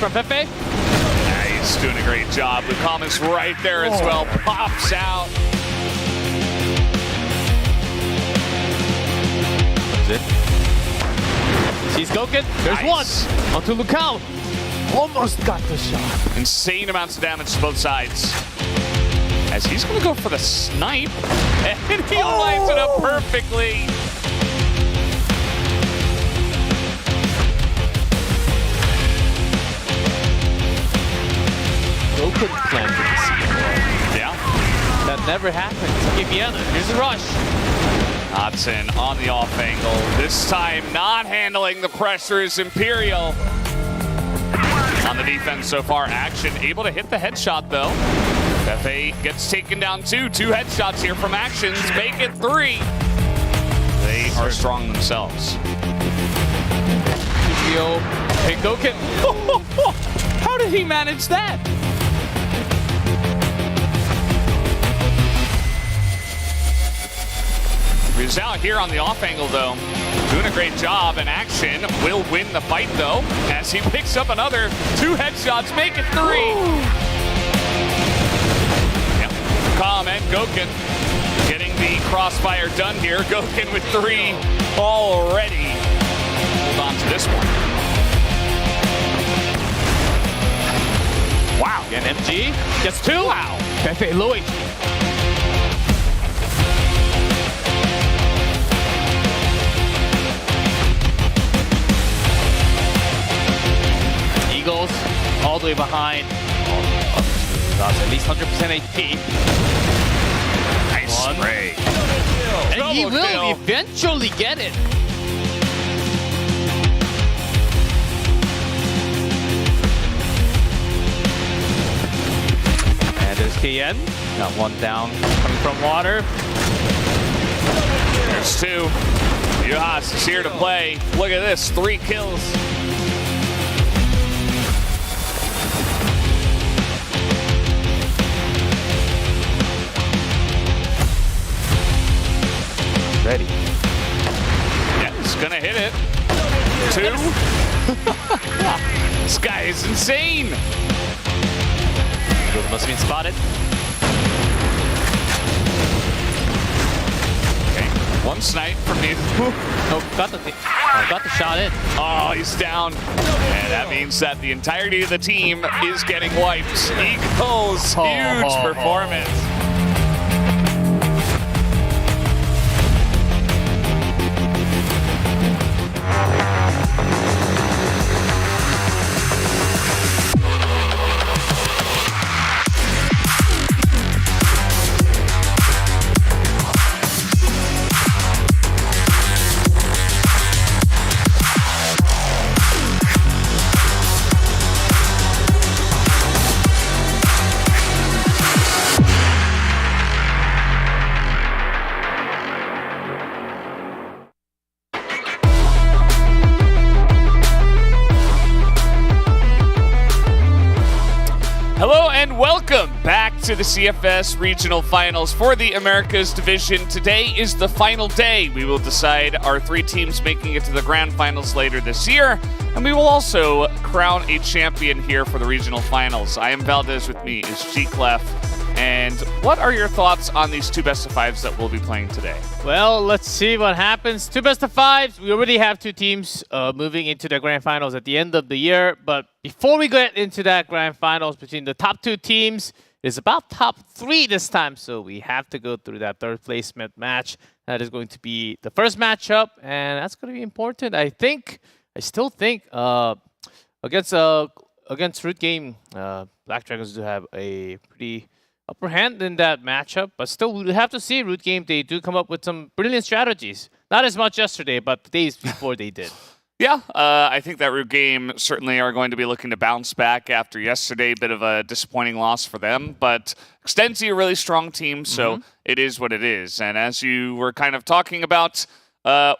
from Pepe. Yeah, he's doing a great job. Lukamis right there as well. Pops out. Sees Gouken. There's Nice. one. Onto Lukao. Almost got the shot. Insane amounts of damage to both sides. As he's going to go for the snipe. And he lines it up perfectly. Gouken planted the seed. Yeah. That never happens. Give me other. Here's a rush. Hodson on the off angle. This time not handling the pressure is Imperial. On the defense so far, Action able to hit the headshot though. Pepe gets taken down too. 2 headshots here from Actions. Make it 3. They are strong themselves. Hey, Gouken. How did he manage that? He's out here on the off angle though. Doing a great job, and Action will win the fight though, as he picks up another 2 headshots, make it 3. Yep. Calm and Gouken getting the crossfire done here. Gouken with 3 already. Hold on to this one. Wow. And MG gets 2. Wow. Pepe low HP. Eagles all the way behind. That's at least 100% HP. Nice spray. And he will eventually get it. And there's KN. Got 1 down coming from water. There's 2. Yuhas is here to play. Look at this, 3 kills. Ready. Yeah, he's gonna hit it. 2. This guy is insane. Must have been spotted. Okay, 1 snipe from the. Oh, got the shot in. Oh, he's down. And that means that the entirety of the team is getting wiped. Eagles, huge performance. Welcome back to the CFS Regional Finals for the Americas Division. Today is the final day. We will decide our 3 teams making it to the Grand Finals later this year, and we will also crown a champion here for the Regional Finals. I am Valdez, with me is G-Clef. And what are your thoughts on these 2 best-of-5s that we'll be playing today? Well, let's see what happens. 2 best-of-5s. We already have 2 teams moving into the Grand Finals at the end of the year. But before we get into that Grand Finals between the top 2 teams, it's about top 3 this time. So we have to go through that 3rd placement match. That is going to be the first matchup, and that's going to be important. I still think against Root Game, Black Dragons do have a pretty upper hand in that matchup, but still we'll have to see. Root Game, they do come up with some brilliant strategies. Not as much yesterday, but the days before they did. Yeah, I think that Root Game certainly are going to be looking to bounce back after yesterday. Bit of a disappointing loss for them, but Extensi a really strong team, so it is what it is. And as you were kind of talking about,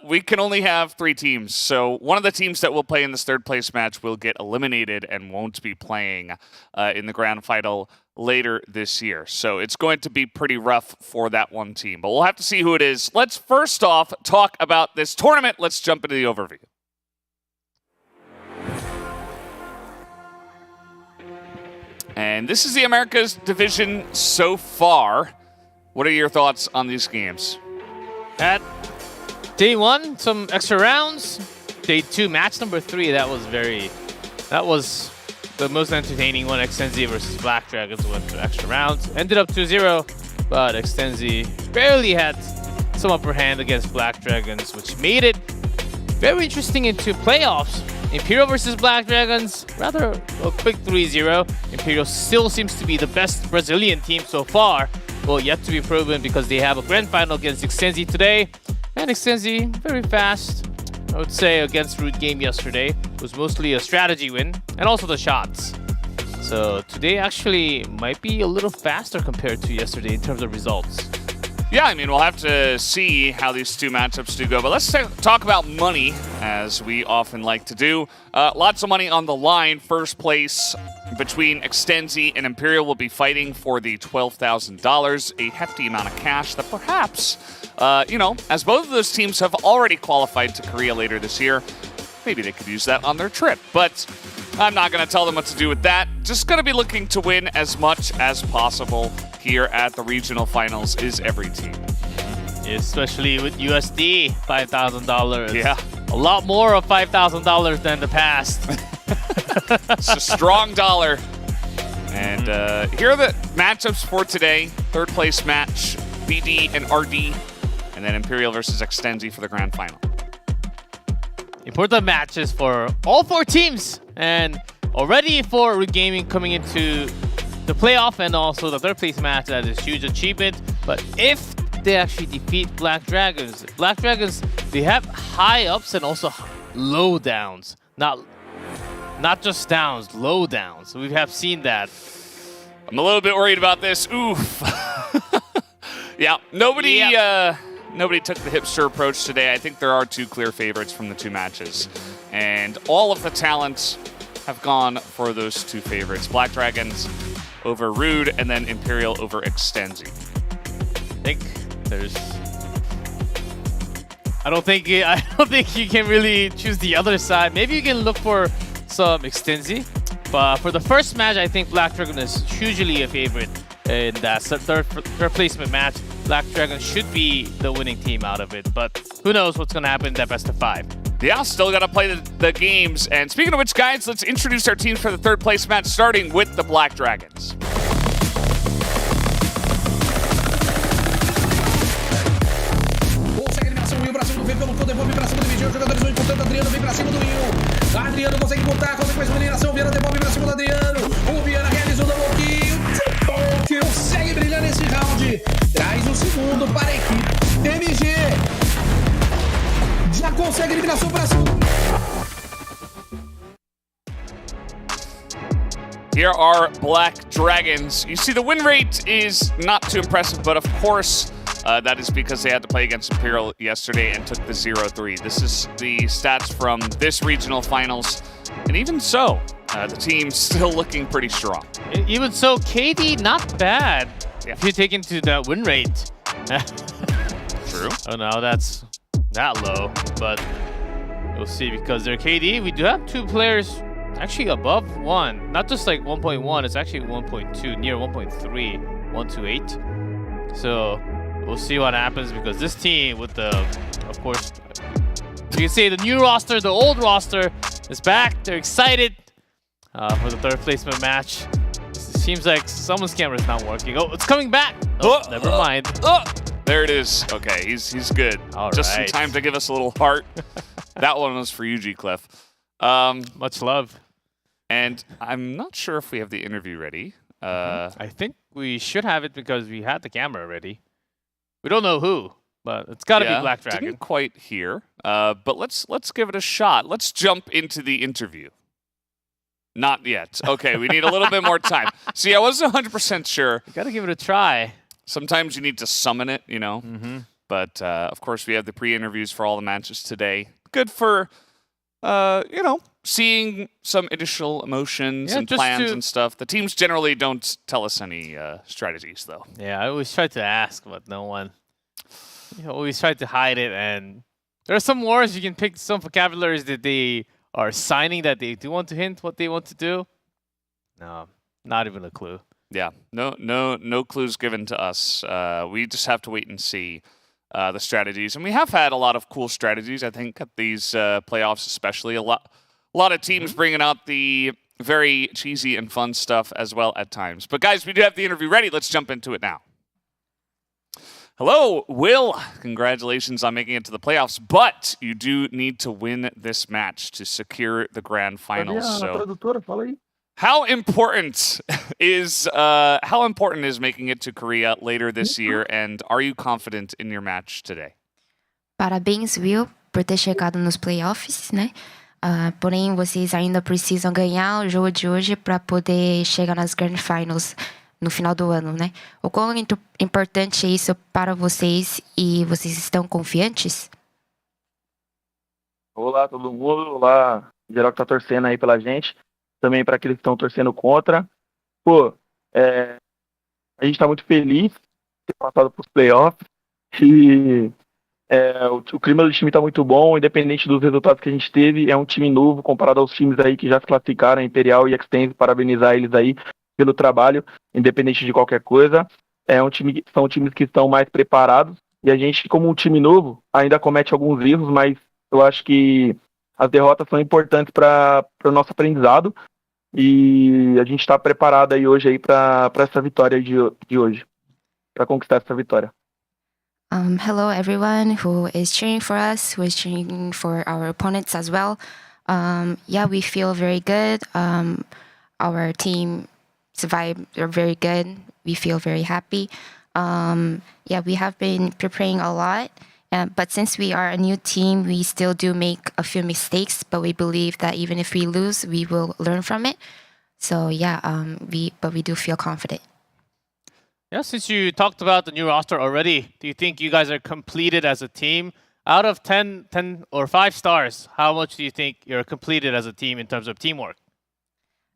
we can only have 3 teams. So one of the teams that will play in this 3rd place match will get eliminated and won't be playing in the grand final later this year. So it's going to be pretty rough for that one team, but we'll have to see who it is. Let's first off talk about this tournament. Let's jump into the overview. And this is the Americas division so far. What are your thoughts on these games? At day 1, some extra rounds. Day 2, match number 3, that was the most entertaining one. Extenzi versus Black Dragons went to extra rounds. Ended up 2-0, but Extenzi barely had some upper hand against Black Dragons, which made it very interesting into playoffs. Imperial versus Black Dragons, rather a quick 3-0. Imperial still seems to be the best Brazilian team so far. Well, yet to be proven because they have a grand final against Extenzi today. And Extenzi, very fast, I would say, against Root Game yesterday. It was mostly a strategy win and also the shots. So today actually might be a little faster compared to yesterday in terms of results. Yeah, I mean, we'll have to see how these two matchups do go. But let's talk about money, as we often like to do. Lots of money on the line. First place between Extenzi and Imperial will be fighting for the $12,000, a hefty amount of cash that perhaps, as both of those teams have already qualified to Korea later this year, maybe they could use that on their trip. But I'm not going to tell them what to do with that. Just going to be looking to win as much as possible here at the regional finals is every team. Especially with USD, $5,000. Yeah. A lot more of $5,000 than the past. It's a strong dollar. And here are the matchups for today. Third place match, BD and RD. And then Imperial versus Extenzi for the grand final. Important matches for all 4 teams. And already for Root Gaming coming into the playoff and also the third place match, that is a huge achievement. But if they actually defeat Black Dragons, they have high ups and also low downs. Not just downs, low downs. We have seen that. I'm a little bit worried about this. Oof. Yeah, nobody took the hipster approach today. I think there are 2 clear favorites from the 2 matches. And all of the talents have gone for those 2 favorites. Black Dragons over Rude, and then Imperial over Extenzi. I don't think you can really choose the other side. Maybe you can look for some Extenzi. But for the first match, I think Black Dragon is hugely a favorite in that third placement match. Black Dragon should be the winning team out of it, but who knows what's going to happen in that best of 5. Yeah, still got to play the games. And speaking of which, guys, let's introduce our teams for the third place match, starting with the Black Dragons. Consegue eliminação, o Will pra cima do Fê, pelo poder, Bob pra cima do Vigião, jogadores vão importando, Adriano vem pra cima do Will. Adriano consegue botar, consegue mais uma eliminação, Viana devolve pra cima do Adriano. O Viana realizou o double kill, consegue brilhar nesse round. Traz o segundo para a equipe. MG já consegue eliminação pra cima. Here are Black Dragons. You see, the win rate is not too impressive, but of course, that is because they had to play against Imperial yesterday and took the 0-3. This is the stats from this regional finals. And even so, the team's still looking pretty strong. Even so, KD not bad. Yeah. If you take into that win rate. True. Oh no, that's that low, but we'll see because their KD, we do have 2 players actually above 1. Not just like 1.1, it's actually 1.2, near 1.3, 128. So we'll see what happens because this team with the, of course, you can say the new roster, the old roster is back. They're excited for the third placement match. It seems like someone's camera is not working. Oh, it's coming back. Oh, never mind. There it is. Okay, he's good. All Just right. in time to give us a little heart. That one was for you, G-Clef. Much love. And I'm not sure if we have the interview ready. I think we should have it because we had the camera ready. We don't know who, but it's got to be Black Dragon. Didn't quite hear, but let's give it a shot. Let's jump into the interview. Not yet. Okay, we need a little bit more time. See, I wasn't 100% sure. You got to give it a try. Sometimes you need to summon it, you know. Mm-hmm. But of course, we have the pre-interviews for all the matches today. Good for, seeing some initial emotions and plans and stuff. The teams generally don't tell us any strategies, though. Yeah, I always try to ask, but no one. You always try to hide it, and there are some words you can pick, some vocabularies that they are signing that they do want to hint what they want to do. No, Not even a clue. Yeah, no clues given to us. We just have to wait and see the strategies, and we have had a lot of cool strategies. I think at these playoffs, especially a lot of teams bringing out the very cheesy and fun stuff as well at times. But guys, we do have the interview ready. Let's jump into it now. Hello, Will. Congratulations on making it to the playoffs, but you do need to win this match to secure the grand finals. So, how important is making it to Korea later this year, and are you confident in your match today? Parabéns, Will, por ter chegado nos playoffs, né? Porém, vocês ainda precisam ganhar o jogo de hoje para poder chegar nas Grand Finals no final do ano, né? O quão importante é isso para vocês e vocês estão confiantes? Olá, todo mundo. Olá, geral que tá torcendo aí pela gente. Também para aqueles que estão torcendo contra. Pô, a gente tá muito feliz de ter passado pros playoffs. E o clima do time tá muito bom, independente dos resultados que a gente teve. É um time novo comparado aos times aí que já se classificaram, Imperial e Extense, parabenizar eles aí pelo trabalho, independente de qualquer coisa. São times que estão mais preparados. E a gente, como um time novo, ainda comete alguns erros, mas eu acho que as derrotas são importantes para o nosso aprendizado. E a gente está preparado aí hoje para essa vitória de hoje, para conquistar essa vitória. Hello, everyone who is cheering for us, who is cheering for our opponents as well. Yeah, we feel very good. Our team's vibe are very good. We feel very happy. Yeah, we have been preparing a lot. But since we are a new team, we still do make a few mistakes, but we believe that even if we lose, we will learn from it. So yeah, we do feel confident. Yeah, since you talked about the new roster already, do you think you guys are completed as a team? Out of 10 or 5 stars, how much do you think you're completed as a team in terms of teamwork?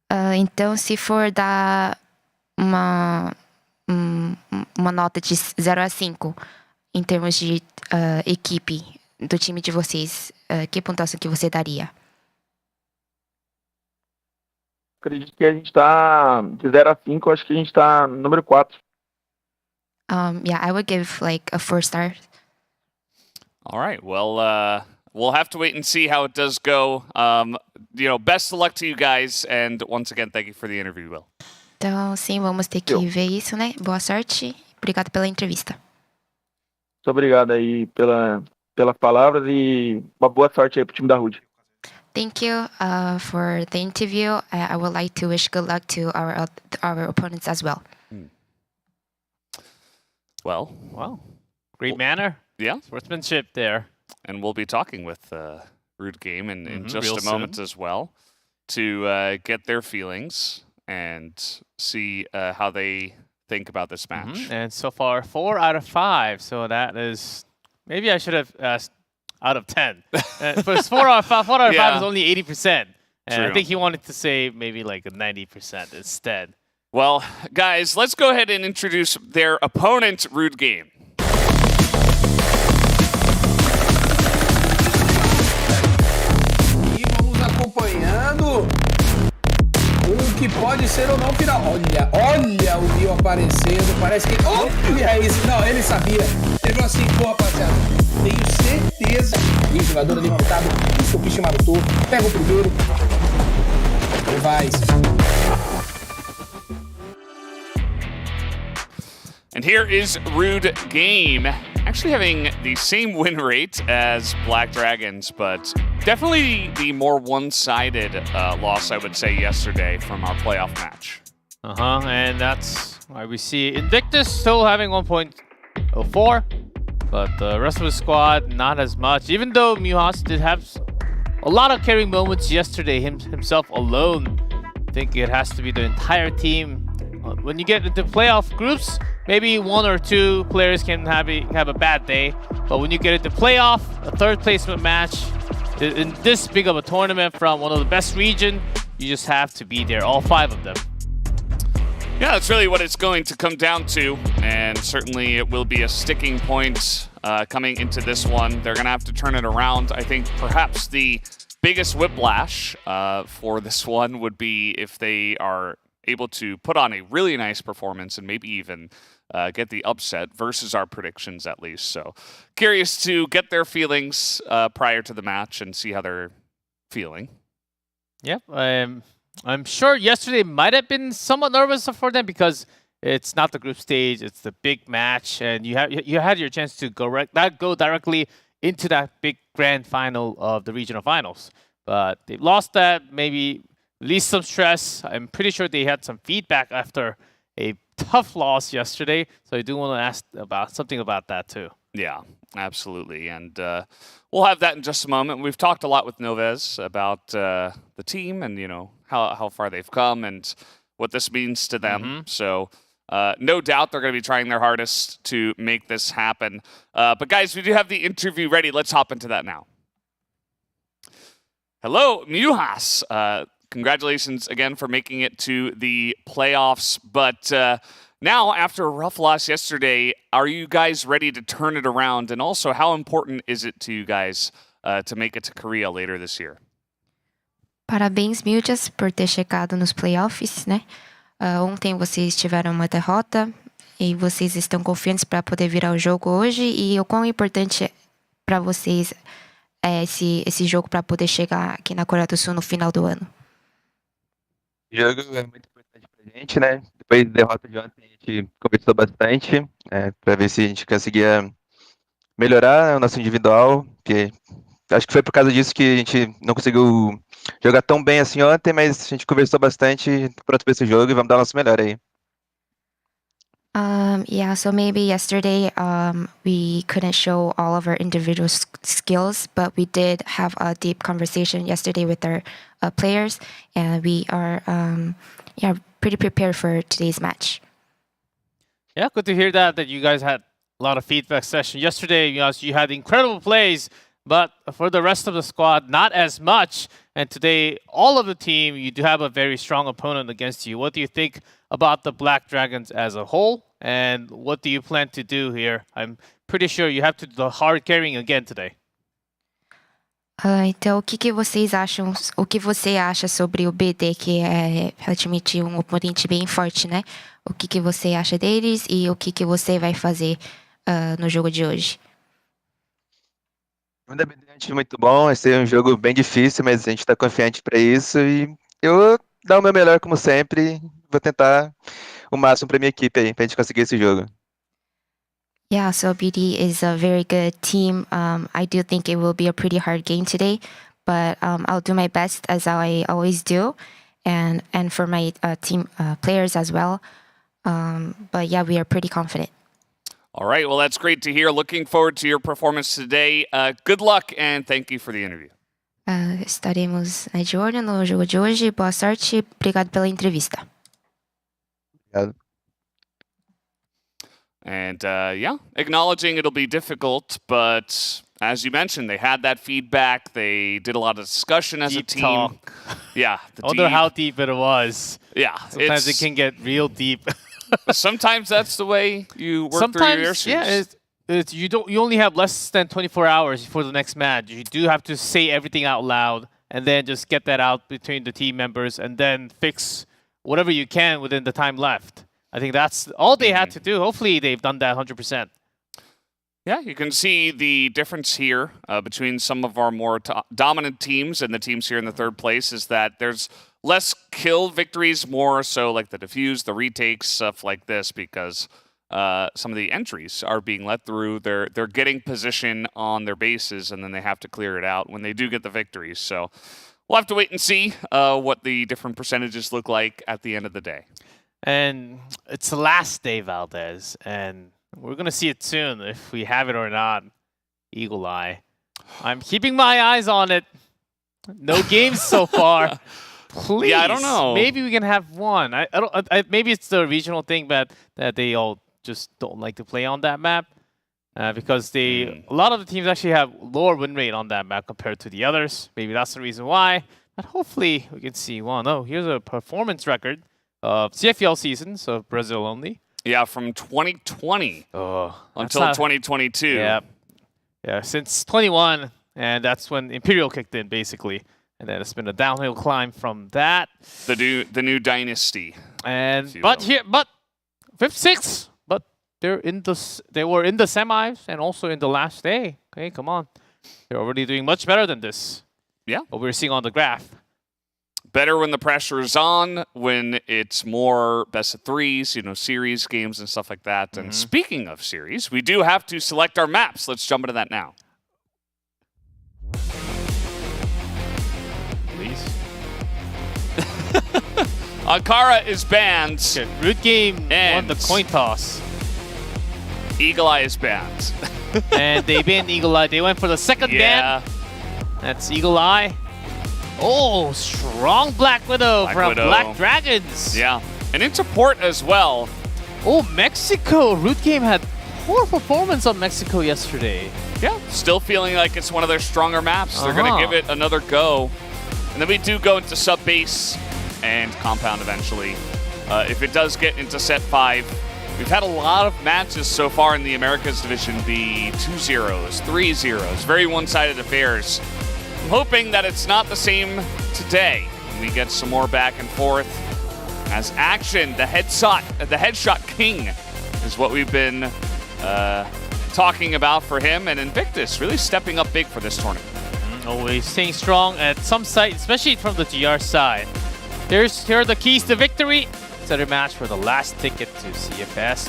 Então, se for dar uma nota de 0 a 5 em termos de equipe do time de vocês, que pontuação que você daria? Acredito que a gente está de 0 a 5, acho que a gente está no número 4. Yeah, I would give like a 4 star. All right. Well, we'll have to wait and see how it does go. Best of luck to you guys, and once again, thank you for the interview, Will. Então, sim, vamos ter que ver isso, né? Boa sorte. Obrigado pela entrevista. Muito obrigado aí pelas palavras e uma boa sorte aí pro time da RUD. Thank you for the interview. I would like to wish good luck to our opponents as well. Well, Wow. Great manner. yeah, Sportsmanship there. and we'll be talking with Rude Game in just real a moment soon. as well to get their feelings and see how they think about this match. And so far, 4 out of 5. So that is, maybe I should have asked out of 10. But 4 out of 5 Yeah. is only 80%. And I True. think he wanted to say maybe like a 90% instead. Well, guys, let's go ahead and introduce their opponent, Rude Game. E vamos acompanhando o que pode ser ou não final. Olha o Rio aparecendo. Parece que. Olha isso. Não, ele sabia. Ele falou assim: pô, rapaziada, tenho certeza. E o jogador ali montado, isso o bicho marotou. Pega o primeiro. E vai. And here is Rude Game, actually having the same win rate as Black Dragons, but definitely the more one-sided loss, I would say, yesterday from our playoff match. And that's why we see Invictus still having 1.04, but the rest of the squad not as much. Even though Muhas did have a lot of carrying moments yesterday, himself alone. I think it has to be the entire team. When you get into playoff groups, maybe 1 or 2 players can have a bad day, but when you get into playoff, a third placement match in this big of a tournament from one of the best region, you just have to be there, all 5 of them. Yeah, that's really what it's going to come down to, and certainly it will be a sticking point coming into this one. They're going to have to turn it around. I think perhaps the biggest whiplash for this one would be if they are able to put on a really nice performance and maybe even get the upset versus our predictions at least. So curious to get their feelings prior to the match and see how they're feeling. Yep. I'm sure yesterday might have been somewhat nervous for them because it's not the group stage; it's the big match, and you had your chance to go directly into that big grand final of the regional finals. But they lost that. Maybe released some stress. I'm pretty sure they had some feedback after a tough loss yesterday. So I do want to ask about something about that too. Yeah, absolutely. And we'll have that in just a moment. We've talked a lot with Novez about the team and, how far they've come and what this means to them. So no doubt they're going to be trying their hardest to make this happen. But guys, we do have the interview ready. Let's hop into that now. Hello, Mujas. Congratulations again for making it to the playoffs. But now, after a rough loss yesterday, are you guys ready to turn it around? And also, how important is it to you guys to make it to Korea later this year? Parabéns, Mujas, por ter chegado nos playoffs, né? Ontem vocês tiveram uma derrota e vocês estão confiantes para poder virar o jogo hoje. E o quão importante é para vocês é esse jogo para poder chegar aqui na Coreia do Sul no final do ano? O jogo é muito importante pra gente, né? Depois da derrota de ontem, a gente conversou bastante para ver se a gente conseguia melhorar o nosso individual, porque acho que foi por causa disso que a gente não conseguiu jogar tão bem assim ontem, mas a gente conversou bastante, pronto para esse jogo e vamos dar o nosso melhor aí. Yeah, so maybe yesterday we couldn't show all of our individual skills, but we did have a deep conversation yesterday with our players, and we are pretty prepared for today's match. Yeah, good to hear that you guys had a lot of feedback session yesterday. You had incredible plays, but for the rest of the squad, not as much. And today, all of the team, you do have a very strong opponent against you. What do you think about the Black Dragons as a whole? And what do you plan to do here? I'm pretty sure you have to do the hard carrying again today. Então, o que vocês acham? O que você acha sobre o BD, que é relativamente um oponente bem forte, né? O que você acha deles e o que você vai fazer no jogo de hoje? O BD é um time muito bom, vai ser um jogo bem difícil, mas a gente está confiante para isso e eu vou dar o meu melhor como sempre, vou tentar o máximo para minha equipe aí, para a gente conseguir esse jogo. Yeah, so BD is a very good team. I do think it will be a pretty hard game today, but I'll do my best as I always do, and for my team players as well. But yeah, we are pretty confident. All right, well, that's great to hear. Looking forward to your performance today. Good luck, and thank you for the interview. Estaremos de olho no jogo de hoje. Boa sorte. Obrigado pela entrevista. Obrigado. And acknowledging it'll be difficult, but as you mentioned, they had that feedback. They did a lot of discussion as Deep a team. talk. Yeah. I wonder how deep it was. Yeah. Sometimes it can get real deep. Sometimes that's the way you work through your issues. Yeah, you only have less than 24 hours for the next match. You do have to say everything out loud and then just get that out between the team members and then fix whatever you can within the time left. I think that's all they had to do. Hopefully they've done that 100%. Yeah, you can see the difference here between some of our more dominant teams and the teams here in the third place is that there's less kill victories, more so like the defuse, the retakes, stuff like this, because some of the entries are being let through. They're getting position on their bases, and then they have to clear it out when they do get the victories. So we'll have to wait and see what the different percentages look like at the end of the day. And it's the last day, Valdez, and we're going to see it soon if we have it or not. Eagle Eye. I'm keeping my eyes on it. No games so far. Please. Yeah, I don't know. Maybe we can have one. I don't. Maybe it's the regional thing that they all just don't like to play on that map because a lot of the teams actually have lower win rate on that map compared to the others. Maybe that's the reason why. But hopefully we can see one. Oh, here's a performance record of CFL seasons of Brazil only. Yeah, from 2020 until 2022. Yeah, since 21, and that's when Imperial kicked in, basically. And then it's been a downhill climb from that. The new dynasty. And If you but will. here, but 5-6. But they were in the semis and also in the last day. Okay, come on, they're already doing much better than this. Yeah. What we're seeing on the graph. Better when the pressure is on, when it's more best of threes, series games and stuff like that. And speaking of series, we do have to select our maps. Let's jump into that now. Please. Ankara is banned. Okay, Root Game won the And- coin toss. Eagle Eye is banned. And they banned Eagle Eye. They went for the second Yeah. ban. That's Eagle Eye. Oh, strong Black Widow Black from Widow. Black Dragons. Yeah. And into port as well. Oh, Mexico. Root Game had poor performance on Mexico yesterday. Yeah. Still feeling like it's one of their stronger maps. They're going to give it another go. And then we do go into sub base and compound eventually. If it does get into set 5, we've had a lot of matches so far in the Americas division be 2-0s, 3-0s, very one-sided affairs. I'm hoping that it's not the same today. We get some more back and forth. As Action, the headshot king, is what we've been talking about for him. And Invictus really stepping up big for this tournament. Always staying strong at some side, especially from the GR side. Here are the keys to victory. Center match for the last ticket to CFS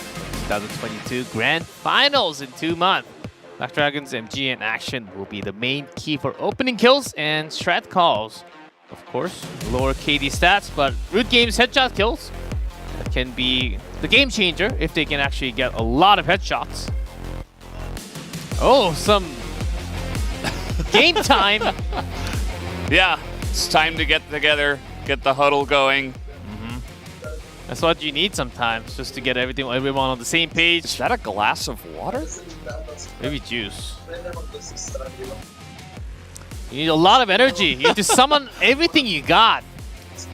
2022 Grand Finals in 2 months. Black Dragons, MG, and Action will be the main key for opening kills and strat calls. Of course, lower KD stats, but Root Game's headshot kills that can be the game changer if they can actually get a lot of headshots. Oh, some game time. Yeah, it's time to get together, get the huddle going. That's what you need sometimes, just to get everyone on the same Is page. that a glass of water? Maybe juice. You need a lot of energy. You need to summon everything you got.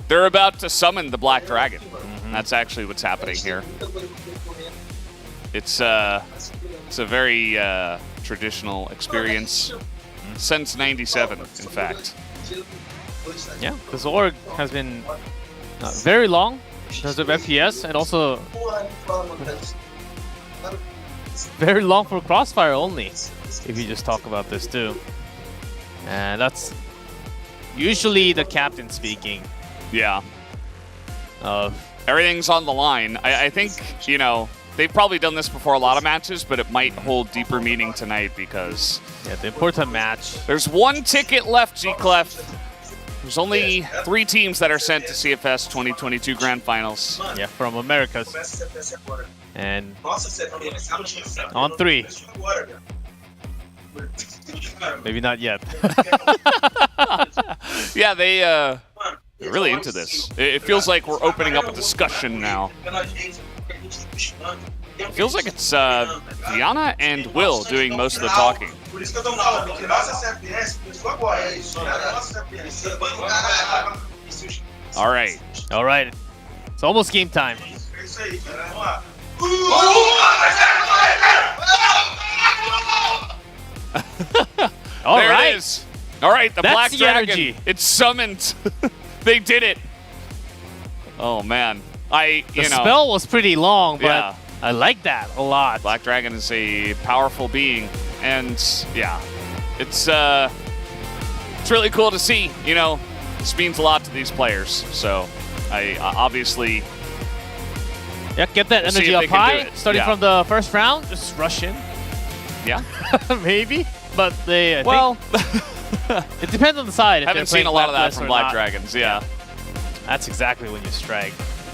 They're about to summon the Black Dragon. That's actually what's happening here. It's a very traditional experience since '97, in fact. Yeah, this org has been very long in terms of FPS, and also very long for Crossfire only, if you just talk about this too. And that's usually the captain speaking Yeah, of everything's on the line. I think, they've probably done this before a lot of matches, but it might hold deeper meaning tonight because the important match. there's one ticket left, G-Clef. There's only 3 teams that are sent to CFS 2022 Grand Finals. Yeah, from Americas. And on 3. Maybe not yet. Yeah, they're really into this. It feels like we're opening up a discussion now. It feels like it's Viana and Will doing most of the talking. All right. All right. It's almost game time. All There right. it is. All right, the That's Black the Dragon. energy. It's summoned. They did it. Oh man, The spell was pretty long, but Yeah. I like that a lot. Black Dragon is a powerful being, and yeah, it's really cool to see. This means a lot to these players. So I obviously Yeah, get that We'll see energy if up they can do high. it. Starting Yeah. from the first round, just rush in. yeah. Maybe. But they, I Well, think it depends on the side. If haven't they're seen playing a lot of that Blacklist from or Black not. Dragons. Yeah, That's exactly when you strike.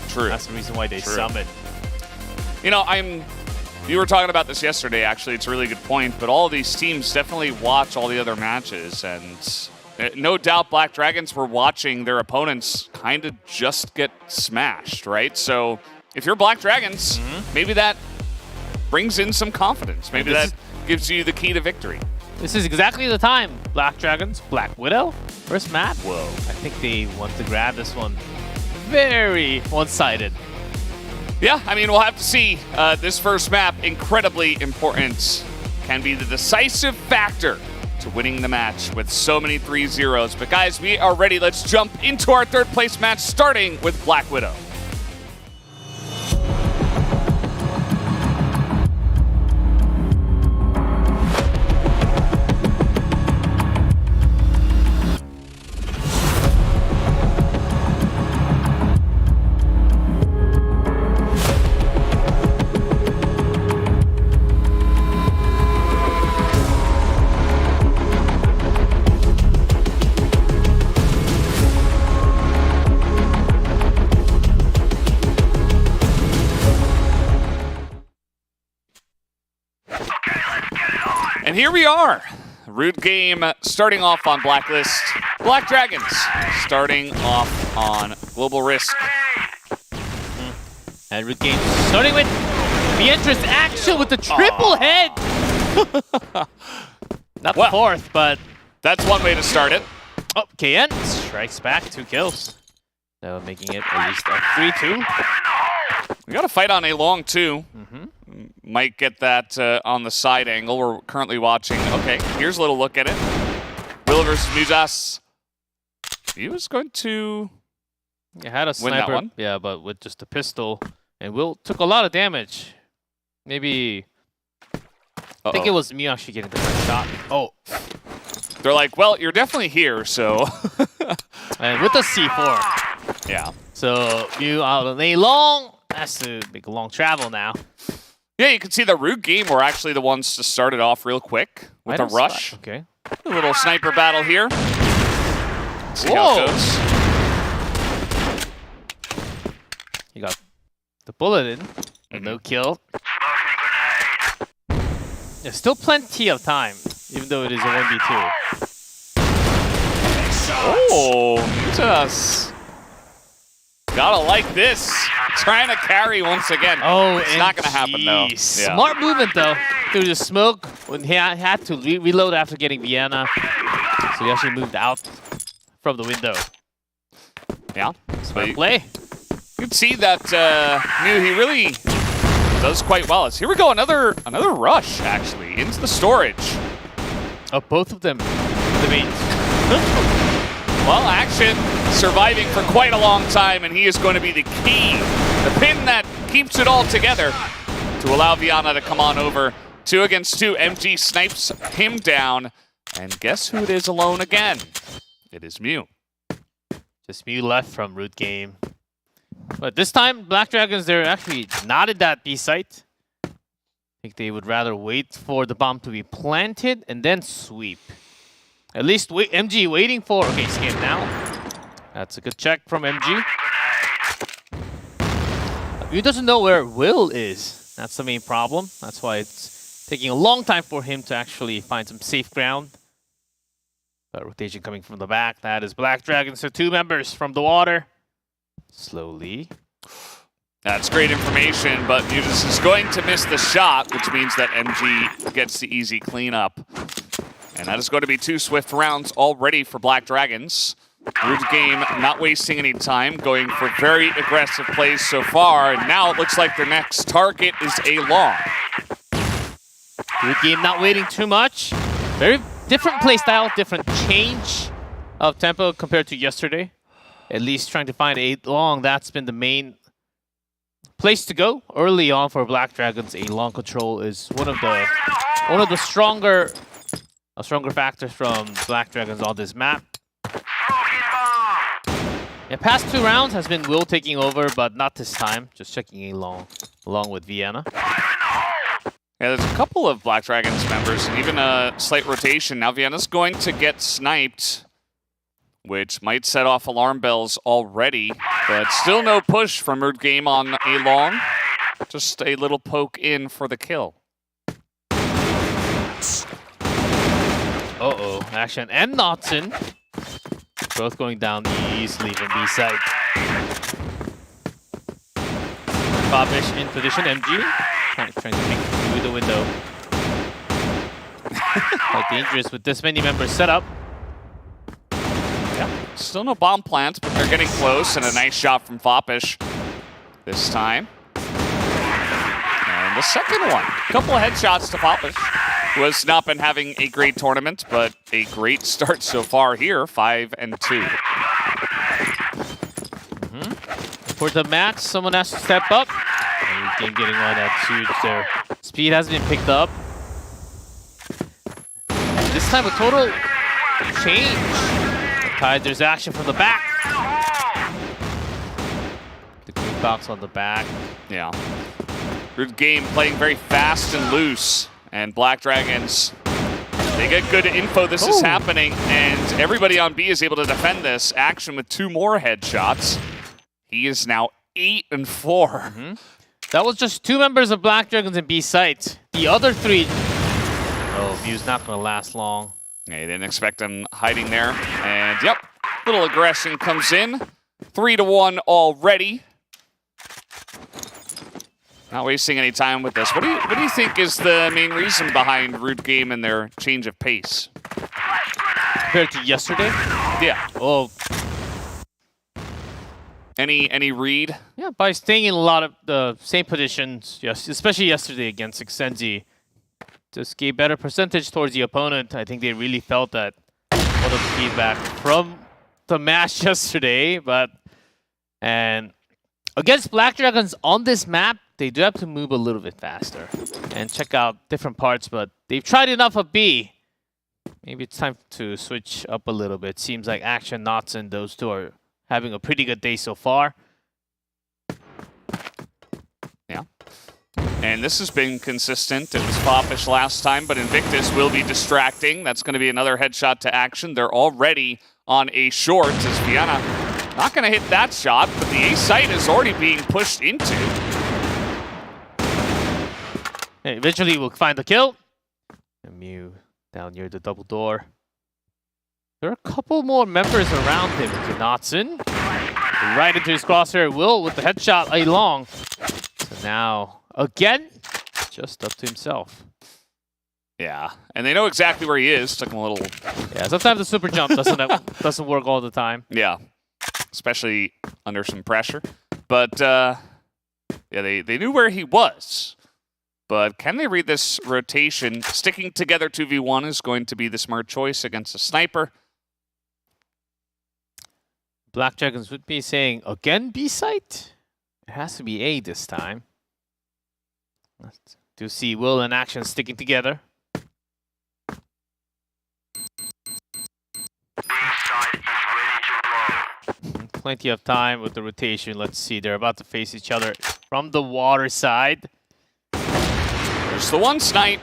true. That's the reason why they True. summon. You were talking about this yesterday, actually. It's a really good point. But all these teams definitely watch all the other matches. And no doubt Black Dragons were watching their opponents kind of just get smashed, right? So if you're Black Dragons, maybe that brings in some confidence. Maybe this that gives you the key to victory. This is exactly the time. Black Dragons, Black Widow, first map. Whoa. I think they want to grab this one. Very one-sided. Yeah, we'll have to see. This first map, incredibly important, can be the decisive factor to winning the match with so many 3-0s. But guys, we are ready. Let's jump into our third place match, starting with Black Widow. And here we are. Root game starting off on Blacklist. Black Dragons starting off on Global Risk. And Root game starting with Beatrice action with the triple head. Not the fourth, but That's one way to start it. oh, KN strikes back 2 kills. So making it at least a 3-2. We got a fight on A long too. Might get that on the side angle. We're currently watching. Okay, here's a little look at it. Will versus Muzas. He was going to It had a win that sniper, one. yeah, but with just a pistol. And Will took a lot of damage. Maybe, I think it was me actually getting the first shot. Oh, They're like, well, you're definitely here, so and with the C4. yeah. So Mew out on A long, has to make a long travel now. Yeah, you can see the Root game were actually the ones to start it off real quick with a Item rush. spot, okay. A little sniper battle here. See how it goes. He got the bullet in, and no kill. There's still plenty of time, even though it is a 1v2. Oh, Muzas. Gotta like this. Trying to carry once again. Oh, it's not gonna happen though. MG. Smart movement though. Through the smoke when he had to reload after getting Vienna, so he actually moved out from the window. Yeah. Smart play. You can see that Mew, he really does quite well. Here we go, another rush actually into the storage. Oh, both of them. The mains. Well, Action surviving for quite a long time, and he is going to be the key, the pin that keeps it all together to allow Viana to come on over. 2 against 2. MG snipes him down, and guess who it is alone again? It is Mew. Just Mew left from Root game. But this time, Black Dragons, they're actually not at that B site. I think they would rather wait for the bomb to be planted and then sweep. At least MG waiting for... Okay, scan now. That's a good check from MG. He doesn't know where Will is. That's the main problem. That's why it's taking a long time for him to actually find some safe ground. But rotation coming from the back. That is Black Dragons. So 2 members from the water. Slowly. That's great information, but Muzas is going to miss the shot, which means that MG gets the easy cleanup. And that is going to be 2 swift rounds already for Black Dragons. Root game not wasting any time, going for very aggressive plays so far, and now it looks like their next target is A long. Root game not waiting too much. Very different play style, different change of tempo compared to yesterday. At least trying to find A long, that's been the main place to go early on for Black Dragons. A long control is one of the stronger factors from Black Dragons on this map. Yeah, past 2 rounds has been Will taking over, but not this time. Just checking A long along with Vienna. Yeah, there's a couple of Black Dragons members, and even a slight rotation. Now Vienna's going to get sniped, which might set off alarm bells already, but still no push from Root game on A long. Just a little poke in for the kill. Uh-oh, Action and Notson. Both going down easily from B side. Fabish in position, MG. Trying to make it through the window. Quite dangerous with this many members set up. Yeah, still no bomb plants, but they're getting close, and a nice shot from Fabish this time. And the second one. A couple of headshots to Fabish. who has not been having a great tournament, but a great start so far here, 5-2. For the match, someone has to step up. And Game getting on that huge there. Speed hasn't been picked up. This time a total change. Tide, there's action from the back. The green box on the back. Yeah. Good game, playing very fast and loose. And Black Dragons, they get good info this is happening, and everybody on B is able to defend this. Action with 2 more headshots. He is now 8-4. That was just 2 members of Black Dragons in B site. The other 3... Oh, View's not going to last long. Yeah, you didn't expect him hiding there. And yep, little aggression comes in. 3-1 already. Not wasting any time with this. What do you think is the main reason behind Root Game and their change of pace? Compared to yesterday? Yeah. Oh, Any read? yeah, by staying in a lot of the same positions, yes, especially yesterday against Xenzi, just gave better percentage towards the opponent. I think they really felt that one of the feedback from the match yesterday, and against Black Dragons on this map, they do have to move a little bit faster and check out different parts, but they've tried enough of B. Maybe it's time to switch up a little bit. Seems like Action, Knots, and those 2 are having a pretty good day so far. Yeah. And this has been consistent. It was Foppish last time, but Invictus will be distracting. That's going to be another headshot to Action. They're already on a short as Vienna not going to hit that shot, but the A site is already being pushed into. And eventually we'll find the kill. And Mew down near the double door. There are a couple more members around him. Knotson right into his crosshair. Will with the headshot along. So now, again, just up to himself. Yeah, and they know exactly where he is. Took him a little... Yeah, sometimes the super jump doesn't work all the time. Yeah, especially under some pressure. But, yeah, they knew where he was. But can they read this rotation? Sticking together 2v1 is going to be the smart choice against a sniper. Black Dragons would be saying, again B site? It has to be A this time. Let's do see Will and Action sticking together. Plenty of time with the rotation. Let's see, they're about to face each other from the water side. There's the one snipe.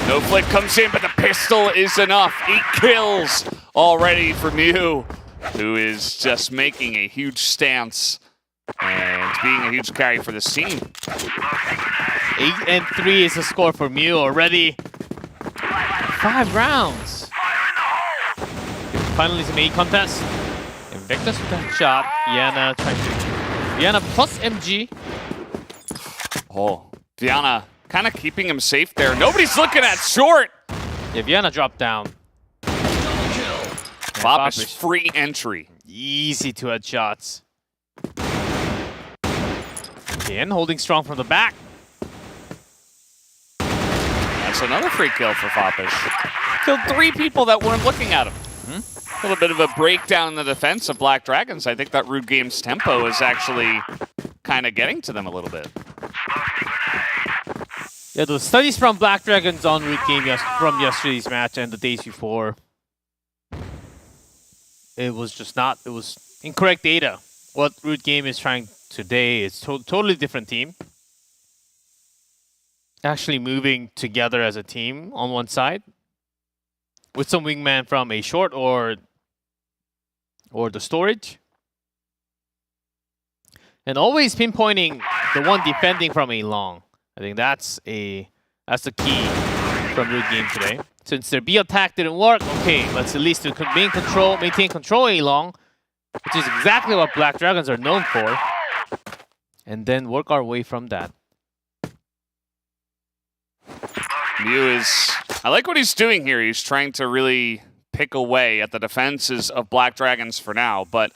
No flick comes in, but the pistol is enough. 8 kills already for Mew, who is just making a huge stance and being a huge carry for this team. 8-3 is the score for Mew already. 5 rounds. Finally, some A contest. Invictus with that shot. Vienna trying to... Vienna plus MG. Oh, Vienna kind of keeping him safe there. Nobody's looking at short. Yeah, Vienna dropped down. Foppish free entry. Easy 2 headshots. Again, holding strong from the back. That's another free kill for Foppish. Killed 3 people that weren't looking at him. A little bit of a breakdown in the defense of Black Dragons. I think that Root Game's tempo is actually kind of getting to them a little bit. Yeah, the studies from Black Dragons on Root Game from yesterday's match and the days before, it was just not, it was incorrect data. What Root Game is trying today is totally different team. Actually moving together as a team on one side with some wingman from a short or the storage. And always pinpointing the one defending from a long. I think that's the key from Root Game today. Since their B attack didn't work, okay, let's at least maintain control A long, which is exactly what Black Dragons are known for, and then work our way from that. Mew is... I like what he's doing here. He's trying to really pick away at the defenses of Black Dragons for now, but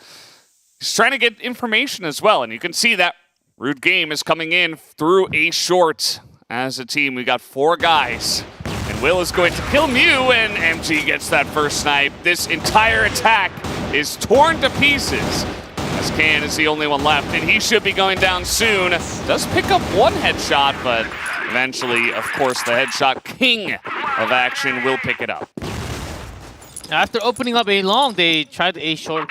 he's trying to get information as well, and you can see that Rude Game is coming in through a short. As a team, we got 4 guys. And Will is going to kill Mew, and MG gets that first snipe. This entire attack is torn to pieces. As Can is the only one left, and he should be going down soon. Does pick up 1 headshot, but eventually, of course, the headshot king of action will pick it up. After opening up A long, they tried A short,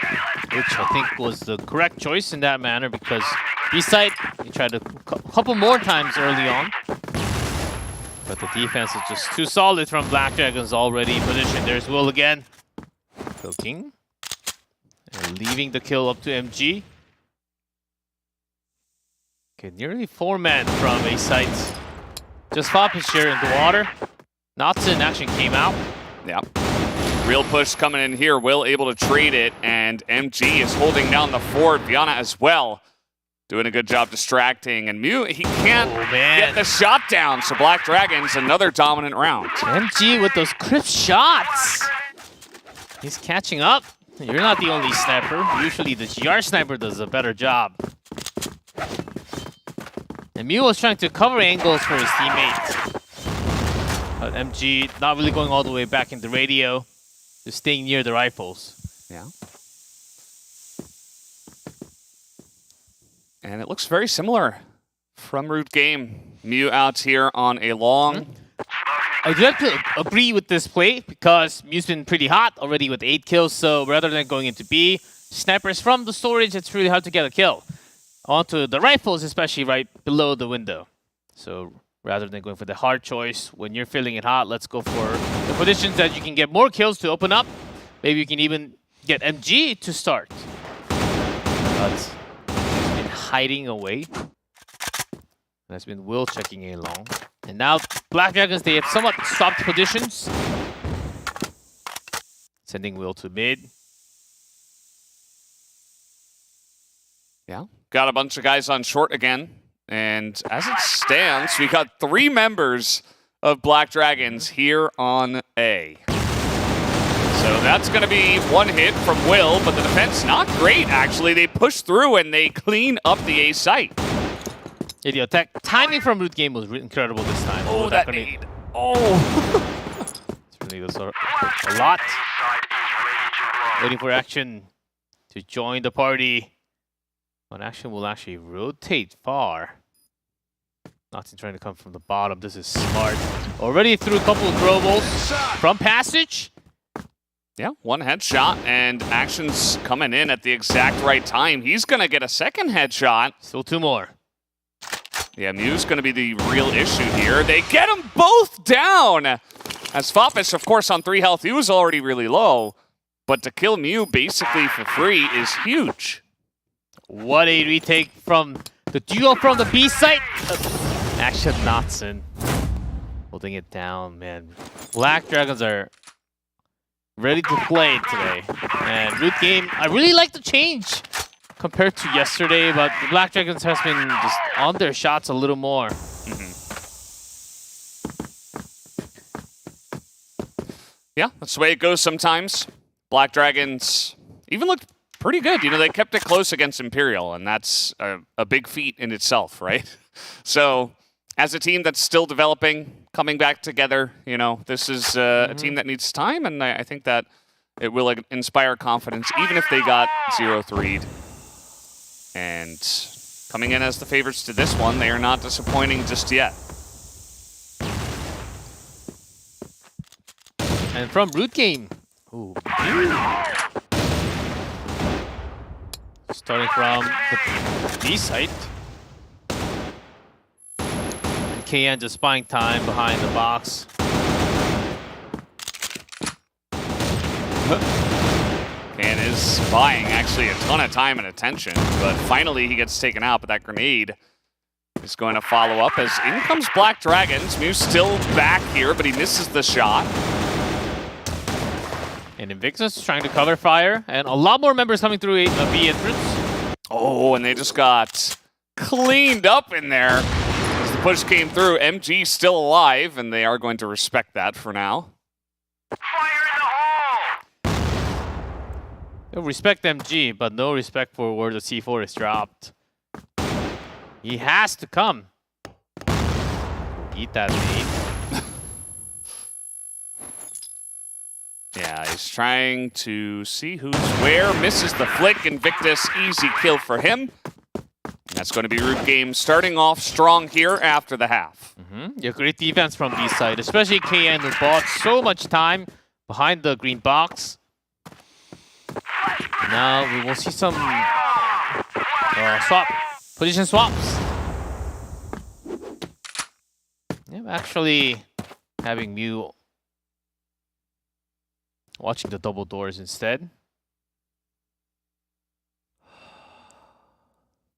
which I think was the correct choice in that manner because B side, they tried a couple more times early on. But the defense is just too solid from Black Dragons already in position. There's Will again. Cooking. And leaving the kill up to MG. Okay, nearly 4 men from A side. Just Foppish here in the water. Natsun actually came out. Yeah. Real push coming in here. Will able to trade it, and MG is holding down the fort. Viana as well. Doing a good job distracting, and Mew, he can't get the shot down, so Black Dragons, another dominant round. MG with those crisp shots. He's catching up. You're not the only sniper. Usually the GR sniper does a better job. And Mew was trying to cover angles for his teammates. But MG not really going all the way back in the radio, just staying near the rifles. Yeah. And it looks very similar from Rude Game. Mew out here on a long. I do have to agree with this play because Mew's been pretty hot already with 8 kills, so rather than going into B, snipers from the storage, it's really hard to get a kill. Onto the rifles, especially right below the window. So rather than going for the hard choice, when you're feeling it hot, let's go for the positions that you can get more kills to open up. Maybe you can even get MG to start. But he's been hiding away. That's been Will checking A long. And now Black Dragons, they have somewhat stopped positions. Sending Will to mid. Yeah, got a bunch of guys on short again. And as it stands, we got 3 members of Black Dragons here on A. So that's going to be 1 hit from Will, but the defense not great, actually. They push through and they clean up the A site. Yeah, the attack timing from Root Game was incredible this time. Oh, that nade. Oh! It's really a lot. Waiting for Action to join the party. But Action will actually rotate far. Natsun trying to come from the bottom. This is smart. Already threw a couple of throwables from Passage. Yeah, 1 headshot, and Action's coming in at the exact right time. He's going to get a 2nd headshot. Still 2 more. Yeah, Mew's going to be the real issue here. They get them both down! As Foppish, of course, on 3 health, he was already really low. But to kill Mew basically for free is huge. What a retake from the duo from the B site. Action Natsun holding it down, man. Black Dragons are ready to play today. And Root Game, I really like the change compared to yesterday, but the Black Dragons has been just on their shots a little more. Yeah, that's the way it goes sometimes. Black Dragons even looked pretty good. You know, they kept it close against Imperial, and that's a big feat in itself, right? So, as a team that's still developing, coming back together, you know, this is a team that needs time, and I think that it will inspire confidence, even if they got 0-3'd. And coming in as the favorites to this one, they are not disappointing just yet. And from Root Game, ooh. Starting from the B site. And KN just buying time behind the box. And is buying actually a ton of time and attention, but finally he gets taken out, but that grenade is going to follow up as in comes Black Dragons. Mew's still back here, but he misses the shot. And Invictus trying to cover fire, and a lot more members coming through a B entrance. Oh, and they just got cleaned up in there as the push came through. MG still alive, and they are going to respect that for now. They'll respect MG, but no respect for where the C4 is dropped. He has to come. Eat that nade. Yeah, he's trying to see who's where. Misses the flick. Invictus, easy kill for him. That's going to be Root Game starting off strong here after the half. Yeah, great defense from B side, especially KN who bought so much time behind the green box. Now we will see some position swaps. Yeah, actually having Mew watching the double doors instead.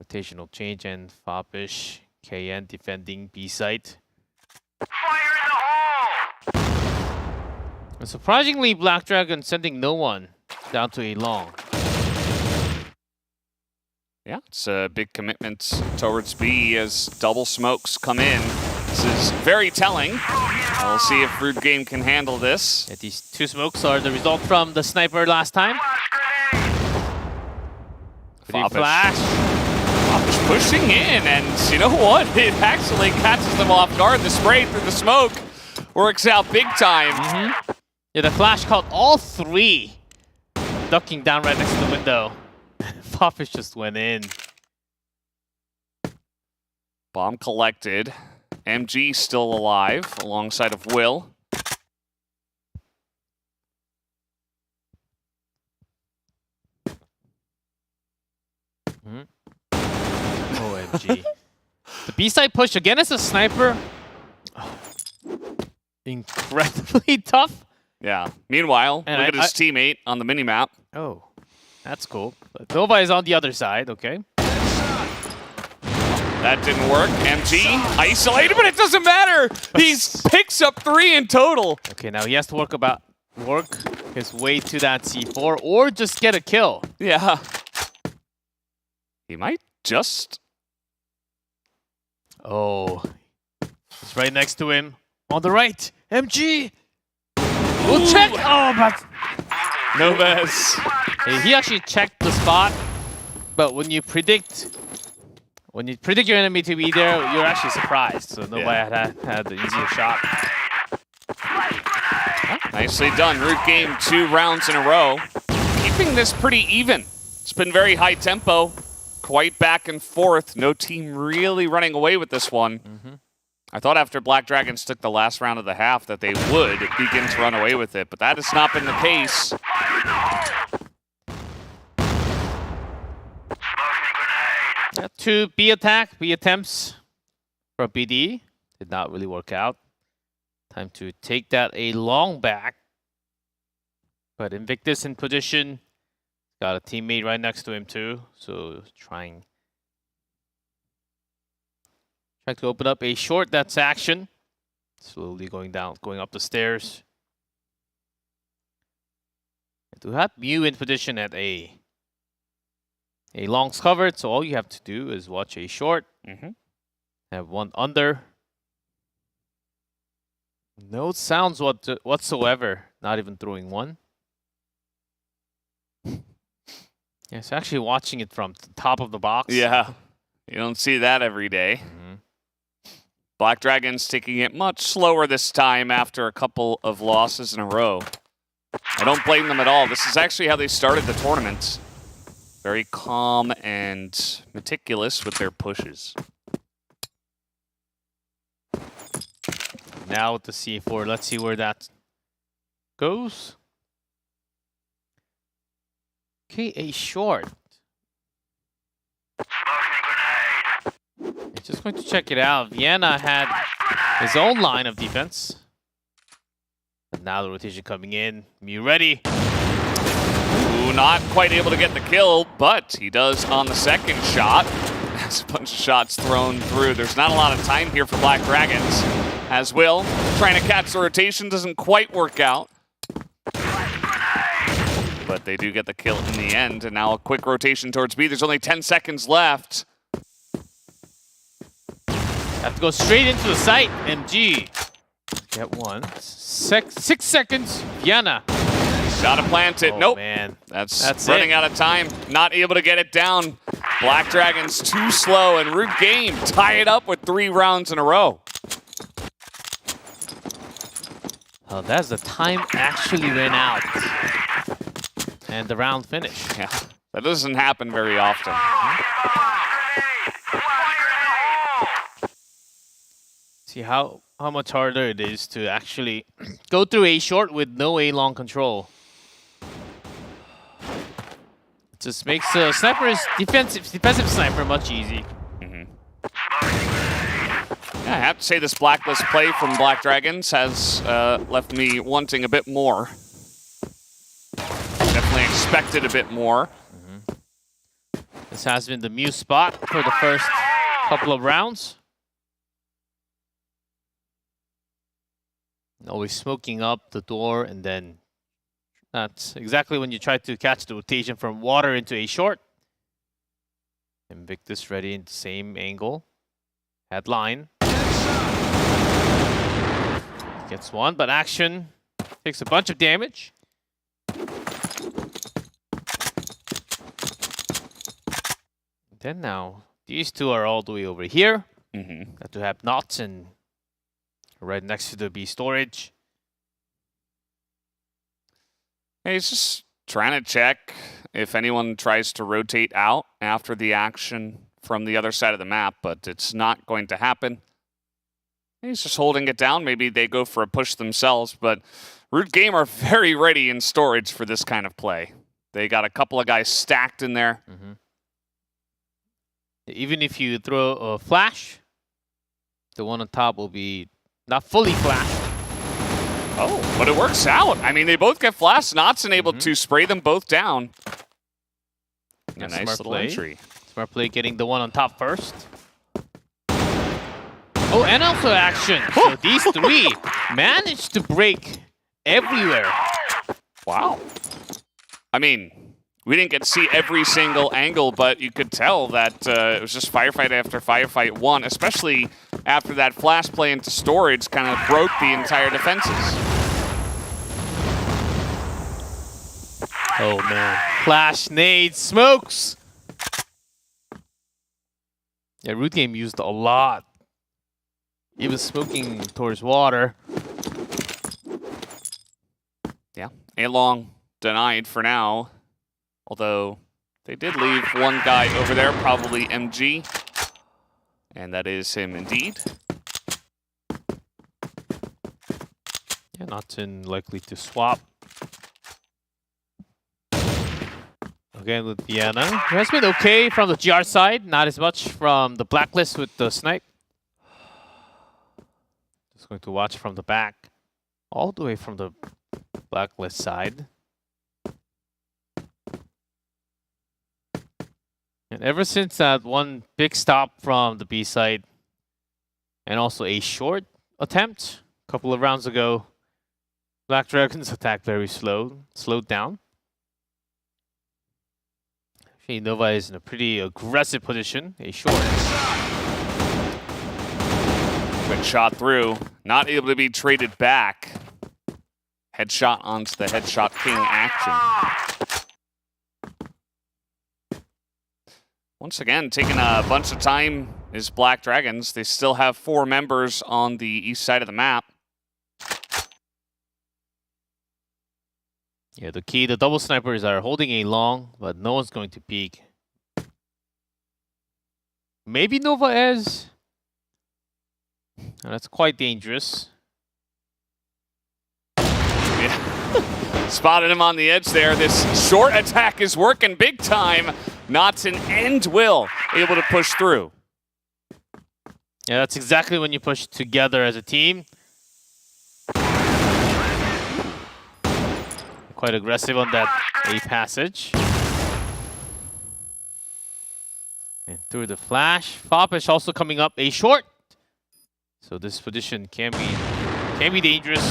Rotational change and Foppish, KN defending B site. And surprisingly, Black Dragon sending no one down to a long. Yeah, it's a big commitment towards B as double smokes come in. This is very telling. We'll see if Root Game can handle this. Yeah, these two smokes are the result from the sniper last time. Pretty Foppish. flash. Foppish pushing in, and you know what? It actually catches them off guard. The spray through the smoke works out big time. Yeah, the flash caught all three ducking down right next to the window. Foppish just went in. Bomb collected. MG still alive alongside of Will. OMG. The B-side push again as a sniper. Oh, incredibly tough. Yeah. Meanwhile, And look at his teammate on the minimap. Oh, that's cool. But Nova is on the other side, okay. That didn't work. MG isolated, but it doesn't matter. He picks up 3 in total. Okay, now he has to work his way to that C4 or just get a kill. Yeah. He might just... Oh, it's right next to him. On the right, MG. We'll check. Oh, but Novas. he actually checked the spot. But when you predict your enemy to be there, you're actually surprised. So nobody had the easier shot. Nicely done. Root Game 2 rounds in a row. Keeping this pretty even. It's been very high tempo. Quite back and forth. No team really running away with this one. I thought after Black Dragons took the last round of the half that they would begin to run away with it, but that has not been the case. Two B attempts for BD. Did not really work out. Time to take that a long back. But Invictus in position. Got a teammate right next to him too. So trying to open up a short, that's action. Slowly going up the stairs. To have Mew in position at A long's covered, so all you have to do is watch a short. Have one under. No sounds whatsoever. Not even throwing one. Yeah, so actually watching it from the top of the box. Yeah, you don't see that every day. Black Dragons taking it much slower this time after a couple of losses in a row. I don't blame them at all. This is actually how they started the tournament. Very calm and meticulous with their pushes. Now with the C4, let's see where that goes. Okay, a short. Just going to check it out. Vienna had his own line of defense. And now the rotation coming in. Mew ready. Ooh, not quite able to get the kill, but he does on the second shot. Has a bunch of shots thrown through. There's not a lot of time here for Black Dragons. As Will, trying to catch the rotation, doesn't quite work out. But they do get the kill in the end, and now a quick rotation towards B. There's only 10 seconds left. Have to go straight into the site. MG. Get one. 6 seconds. Vienna. Gotta plant it. Oh, Nope. Man. That's running it. out of time. Not able to get it down. Black Dragons too slow, and Root Game tie it up with 3 rounds in a row. Oh, that's the time actually ran out. And the round finished. Yeah, that doesn't happen very often. See how much harder it is to actually go through A short with no A long control. It just makes sniper's defensive sniper much easy. Yeah, I have to say this Blacklist play from Black Dragons has left me wanting a bit more. Definitely expected a bit more. This has been the Muse spot for the first couple of rounds. Always smoking up the door, and then that's exactly when you try to catch the rotation from water into A short. Invictus ready in the same angle. Headline. Gets one, but Action takes a bunch of damage. Then now, these two are all the way over here. Got to have Knots and right next to the B storage. Hey, he's just trying to check if anyone tries to rotate out after the action from the other side of the map, but it's not going to happen. He's just holding it down. Maybe they go for a push themselves, but Root Game are very ready in storage for this kind of play. They got a couple of guys stacked in there. Even if you throw a flash, the one on top will be not fully flashed. Oh, but it works out. I mean, they both get flashed. Knotson able to spray them both down. A nice little entry. Smart play getting the one on top first. Oh, and also Action. So these three managed to break everywhere. Wow. I mean, we didn't get to see every single angle, but you could tell that it was just firefight after firefight won, especially after that flash play into storage kind of broke the entire defenses. Oh man. Flash, nades, smokes! Yeah, Root Game used a lot. Even smoking towards water. Yeah, A-Long denied for now. Although they did leave one guy over there, probably MG. And that is him indeed. Yeah, Knotzen likely to swap. Again with Vienna. Who has been okay from the GR side, not as much from the Blacklist with the snipe. Just going to watch from the back. All the way from the Blacklist side. And ever since that one big stop from the B side, and also a short attempt a couple of rounds ago, Black Dragons attack very slowed down. Actually, Nova is in a pretty aggressive position, a short. Quick shot through, not able to be traded back. Headshot onto the Headshot King Action. Once again, taking a bunch of time is Black Dragons. They still have 4 members on the east side of the map. Yeah, the key, the double snipers are holding a long, but no one's going to peek. Maybe Nova Ez. That's quite dangerous. Yeah. Spotted him on the edge there. This short attack is working big time. Knotzen and Will able to push through. Yeah, that's exactly when you push together as a team. Quite aggressive on that A passage. And through the flash. Foppish also coming up A short. So this position can be dangerous,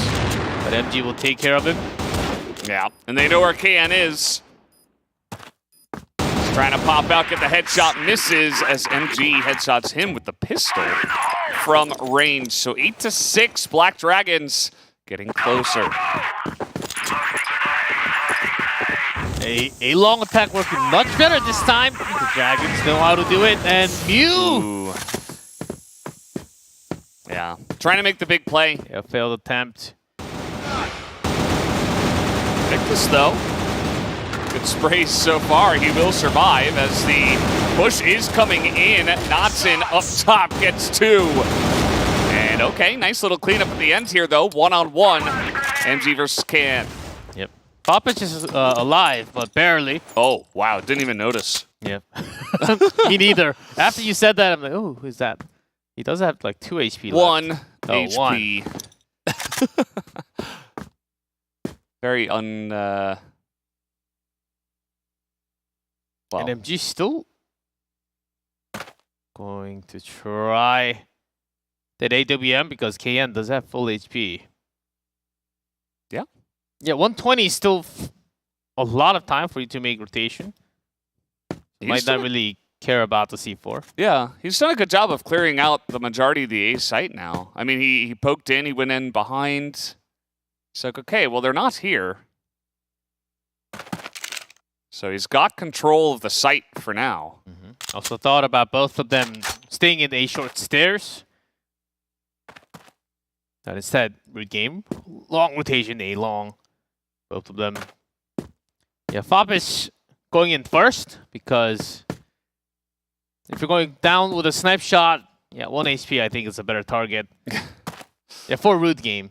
but MG will take care of him. Yeah, and they know where KN is. He's trying to pop out, get the headshot, misses as MG headshots him with the pistol from range. So 8-6, Black Dragons getting closer. A long attack working much better this time. The Dragons know how to do it, and Mew! Ooh. Yeah, trying to make the big play. A failed attempt. Victus, though, good sprays so far. He will survive as the push is coming in. Knotson up top gets 2. And okay, nice little cleanup at the end here, though. 1-on-1. MG versus KN. Yep. Fopich is alive, but barely. Oh, wow, didn't even notice. Yep. Me neither. After you said that, I'm like, oh, who's that? He does have like 2 HP left. 1 Oh, HP. Very well. And MG still going to try that AWM because KN does have full HP. Yeah. Yeah, 120 is still a lot of time for you to make rotation. You might not really care about the C4. Yeah, he's done a good job of clearing out the majority of the A site now. I mean, he poked in, he went in behind. He's like, okay, well, they're not here. So he's got control of the site for now. Also thought about both of them staying in A short stairs. But instead, root game, long rotation, A long. Both of them. Yeah, Fopich going in first because if you're going down with a snipe shot, yeah, 1 HP I think is a better target. Yeah, for root game.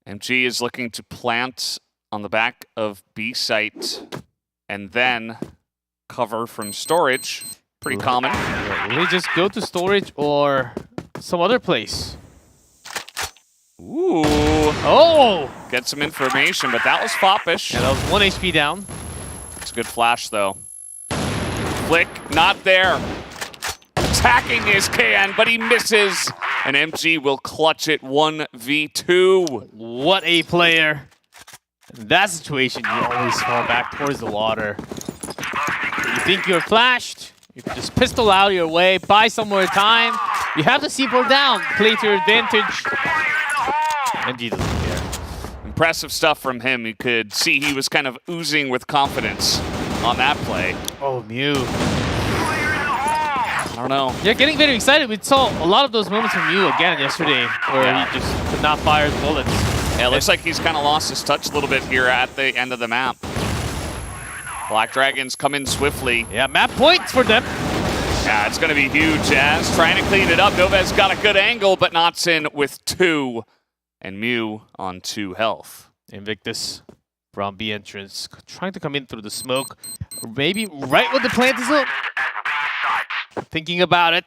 MG is looking to plant on the back of B site and then cover from storage. Pretty common. Yeah, will they just go to storage or some other place? Ooh. Oh! Get some information, but that was Foppish. Yeah, that was 1 HP down. It's a good flash, though. Flick, not there. Attacking is KN, but he misses. And MG will clutch it 1v2. What a player. In that situation, you always fall back towards the water. You think you're flashed, you can just pistol out your way, buy some more time. You have the C4 down, play to your advantage. MG doesn't care. Impressive stuff from him. You could see he was kind of oozing with confidence on that play. Oh, Mew. I don't know. Yeah, getting very excited. We saw a lot of those moments from Mew again yesterday where he just could not fire the bullets. Yeah, it looks like he's kind of lost his touch a little bit here at the end of the map. Black Dragons come in swiftly. Yeah, map points for them. Yeah, it's going to be huge. Jazz trying to clean it up. Novez got a good angle, but Knotson with 2. And Mew on 2 health. Invictus from B entrance, trying to come in through the smoke. Maybe right when the plant is up. Thinking about it.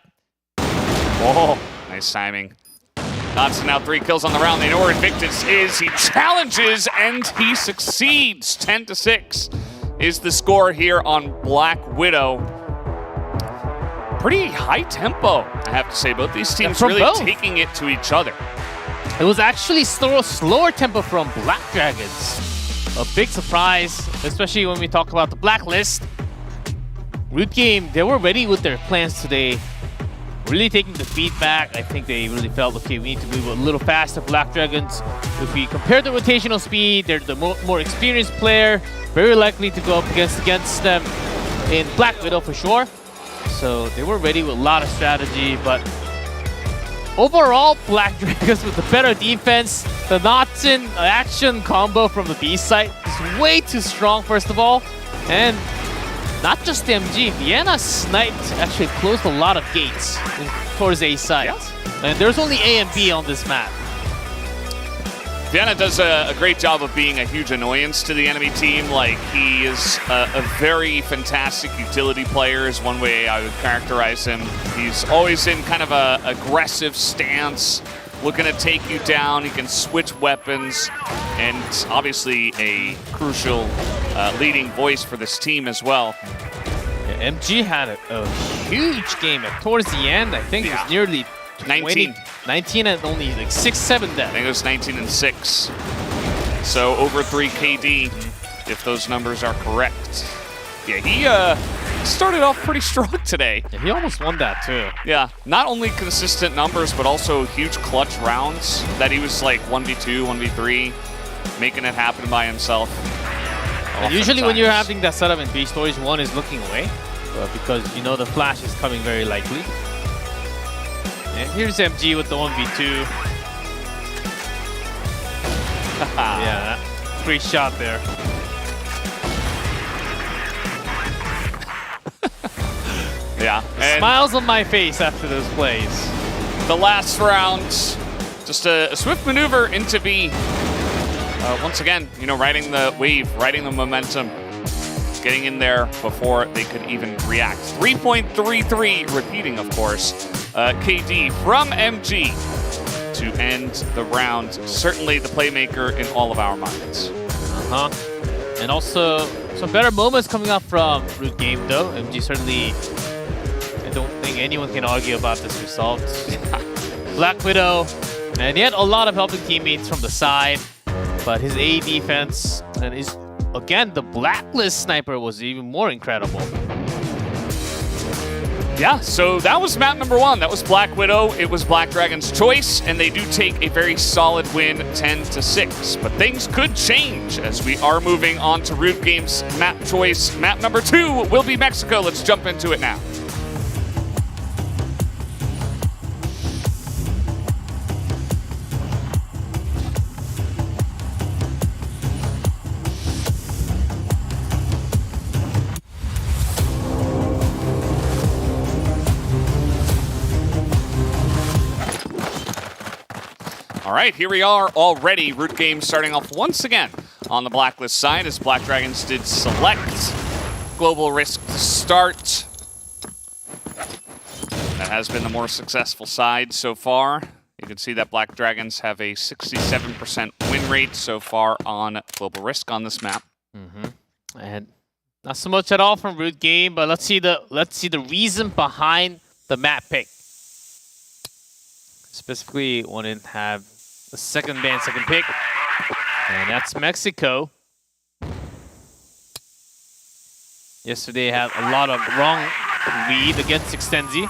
Oh, nice timing. Knotson now 3 kills on the round. They know where Invictus is. He challenges and he succeeds. 10-6 is the score here on Black Widow. Pretty high tempo, I have to say. Both these teams really taking it to each other. It was actually slower tempo from Black Dragons. A big surprise, especially when we talk about the blacklist. Root game, they were ready with their plans today. Really taking the feedback. I think they really felt, okay, we need to move a little faster, Black Dragons. If we compare the rotational speed, they're the more experienced player. Very likely to go up against them in Black Widow for sure. So they were ready with a lot of strategy, but overall, Black Dragons with the better defense. The Knotson action combo from the B site is way too strong, first of all. And not just MG, Vienna sniped, actually closed a lot of gates towards A site. Yeah. And there's only A and B on this map. Vienna does a great job of being a huge annoyance to the enemy team. Like, he is a very fantastic utility player is one way I would characterize him. He's always in kind of a aggressive stance, looking to take you down. He can switch weapons, and obviously a crucial leading voice for this team as well. Yeah, MG had a huge game towards the end. I think it was nearly 19 and only like 6-7 deaths. I think it was 19 and 6. So over 3 KD, if those numbers are correct. Yeah, he started off pretty strong today. Yeah, he almost won that too. Yeah, not only consistent numbers, but also huge clutch rounds that he was like 1v2, 1v3, making it happen by himself. And usually when you're Oftentimes. having that setup in B stories, one is looking away because you know the flash is coming very likely. And here's MG with the 1v2. Yeah, free shot there. Yeah. And Smiles on my face after those plays. the last round, just a swift maneuver into B. Once again, you know, riding the wave, riding the momentum, getting in there before they could even react. 3.33, repeating, of course. KD from MG to end the round. Certainly the playmaker in all of our minds. And also some better moments coming up from Root Game though. MG certainly, I don't think anyone can argue about this result. Black Widow, and he had a lot of helping teammates from the side, but his A defense and his, again, the Blacklist sniper was even more incredible. Yeah, so that was map number 1. That was Black Widow. It was Black Dragon's choice, and they do take a very solid win, 10-6. But things could change as we are moving on to Root Game's map choice. Map number 2 will be Mexico. Let's jump into it now. All right, here we are already. Root Game starting off once again on the Blacklist side as Black Dragons did select Global Risk to start. That has been the more successful side so far. You can see that Black Dragons have a 67% win rate so far on Global Risk on this map. And not so much at all from Root Game, but let's see the reason behind the map pick. Specifically, one didn't have the second pick, and that's Mexico. Yesterday had a lot of wrong lead against Extenzi.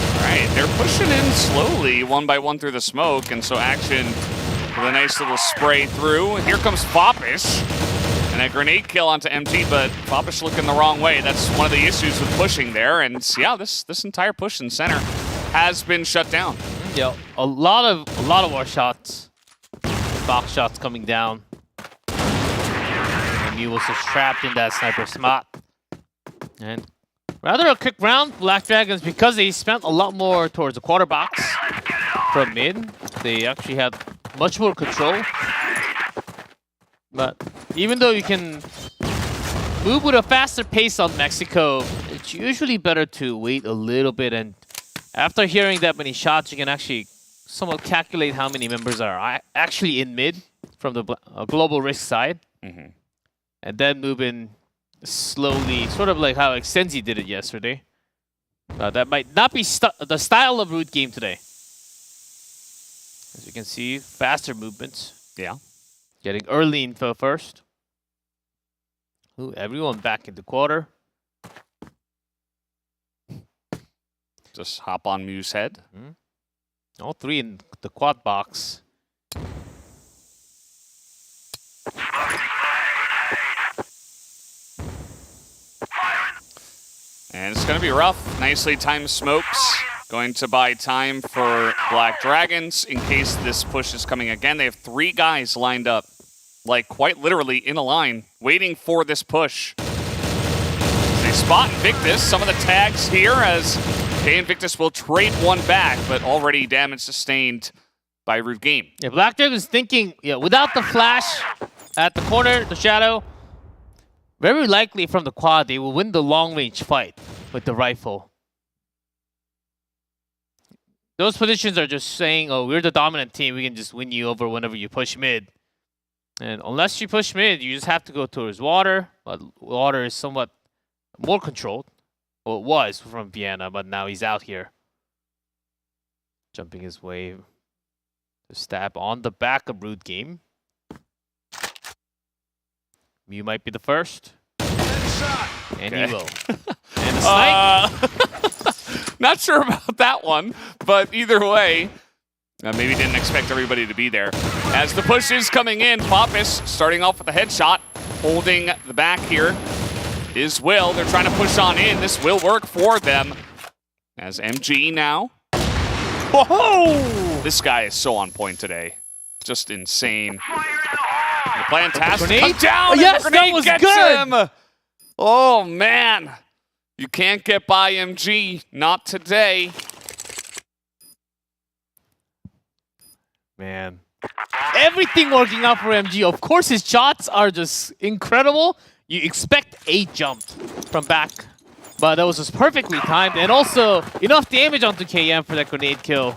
All right, they're pushing in slowly, one by one through the smoke, and so Action with a nice little spray through. Here comes Foppish, and a grenade kill onto MG, but Foppish looking the wrong way. That's one of the issues with pushing there, and yeah, this entire push in center has been shut down. Yeah, a lot of war shots, box shots coming down. And Mew was just trapped in that sniper spot. And rather a quick round, Black Dragons, because they spent a lot more towards the quarter box from mid. They actually had much more control. But even though you can move with a faster pace on Mexico, it's usually better to wait a little bit, and after hearing that many shots, you can actually somewhat calculate how many members are actually in mid from the Global Risk side. And then move in slowly, sort of like how Extenzi did it yesterday. That might not be the style of Root Game today. As you can see, faster movements. Yeah. Getting early info first. Ooh, everyone back in the quarter. Just hop on Mew's head. All three in the quad box. And it's going to be rough. Nicely timed smokes. Going to buy time for Black Dragons in case this push is coming again. They have 3 guys lined up, like quite literally in a line, waiting for this push. They spot Invictus. Some of the tags here as Invictus will trade one back, but already damage sustained by Root Game. Yeah, Black Dragons thinking, without the flash at the corner, the shadow, very likely from the quad, they will win the long-range fight with the rifle. Those positions are just saying, oh, we're the dominant team, we can just win you over whenever you push mid. And unless you push mid, you just have to go towards water, but water is somewhat more controlled. Well, it was from Vienna, but now he's out here. Jumping his way to stab on the back of Root Game. Mew might be the first. And he will. And the snipe. Not sure about that one, but either way, maybe didn't expect everybody to be there. As the push is coming in, Poppis starting off with a headshot, holding the back here is Will. They're trying to push on in. This will work for them. As MG now. Whoa! This guy is so on point today. Just insane. The Plantastic Grenade? comes down, Oh, and yes, the that grenade was gets good. him. Oh, man. You can't get by MG. Not today. Man. Everything working out for MG. Of course, his shots are just incredible. You expect a jump from back, but that was just perfectly timed. And also, enough damage onto KM for that grenade kill.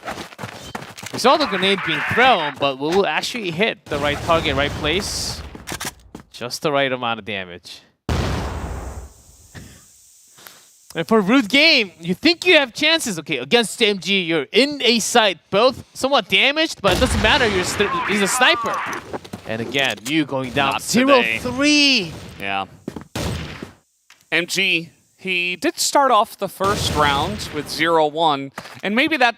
We saw the grenade being thrown, but will actually hit the right target, right place. Just the right amount of damage. And for Root Game, you think you have chances. Okay, against MG, you're in a site, both somewhat damaged, but it doesn't matter. He's a sniper. And again, you going down Not today. 0-3. Yeah. MG, he did start off the first round with 0-1, and maybe that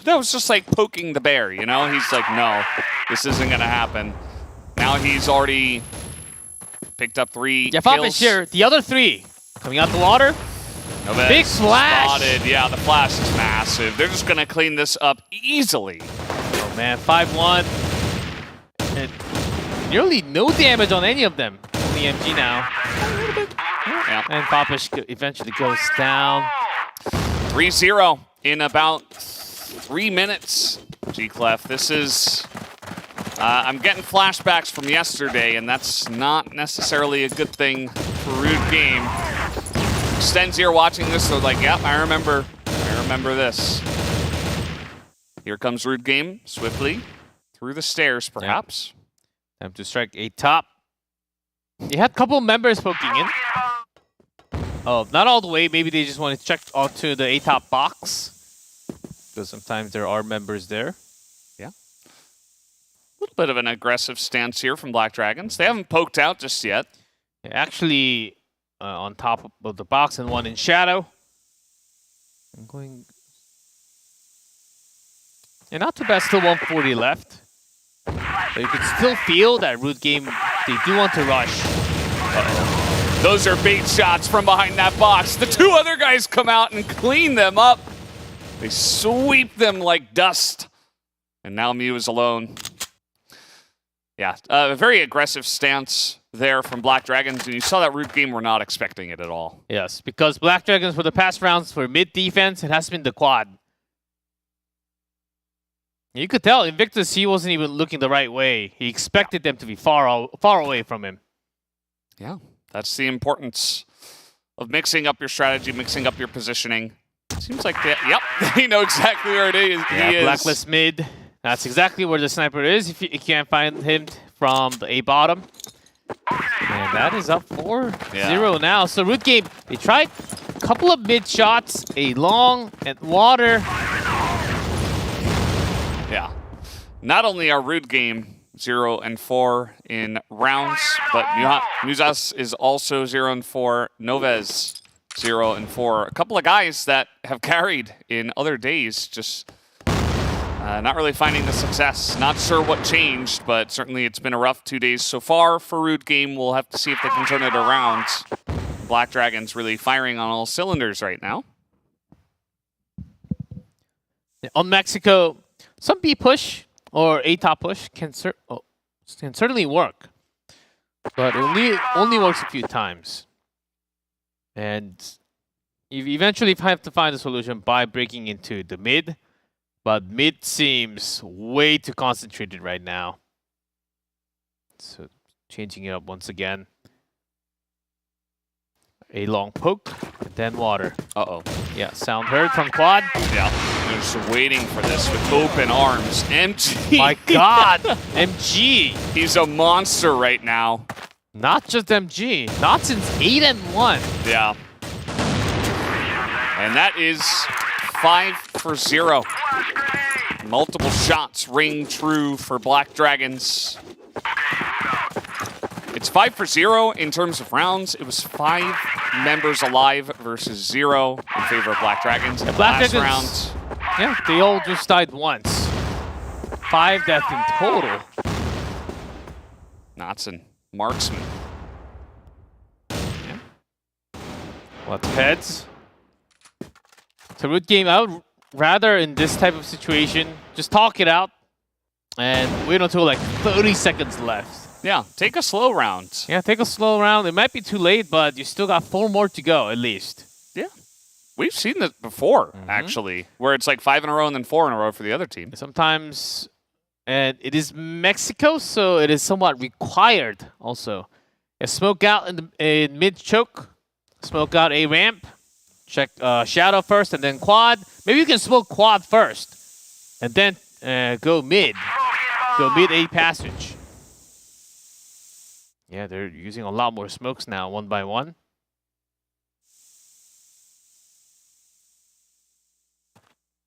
was just like poking the bear, you know? He's like, no, this isn't going to happen. Now he's already picked up 3 Yeah, kills. Poppis here. The other 3 coming out the water. Novez Big flash. spotted. Yeah, the flash is massive. They're just going to clean this up easily. Oh man, 5-1. And nearly no damage on any of them. Only MG now. Yeah. And Poppis eventually goes down. 3-0 in about 3 minutes. G-Clef, this is... I'm getting flashbacks from yesterday, and that's not necessarily a good thing for Rude Game. Stenzir watching this, they're like, yep, I remember this. Here comes Rude Game, swiftly, through the stairs, perhaps. Time to strike a top. You had a couple members poking in. Oh, not all the way. Maybe they just want to check onto the A-top box. Because sometimes there are members there. Yeah. A little bit of an aggressive stance here from Black Dragons. They haven't poked out just yet. Actually, on top of the box and one in shadow. I'm going... And not too bad, still 140 left. But you can still feel that Root Game, they do want to rush. Those are bait shots from behind that box. The 2 other guys come out and clean them up. They sweep them like dust. And now Mew is alone. Yeah, a very aggressive stance there from Black Dragons, and you saw that Root Game were not expecting it at all. Yes, because Black Dragons for the past rounds for mid defense, it has been the quad. You could tell Invictus, he wasn't even looking the right way. He expected them to be far away from him. Yeah, that's the importance of mixing up your strategy, mixing up your positioning. Seems like that. Yep, they know exactly where it is. Yeah, he is. Blacklist mid. That's exactly where the sniper is if you can't find him from the A bottom. And that is up 4-0 now. So Root Game, they tried a couple of mid shots, a long and water. Yeah. Not only are Rude Game 0-4 in rounds, but Nuzas is also 0-4. Novez 0-4. A couple of guys that have carried in other days, just not really finding the success. Not sure what changed, but certainly it's been a rough 2 days so far for Rude Game. We'll have to see if they can turn it around. Black Dragons really firing on all cylinders right now. On Mexico, some B push or A top push can certainly work, but it only works a few times. And you eventually have to find a solution by breaking into the mid, but mid seems way too concentrated right now. So changing it up once again. A long poke, and then water. Uh-oh. Yeah, sound heard from quad. Yeah, they're just waiting for this with open arms. MG. My God, MG. He's a monster right now. Not just MG, not since 8-1. Yeah. And that is 5-0. Multiple shots ring true for Black Dragons. It's 5-0 in terms of rounds. It was 5 members alive versus 0 in favor of Black Dragons. Black Last Dragons, round. yeah, they all just died once. 5 deaths in total. Knotson, marksman. Lots of heads. So root game, I would rather in this type of situation just talk it out and wait until like 30 seconds left. Yeah, take a slow round. Yeah, take a slow round. It might be too late, but you still got 4 more to go at least. Yeah. We've seen this before, actually, where it's like 5 in a row and then 4 in a row for the other team. Sometimes, and it is Mexico, so it is somewhat required also. Yeah, smoke out in mid choke, smoke out a ramp, check shadow first and then quad. Maybe you can smoke quad first and then go mid. Go mid A passage. Yeah, they're using a lot more smokes now, one by one.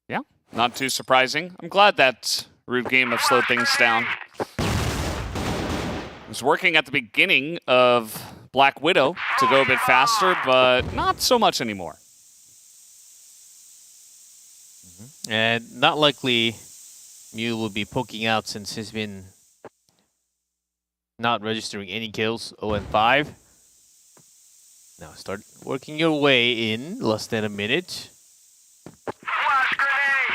Yeah, not too surprising. I'm glad that root game have slowed things down. It was working at the beginning of Black Widow to go a bit faster, but not so much anymore. And not likely Mew will be poking out since he's been not registering any kills, 0-5. Now start working your way in, less than a minute.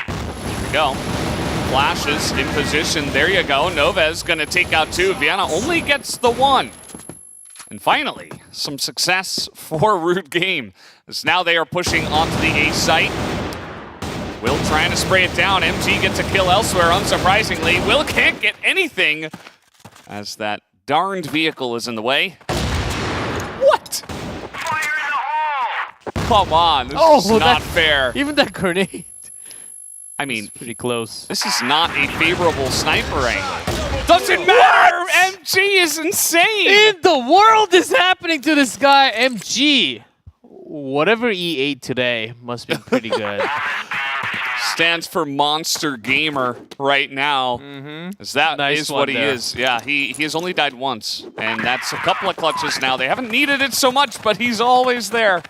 Here we go. Flashes in position. There you go. Novez gonna take out 2. Vienna only gets the 1. And finally, some success for Root Game, as now they are pushing onto the A site. Will trying to spray it down. MG gets a kill elsewhere, unsurprisingly. Will can't get anything, as that darned vehicle is in the way. What? Fire in the hole! Come on, this is not fair. Even that grenade. I mean, Pretty close. this is not a favorable sniper angle. Doesn't matter! MG is insane! In the world is happening to this guy, MG? Whatever he ate today must be pretty good. Stands for Monster Gamer right now. As that Nice is one what he there. is. Yeah, he has only died once. And that's a couple of clutches now. They haven't needed it so much, but he's always there.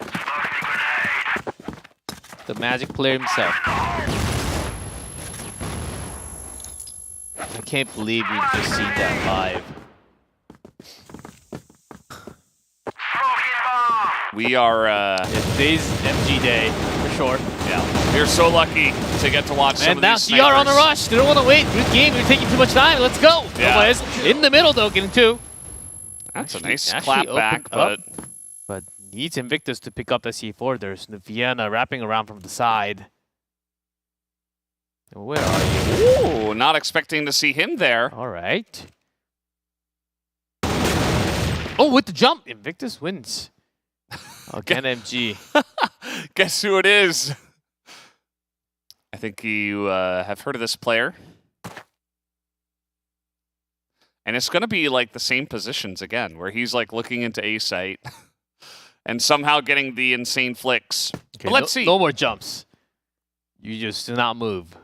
The magic player himself. I can't believe we've just seen that live. We are, Today's MG day, for sure. yeah, we're so lucky to get to watch some And of now these CR on the snipers. rush. They don't want to wait. Good game. You're taking too much time. Let's go. Yeah. Otherwise, in the middle, though, getting 2. That's a nice Actually clap back, opened but up, but needs Invictus to pick up the C4. There's Vienna wrapping around from the side. Where are you? ooh, not expecting to see him there. All right. Oh, with the jump, Invictus wins. Again, MG. Guess who it is? I think you have heard of this player. And it's going to be like the same positions again, where he's like looking into A site and somehow getting the insane flicks. But let's see. No more jumps. You just do not move.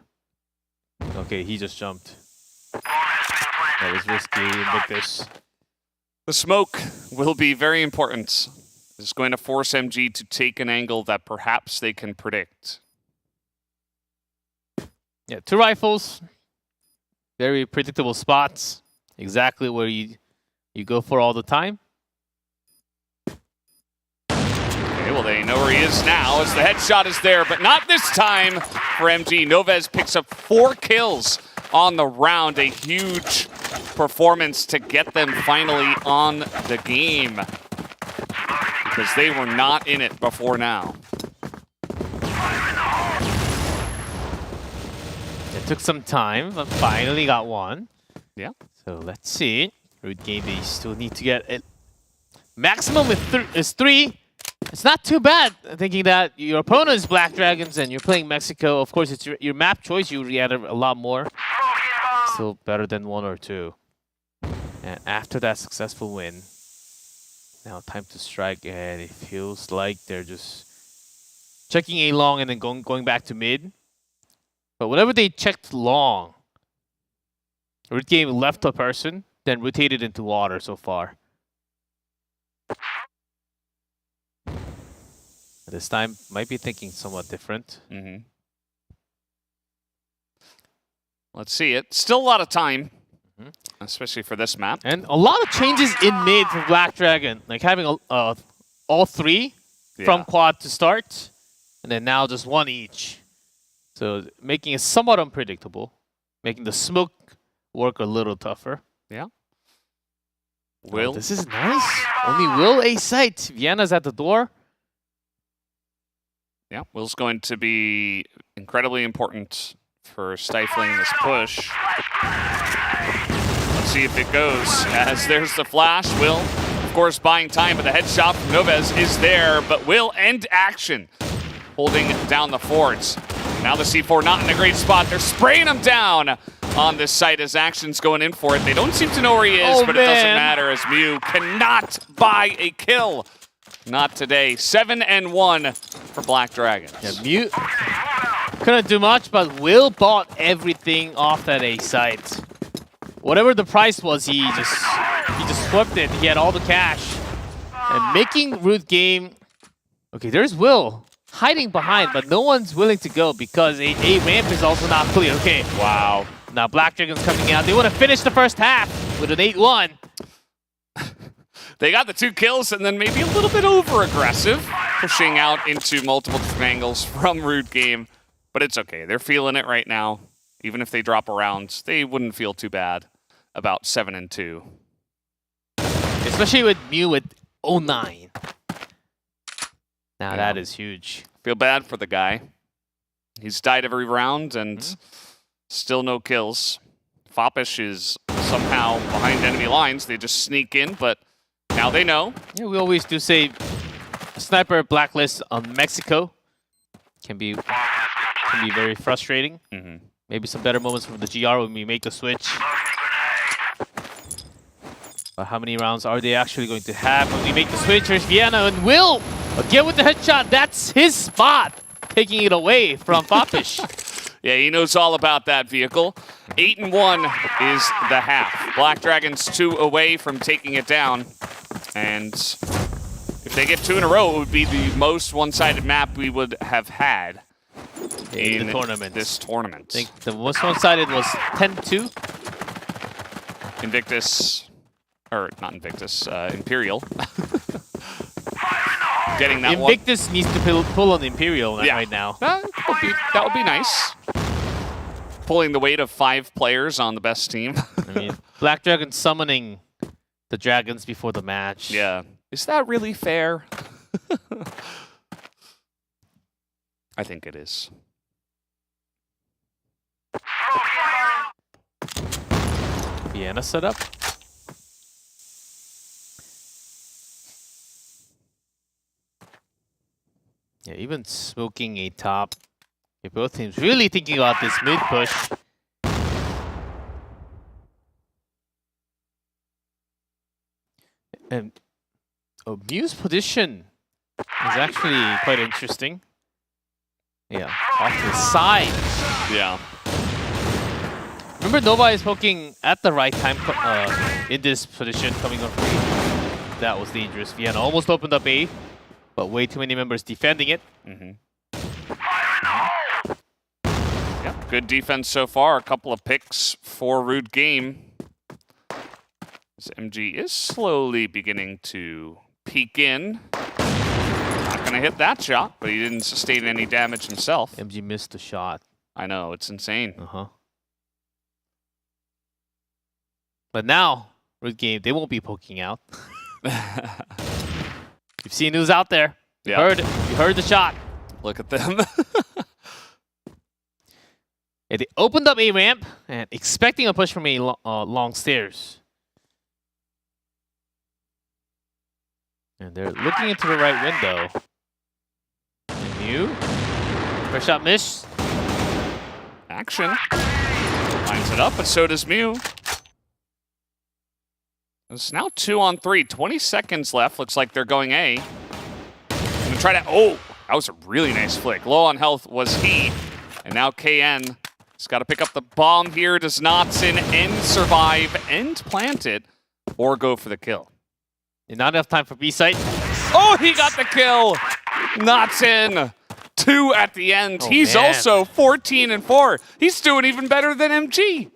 Okay, he just jumped. That was risky, Invictus. The smoke will be very important. It's going to force MG to take an angle that perhaps they can predict. Yeah, 2 rifles. Very predictable spots. Exactly where you go for all the time. Okay, well, they know where he is now as the headshot is there, but not this time for MG. Novez picks up 4 kills on the round. A huge performance to get them finally on the game, because they were not in it before now. It took some time, but finally got 1. Yeah. So let's see. Root game, they still need to get it. Maximum is 3. It's not too bad, thinking that your opponent is Black Dragons and you're playing Mexico. Of course, it's your map choice. You re-add a lot more. Still better than 1 or 2. And after that successful win, now time to strike, and it feels like they're just checking A long and then going back to mid. But whenever they checked long, root game left a person, then rotated into water so far. This time might be thinking somewhat different. Mm-hmm. Let's see it. Still a lot of time, especially for this map. And a lot of changes in mid for Black Dragon. Like having all three from Yeah. quad to start, and then now just one each. So making it somewhat unpredictable, making the smoke work a little tougher. Yeah. Oh, Will. this is nice. Only Will a sight. Vienna's at the door. Yeah, Will's going to be incredibly important for stifling this push. Let's see if it goes. As there's the flash, Will, of course, buying time, but the headshot from Novez is there. But Will end action, holding down the forts. Now the C4 not in a great spot. They're spraying him down on this site as Action's going in for it. They don't seem to know where he is, Oh, but it doesn't man. matter as Mew cannot buy a kill. Not today. 7-1 for Black Dragons. Yeah, Mew couldn't do much, but Will bought everything off that A site. Whatever the price was, he just swept it. He had all the cash. And making Root game. Okay, there's Will hiding behind, but no one's willing to go because a ramp is also not clear. Okay, Wow. now Black Dragon's coming out. They want to finish the first half with an 8-1. They got the 2 kills and then maybe a little bit over-aggressive, pushing out into multiple different angles from Root Game. But it's okay. They're feeling it right now. Even if they drop around, they wouldn't feel too bad about 7-2. Especially with Mew with 09. Now that is huge. Feel bad for the guy. He's died every round and still no kills. Foppish is somehow behind enemy lines. They just sneak in, but now they know. Yeah, we always do say sniper blacklist on Mexico can be very frustrating. Maybe some better moments from the GR when we make the switch. But how many rounds are they actually going to have when we make the switch? There's Vienna and Will again with the headshot. That's his spot, taking it away from Foppish. Yeah, he knows all about that vehicle. 8-1 is the half. Black Dragons 2 away from taking it down. And if they get 2 in a row, it would be the most one-sided map we would have had in the tournament. This tournament. I think the most one-sided was 10-2. Invictus, or not Invictus, Imperial. Getting that one. Invictus needs to pull on Imperial right now. That would be nice. Pulling the weight of 5 players on the best team. I mean, Black Dragon summoning the dragons before the match. Yeah. Is that really fair? I think it is. Vienna setup. Yeah, even smoking a top. Yeah, both teams really thinking about this mid push. And Mew's position is actually quite interesting. Yeah, off to the side. Yeah. Remember, Nova is poking at the right time in this position, coming up. That was dangerous. Vienna almost opened up A, but way too many members defending it. Yep, good defense so far. A couple of picks for Root Game. This MG is slowly beginning to peek in. Not going to hit that shot, but he didn't sustain any damage himself. MG missed the shot. I know, it's insane. But now, Root Game, they won't be poking out. You've seen who's out there. Yeah. You heard the shot. Look at them. Yeah, they opened up a ramp and expecting a push from a long stairs. And they're looking into the right window. And Mew. First shot missed. Action. Lines it up, but so does Mew. It's now 2-on-3. 20 seconds left. Looks like they're going A. Gonna try to. Oh, that was a really nice flick. Low on health was he. And now KN has got to pick up the bomb here. Does Notson and survive and plant it or go for the kill? And not enough time for B site. Oh, he got the kill. Notson 2 at the end. Oh, He's man. also 14-4. He's doing even better than MG.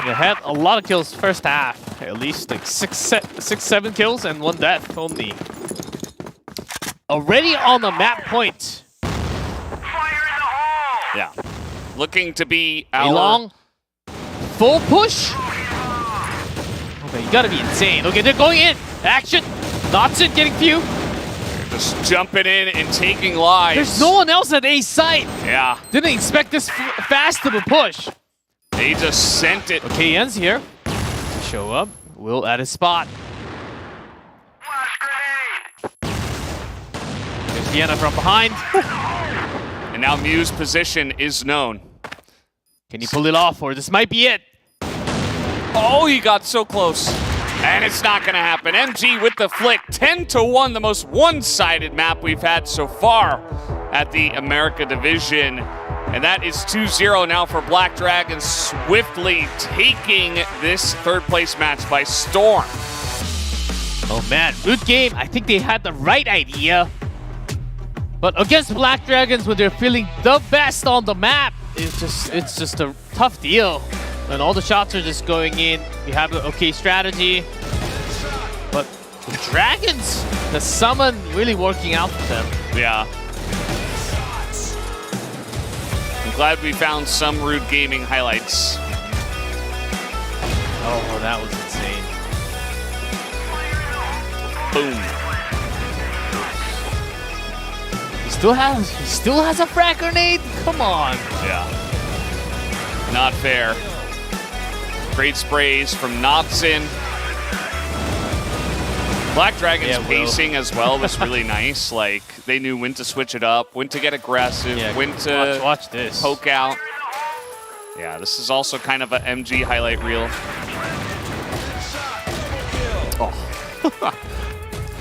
They had a lot of kills first half. At least like 7 kills and 1 death only. Already on the map point. Yeah. Looking to be A our... long full push. Okay, you gotta be insane. Okay, they're going in. Action. Notson getting few. Just jumping in and taking lives. There's no one else at A site. Yeah. Didn't expect this fast of a push. They just sent it. Okay, Yen's here. Show up. Will at his spot. There's Vienna from behind. And now Mew's position is known. Can he pull it off, or this might be it? Oh, he got so close. And it's not going to happen. MG with the flick. 10-1, the most one-sided map we've had so far at the America Division. And that is 2-0 now for Black Dragons, swiftly taking this third-place match by storm. Oh man, root game. I think they had the right idea. But against Black Dragons, when they're feeling the best on the map, it's just a tough deal. And all the shots are just going in. We have an okay strategy. But the Dragons, the summon really working out for them. Yeah. I'm glad we found some Rude Gaming highlights. Oh, that was insane. Boom. He still has a frag grenade? Come on. Yeah. Not fair. Great sprays from Notson. Black Dragons Yeah, pacing as well was really nice. Like, they knew when to switch it up, when to get aggressive, Yeah, when to watch this. poke out. Yeah, this is also kind of a MG highlight reel.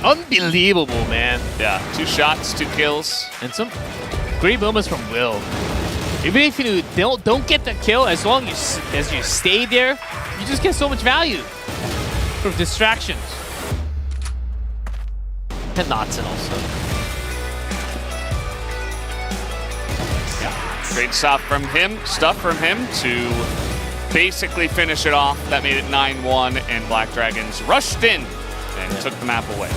Unbelievable, man. Yeah, 2 shots, 2 kills. And some great moments from Will. Even if you don't get the kill, as long as you stay there, you just get so much value from distractions. And Notson also. Yeah, great stuff from him to basically finish it off. That made it 9-1, and Black Dragons rushed in and took the map away.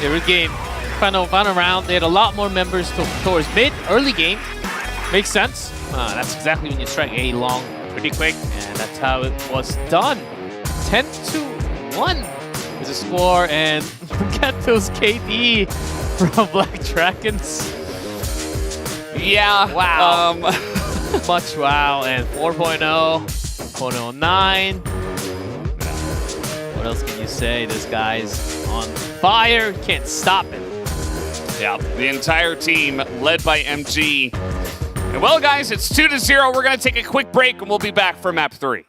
They were game. Final round, they had a lot more members towards mid, early game. Makes sense. That's exactly when you strike A long pretty quick, and that's how it was done. 10-1 is the score, and look at those KD from Black Dragons. Yeah. Wow. Much wow, and 4.0, 4.09. What else can you say? This guy's on fire. Can't stop it. Yeah, the entire team led by MG. And well, guys, it's 2-0. We're going to take a quick break, and we'll be back for map 3.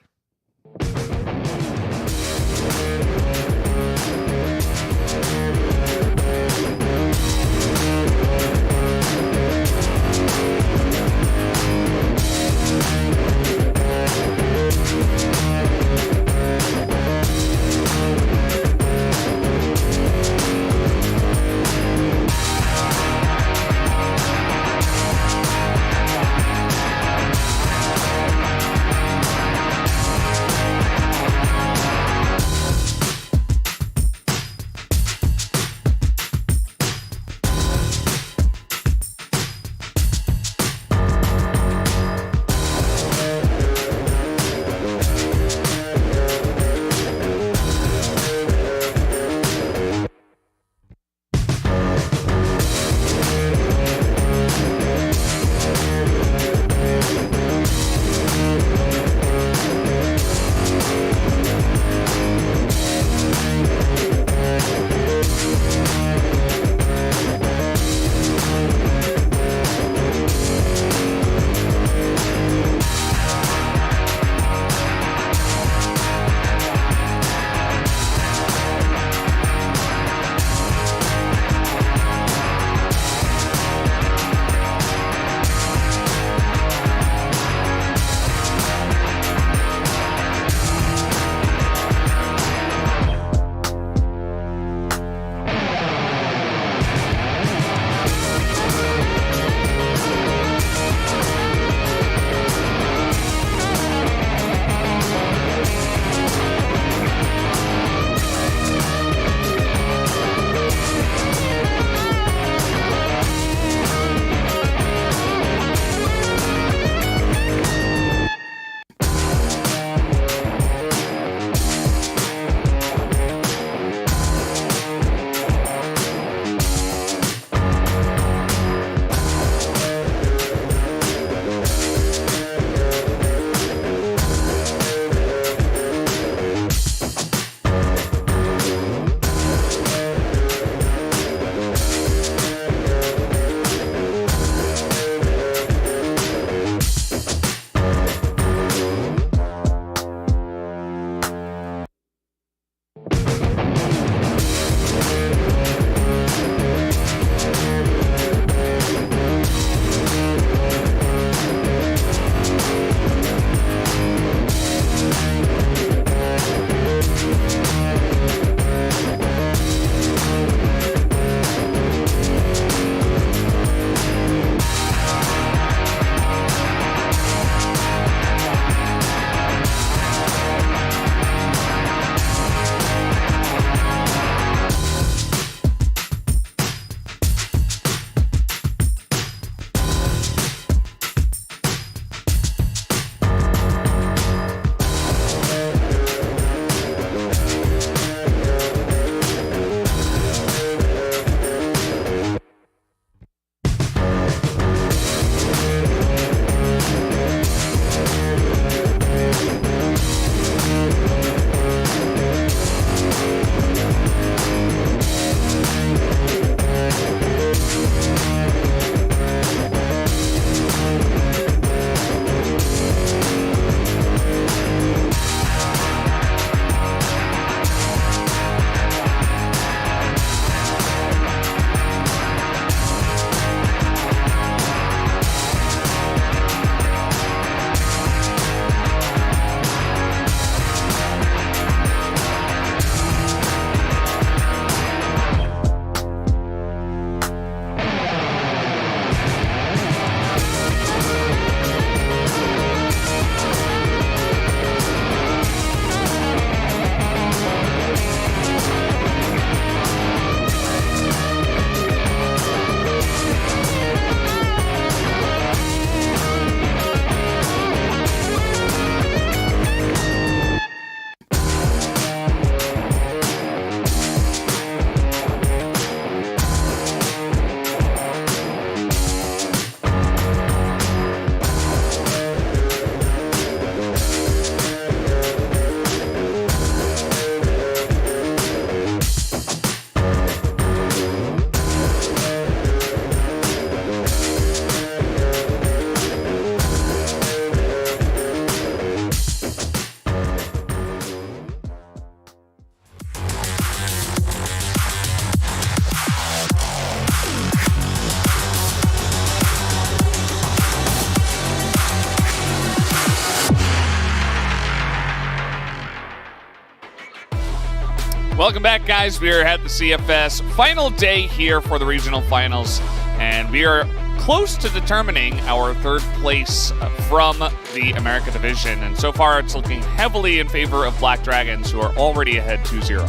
Welcome back, guys. We are at the CFS final day here for the regional finals, and we are close to determining our third place from the America division. And so far, it's looking heavily in favor of Black Dragons, who are already ahead 2-0.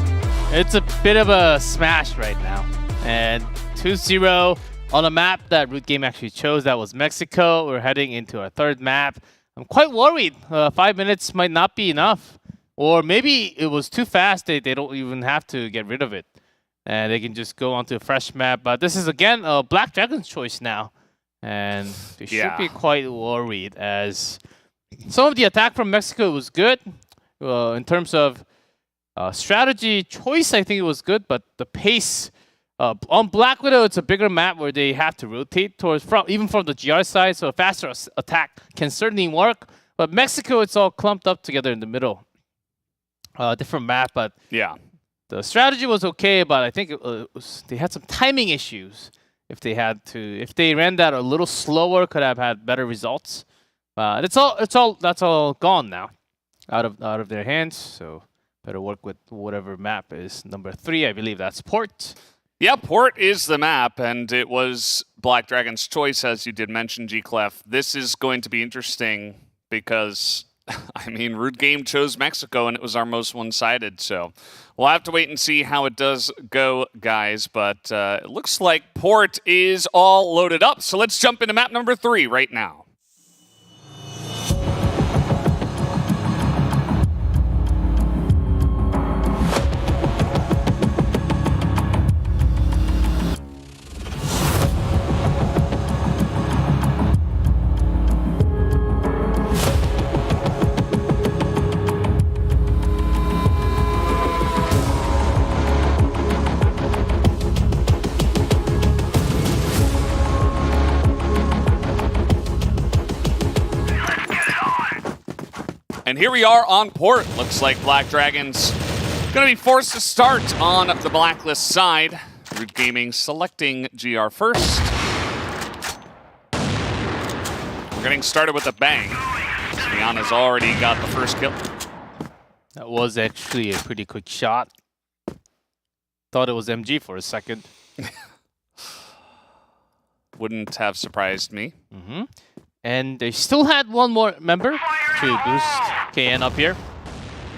It's a bit of a smash right now. And 2-0 on a map that Root Game actually chose. That was Mexico. We're heading into our third map. I'm quite worried. 5 minutes might not be enough. Or maybe it was too fast. They don't even have to get rid of it. And they can just go onto a fresh map. But this is, again, a Black Dragon's choice now. And they should be quite worried, as some of the attack from Mexico was good. In terms of strategy choice, I think it was good. But the pace... on Black Widow, it's a bigger map where they have to rotate towards even from the GR side, so a faster attack can certainly work. But Mexico, it's all clumped up together in the middle. Different map, but yeah, the strategy was okay. But I think they had some timing issues. If they ran that a little slower, could have had better results. That's all gone now, out of their hands. So better work with whatever map is number 3. I believe that's Port. Yeah, Port is the map, and it was Black Dragon's choice, as you did mention, G-Clef. This is going to be interesting because, I mean, Root Game chose Mexico, and it was our most one-sided, so we'll have to wait and see how it does go, guys. But it looks like Port is all loaded up, so let's jump into map number 3 right now. And here we are on Port. Looks like Black Dragons going to be forced to start on the Blacklist side. Root Gaming selecting GR first. We're getting started with a bang. Sviana's already got the first kill. That was actually a pretty quick shot. Thought it was MG for a second. Wouldn't have surprised me. And they still had one more member to boost KN up here.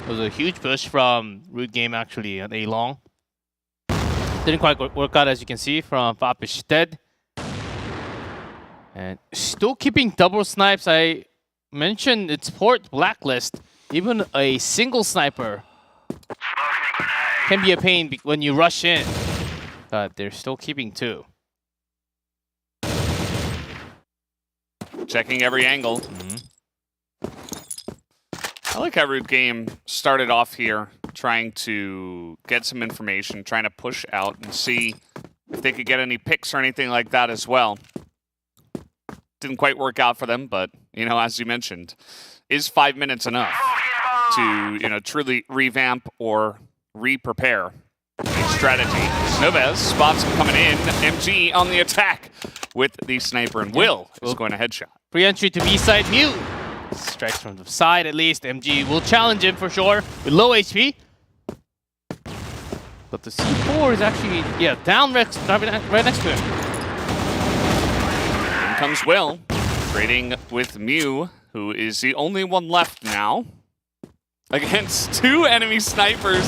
It was a huge push from Root Game actually on A-Long. Didn't quite work out, as you can see, from Fapish Dead. And still keeping double snipes. I mentioned it's Port Blacklist. Even a single sniper can be a pain when you rush in. But they're still keeping 2. Checking every angle. I like how Root Game started off here trying to get some information, trying to push out and see if they could get any picks or anything like that as well. Didn't quite work out for them, but, you know, as you mentioned, is 5 minutes enough to, you know, truly revamp or re-prepare a strategy? Novez spots him coming in. MG on the attack with the sniper, and Will is going to headshot. Free entry to B side. Mew strikes from the side at least. MG will challenge him for sure with low HP. But the C4 is actually, down right next to him. In comes Will, trading with Mew, who is the only one left now. Against 2 enemy snipers.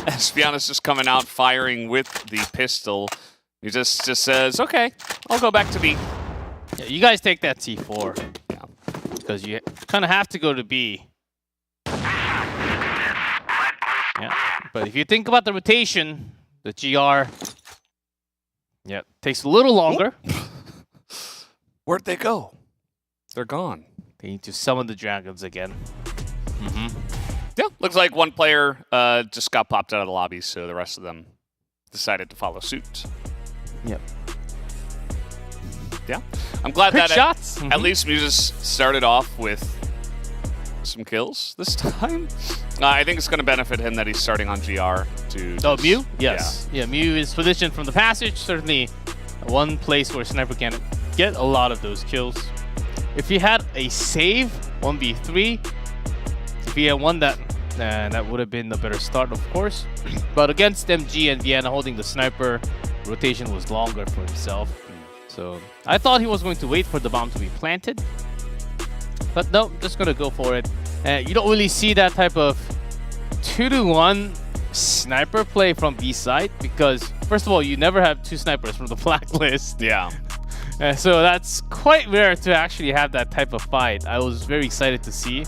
Espiana's just coming out firing with the pistol. He just says, okay, I'll go back to B. Yeah, you guys take that C4. Yeah. Because you kind of have to go to B. Yeah. But if you think about the rotation, the GR, takes a little longer. Where'd they go? They're gone. They need to summon the dragons again. Yeah, looks like one player just got popped out of the lobby, so the rest of them decided to follow suit. Yep. Yeah, I'm glad Quick that shots. At least Muse started off with some kills this time. I think it's going to benefit him that he's starting on GR to... Oh, Mew? Yes. Yeah, Mew is positioned from the passage. Certainly one place where Sniper can get a lot of those kills. If he had a save, 1v3, if he had one that and that would have been a better start, of course. But against MG and Vienna holding the sniper, rotation was longer for himself. So I thought he was going to wait for the bomb to be planted. But no, just going to go for it. And you don't really see that type of 2-to-1 sniper play from B side because, first of all, you never have 2 snipers from the blacklist. Yeah. So that's quite rare to actually have that type of fight. I was very excited to see.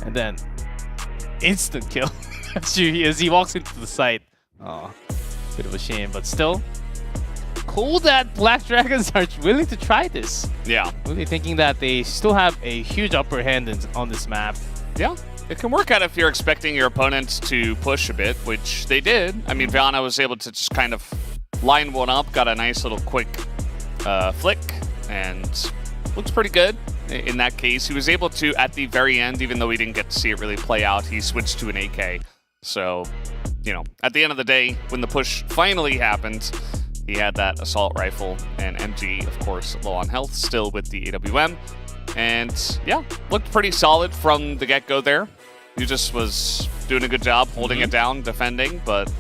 And then instant kill as he walks into the site. Oh, bit of a shame, but still cool that Black Dragons are willing to try this. Yeah. Really thinking that they still have a huge upper hand on this map. Yeah. It can work out if you're expecting your opponents to push a bit, which they did. I mean, Viana was able to just kind of line one up, got a nice little quick flick, and looks pretty good in that case. He was able to, at the very end, even though we didn't get to see it really play out, he switched to an AK. So, you know, at the end of the day, when the push finally happened, he had that assault rifle, and MG, of course, low on health, still with the AWM. And yeah, looked pretty solid from the get-go there. He just was doing a good job holding it down, defending, but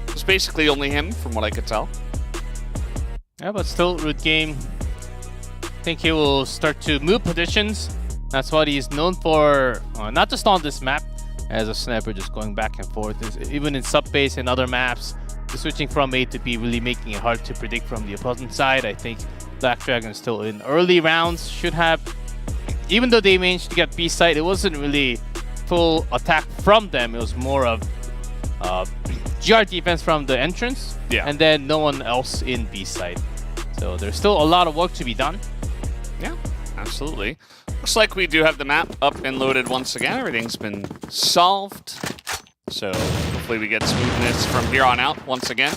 it was basically only him from what I could tell. Yeah, but still, Root Game, I think he will start to move positions. That's what he's known for, not just on this map, as a sniper, just going back and forth. Even in sub-base and other maps, switching from A to B, really making it hard to predict from the opposing side. I think Black Dragon still in early rounds should have, even though they managed to get B side, it wasn't really full attack from them. It was more of GR defense from the entrance, and then no one else in B side. So there's still a lot of work to be done. Yeah, absolutely. Looks like we do have the map up and loaded once again. Everything's been solved. So hopefully we get smoothness from here on out once again.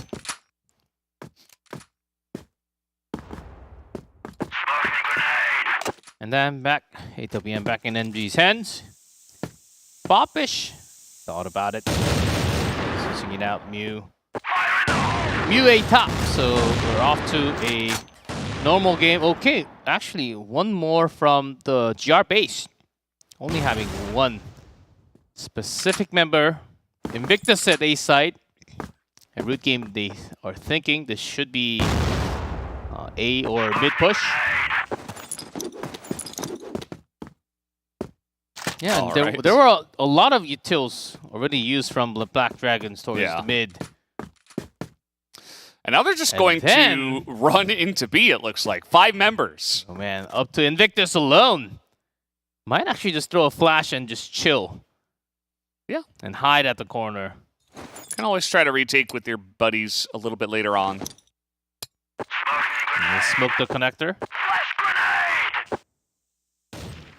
And then back, AWM back in MG's hands. Popish thought about it. Switching it out, Mew. Mew A top, so we're off to a normal game. Okay, actually one more from the GR base. Only having one specific member. Invictus at A side. And Root Game, they are thinking this should be A or mid push. Yeah, and there were a lot of utils already used from the Black Dragons towards the mid. And now they're just going to run into B, it looks like. 5 members. Oh man, up to Invictus alone. Might actually just throw a flash and just chill. Yeah. And hide at the corner. Can always try to retake with your buddies a little bit later on. And they smoke the connector.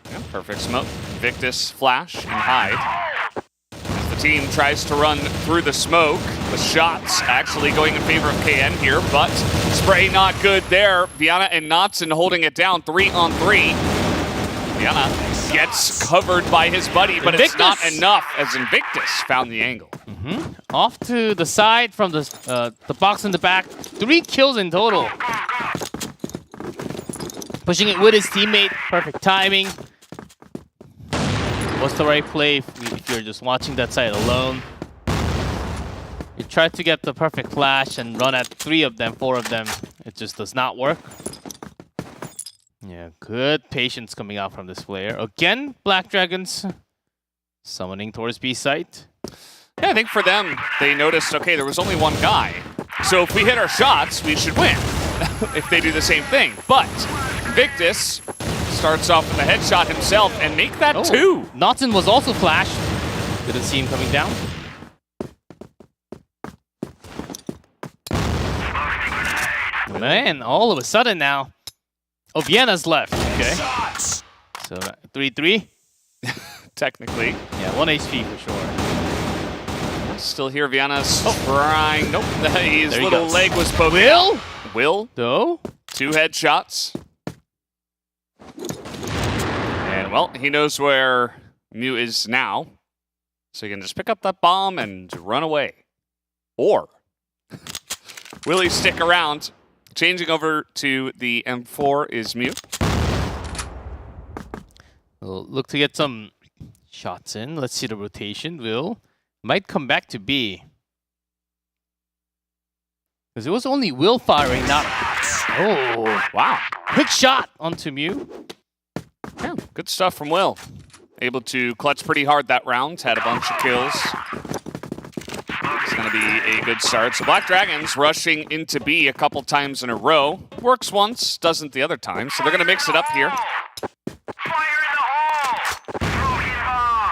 Yeah, perfect smoke. Invictus, flash, and hide. As the team tries to run through the smoke, the shots actually going in favor of KN here, but spray not good there. Viana and Notson holding it down 3-on-3. Viana gets covered by his buddy, but Invictus. It's not enough as Invictus found the angle. Off to the side from the box in the back. 3 kills in total. Pushing it with his teammate. Perfect timing. What's the right play if you're just watching that side alone? You try to get the perfect flash and run at 3 of them, 4 of them. It just does not work. Yeah, good patience coming out from this player. Again, Black Dragons summoning towards B site. Yeah, I think for them, they noticed, okay, there was only one guy. So if we hit our shots, we should win. If they do the same thing. But Invictus starts off with a headshot himself and make that 2. Notson was also flashed. Didn't see him coming down. Man, all of a sudden now, Vienna's left. Okay. So 3-3. Technically. Yeah, 1 HP for sure. Still here, Viana's trying. Nope, his There little goes. leg was poking. Will? No. 2 headshots. And, well, he knows where Mew is now. So he can just pick up that bomb and run away. Or will he stick around? Changing over to the M4 is Mew. We'll look to get some shots in. Let's see the rotation. Will might come back to B. Because it was only Will firing, not... Oh, wow. Quick shot onto Mew. Yeah, good stuff from Will. Able to clutch pretty hard that round. Had a bunch of kills. It's going to be a good start. So Black Dragons rushing into B a couple times in a row. Works once, doesn't the other time. So they're going to mix it up here.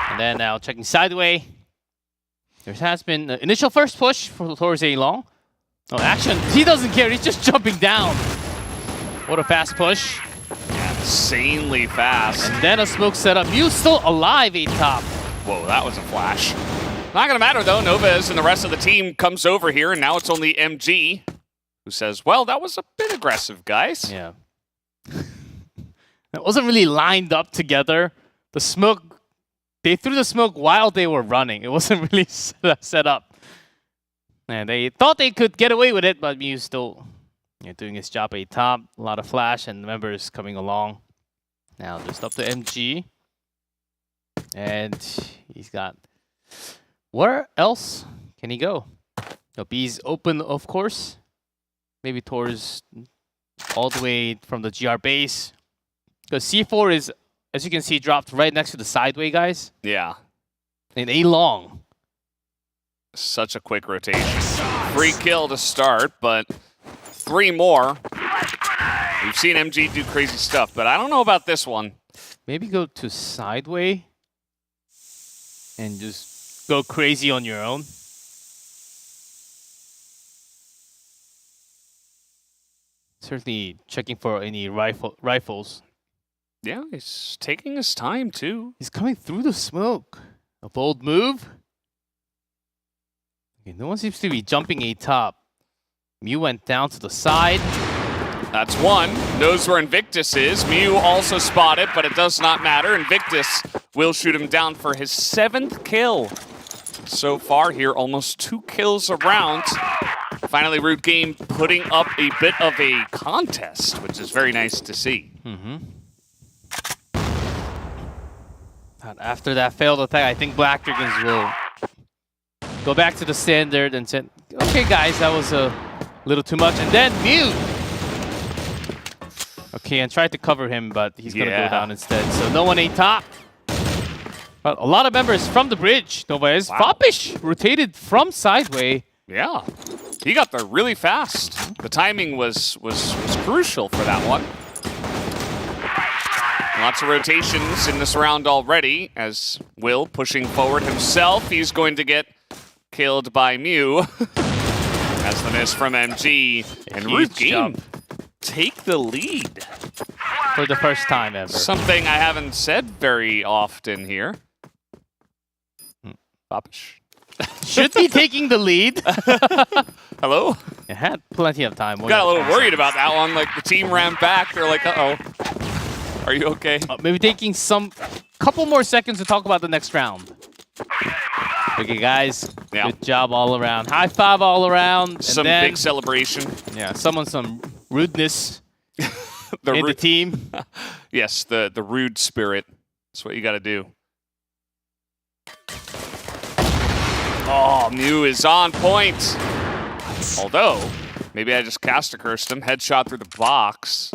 And then now checking sideway. There has been the initial first push towards A long. Oh, action. He doesn't care. He's just jumping down. What a fast push. Insanely fast. And then a smoke setup. Mew's still alive, A top. Whoa, that was a flash. Not going to matter, though. Novez and the rest of the team comes over here, and now it's only MG who says, well, that was a bit aggressive, guys. Yeah. It wasn't really lined up together. The smoke, they threw the smoke while they were running. It wasn't really set up. And they thought they could get away with it, but Mew's still doing his job A top. A lot of flash and members coming along. Now just up to MG. And he's got... Where else can he go? B's open, of course. Maybe towards all the way from the GR base. Because C4 is, as you can see, dropped right next to the sideway, guys. Yeah. In A long. Such a quick rotation. Free kill to start, but 3 more. We've seen MG do crazy stuff, but I don't know about this one. Maybe go to sideway and just go crazy on your own. Certainly checking for any rifles. Yeah, he's taking his time, too. He's coming through the smoke. A bold move. Okay, no one seems to be jumping A top. Mew went down to the side. That's one. Knows where Invictus is. Mew also spotted, but it does not matter. Invictus will shoot him down for his 7th kill. So far here, almost 2 kills a round. Finally, Root Game putting up a bit of a contest, which is very nice to see. After that failed attack, I think Black Dragons will go back to the standard and say, okay, guys, that was a little too much. And then Mew! Okay, and tried to cover him, but he's going to go down instead. So no one A top. But a lot of members from the bridge. Novez. Wow. Foppish rotated from sideway. Yeah, he got there really fast. The timing was crucial for that one. Lots of rotations in this round already as Will pushing forward himself. He's going to get killed by Mew. As the miss from MG. And Root Game take the lead. For the first time ever. Something I haven't said very often here. Foppish. Should be taking the lead. Hello? It had plenty of time. Got a little worried about that one. Like, the team ran back. They're like, uh-oh. Are you okay? Maybe taking couple more seconds to talk about the next round. Okay, guys. Yeah. Good job all around. High five all around. Some and then, big celebration. Yeah, some rudeness in the team. Yes, the rude spirit. That's what you got to do. Oh, Mew is on point. Although, maybe I just caster cursed him. Headshot through the box.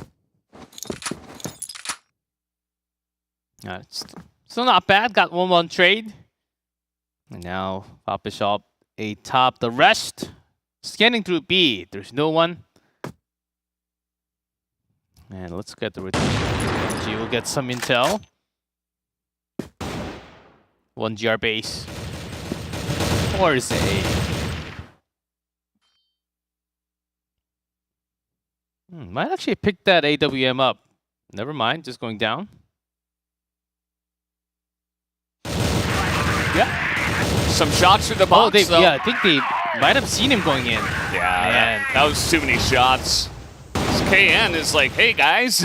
It's still not bad. Got 1-1 trade. And now Foppish up A top. The rest scanning through B. There's no one. And let's get the rotation. G will get some intel. 1 GR base. Or is it A? Might actually pick that AWM up. Never mind, just going down. Yeah. Some shots through the box, though. Yeah, I think they might have seen him going in. Yeah, that was too many shots. This KN is like, hey, guys.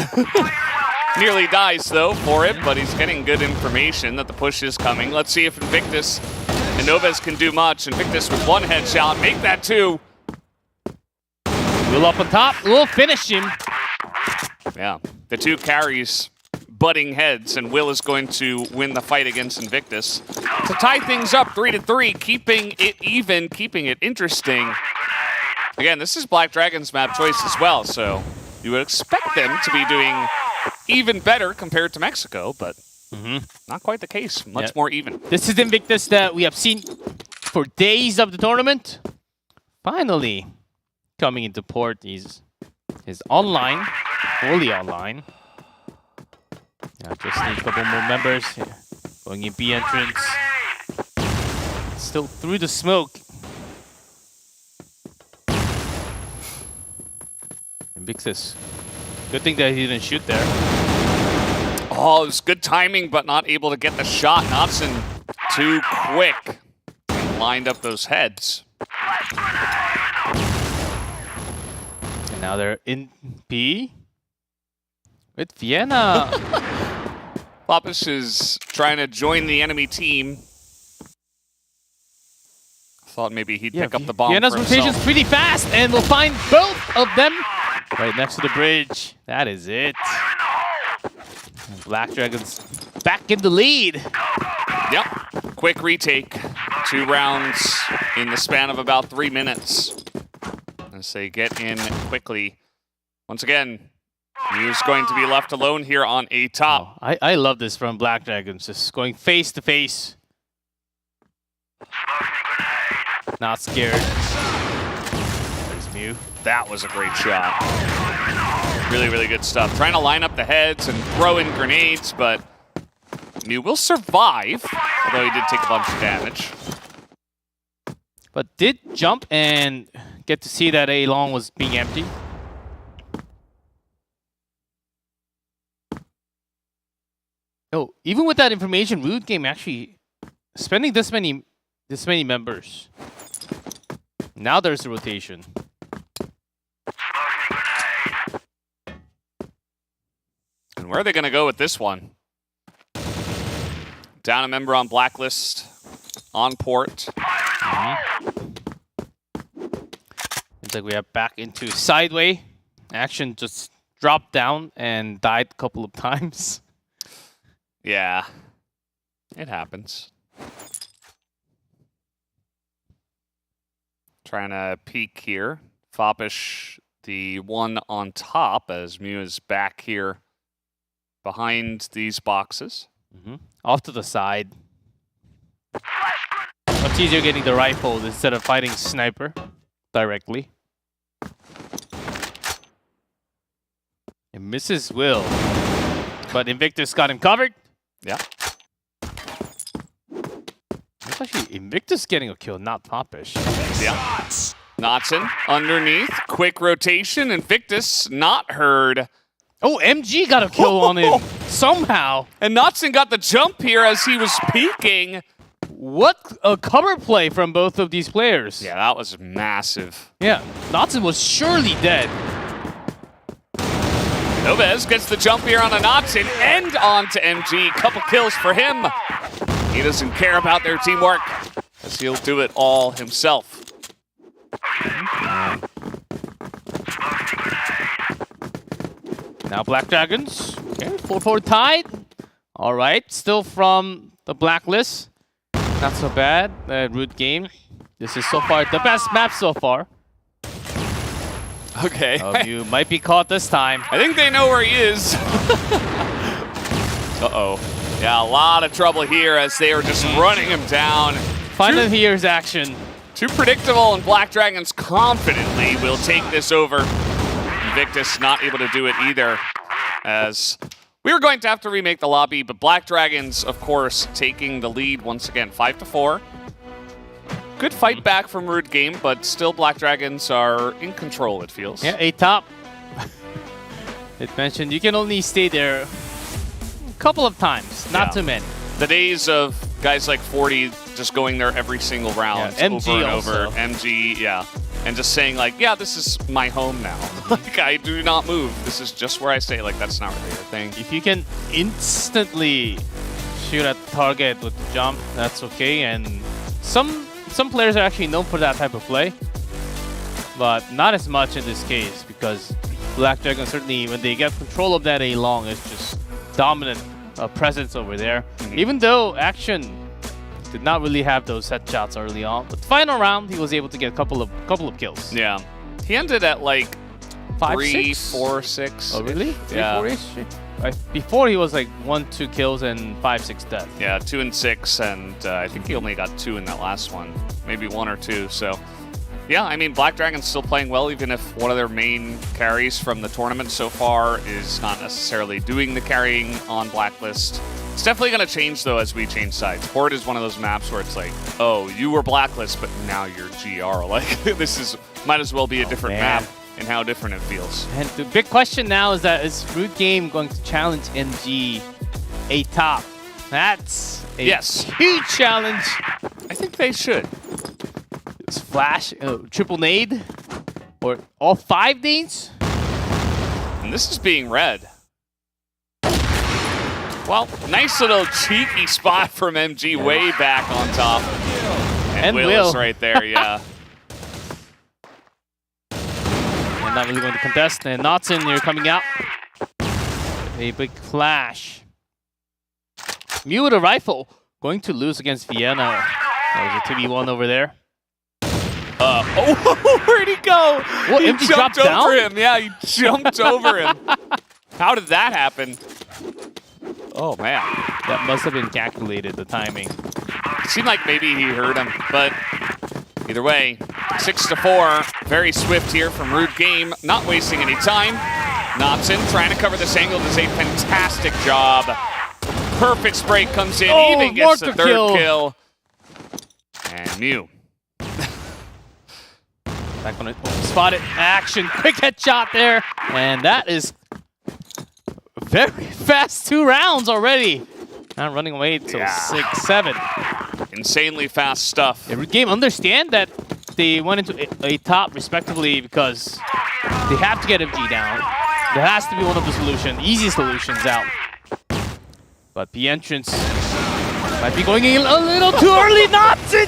Nearly dies, though, for it, but he's getting good information that the push is coming. Let's see if Invictus and Novez can do much. Invictus with 1 headshot. Make that 2. Will up on top. We'll finish him. Yeah, the 2 carries butting heads, and Will is going to win the fight against Invictus to tie things up 3-3, keeping it even, keeping it interesting. Again, this is Black Dragon's map choice as well, so you would expect them to be doing even better compared to Mexico, but not quite the case. Much more even. This is Invictus that we have seen for days of the tournament. Finally coming into port. He's online, fully online. Yeah, just need a couple more members. Yeah. Going in B entrance. Still through the smoke. Invictus. Good thing that he didn't shoot there. Oh, it was good timing, but not able to get the shot. Knotson too quick. Lined up those heads. And now they're in B with Vienna. Foppish is trying to join the enemy team. Thought maybe he'd pick up the bomb Vienna's for rotation's himself. pretty fast, and we'll find both of them right next to the bridge. That is it. And Black Dragons back in the lead. Yep. Quick retake. 2 rounds in the span of about 3 minutes. As they get in quickly. Once again, Mew's going to be left alone here on A top. Oh, I love this from Black Dragons, just going face to face. Not scared. There's Mew. That was a great shot. Really, really good stuff. Trying to line up the heads and throw in grenades, but Mew will survive, although he did take a bunch of damage. But did jump and get to see that A long was being empty. Oh, even with that information, Rude Game actually spending this many members. Now there's a rotation. And where are they going to go with this one? Down a member on Blacklist, on port. It's like we are back into sideway. Action just dropped down and died a couple of times. Yeah, it happens. Trying to peek here. Foppish, the one on top, as Mew is back here behind these boxes. Off to the side. Much easier getting the rifle instead of fighting sniper directly. And misses Will. But Invictus got him covered. Yeah. It's actually Invictus getting a kill, not Foppish. Yeah. Knotson underneath. Quick rotation. Invictus not heard. Oh, MG got a kill on him somehow. And Knotson got the jump here as he was peeking. What a cover play from both of these players. Yeah, that was massive. Yeah, Knotson was surely dead. Novez gets the jump here on a Knotson and on to MG. Couple kills for him. He doesn't care about their teamwork as he'll do it all himself. Now Black Dragons. Okay, 4-4 tied. All right, still from the Blacklist. Not so bad. Root game. This is so far the best map so far. Okay. You might be caught this time. I think they know where he is. Uh-oh. Yeah, a lot of trouble here as they are just running him down. Final here's action. Too predictable, and Black Dragons confidently will take this over. Invictus not able to do it either, as we were going to have to remake the lobby, but Black Dragons, of course, taking the lead once again, 5-4. Good fight back from Rude Game, but still Black Dragons are in control, it feels. Yeah, A top. It mentioned you can only stay there a couple of times, not too many. The days of guys like 40 just going there every single round, Yeah, MG over and also. over. MG, yeah. And just saying like, yeah, this is my home now. Like, I do not move. This is just where I stay. Like, that's not really a thing. If you can instantly shoot at the target with the jump, that's okay. And some players are actually known for that type of play, but not as much in this case because Black Dragon certainly, when they get control of that A long, it's just dominant presence over there. Even though Action did not really have those headshots early on, but the final round he was able to get a couple of kills. Yeah. He ended at like 5, 3, 6? 4, 6. Oh really? 3, Yeah. 4-ish? Before he was like 1, 2 kills and 5, 6 deaths. Yeah, 2 and 6, and I think he only got 2 in that last one, maybe 1 or 2. So, yeah, I mean, Black Dragon's still playing well, even if one of their main carries from the tournament so far is not necessarily doing the carrying on Blacklist. It's definitely going to change, though, as we change sides. Horde is one of those maps where it's like, oh, you were Blacklist, but now you're GR. Like, this is might as well be a different man. map and how different it feels. And the big question now is that is Root Game going to challenge MG a top? That's a Yes. huge challenge. I think they should. It's Flash, triple nade, or all 5 nades? And this is being read. Well, nice little cheeky spot from MG way back on top. And Will is Will. right there, yeah. And not really going to contest. And Notson, you're coming out. A big flash. Mew with a rifle. Going to lose against Vienna. That was a 2v1 over there. Oh, where'd he go? What, He empty jumped dropped over down? him. Yeah, he jumped over him. How did that happen? Oh, man. That must have been calculated, the timing. It seemed like maybe he heard him, but either way, 6-4. Very swift here from Root Game, not wasting any time. Notson trying to cover this angle, does a fantastic job. Perfect spray comes in, Oh, even gets the mortar third kill. kill. And Mew. Back on it. Oh, spotted. Action. Quick headshot there. And that is very fast 2 rounds already. Not running away till Yeah. 6, 7. Insanely fast stuff. Every game understand that they went into a top respectively because they have to get MG down. There has to be one of the solutions, easy solutions out. But the entrance might be going in a little too early. Not it!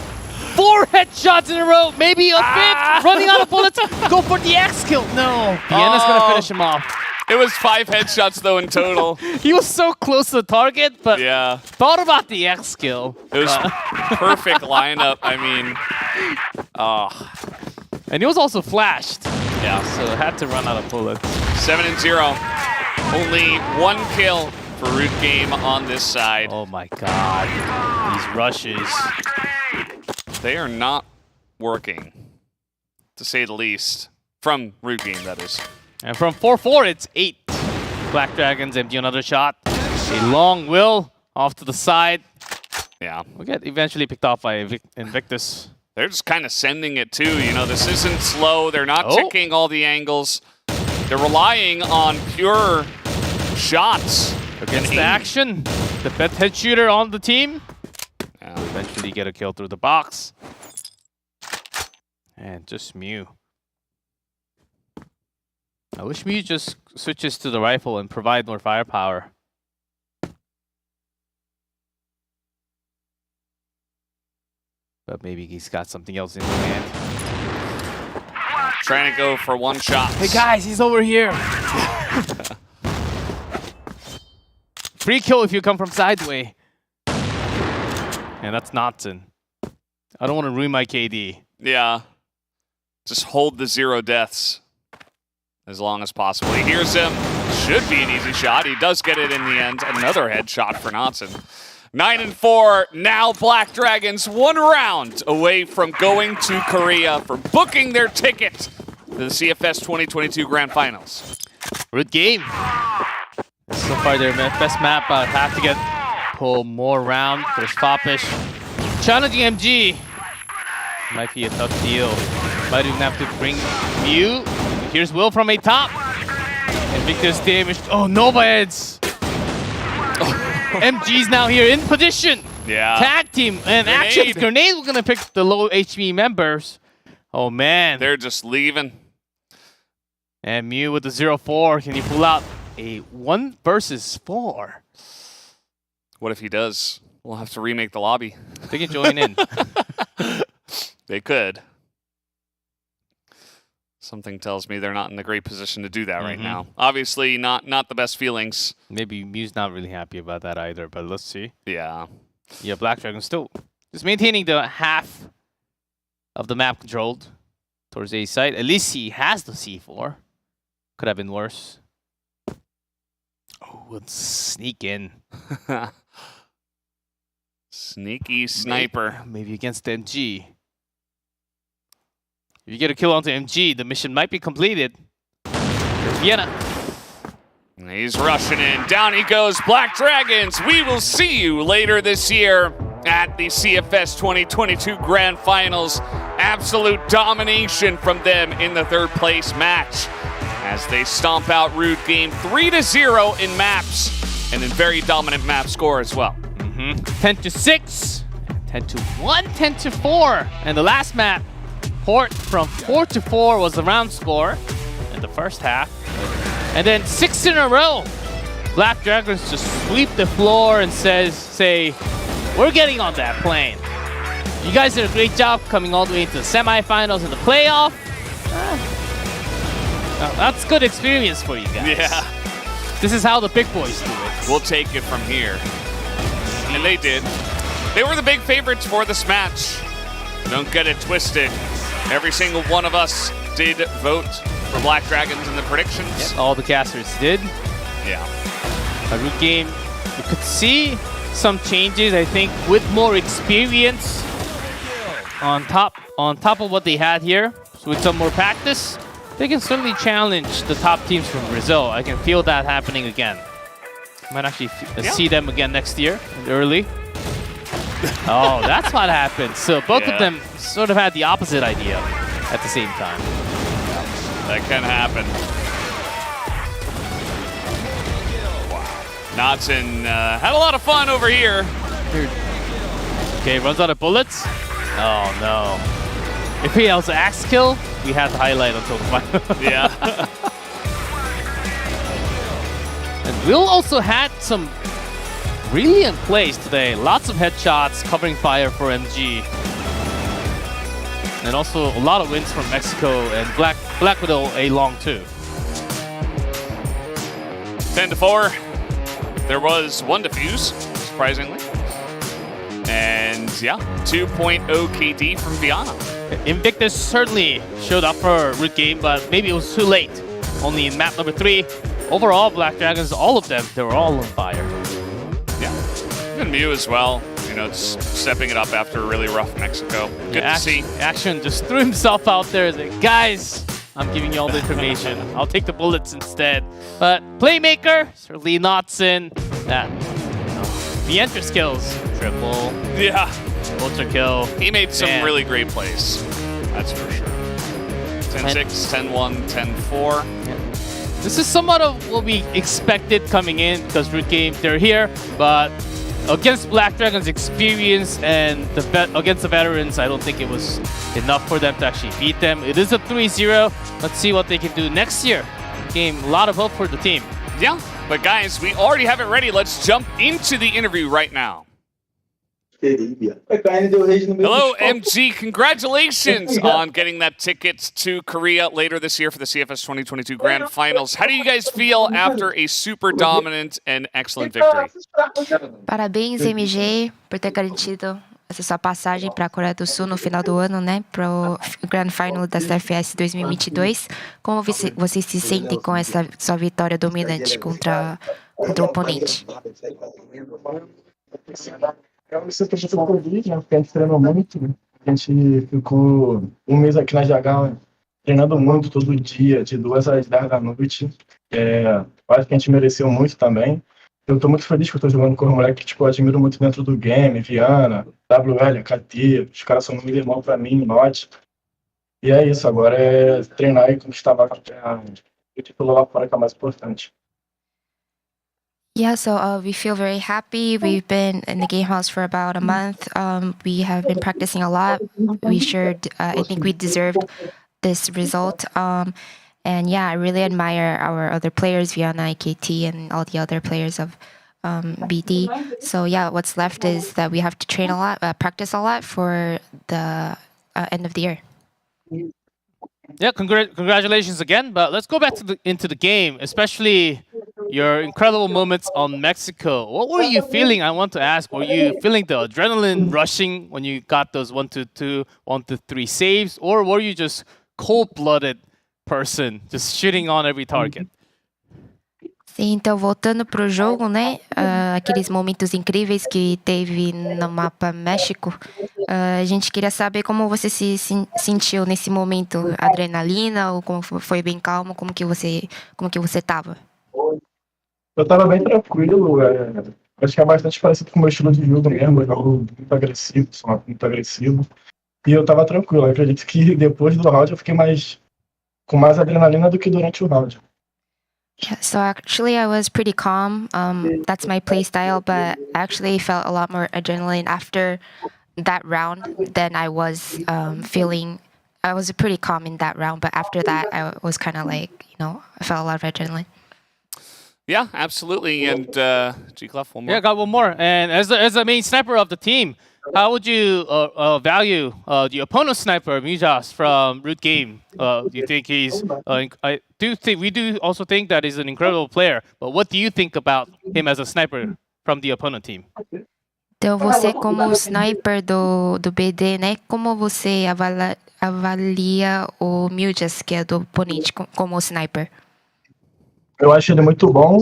4 headshots in a row, maybe a 5th. Running out of bullets. Go for the X kill. No, Vienna's gonna finish him off. It was 5 headshots, though, in total. He was so close to the target, but Yeah. thought about the X kill. It was perfect lineup. I mean, And he was also flashed. Yeah, so had to run out of bullets. 7-0. Only 1 kill for Root Game on this side. Oh my god. These rushes. They are not working, to say the least. From Root Game, that is. And from 4-4, it's 8. Black Dragons empty another shot. A long Will off to the side. Yeah. We'll get eventually picked off by Invictus. They're just kind of sending it, too. You know, this isn't slow. They're not Oh. checking all the angles. They're relying on pure shots. Against and the aim. action. The best head shooter on the team. Yeah. Eventually get a kill through the box. And just Mew. I wish Mew just switches to the rifle and provide more firepower. But maybe he's got something else in hand. Trying to go for 1 shot. Hey guys, he's over here. Free kill if you come from sideway. And that's Notson. I don't want to ruin my KD. Yeah. Just hold the 0 deaths as long as possible. He hears him. Should be an easy shot. He does get it in the end. Another headshot for Notson. 9-4. Now Black Dragons 1 round away from going to Korea for booking their ticket to the CFS 2022 Grand Finals. Good game. So far, their best map. Have to get pull more round. There's Foppish. Challenging MG. Might be a tough deal. Might even have to bring Mew. Here's Will from a top. Invictus damaged. Oh, Nova heads. MG's now here in position. Yeah. Tag team and Grenade. Actions. Grenade, we're gonna pick the low HP members. Oh man. They're just leaving. And Mew with the 0-4. Can he pull out a 1 versus 4? What if he does? We'll have to remake the lobby. They can join in. They could. Something tells me they're not in a great position to do that right now. Obviously, not the best feelings. Maybe Mew's not really happy about that either, but let's see. Yeah. Yeah, Black Dragon still just maintaining the half of the map controlled towards A side. At least he has the C4. Could have been worse. Oh, let's sneak in. Sneaky sniper. Maybe against MG. If you get a kill onto MG, the mission might be completed. There's Vienna. He's rushing in. Down he goes. Black Dragons, we will see you later this year at the CFS 2022 Grand Finals. Absolute domination from them in the third place match as they stomp out Rude Game 3-0 in maps and in very dominant map score as well. 10-6, 10-1, 10-4. And the last map, Port from 4-4 was the round score in the first half. And then 6 in a row, Black Dragons just sweep the floor and say, we're getting on that plane. You guys did a great job coming all the way into the semifinals and the playoff. That's good experience for you guys. Yeah. This is how the big boys do it. We'll take it from here. And they did. They were the big favorites for this match. Don't get it twisted. Every single one of us did vote for Black Dragons in the predictions. Yep, all the casters did. Yeah. A Root Game, you could see some changes, I think, with more experience on top of what they had here. So with some more practice, they can certainly challenge the top teams from Brazil. I can feel that happening again. Might actually see them again next year, early. Oh, that's what happened. So both of them sort of had the opposite idea at the same time. That can happen. Knotson had a lot of fun over here. Okay, runs out of bullets. Oh no. If he has an axe kill, we had the highlight until the final. Yeah. And Will also had some brilliant plays today. Lots of headshots, covering fire for MG. And also a lot of wins from Mexico and Black Widow a long too. 10-4. There was one defuse, surprisingly. And yeah, 2.0 KD from Viana. Invictus certainly showed up for a Root Game, but maybe it was too late. Only in map number 3. Overall, Black Dragons, all of them, they were all on fire. Yeah. And Mew as well. You know, just stepping it up after a really rough Mexico. Good to see. Action just threw himself out there as like, guys, I'm giving you all the information. I'll take the bullets instead. But Playmaker, certainly Knotson. That, the enter skills. Triple. Yeah. Ultra kill. He made some Man. really great plays. That's for sure. 10-6, 10-1, 10-4. This is somewhat of what we expected coming in because Root Game, they're here, but against Black Dragon's experience and against the veterans, I don't think it was enough for them to actually beat them. It is a 3-0. Let's see what they can do next year. Game, a lot of hope for the team. Yeah, but guys, we already have it ready. Let's jump into the interview right now. Hello, MG. Congratulations on getting that ticket to Korea later this year for the CFS 2022 Grand Finals. How do you guys feel after a super dominant and excellent victory? Parabéns, MG, por ter garantido essa sua passagem para a Coreia do Sul no final do ano, né, para o Grand Final da CFS 2022. Como você se sente com essa sua vitória dominante contra o oponente? Eu me sinto muito feliz, né? Porque a gente treinou muito. A gente ficou um mês aqui na GH treinando muito todo dia, de 2 às 10 da noite. Eu acho que a gente mereceu muito também. Eu tô muito feliz que eu tô jogando com um moleque que, tipo, eu admiro muito dentro do game, Viana, WL, KT, os caras são muito irmão pra mim, Note. E é isso, agora é treinar e conquistar o título lá fora, que é o mais importante. Yeah, so we feel very happy. We've been in the game house for about a month. We have been practicing a lot. I think we deserved this result. And yeah, I really admire our other players, Viana, KT, and all the other players of BD. So yeah, what's left is that we have to train a lot, practice a lot for the end of the year. Yeah, congratulations again. But let's go back to into the game, especially your incredible moments on Mexico. What were you feeling? I want to ask. Were you feeling the adrenaline rushing when you got those 1-2, 1-3 saves, or were you just cold-blooded person, just shooting on every target? Sim, então voltando pro jogo, né? Aqueles momentos incríveis que teve no mapa México. A gente queria saber como você se sentiu nesse momento, adrenalina ou como foi bem calmo, como que você tava? Eu tava bem tranquilo, acho que é bastante parecido com o meu estilo de jogo mesmo, eu jogo muito agressivo, sou muito agressivo. E eu tava tranquilo, eu acredito que depois do round eu fiquei com mais adrenalina do que durante o round. Yeah, so actually I was pretty calm. That's my play style, but I actually felt a lot more adrenaline after that round than I was feeling. I was pretty calm in that round, but after that I was kind of like, I felt a lot of adrenaline. Yeah, absolutely. And G-Clef, one more. Yeah, got one more. And as the main sniper of the team, how would you value the opponent's sniper, Mujas from Root Game? Do you think he's? We do also think that he's an incredible player. But what do you think about him as a sniper from the opponent team? Então você como sniper do BD, né? Como você avalia o Mujas, que é do oponente, como sniper? Eu acho ele muito bom.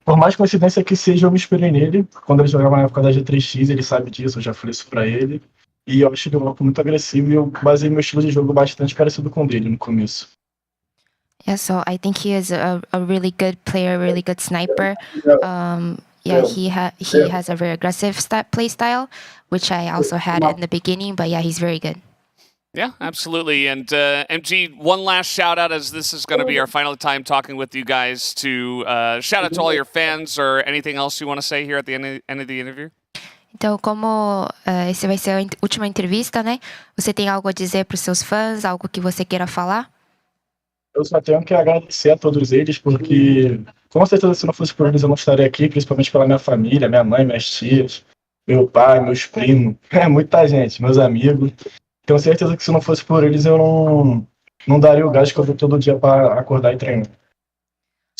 Por mais coincidência que seja, eu me inspirei nele. Quando ele jogava na época da G3X, ele sabe disso, eu já falei isso pra ele. E eu acho ele um muito agressivo e eu baseei meu estilo de jogo bastante parecido com o dele no começo. Yeah, so I think he is a really good player, really good sniper. He has a very aggressive play style, which I also had in the beginning, but yeah, he's very good. Yeah, absolutely. And MG, one last shout out, as this is going to be our final time talking with you guys, to shout out to all your fans or anything else you want to say here at the end of the interview. Então, como esse vai ser a última entrevista, né? Você tem algo a dizer para os seus fãs, algo que você queira falar? Eu só tenho que agradecer a todos eles, porque com certeza se não fosse por eles eu não estaria aqui, principalmente pela minha família, minha mãe, minhas tias, meu pai, meus primos, muita gente, meus amigos. Tenho certeza que se não fosse por eles eu não daria o gás que eu dou todo dia para acordar e treinar.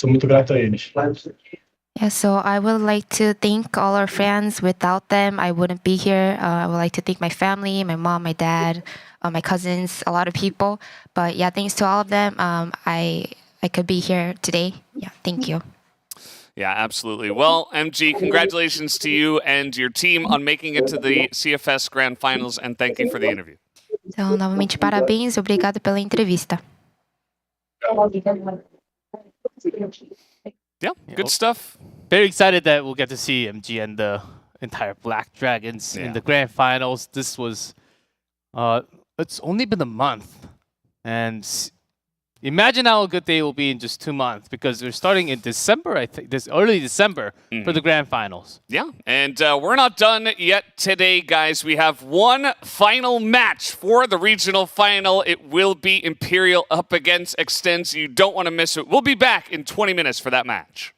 Sou muito grato a eles. Yeah, so I would like to thank all our fans. Without them, I wouldn't be here. I would like to thank my family, my mom, my dad, my cousins, a lot of people. But yeah, thanks to all of them, I could be here today. Yeah, thank you. Yeah, absolutely. Well, MG, congratulations to you and your team on making it to the CFS Grand Finals, and thank you for the interview. Então, novamente, parabéns. Obrigado pela entrevista. Yeah, good stuff. Very excited that we'll get to see MG and the entire Black Dragons in the grand finals. This was, it's only been a month. And imagine how good they will be in just 2 months, because they're starting in December, I think, this early December for the grand finals. Yeah, and we're not done yet today, guys. We have one final match for the regional final. It will be Imperial up against Extends. You don't want to miss it. We'll be back in 20 minutes for that match.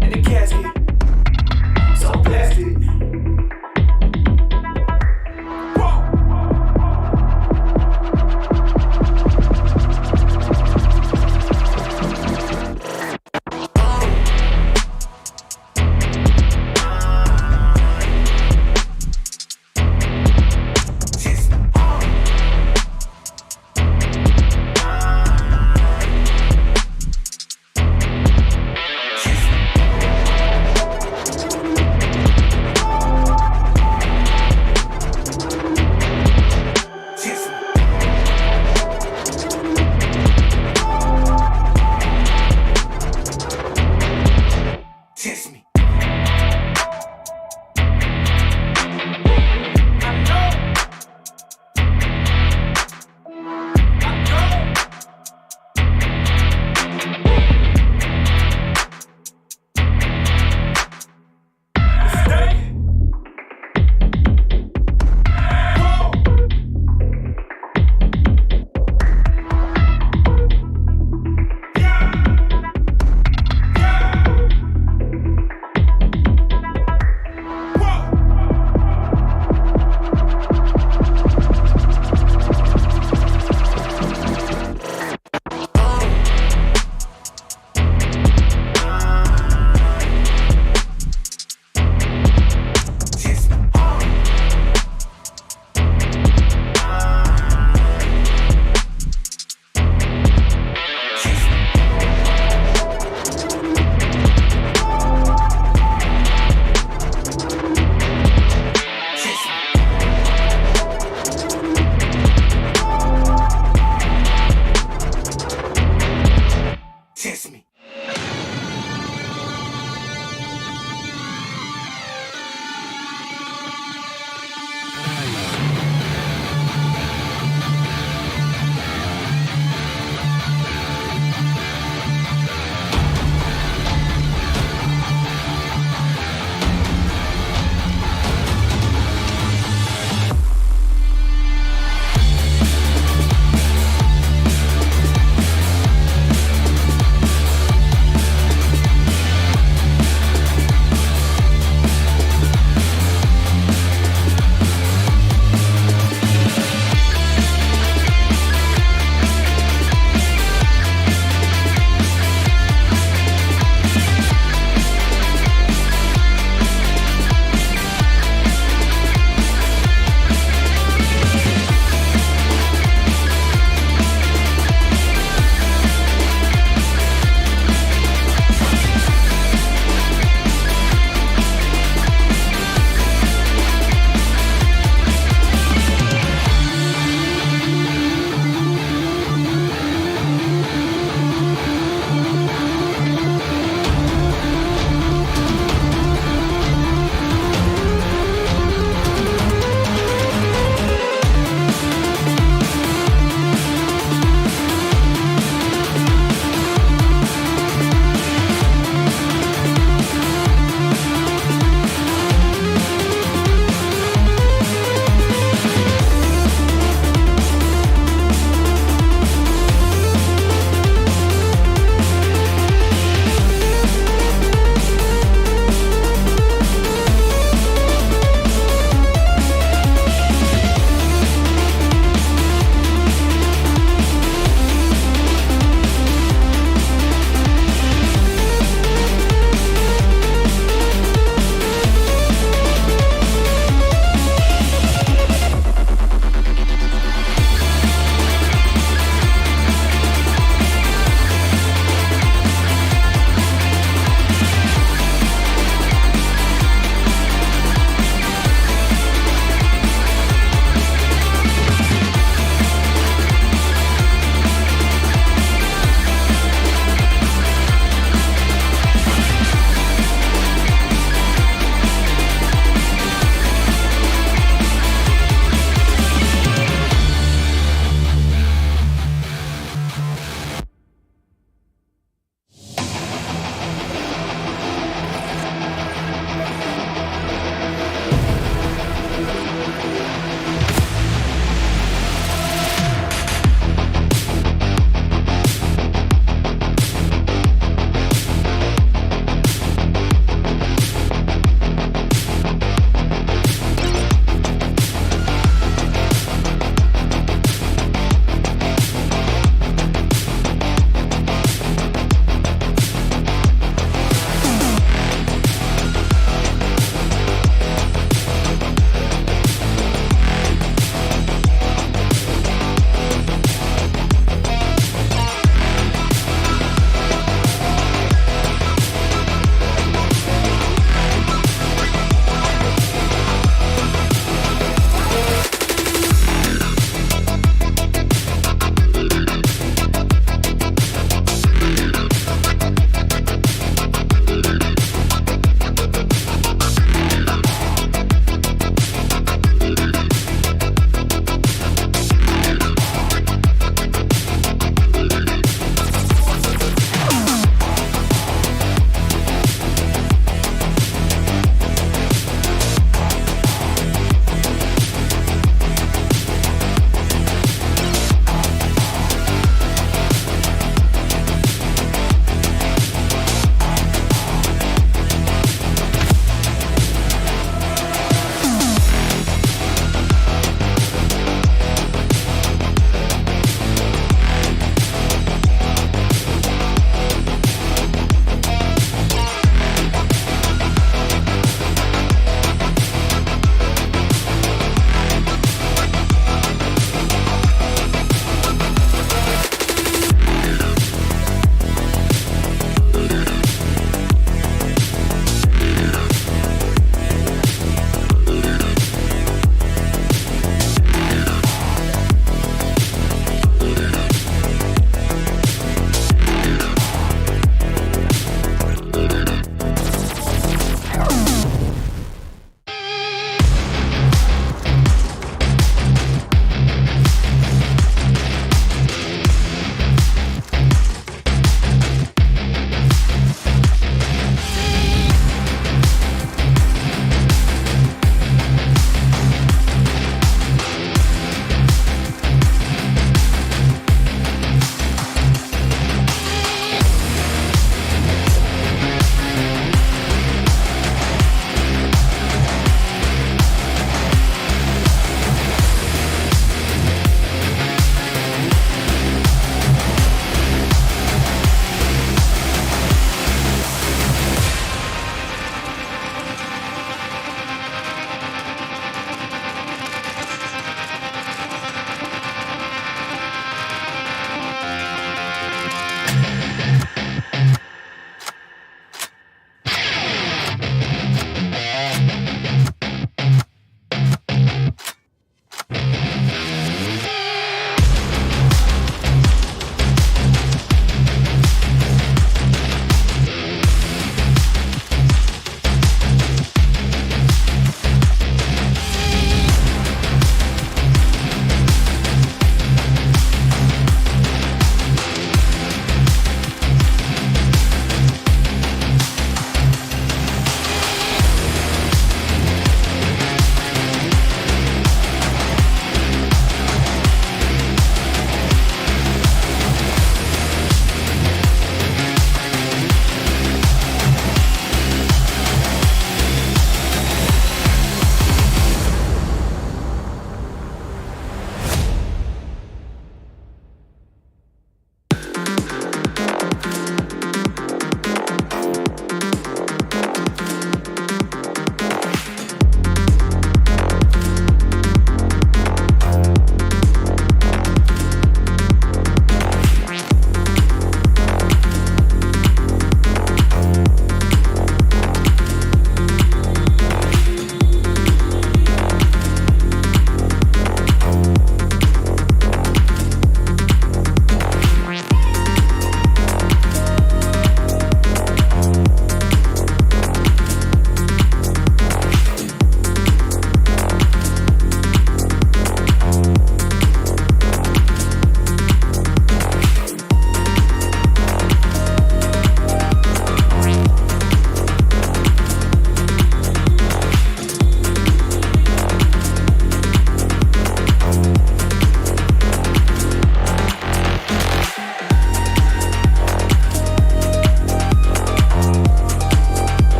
In the casket, so blasted.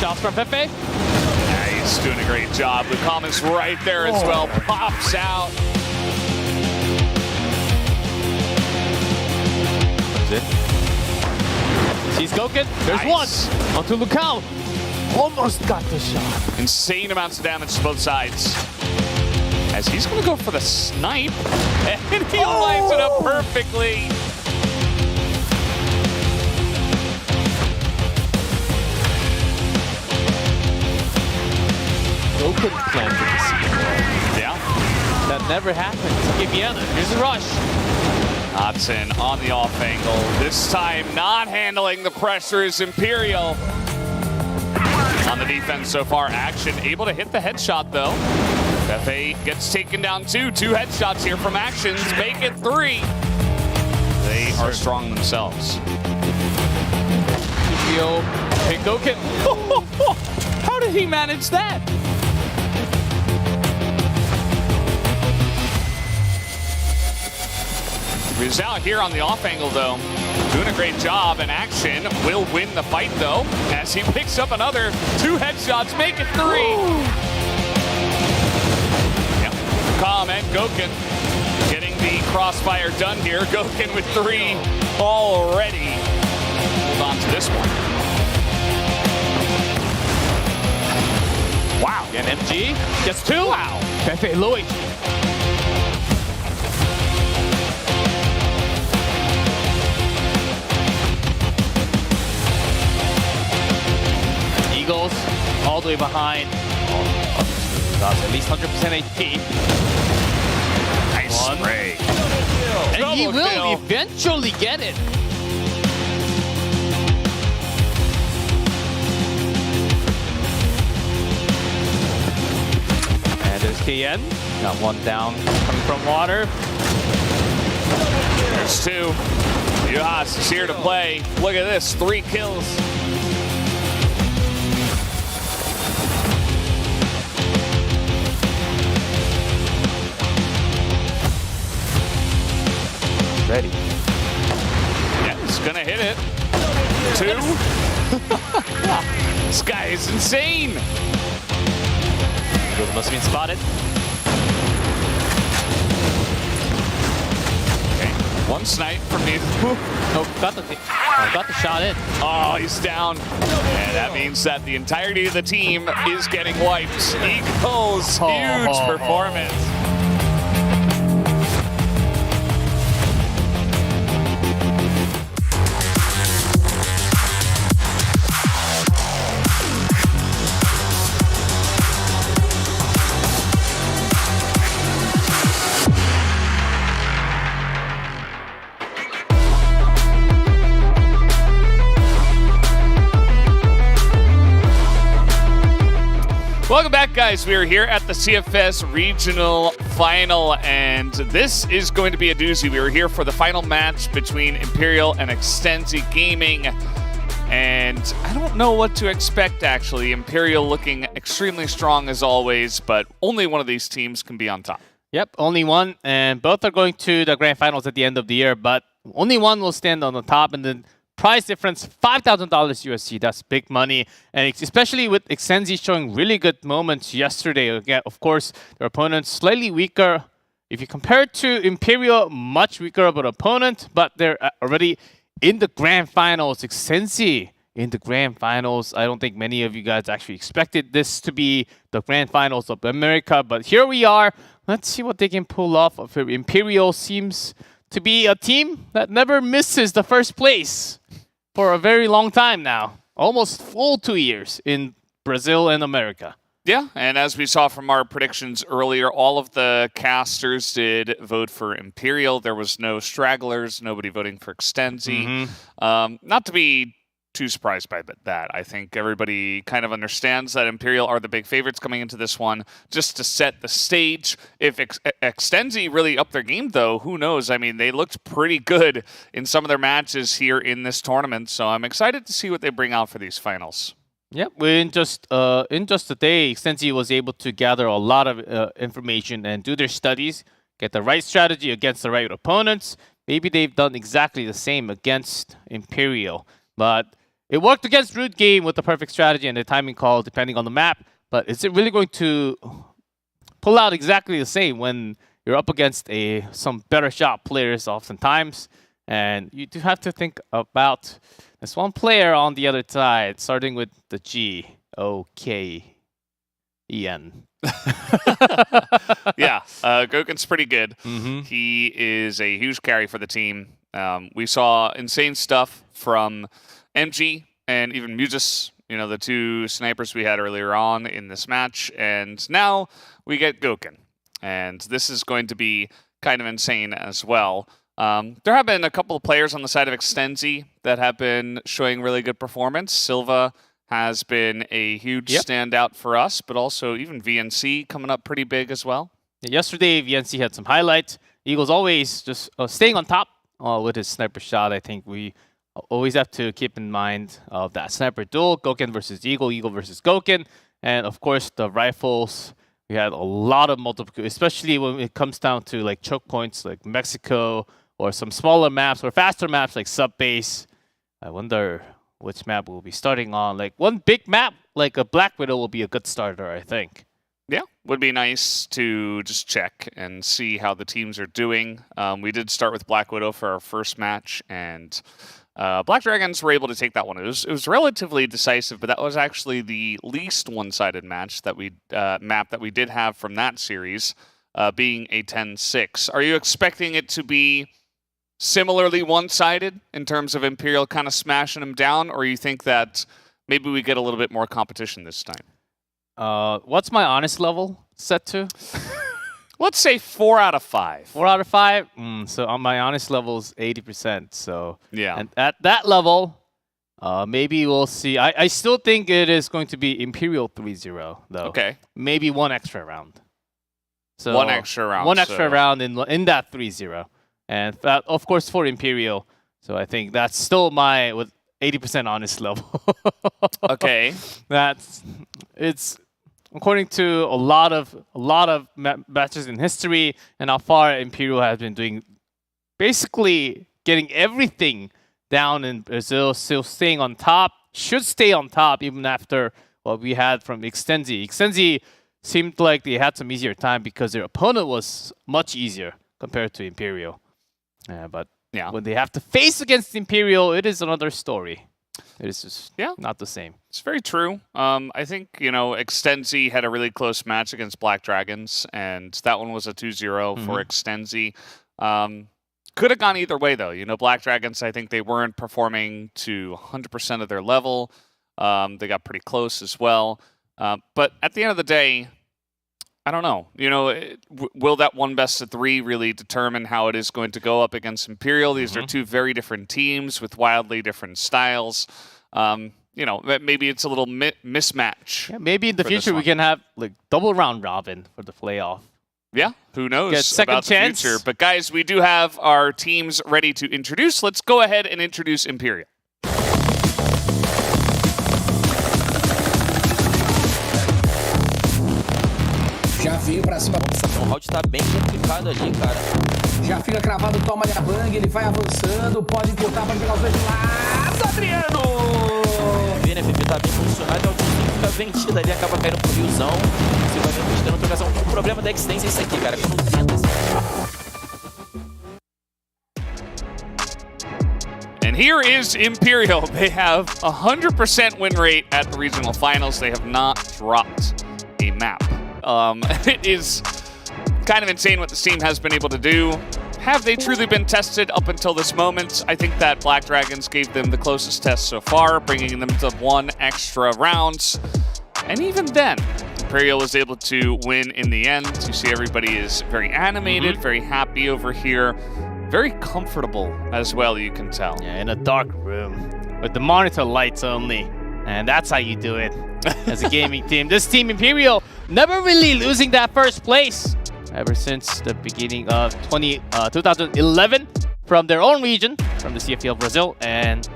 shots from Pepe. Yeah, he's doing a great job. Lucam is right there as well. Pops out. That's it. Sees Gouken. There's Nice. one. Onto Lucam. Almost got the shot. Insane amounts of damage to both sides. As he's going to go for the snipe. And he lines it up perfectly. Gouken planted. Yeah. That never happened to Gibiana. Here's the rush. Hodson on the off angle. This time not handling the pressure is Imperial. On the defense so far, Action able to hit the headshot though. Pepe gets taken down too. 2 headshots here from Actions. Make it 3. They are strong themselves. Yo, hey Gouken. How did he manage that? Rizal here on the off angle though, doing a great job, and Action will win the fight though, as he picks up another 2 headshots, make it 3. Yep, Calm and Gouken getting the crossfire done here. Gouken with 3 already. Hold on to this one. Wow. And MG gets 2. Wow. Pepe low HP. Eagles all the way behind. That's at least 100% HP. Nice One. spray. And he Double will kill. eventually get it. And there's KN. Got 1 down coming from water. There's 2. Yuhas is here to play. Look at this, 3 kills. Ready. Yeah, he's gonna hit it. 2. This guy is insane. Must have been spotted. Okay, 1 snipe from me. Oh, got the shot in. Oh, he's down. And that means that the entirety of the team is getting wiped. Eagles, huge performance. Welcome back, guys. We are here at the CFS Regional Final, and this is going to be a doozy. We are here for the final match between Imperial and Extensi Gaming, and I don't know what to expect, actually. Imperial looking extremely strong as always, but only one of these teams can be on top. Yep, only one, and both are going to the grand finals at the end of the year, but only one will stand on the top, and then prize difference, $5,000 USD. That's big money. And especially with Extensi showing really good moments yesterday. Again, of course, their opponents slightly weaker. If you compare it to Imperial, much weaker of an opponent, but they're already in the grand finals. Extensi in the grand finals. I don't think many of you guys actually expected this to be the grand finals of America, but here we are. Let's see what they can pull off. Imperial seems to be a team that never misses the first place for a very long time now. Almost full 2 years in Brazil and America. Yeah, and as we saw from our predictions earlier, all of the casters did vote for Imperial. There was no stragglers, nobody voting for Extensi. Not to be too surprised by that. I think everybody kind of understands that Imperial are the big favorites coming into this one, just to set the stage. If Extensi really upped their game, though, who knows? I mean, they looked pretty good in some of their matches here in this tournament, so I'm excited to see what they bring out for these finals. Yep, in just a day, Extensi was able to gather a lot of information and do their studies, get the right strategy against the right opponents. Maybe they've done exactly the same against Imperial, but it worked against Root Game with the perfect strategy and the timing call depending on the map. But is it really going to pull out exactly the same when you're up against some better shot players oftentimes? And you do have to think about this one player on the other side, starting with the G. Okay. Ian. Yeah, Gokken's pretty good. Mm-hmm. He is a huge carry for the team. We saw insane stuff from MG and even Musis, the two snipers we had earlier on in this match. And now we get Gokken. And this is going to be kind of insane as well. There have been a couple of players on the side of Extenzi that have been showing really good performance. Silva has been a huge standout for us, but also even VNC coming up pretty big as well. Yesterday, VNC had some highlights. Eagles always just staying on top with his sniper shot. I think we always have to keep in mind of that sniper duel, Gokken versus Eagle, Eagle versus Gokken. And of course, the rifles. We had a lot of multiple, especially when it comes down to like choke points like Mexico or some smaller maps or faster maps like Subbase. I wonder which map we'll be starting on. Like one big map, like a Black Widow, will be a good starter, I think. Yeah, would be nice to just check and see how the teams are doing. We did start with Black Widow for our first match, and Black Dragons were able to take that one. It was relatively decisive, but that was actually the least one-sided match that map that we did have from that series, being a 10-6. Are you expecting it to be similarly one-sided in terms of Imperial kind of smashing them down, or you think that maybe we get a little bit more competition this time? What's my honest level set to? Let's say 4 out of 5. 4 out of 5? So on my honest level is 80%. So yeah. And at that level, maybe we'll see. I still think it is going to be Imperial 3-0, though. Okay. Maybe one extra round. So one extra round. One extra round in that 3-0. And that, of course, for Imperial. So I think that's still my with 80% honest level. Okay. It's according to a lot of matches in history and how far Imperial has been doing, basically getting everything down in Brazil, still staying on top. Should stay on top even after what we had from Extenzi. Extenzi seemed like they had some easier time because their opponent was much easier compared to Imperial. But yeah, when they have to face against Imperial, it is another story. It is just not the same. It's very true. I think, Extenzi had a really close match against Black Dragons, and that one was a 2-0 for Extenzi. Could have gone either way, though. Black Dragons, I think they weren't performing to 100% of their level. They got pretty close as well. But at the end of the day, I don't know. Will that one best of 3 really determine how it is going to go up against Imperial? These are two very different teams with wildly different styles. Maybe it's a little mismatch. Yeah, maybe in the future we can have like double round robin for the playoff. Yeah, who knows Get second about chance. the future. But guys, we do have our teams ready to introduce. Let's go ahead and introduce Imperial. Já veio pra cima. O round tá bem complicado ali, cara. Já fica cravado, toma ali a bang, ele vai avançando, pode encurtar para pegar os dois lados. Adriano! O VNFP tá bem posicionado, é o time que fica vendido ali, acaba caindo pro Riozão. Você vai ver buscando trocação. O problema da Extens é isso aqui, cara. Quando tenta And here is Imperial. They have 100% win rate at the regional finals. They have not dropped a map. It is kind of insane what this team has been able to do. Have they truly been tested up until this moment? I think that Black Dragons gave them the closest test so far, bringing them to 1 extra round. And even then, Imperial was able to win in the end. You see everybody is very animated, very happy over here. Very comfortable as well, you can tell. Yeah, in a dark room with the monitor lights only. And that's how you do it as a gaming team. This team, Imperial, never really losing that first place ever since the beginning of 2011 from their own region, from the CFL Brazil and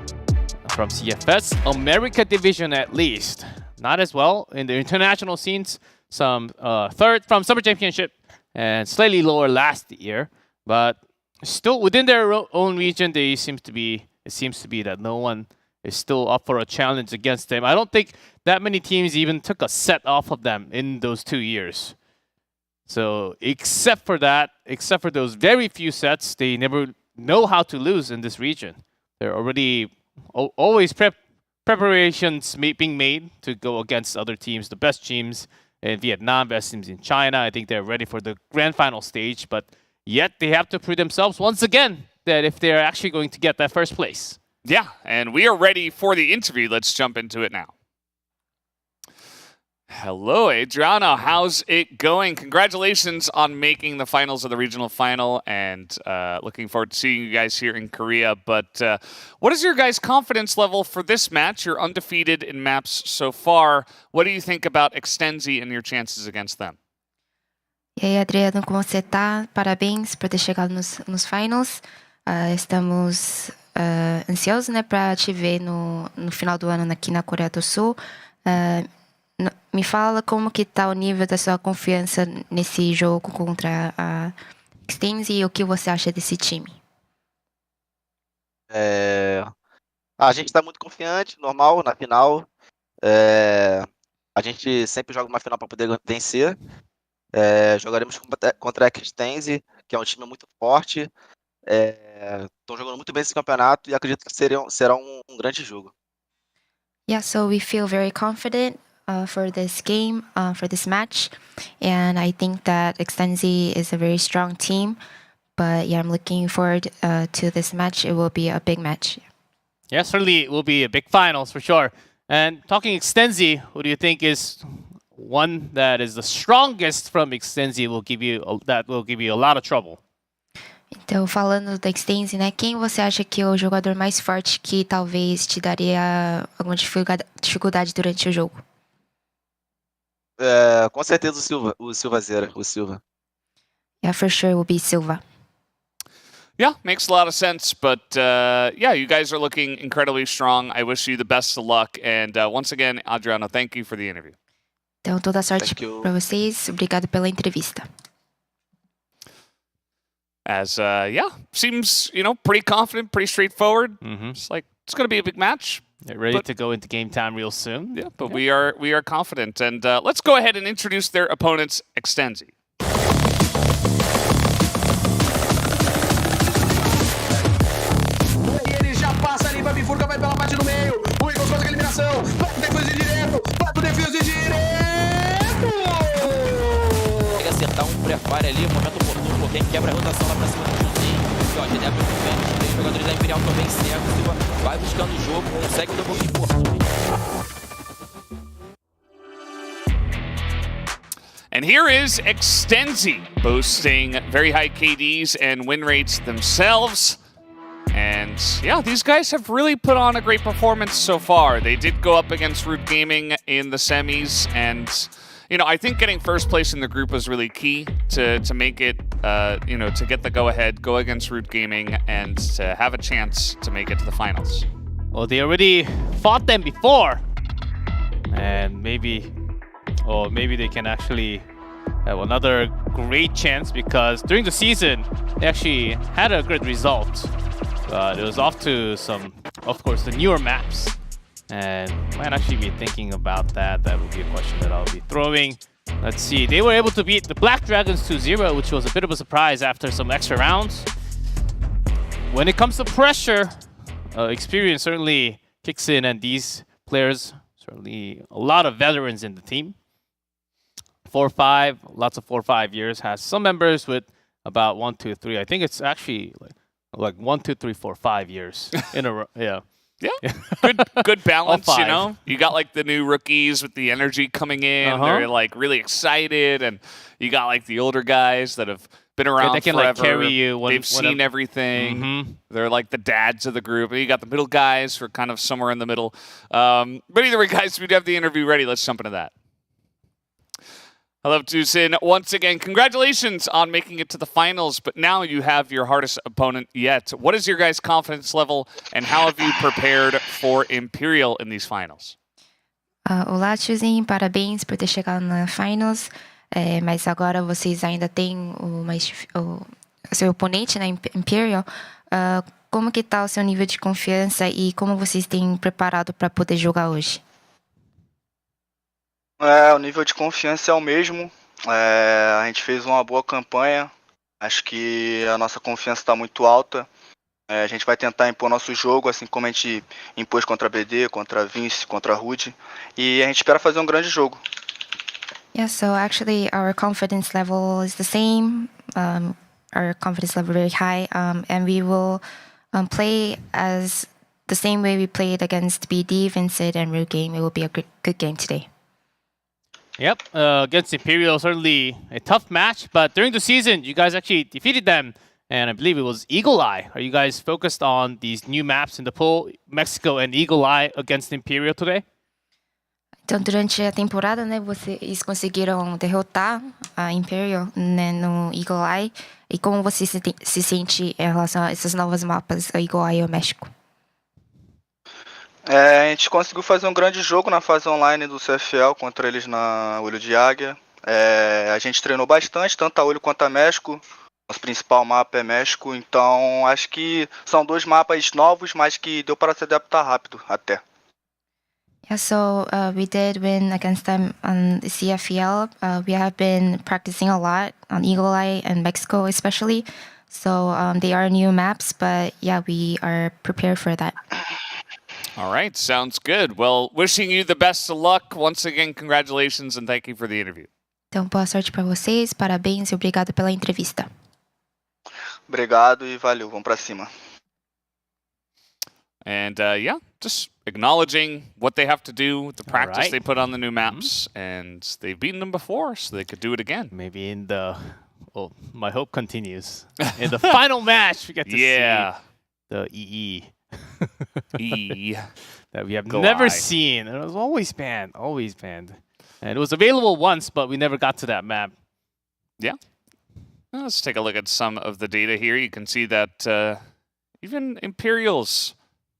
from CFS America Division at least. Not as well in the international scenes. Some third from Summer Championship and slightly lower last year, but still within their own region, it seems to be that no one is still up for a challenge against them. I don't think that many teams even took a set off of them in those 2 years. So except for that, except for those very few sets, they never know how to lose in this region. They're already always preparations being made to go against other teams, the best teams in Vietnam, best teams in China. I think they're ready for the grand final stage, but yet they have to prove themselves once again that if they're actually going to get that first place. Yeah, and we are ready for the interview. Let's jump into it now. Hello, Adriano. How's it going? Congratulations on making the finals of the regional final, and looking forward to seeing you guys here in Korea. But what is your guys' confidence level for this match? You're undefeated in maps so far. What do you think about Extenzi and your chances against them? E aí, Adriano, como você tá? Parabéns por ter chegado nos finals. Estamos ansiosos, né, para te ver no final do ano aqui na Coreia do Sul. Me fala como que tá o nível da sua confiança nesse jogo contra a Extenzi e o que você acha desse time? A gente está muito confiante, normal, na final. A gente sempre joga uma final para poder vencer. Jogaremos contra a Extenzi, que é um time muito forte. Estão jogando muito bem esse campeonato e acredito que será um grande jogo. Yeah, so we feel very confident for this game, for this match. And I think that Extenzi is a very strong team. But yeah, I'm looking forward to this match. It will be a big match. Yeah, certainly it will be a big finals for sure. And talking Extenzi, who do you think is one that is the strongest from Extenzi that will give you a lot of trouble? Então, falando da Extenzi, né? Quem você acha que é o jogador mais forte que talvez te daria alguma dificuldade durante o jogo? Com certeza o Silva. Yeah, for sure it will be Silva. Yeah, makes a lot of sense. But yeah, you guys are looking incredibly strong. I wish you the best of luck. And once again, Adriano, thank you for the interview. Então, toda a sorte para vocês. Obrigado pela entrevista. As yeah, seems pretty confident, pretty straightforward. It's like it's going to be a big match. They're ready to go into game time real soon. Yeah, but we are confident. And let's go ahead and introduce their opponents, Extenzi. E ele já passa ali, vai bifurcar, vai pela parte do meio. O Eagles consegue a eliminação. Bate o defesa de direto. Bate o defesa de direto. Chega a acertar um pré-fire ali, momento oportuno, bloqueio, quebra a rotação lá pra cima do Juninho. E ó, GDF muito bem, os jogadores da Imperial também cegos. Silva vai buscando o jogo, consegue o double kick oportuno. And here is Extenzi, boasting very high KDs and win rates themselves. And yeah, these guys have really put on a great performance so far. They did go up against Root Gaming in the semis, and I think getting first place in the group was really key to make it, to get the go-ahead, go against Root Gaming, and to have a chance to make it to the finals. Well, they already fought them before, and maybe they can actually have another great chance, because during the season they actually had a good result. But it was off to some, of course, the newer maps. And might actually be thinking about that. That would be a question that I'll be throwing. Let's see. They were able to beat the Black Dragons 2-0, which was a bit of a surprise after some extra rounds. When it comes to pressure, experience certainly kicks in, and these players, certainly a lot of veterans in the team. 4-5, lots of 4-5 years. Has some members with about 1, 2, 3. I think it's actually like 1, 2, 3, 4, 5 years in a row. Yeah. Yeah, good balance, You got like the new rookies with the energy coming in. They're like really excited, and you got like the older guys that have been around they can forever. Like carry you. They've seen everything. They're like the dads of the group. You got the middle guys who are kind of somewhere in the middle. But either way, guys, we have the interview ready. Let's jump into that. Hello, Tusin. Once again, congratulations on making it to the finals, but now you have your hardest opponent yet. What is your guys' confidence level, and how have you prepared for Imperial in these finals? Olá, Tusin. Parabéns por ter chegado na finals. Mas agora vocês ainda têm o seu oponente na Imperial. como que tá o seu nível de confiança e como vocês têm preparado para poder jogar hoje? O nível de confiança é o mesmo. A gente fez uma boa campanha. Acho que a nossa confiança está muito alta. A gente vai tentar impor nosso jogo, assim como a gente impôs contra a BD, contra a Vince, contra a Rude. E a gente espera fazer um grande jogo. Yeah, so actually our confidence level is the same. Our confidence level very high, and we will play as the same way we played against BD, Vincent, and Root Game. It will be a good game today. Yep, against Imperial, certainly a tough match, but during the season, you guys actually defeated them, and I believe it was Eagle Eye. Are you guys focused on these new maps in the pool, Mexico and Eagle Eye against Imperial today? Então, durante a temporada, né, vocês conseguiram derrotar a Imperial, né, no Eagle Eye. E como você se sente em relação a esses novos mapas, o Eagle Eye e o México? A gente conseguiu fazer um grande jogo na fase online do CFL contra eles na Olho de Águia. A gente treinou bastante, tanto a Olho quanto a México. Nosso principal mapa é México, então acho que são dois mapas novos, mas que deu para se adaptar rápido até. Yeah, so we did win against them on the CFL. We have been practicing a lot on Eagle Eye and Mexico especially. So they are new maps, but yeah, we are prepared for that. All right, sounds good. Well, wishing you the best of luck. Once again, congratulations and thank you for the interview. Então, boa sorte para vocês, parabéns e obrigado pela entrevista. Obrigado e valeu, vamos pra cima. And yeah, just acknowledging what they have to do, the practice right. they put on the new maps, and they've beaten them before, so they could do it again. Maybe in the, well, my hope continues. In the final match, we get to see the EE. That we have never seen. It was always banned, And it was available once, but we never got to that map. Yeah. Let's take a look at some of the data here. You can see that even Imperial's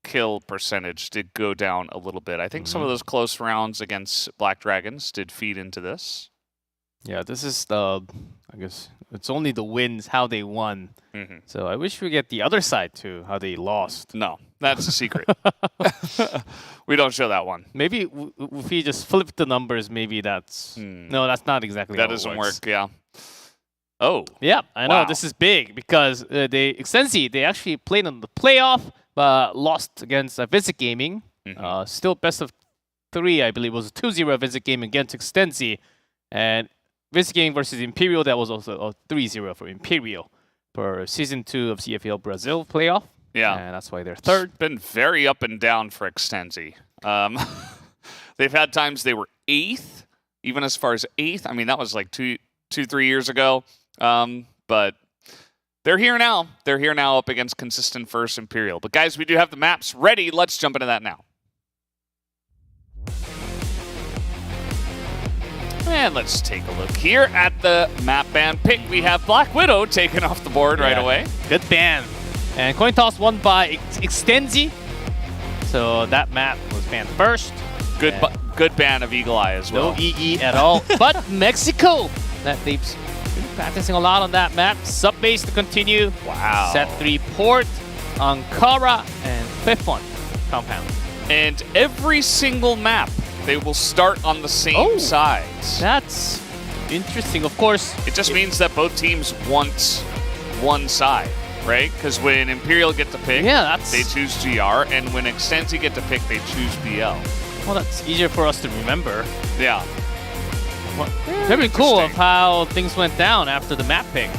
kill percentage did go down a little bit. I think some of those close rounds against Black Dragons did feed into this. Yeah, this is the, I guess, it's only the wins, how they won. So I wish we get the other side too, how they lost. No, that's a secret. We don't show that one. Maybe if we just flip the numbers, maybe that's... No, that's not exactly that how it doesn't works. work, yeah. Oh. Yeah, I know. Wow. This is big because Extensi, they actually played on the playoff, but lost against Visit Gaming. Still best of 3, I believe, was a 2-0 Visit Gaming against Extensi. And Visit Gaming versus Imperial, that was also a 3-0 for Imperial for Season 2 of CFL Brazil playoff. Yeah. And that's why they're third. It's been very up and down for Extensi. They've had times they were 8th, even as far as 8th. I mean, that was like 3 years ago. But they're here now. They're here now up against consistent first Imperial. But guys, we do have the maps ready. Let's jump into that now. And let's take a look here at the map ban pick. We have Black Widow taken off the board right away. Good ban. And coin toss won by Extensi. So that map was banned first. Good ban of Eagle Eye as well. No EE at all. But Mexico, that they've been practicing a lot on that map. Sub base to continue. Wow. Set 3 port, Ankara, and 5th one, compound. And every single map, they will start on the same sides. That's interesting. Of course, it just means that both teams want one side, right? Because when Imperial get to pick, they choose GR, and when Extensi get to pick, they choose BL. Well, that's easier for us to remember. Yeah. Well, very cool of how things went down after the map pick.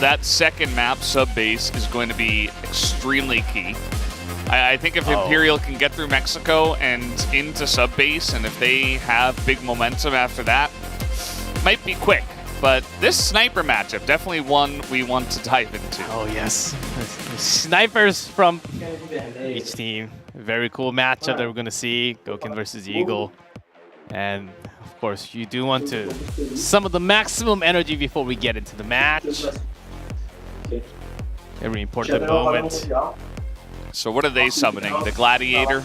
That second map, sub base, is going to be extremely key. I think if Imperial can get through Mexico and into sub base, and if they have big momentum after that, might be quick. But this sniper matchup, definitely one we want to dive into. Oh, yes. Snipers from each team. Very cool matchup that we're going to see. Gouken versus Eagle. And, of course, you do want to summon the maximum energy before we get into the match. Very important moment. So what are they summoning? The Gladiator?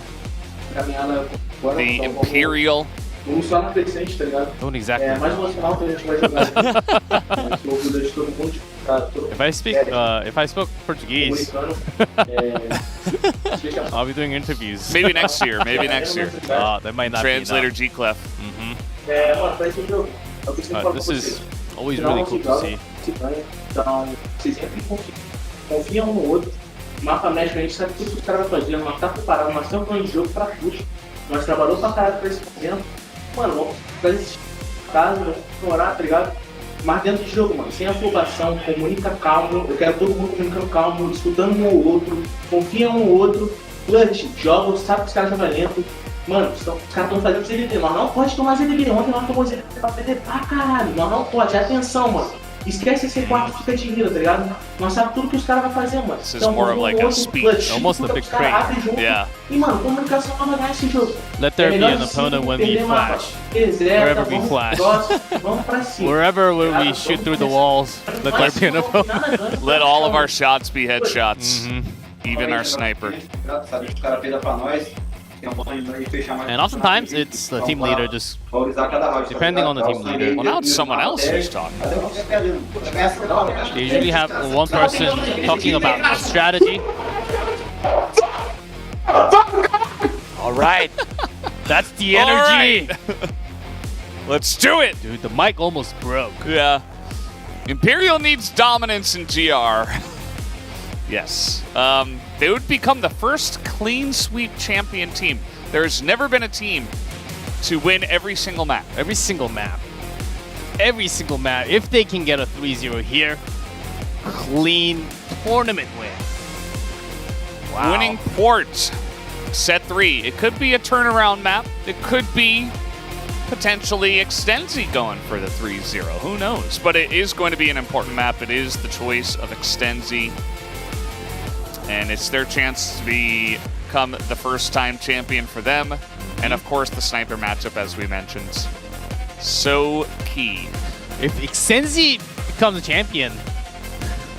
The Imperial? Don't exactly. If I spoke Portuguese, I'll be doing interviews. Maybe next year. Maybe next year. That might not Translator be G Clef. This is always really cool to see. Então, vocês sempre confiam um no outro. Mapa médico, a gente sabe tudo que os caras vão fazer, nós tá preparado, nós temos um plano de jogo pra tudo. Nós trabalhamos pra caralho pra esse momento. Mano, vamos fazer esse caso, vamos explorar, tá ligado? Mas dentro de jogo, mano, sem afobação, comunica calmo, eu quero todo mundo comunicando calmo, escutando um ao outro, confia um no outro, clutch, joga, sabe que os caras jogam lento. Mano, os caras estão fazendo ZDB, nós não pode tomar ZDB, ontem nós tomamos ZDB pra perder pra caralho, nós não pode, atenção, mano. Esquece esse quarto, fica de vida, tá ligado? Nós sabemos tudo que os caras vão fazer, mano. This is more of like a speech. Almost a big crate. Yeah. E, mano, comunicação não vai ganhar esse jogo. Let there be an opponent when we flash. Wherever we flash. Vamos pra cima. Wherever we shoot through the walls, let there be an opponent. Let all of our shots be headshots. Even our sniper. And oftentimes it's the team leader just depending on the team leader. Well, now it's someone else who's talking. They usually have one person talking about the strategy. All right, that's the energy. Right. Let's do it. Dude, the mic almost broke. Yeah. Imperial needs dominance in GR. Yes. They would become the first clean sweep champion team. There's never been a team to win every single map. Every single map. Every single map. If they can get a 3-0 here, clean tournament win. Wow. Winning port. Set 3. It could be a turnaround map. It could be potentially Extensi going for the 3-0. Who knows? But it is going to be an important map. It is the choice of Extensi. And it's their chance to become the first-time champion for them. And of course, the sniper matchup, as we mentioned. So key. If Extensi becomes a champion,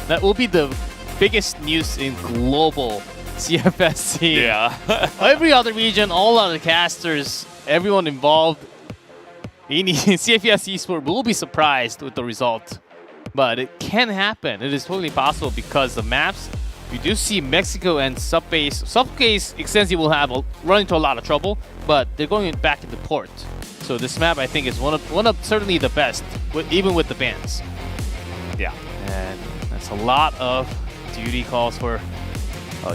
that will be the biggest news in global CFSC. Yeah. Every other region, all other casters, everyone involved in CFS Esports will be surprised with the result. But it can happen. It is totally possible because the maps, you do see Mexico and Subbase. Subbase Extensi will have run into a lot of trouble, but they're going back into port. So this map, I think, is one of certainly the best, even with the bans. Yeah. And that's a lot of duty calls for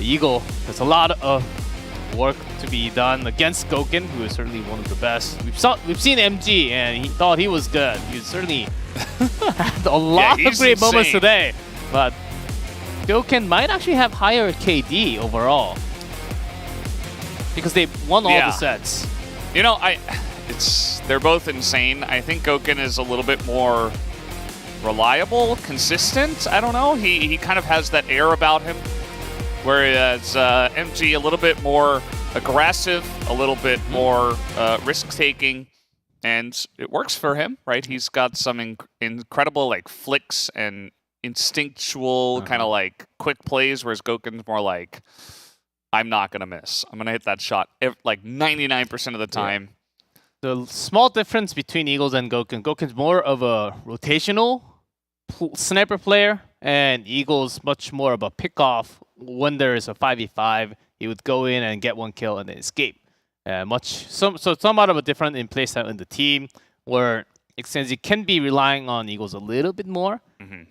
Eagle. There's a lot of work to be done against Gouken, who is certainly one of the best. We've seen MG, and he thought he was good. He certainly had a lot of great moments today, but Gouken might actually have higher KD overall because they won all the sets. You know, they're both insane. I think Gouken is a little bit more reliable, consistent. I don't know. He kind of has that air about him, whereas MG a little bit more aggressive, a little bit more risk-taking, and it works for him, right? He's got some incredible like flicks and instinctual kind of like quick plays, whereas Gouken's more like, I'm not gonna miss. I'm gonna hit that shot like 99% of the time. Yeah. The small difference between Eagles and Gouken. Gouken's more of a rotational sniper player, and Eagles much more of a pick-off. When there is a 5v5, he would go in and get one kill and then escape. So somewhat of a different in playstyle in the team, where Extensi can be relying on Eagles a little bit more.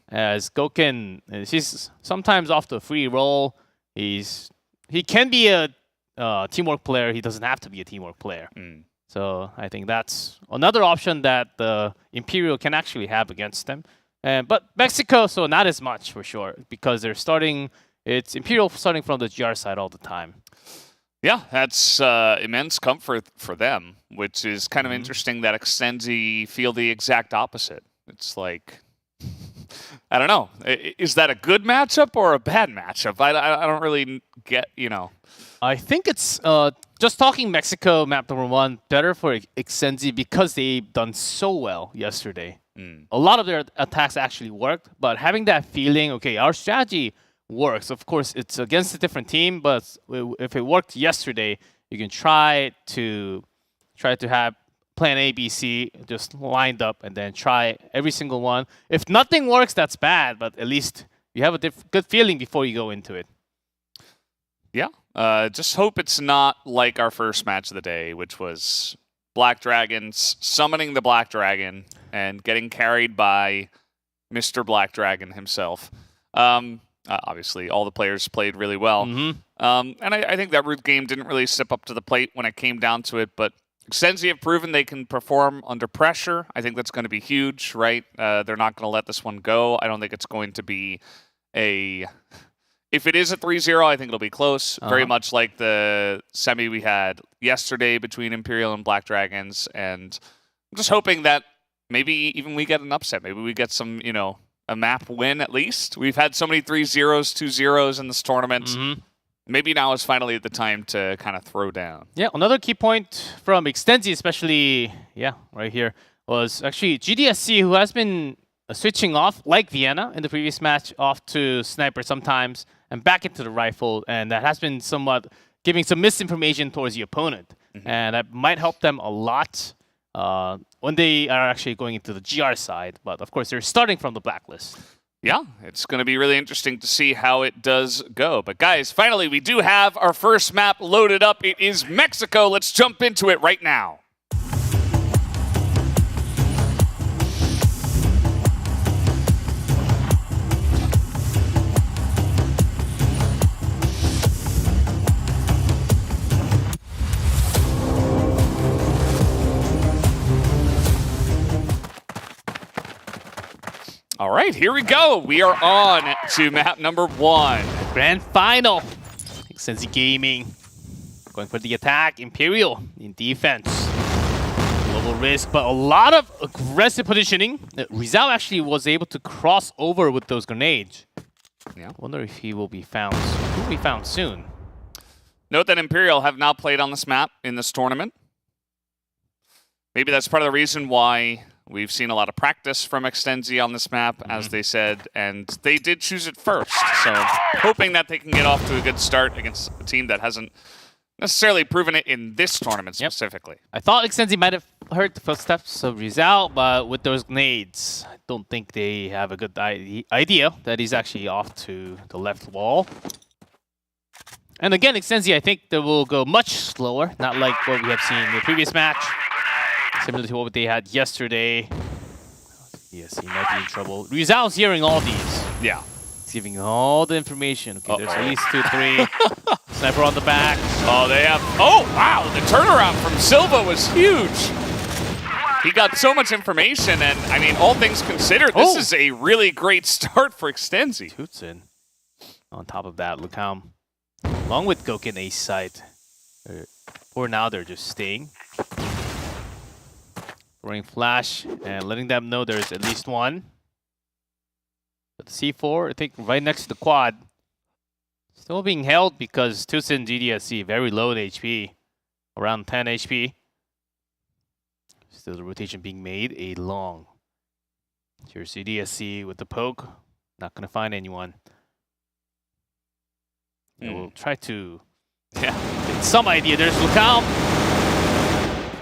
As Gouken, he's sometimes off the free roll. He can be a teamwork player. He doesn't have to be a teamwork player. So I think that's another option that the Imperial can actually have against them. But Mexico, so not as much for sure, because they're starting. It's Imperial starting from the GR side all the time. Yeah, that's immense comfort for them, which is kind of interesting that Extensi feel the exact opposite. It's like, I don't know. Is that a good matchup or a bad matchup? I don't really get, you know. I think it's, just talking Mexico, map number 1, better for Extensi because they've done so well yesterday. A lot of their attacks actually worked, but having that feeling, okay, our strategy works. Of course, it's against a different team, but if it worked yesterday, you can try to plan A, B, C just lined up and then try every single one. If nothing works, that's bad, but at least you have a good feeling before you go into it. Yeah. Just hope it's not like our first match of the day, which was Black Dragons summoning the Black Dragon and getting carried by Mr. Black Dragon himself. Obviously, all the players played really well. Mm-hmm. And I think that Root game didn't really step up to the plate when it came down to it, but Extensi have proven they can perform under pressure. I think that's going to be huge, right? They're not going to let this one go. I don't think it's going to be a... If it is a 3-0, I think it'll be close. Very much like the semi we had yesterday between Imperial and Black Dragons. And I'm just hoping that maybe even we get an upset. Maybe we get some, a map win at least. We've had so many 3-0s, 2-0s in this tournament. Mm-hmm. Maybe now is finally the time to kind of throw down. Yeah, another key point from Extensi, especially, right here, was actually GDSC, who has been switching off, like Vienna in the previous match, off to Sniper sometimes and back into the rifle, and that has been somewhat giving some misinformation towards the opponent. Mm-hmm. And that might help them a lot when they are actually going into the GR side. But of course, they're starting from the blacklist. Yeah, it's going to be really interesting to see how it does go. But guys, finally, we do have our first map loaded up. It is Mexico. Let's jump into it right now. All right, here we go. We are on to map number 1. Grand final. Extensi Gaming going for the attack. Imperial in defense. Global risk, but a lot of aggressive positioning. Rizal actually was able to cross over with those grenades. Yeah. Wonder if he will be found. He will be found soon. Note that Imperial have not played on this map in this tournament. Maybe that's part of the reason why we've seen a lot of practice from Extensi on this map, as they said, and they did choose it first. So hoping that they can get off to a good start against a team that hasn't necessarily proven it in this tournament specifically. I thought Extensi might have heard the footsteps of Rizal, but with those grenades, I don't think they have a good idea that he's actually off to the left wall. And again, Extensi, I think they will go much slower, not like what we have seen in the previous match. Similar to what they had yesterday. Yes, he might be in trouble. Rizal's hearing all these. Yeah. He's giving all the information. Okay, there's at least 2, 3. Sniper on the back. Oh, they have... Oh, wow! The turnaround from Silva was huge. He got so much information, and, I mean, all things considered, this is a really great start for Extensi. Tutsin. On top of that, look how, along with Gouken ace side, for now they're just staying. Throwing flash and letting them know there's at least one. But the C4, I think right next to the quad, still being held because Tutsin GDSC very low HP, around 10 HP. Still the rotation being made a long. Here's GDSC with the poke, not gonna find anyone. We'll try to get some idea. There's Lukao.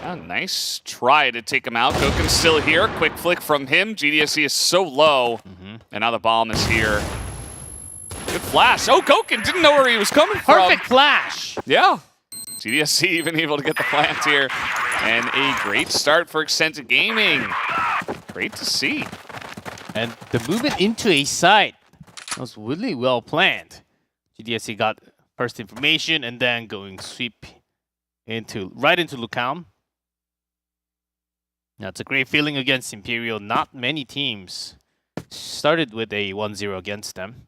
Yeah, nice try to take him out. Gouken's still here. Quick flick from him. GDSC is so low. And now the bomb is here. Good flash. Oh, Gouken didn't know where he was coming from. Perfect flash. Yeah. GDSC even able to get the plant here. And a great start for Extensi Gaming. Great to see. And the movement into a site was really well planned. GDSC got first information and then going sweep right into Lukam. That's a great feeling against Imperial. Not many teams started with a 1-0 against them.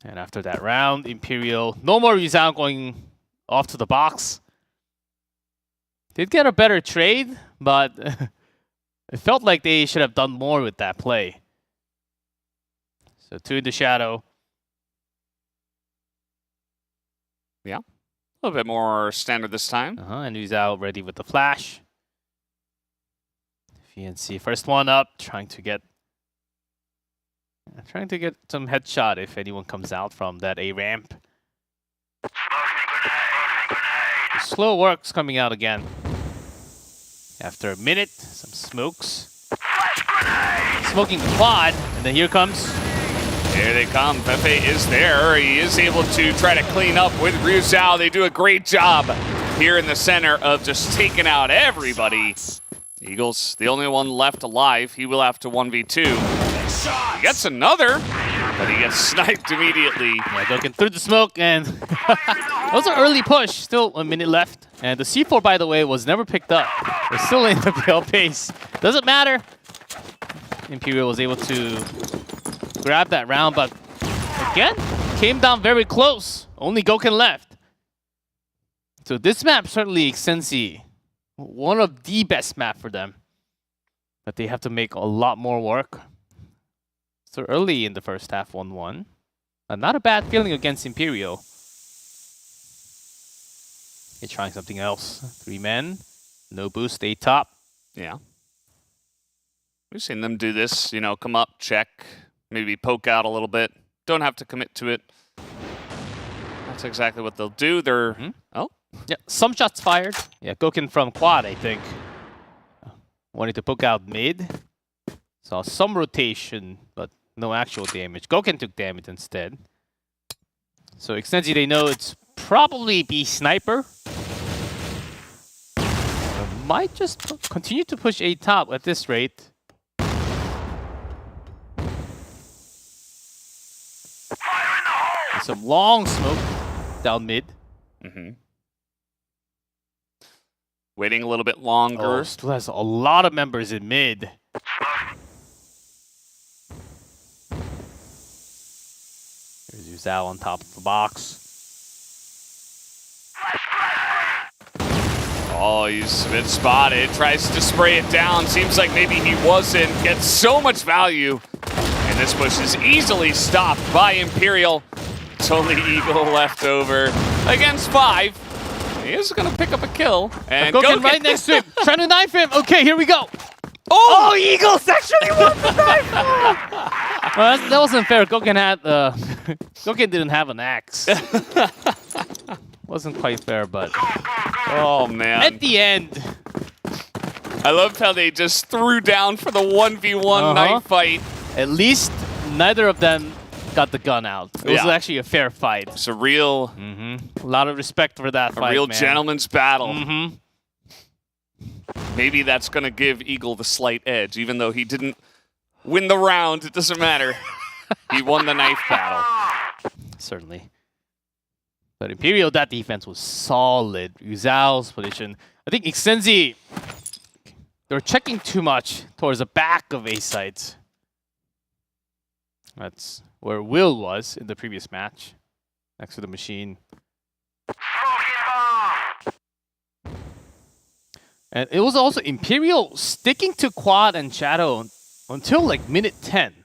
And after that round, Imperial, no more Rizal going off to the box. Did get a better trade, but it felt like they should have done more with that play. So 2 in the shadow. Yeah. A little bit more standard this time. And Rizal ready with the flash. VNC first one up, trying to get some headshot if anyone comes out from that A ramp. slow works coming out again. After a minute, some smokes. Smoking the quad, and then here comes. Here they come. Fefe is there. He is able to try to clean up with Ryu Zhao. They do a great job here in the center of just taking out everybody. Eagles, the only one left alive. He will have to 1v2. He gets another, but he gets sniped immediately. Yeah, Gouken through the smoke, and that was an early push. Still a minute left. And the C4, by the way, was never picked up. We're still in the PL pace. Doesn't matter. Imperial was able to grab that round, but again, came down very close. Only Gouken left. So this map certainly Extensi, one of the best map for them. But they have to make a lot more work. So early in the first half, 1-1. Not a bad feeling against Imperial. They're trying something else. 3 men, no boost, stay top. Yeah. We've seen them do this, you know, come up, check, maybe poke out a little bit. Don't have to commit to it. That's exactly what they'll do. They're... Oh. Yeah, some shots fired. Yeah, Gouken from quad, I think. Wanted to poke out mid. Saw some rotation, but no actual damage. Gouken took damage instead. So Extensi, they know it's probably be sniper. Might just continue to push A top at this rate. And some long smoke down mid. Waiting a little bit longer. Oh, still has a lot of members in mid. Here's Yuzao on top of the box. Oh, he's been spotted. Tries to spray it down. Seems like maybe he wasn't. Gets so much value. And this push is easily stopped by Imperial. It's only Eagle left over against 5. He is going to pick up a kill. And Gouken right next to him. Trying to knife him. Okay, here we go. Oh, Eagles actually won the knife. Well, that wasn't fair. Gouken had Gouken didn't have an axe. Wasn't quite fair, but oh man! At the end, I loved how they just threw down for the 1v1 knife fight. At least neither of them got the gun out. It was actually a fair fight. It's a real, a lot of respect for that fight. A real man. gentleman's battle. Maybe that's gonna give Eagle the slight edge, even though he didn't win the round. It doesn't matter. He won the knife battle. Certainly. But Imperial, that defense was solid. Yuzao's position. I think Extensi, they were checking too much towards the back of A sites. That's where Will was in the previous match, next to the machine. And it was also Imperial sticking to quad and shadow until like minute 10.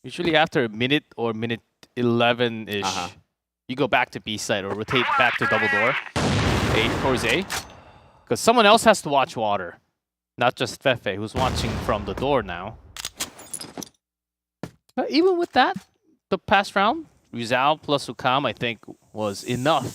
Usually after a minute or minute 11-ish. You go back to B side or rotate back to double door. A towards A. Because someone else has to watch water. Not just Fefe, who's watching from the door now. But even with that, the past round, Yuzao plus Ukam, I think, was enough.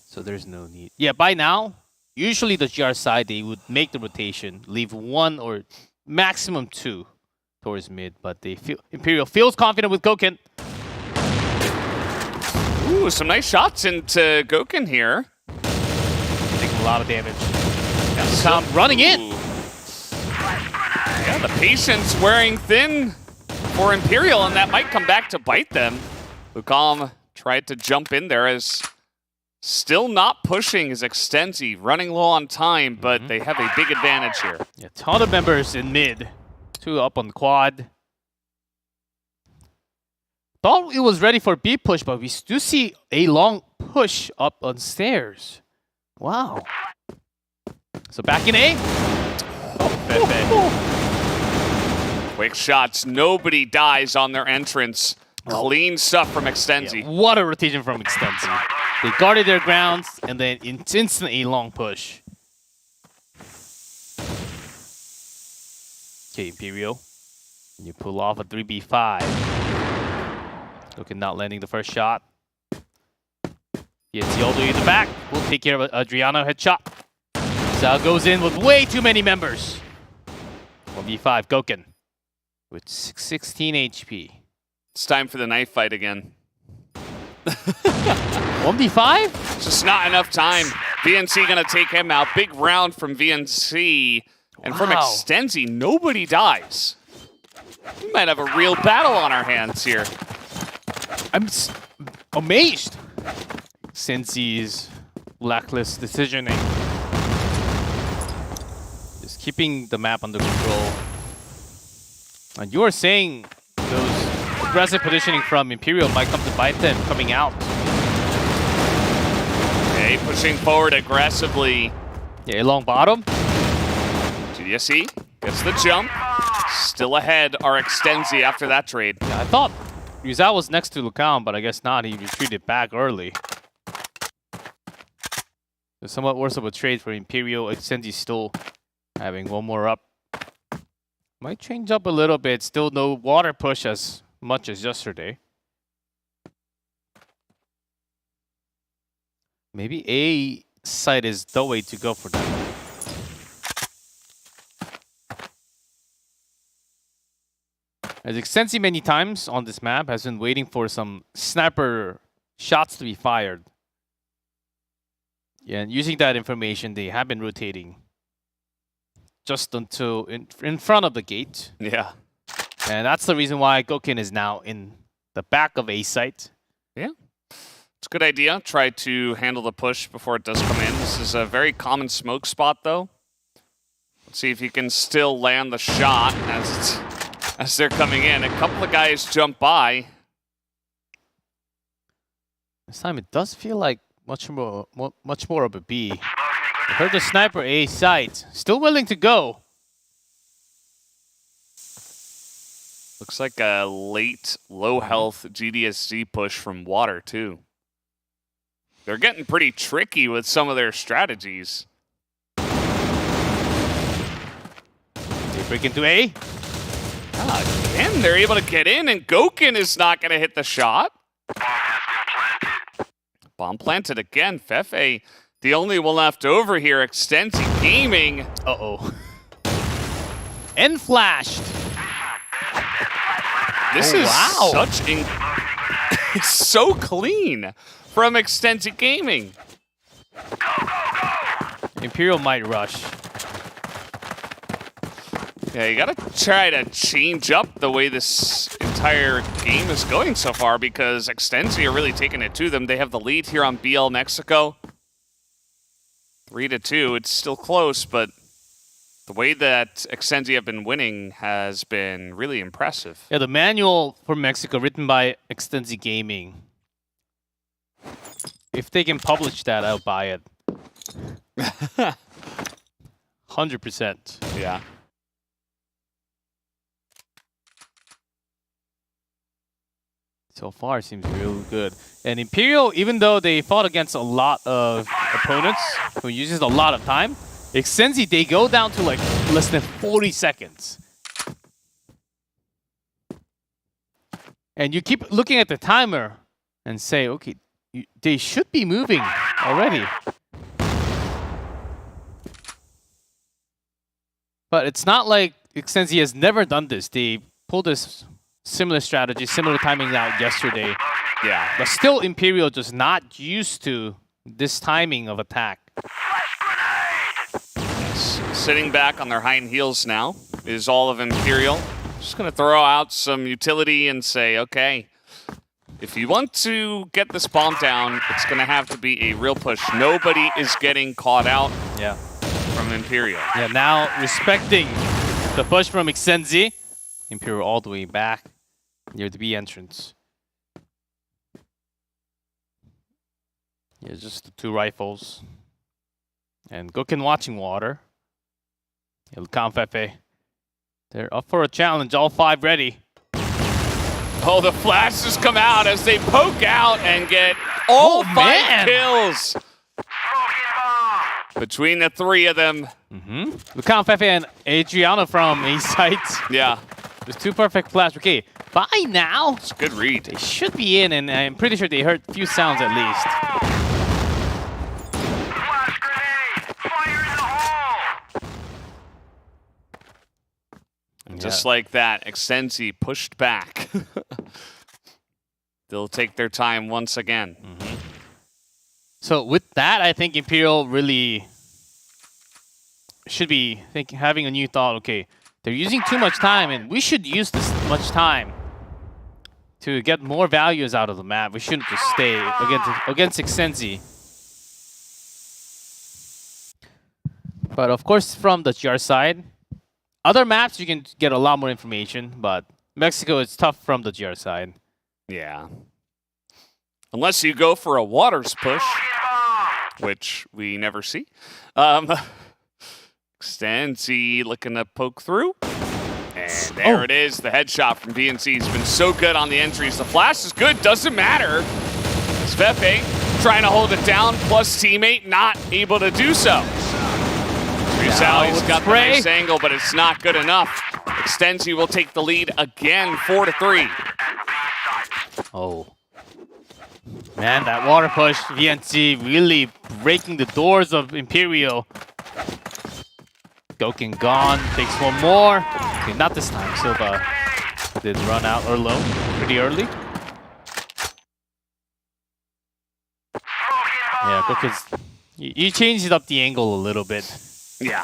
So there's no need. Yeah, by now, usually the GR side, they would make the rotation, leave 1 or maximum 2 towards mid, but they feel Imperial feels confident with Gouken. Ooh, some nice shots into Gouken here. Taking a lot of damage. Ukam running in. Yeah, the patience wearing thin for Imperial, and that might come back to bite them. Ukam tried to jump in there as still not pushing his Extensi, running low on time, but they have a big advantage here. Yeah, ton of members in mid. 2 up on the quad. Thought it was ready for B push, but we do see a long push up on stairs. Wow. So back in A. Quick shots. Nobody dies on their entrance. Clean stuff from Extensi. Yeah, what a rotation from Extensi. They guarded their grounds and then instantly a long push. Okay, Imperial. And you pull off a 3v5. Gouken not landing the first shot. DNC all the way to the back. We'll take care of Adriano headshot. Sal goes in with way too many members. 1v5, Gouken with 16 HP. It's time for the knife fight again. 1v5? Just not enough time. VNC gonna take him out. Big round from VNC. And from Wow. Extenzi, nobody dies. We might have a real battle on our hands here. I'm amazed. Sensi's blacklist decisioning. Just keeping the map under control. And you were saying those aggressive positioning from Imperial might come to bite them coming out. Okay, pushing forward aggressively. Yeah, along bottom. GDSC gets the jump. Still ahead are Extenzi after that trade. Yeah, I thought Rizal was next to Lucan, but I guess not. He retreated back early. It's somewhat worse of a trade for Imperial. Extenzi still having one more up. Might change up a little bit. Still no water push as much as yesterday. Maybe A side is the way to go for them. As Extensi many times on this map has been waiting for some sniper shots to be fired. Yeah, and using that information, they have been rotating just until in front of the gate. Yeah. And that's the reason why Gouken is now in the back of A site. Yeah. It's a good idea. Try to handle the push before it does come in. This is a very common smoke spot, though. Let's see if he can still land the shot as they're coming in. A couple of guys jump by. This time it does feel like much more of a B. I heard the sniper A site. Still willing to go. Looks like a late, low health GDSC push from Water, too. They're getting pretty tricky with some of their strategies. They break into A. Again, they're able to get in, and Gouken is not going to hit the shot. Bomb planted again. Fefe, the only one left over here. Extensi Gaming. Uh-oh. And flashed. This is it's so clean from Extensi Gaming. Imperial might rush. Yeah, you gotta try to change up the way this entire game is going so far because Extensi are really taking it to them. They have the lead here on BL Mexico. 3-2. It's still close, but the way that Extensi have been winning has been really impressive. Yeah, the manual for Mexico written by Extensi Gaming. If they can publish that, I'll buy it. 100%. Yeah. So far, seems real good. And Imperial, even though they fought against a lot of opponents who uses a lot of time, Extensi, they go down to like less than 40 seconds. And you keep looking at the timer and say, okay, they should be moving already. But it's not like Extensi has never done this. They pulled this similar strategy, similar timing out yesterday. Yeah. But still Imperial just not used to this timing of attack. Yes. Sitting back on their hind heels now is all of Imperial. Just going to throw out some utility and say, okay, if you want to get this bomb down, it's going to have to be a real push. Nobody is getting caught out from Imperial. Yeah, now respecting the push from Extensi. Imperial all the way back near the B entrance. Yeah, just the two rifles. And Gouken watching Water. Yeah, Lucan Fefe. They're up for a challenge, all five ready. Oh, the flashes come out as they poke out and get all five kills. Between the three of them. Lucan Fefe and Adriano from A site. Yeah. There's two perfect flash. Okay, by now, it's a good read. They should be in, and I'm pretty sure they heard a few sounds at least. Just like that, Extensi pushed back. They'll take their time once again. So with that, I think Imperial really should be having a new thought. Okay, they're using too much time, and we should use this much time to get more values out of the map. We shouldn't just stay against Extensi. But of course, from the GR side, other maps you can get a lot more information, but Mexico, it's tough from the GR side. Yeah. Unless you go for a waters push, which we never see. Extensi looking to poke through. And there it is. The headshot from VNC has been so good on the entries. The flash is good. Doesn't matter. Svepe trying to hold it down, plus teammate not able to do so. Sally's got the nice angle, but it's not good enough. Extensi will take the lead again, 4-3. Oh. Man, that water push, VNC really breaking the doors of Imperial. Goken gone, takes one more. Okay, not this time. Silva did run out alone pretty early. Yeah, Goken's... You changed up the angle a little bit. Yeah.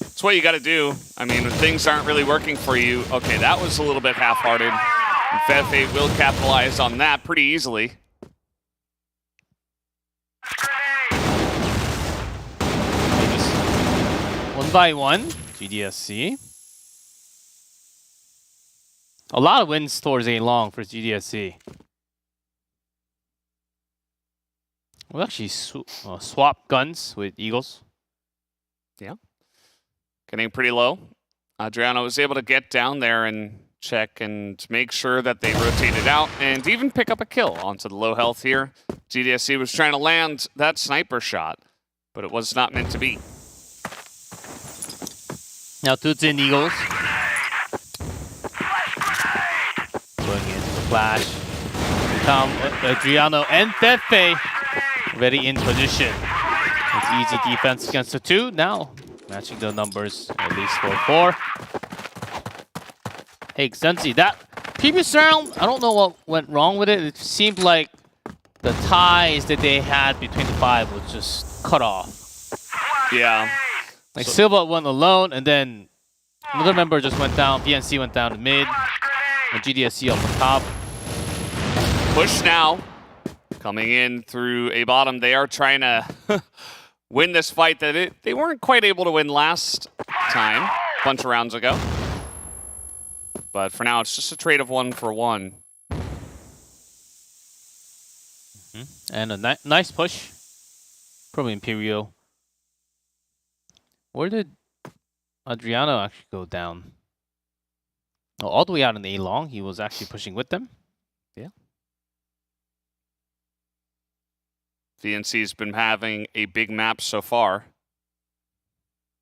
That's what you got to do. I mean, when things aren't really working for you, okay, that was a little bit half-hearted. Fefe will capitalize on that pretty easily. One by one, GDSC. A lot of wins towards A long for GDSC. We'll actually swap guns with Eagles. Yeah. Getting pretty low. Adriano was able to get down there and check and make sure that they rotated out and even pick up a kill onto the low health here. GDSC was trying to land that sniper shot, but it was not meant to be. Now Tutsin Eagles. Going into the flash. Tom, Adriano, and Fefe ready in position. It's easy defense against the two. Now matching the numbers at least 4-4. Hey, Extensi, that previous round, I don't know what went wrong with it. It seemed like the ties that they had between the five was just cut off. Yeah. Like Silva went alone, and then another member just went down. VNC went down to mid, and GDSC up on top. Push now. Coming in through a bottom. They are trying to win this fight that they weren't quite able to win last time, a bunch of rounds ago. But for now, it's just a trade of 1-for-1. And a nice push from Imperial. Where did Adriano actually go down? Oh, all the way out in A long. He was actually pushing with them. Yeah. VNC's been having a big map so far.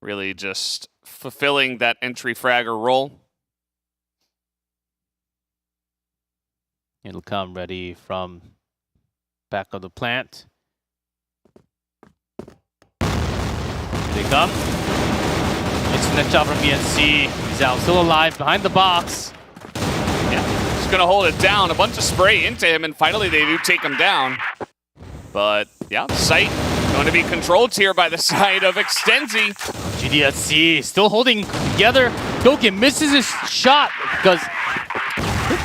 Really just fulfilling that entry fragger role. It'll come ready from back of the plant. They come. It's the next shot from VNC. He's out, still alive, behind the box. Yeah, he's gonna hold it down. A bunch of spray into him, and finally they do take him down. But yeah, the site going to be controlled here by the side of Extensi. GDSC still holding together. Goken misses his shot because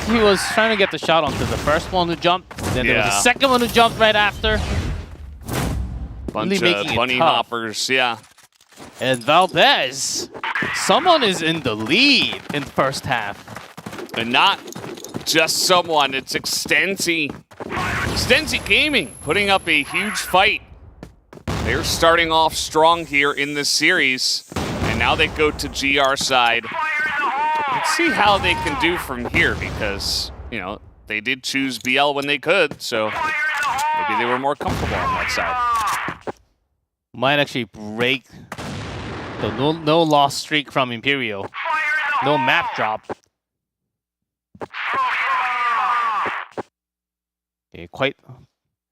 he was trying to get the shot onto the first one who jumped. Then there was a second one who jumped right after. Bunch really of bunny hoppers, yeah. And Valdez, someone is in the lead in the first half. And not just someone, it's Extensi. Extensi Gaming putting up a huge fight. They're starting off strong here in this series. And now they go to GR side. Let's see how they can do from here because, you know, they did choose BL when they could, so maybe they were more comfortable on that side. Might actually break the no loss streak from Imperial. No map drop. Okay, quite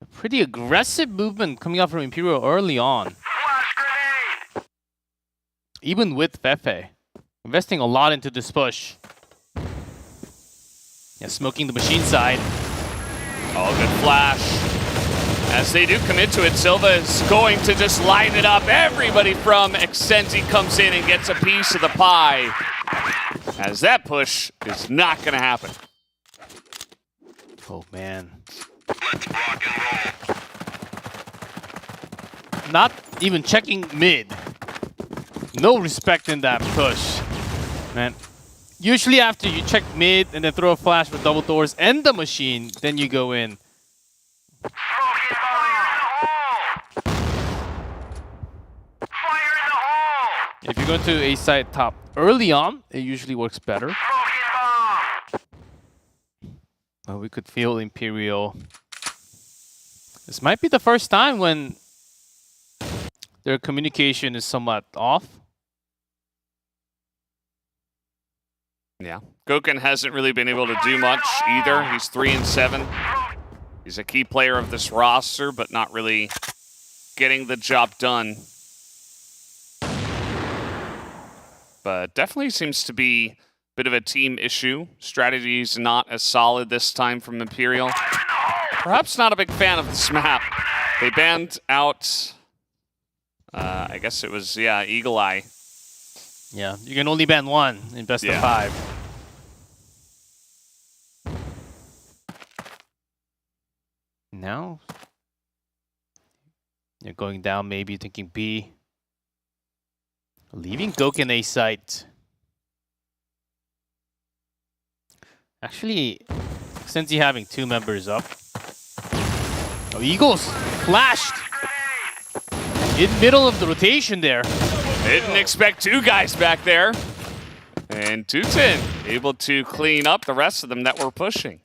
a pretty aggressive movement coming out from Imperial early on. Even with Fefe. investing a lot into this push. Yeah, smoking the machine side. Oh, good flash. As they do commit to it, Silva is going to just line it up. Everybody from Extensi comes in and gets a piece of the pie. As that push is not going to happen. Oh, man. Not even checking mid. No respect in that push. Man. Usually after you check mid and then throw a flash with double doors and the machine, then you go in. If you go to a side top early on, it usually works better. Well, we could feel Imperial. This might be the first time when their communication is somewhat off. Yeah. Gokhan hasn't really been able to do much either. He's 3-7. He's a key player of this roster, but not really getting the job done. But definitely seems to be a bit of a team issue. Strategy's not as solid this time from Imperial. Perhaps not a big fan of this map. They banned out, I guess it was, yeah, Eagle Eye. Yeah, you can only ban one in best of 5. Now, you're going down, maybe thinking B. Leaving Gokhan A site. Actually, Extensi having 2 members up. Oh, Eagles flashed in middle of the rotation there. Didn't expect 2 guys back there. And Tutin able to clean up the rest of them that were pushing.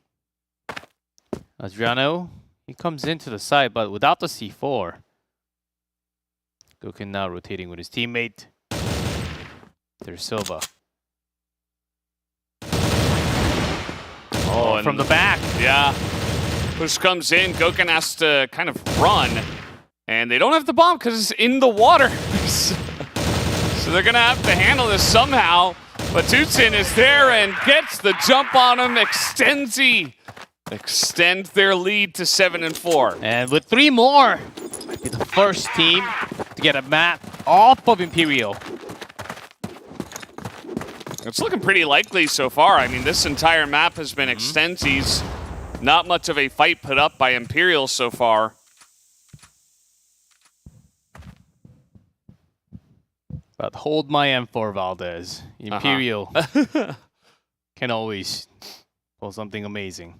Adriano, he comes into the side, but without the C4. Gokhan now rotating with his teammate. There's Silva. Oh, from the back. Yeah. Push comes in. Gokhan has to kind of run. And they don't have the bomb because it's in the water. So they're going to have to handle this somehow. But Tutin is there and gets the jump on him. Extensi extend their lead to 7-4. And with 3 more, might be the first team to get a map off of Imperial. It's looking pretty likely so far. I mean, this entire map has been Extensi's. Not much of a fight put up by Imperial so far. But hold my M4, Valdez. Imperial can always pull something amazing.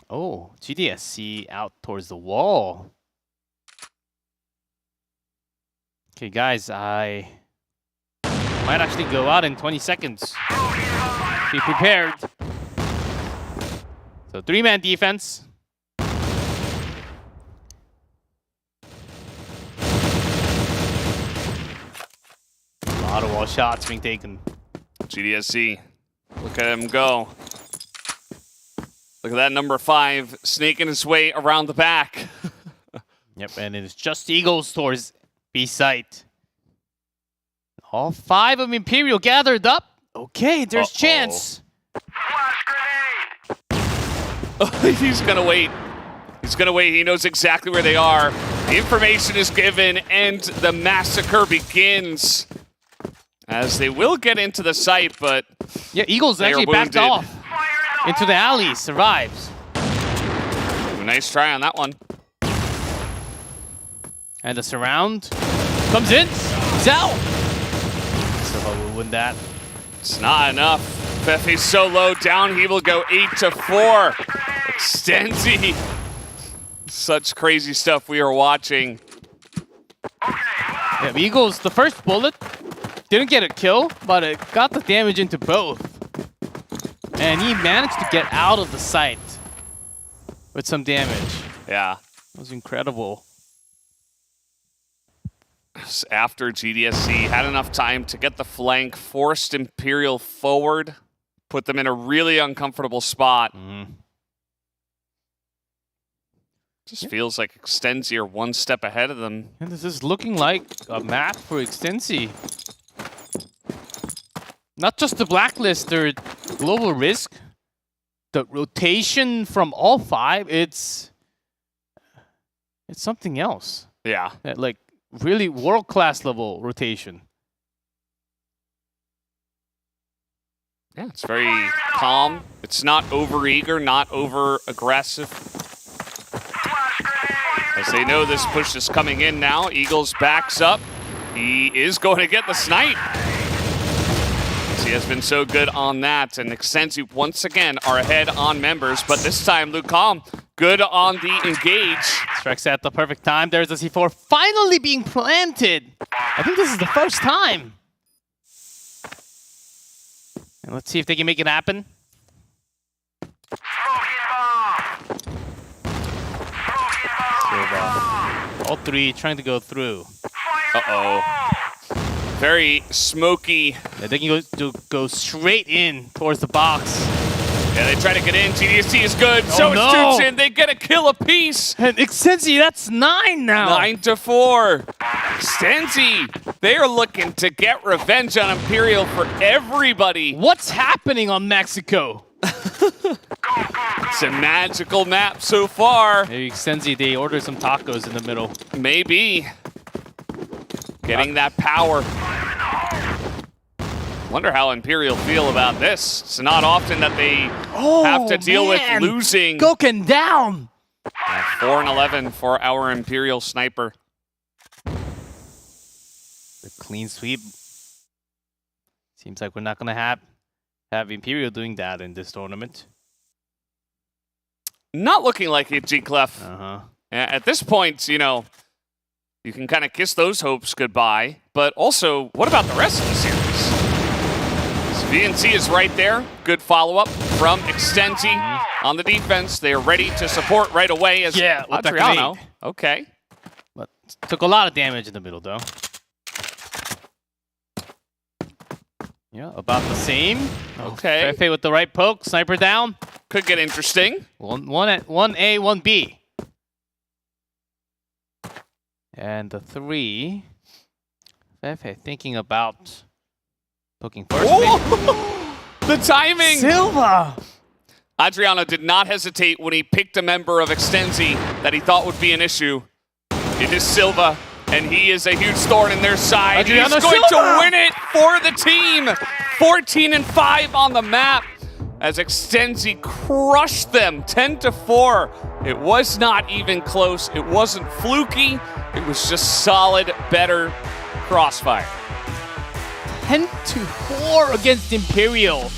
Oh, GDSC out towards the wall. Okay, guys, I might actually go out in 20 seconds. Be prepared. So 3-man defense. A lot of wall shots being taken. GDSC, look at him go. Look at that number 5 snaking his way around the back. Yep, and it's just Eagles towards B site. All 5 of Imperial gathered up. Okay, there's chance. He's gonna wait. He's gonna wait. He knows exactly where they are. The information is given, and the massacre begins. As they will get into the site, but yeah, Eagles actually backed off into the alley. Survives. Ooh, nice try on that one. And the surround comes in. He's out. Silva will win that. It's not enough. Fefe's so low down, he will go 8-4. Extensi. Such crazy stuff we are watching. Yeah, Eagles, the first bullet didn't get a kill, but it got the damage into both. And he managed to get out of the site with some damage. Yeah. That was incredible. After GDSC had enough time to get the flank, forced Imperial forward, put them in a really uncomfortable spot. Just feels like Extensi are one step ahead of them. And this is looking like a map for Extensi. not just the blacklist, their global risk, the rotation from all 5, it's something else. Yeah. Like really world-class level rotation. Yeah, it's very calm. It's not over-eager, not over-aggressive. As they know this push is coming in now, Eagles backs up. He is going to get the snipe. He has been so good on that, and Extensi once again are ahead on members, but this time Lucom good on the engage. Strikes at the perfect time. There's the C4 finally being planted. I think this is the first time. And let's see if they can make it happen. Silva. All 3 trying to go through. Uh-oh. Very smoky. Yeah, they can go straight in towards the box. Yeah, they try to get in. GDC is good. Oh, so no. is Tootsin. They get a kill apiece. And Extensi, that's 9 now. 9-4. Extensi, they are looking to get revenge on Imperial for everybody. What's happening on Mexico? It's a magical map so far. Maybe Extensi, they ordered some tacos in the middle. Maybe. Getting that power. Wonder how Imperial feel about this. It's not often that they have to deal with losing. Gouken down. 4-11 for our Imperial sniper. The clean sweep. Seems like we're not gonna have Imperial doing that in this tournament. Not looking like it, G-Clef. Uh-huh. At this point, you know, you can kind of kiss those hopes goodbye. But also, what about the rest of the series? VNC is right there. Good follow-up from Extensi on the defense. They are ready to support right away as Adriano. Okay. But took a lot of damage in the middle, though. Yeah, about the same. Okay. Fefe with the right poke. Sniper down. Could get interesting. One A, one B. And the 3. Fefe thinking about poking first. The timing! Silva! Adriano did not hesitate when he picked a member of Extensi that he thought would be an issue. It is Silva, and he is a huge thorn in their side. Adriano He's going Silva! to win it for the team. 14-5 on the map as Extensi crushed them 10-4. It was not even close. It wasn't fluky. It was just solid, better crossfire. 10-4 against Imperial.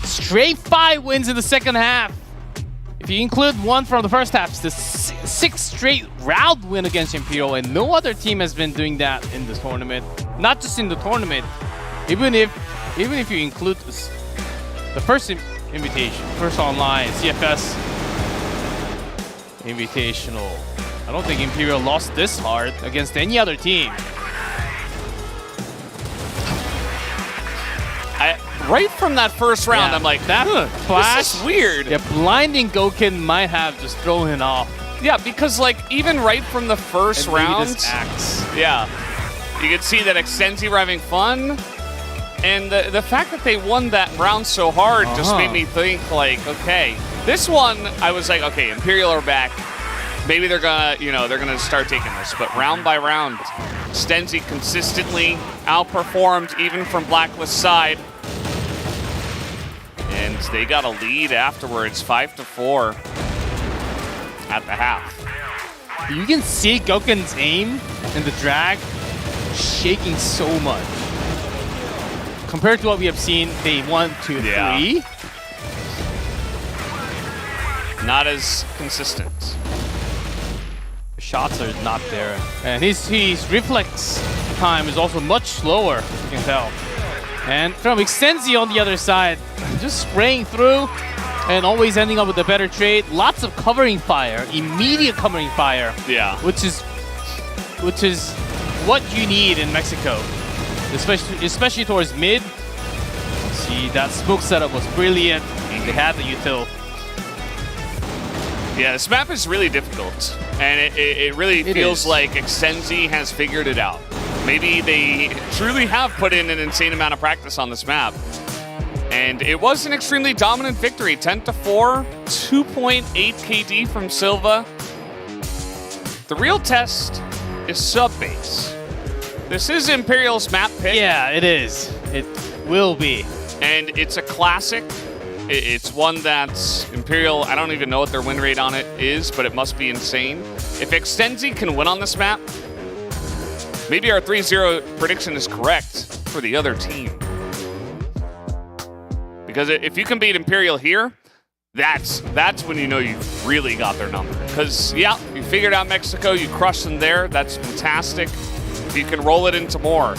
Straight 5 wins in the second half. If you include one from the first half, it's the 6th straight round win against Imperial, and no other team has been doing that in this tournament. Not just in the tournament, even if you include the first invitation, first online CFS Invitational. I don't think Imperial lost this hard against any other team. Right from that first round, Yeah, I'm like, that flash, this is weird. Yeah, blinding Gouken might have just thrown him off. Yeah, because like even right from the first And maybe round, this axe. yeah, you could see that Extensi were having fun, and the fact that they won that round so hard just made me think like, okay, this one I was like, okay, Imperial are back. Maybe they're gonna start taking this, but round by round, Extensi consistently outperformed even from Blacklist side. And they got a lead afterwards, 5-4 at the half. You can see Gouken's aim and the drag shaking so much. Compared to what we have seen, they 1, 2, 3. Not as consistent. The shots are not there. And his reflex time is also much slower, you can tell. And from Extensi on the other side, just spraying through and always ending up with a better trade. Lots of covering fire, immediate covering fire. Yeah. Which is what you need in Mexico, especially towards mid. See, that smoke setup was brilliant. They had the util. Yeah, this map is really difficult, and it really feels like Extensi has figured it out. maybe they truly have put in an insane amount of practice on this map. And it was an extremely dominant victory, 10-4, 2.8 KD from Silva. The real test is sub-base. This is Imperial's map pick. Yeah, it is. It will be. And it's a classic. It's one that's Imperial, I don't even know what their win rate on it is, but it must be insane. If Extenzi can win on this map, maybe our 3-0 prediction is correct for the other team. Because if you can beat Imperial here, that's when you know you've really got their number. Because, yeah, you figured out Mexico, you crushed them there, that's fantastic. If you can roll it into more,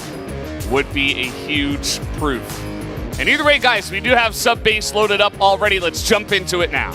would be a huge proof. And either way, guys, we do have sub-base loaded up already. Let's jump into it now.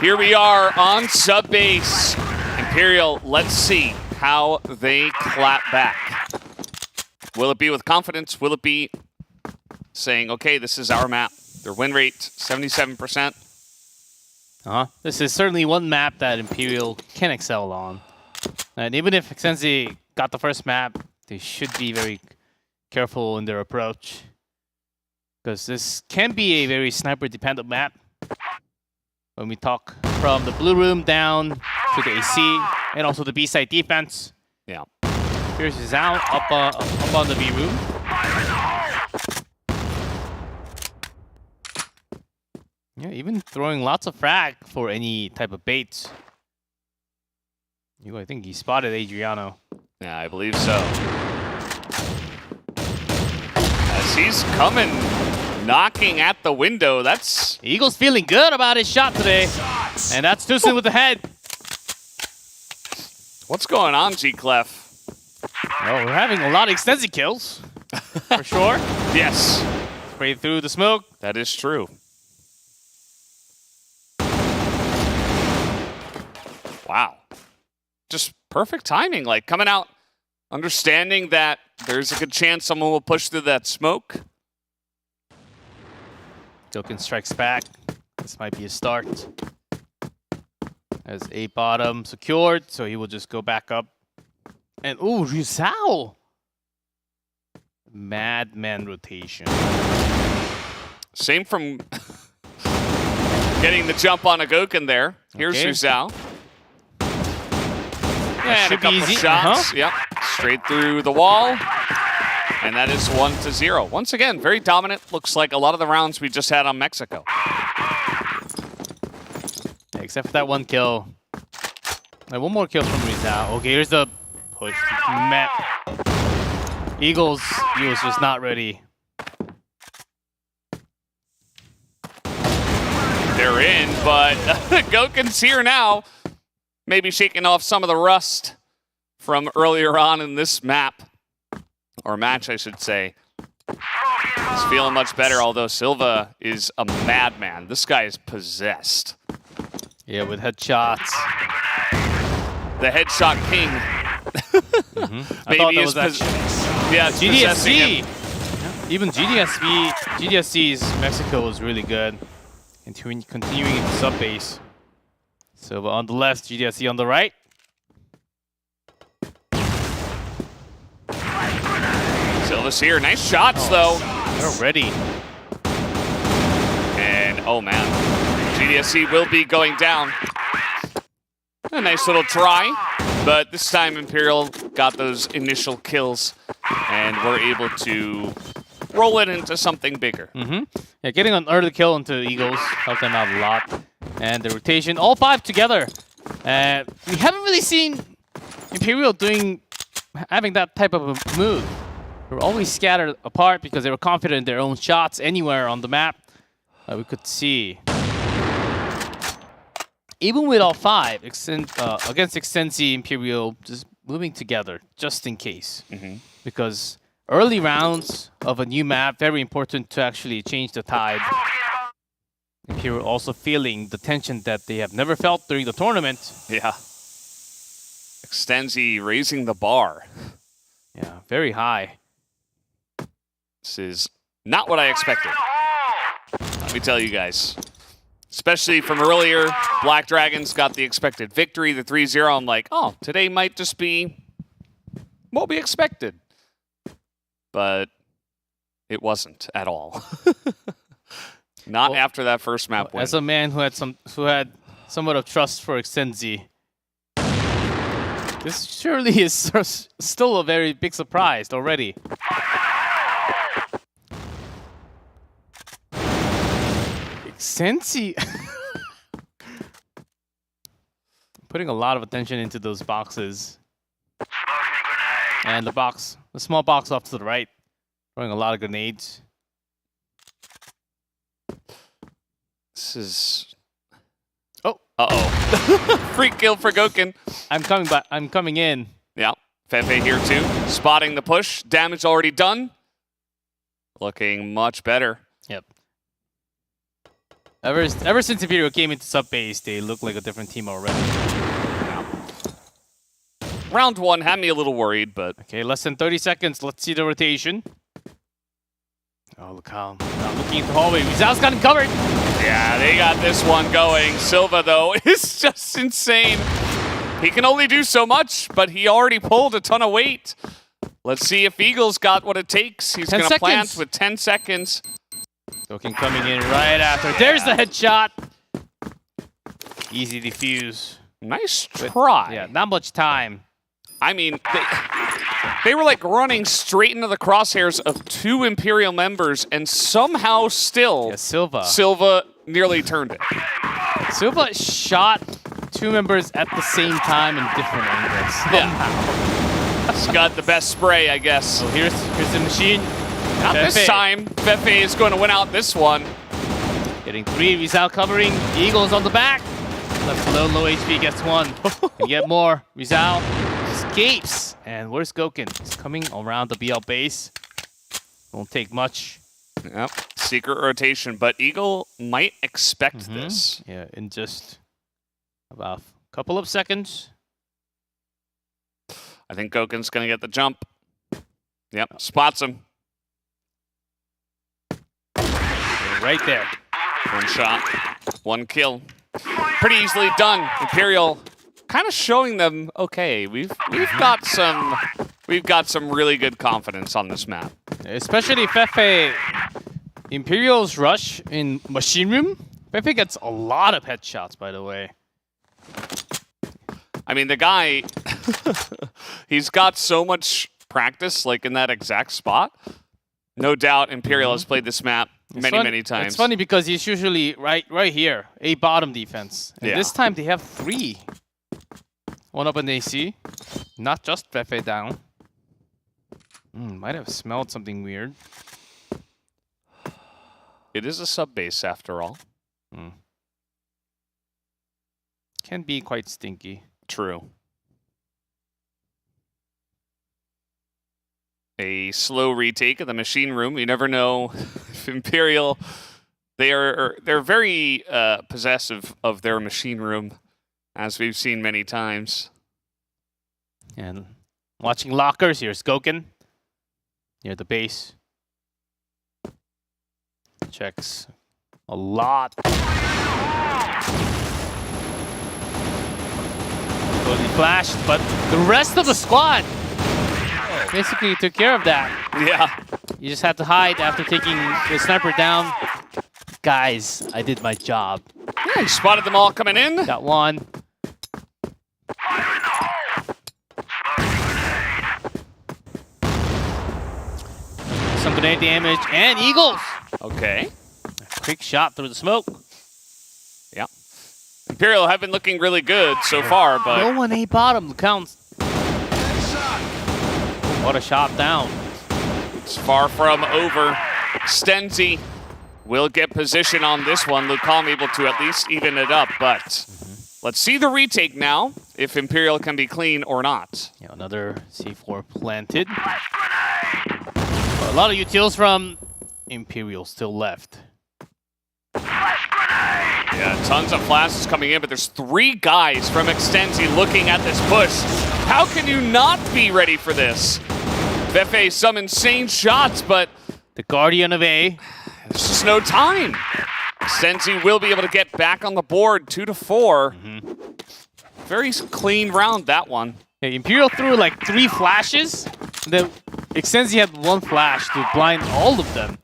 Here we are on sub-base. Imperial, let's see how they clap back. Will it be with confidence? Will it be saying, okay, this is our map? Their win rate, 77%. This is certainly one map that Imperial can excel on. And even if Extenzi got the first map, they should be very careful in their approach. Because this can be a very sniper-dependent map. When we talk from the blue room down to the AC and also the B-side defense. Yeah. Here's Zhao up on the B room. Yeah, even throwing lots of frag for any type of baits. I think he spotted Adriano. Yeah, I believe so. As he's coming, knocking at the window. That's Eagles feeling good about his shot today. And that's Tucson with the head. What's going on, G-Clef? Oh, we're having a lot of extensive kills. For sure. Yes. Straight through the smoke. That is true. Wow. Just perfect timing. Like coming out, understanding that there's a good chance someone will push through that smoke. Gouken strikes back. This might be a start. As A bottom secured, so he will just go back up. And ooh, Rizal! Madman rotation. Same from getting the jump on a Gouken there. Here's Okay. Rizal. Yeah, And a couple shots. Yep. Straight through the wall. And that is 1-0. Once again, very dominant. Looks like a lot of the rounds we just had on Mexico. Except for that one kill. One more kill from Rizal. Okay, here's the push. Eagles just not ready. They're in, but Gouken's here now. Maybe shaking off some of the rust from earlier on in this map. Or match, I should say. He's feeling much better, although Silva is a madman. This guy is possessed. Yeah, with headshots. The headshot king. I thought that was actually... Yeah, it's possessing him. GDSC! Even GDSC's Mexico was really good. Continuing into sub-base. Silva on the left, GDSC on the right. Silva's here. Nice shots, though. They're ready. And, oh man, GDSC will be going down. A nice little try, but this time Imperial got those initial kills and were able to roll it into something bigger. Yeah, getting an early kill into Eagles helped them out a lot. And the rotation, all five together. We haven't really seen Imperial having that type of a move. They were always scattered apart because they were confident in their own shots anywhere on the map. We could see even with all 5, against Extensi, Imperial just moving together just in case. Because early rounds of a new map, very important to actually change the tide. Imperial also feeling the tension that they have never felt during the tournament. Yeah. Extensi raising the bar. Yeah, very high. This is not what I expected. Let me tell you guys. Especially from earlier, Black Dragons got the expected victory, the 3-0. I'm like, oh, today might just be what we expected. But it wasn't at all. Not after that first map win. As a man who had somewhat of trust for Extensi, this surely is still a very big surprise already. Extensi putting a lot of attention into those boxes. And the small box off to the right, throwing a lot of grenades. This is... Oh, uh-oh. Free kill for Gouken. I'm coming in. Yeah, Fefe here too. Spotting the push. Damage already done. Looking much better. Yep. Ever since Imperial came into sub base, they look like a different team already. Yeah. Round 1 had me a little worried, but... Okay, less than 30 seconds. Let's see the rotation. Oh, look how... Now looking into the hallway. Rizal's got him covered. Yeah, they got this one going. Silva, though, is just insane. He can only do so much, but he already pulled a ton of weight. Let's see if Eagles got what it takes. He's going to plant with 10 seconds. Gouken coming in right after. There's the headshot. Easy defuse. Nice try. Yeah, not much time. I mean, they were like running straight into the crosshairs of 2 Imperial members, and somehow still Silva nearly turned it. Silva shot 2 members at the same time in different angles. Yeah. He's got the best spray, I guess. So here's the machine. Not this time. Fefe is going to win out this one. Getting 3. Rizal covering. The Eagles on the back. Left low HP gets 1. Can get more. Rizal escapes. And where's Gouken? He's coming around the BL base. Won't take much. Yep. Secret rotation, but Eagle might expect this. Yeah, in just about a couple of seconds. I think Gouken's going to get the jump. Yep, spots him. Right there. 1 shot, 1 kill. Pretty easily done. Imperial kind of showing them, okay, we've got some really good confidence on this map. Especially Fefe. Imperial's rush in Machine Room. Fefe gets a lot of headshots, by the way. I mean, the guy, he's got so much practice, like in that exact spot. No doubt Imperial has played this map many times. It's funny because he's usually right here, A bottom defense. And this time they have 3. 1 up in AC. Not just Fefe down. Might have smelled something weird. It is a sub base after all. Can be quite stinky. True. A slow retake of the machine room. You never know if Imperial, they're very possessive of their machine room, as we've seen many times. And watching lockers, here's Gouken near the base. Checks a lot. Totally flashed, but the rest of the squad basically took care of that. Yeah. You just had to hide after taking the sniper down. Guys, I did my job. Yeah, you spotted them all coming in. Got 1. Some grenade damage and Eagles. Okay. Quick shot through the smoke. Yeah. Imperial have been looking really good so far, but... No one A bottom counts. What a shot down. It's far from over. Extensi will get position on this one. Lucom able to at least even it up, but let's see the retake now, if Imperial can be clean or not. Yeah, another C4 planted. A lot of utils from Imperial still left. Yeah, tons of flashes coming in, but there's 3 guys from Extensi looking at this push. How can you not be ready for this? Fefe, some insane shots, but The Guardian of A. there's just no time. Extensi will be able to get back on the board, 2-4. Very clean round, that one. Yeah, Imperial threw like 3 flashes. Then Extensi had 1 flash to blind all of them.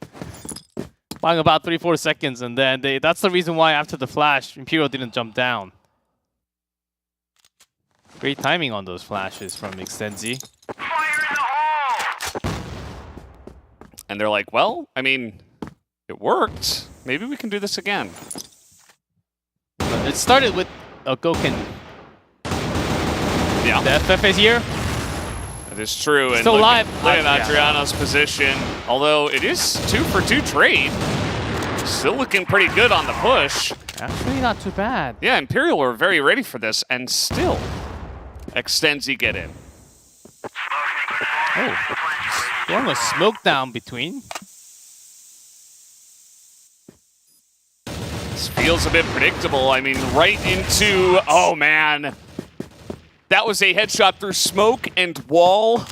Buying about 3-4 seconds, and then that's the reason why after the flash, Imperial didn't jump down. Great timing on those flashes from Extensi. And they're like, well, I mean, it worked. Maybe we can do this again. But it started with Gouken. Yeah, The FF is here. that is true. And Still look alive. at Yeah. Adriano's position. Although it is 2-for-2 trade. Still looking pretty good on the push. Actually, not too bad. Yeah, Imperial were very ready for this, and still, Extensi get in. Oh, Storm was smoked down between. This feels a bit predictable. I mean, right into, oh man. That was a headshot through smoke and wall.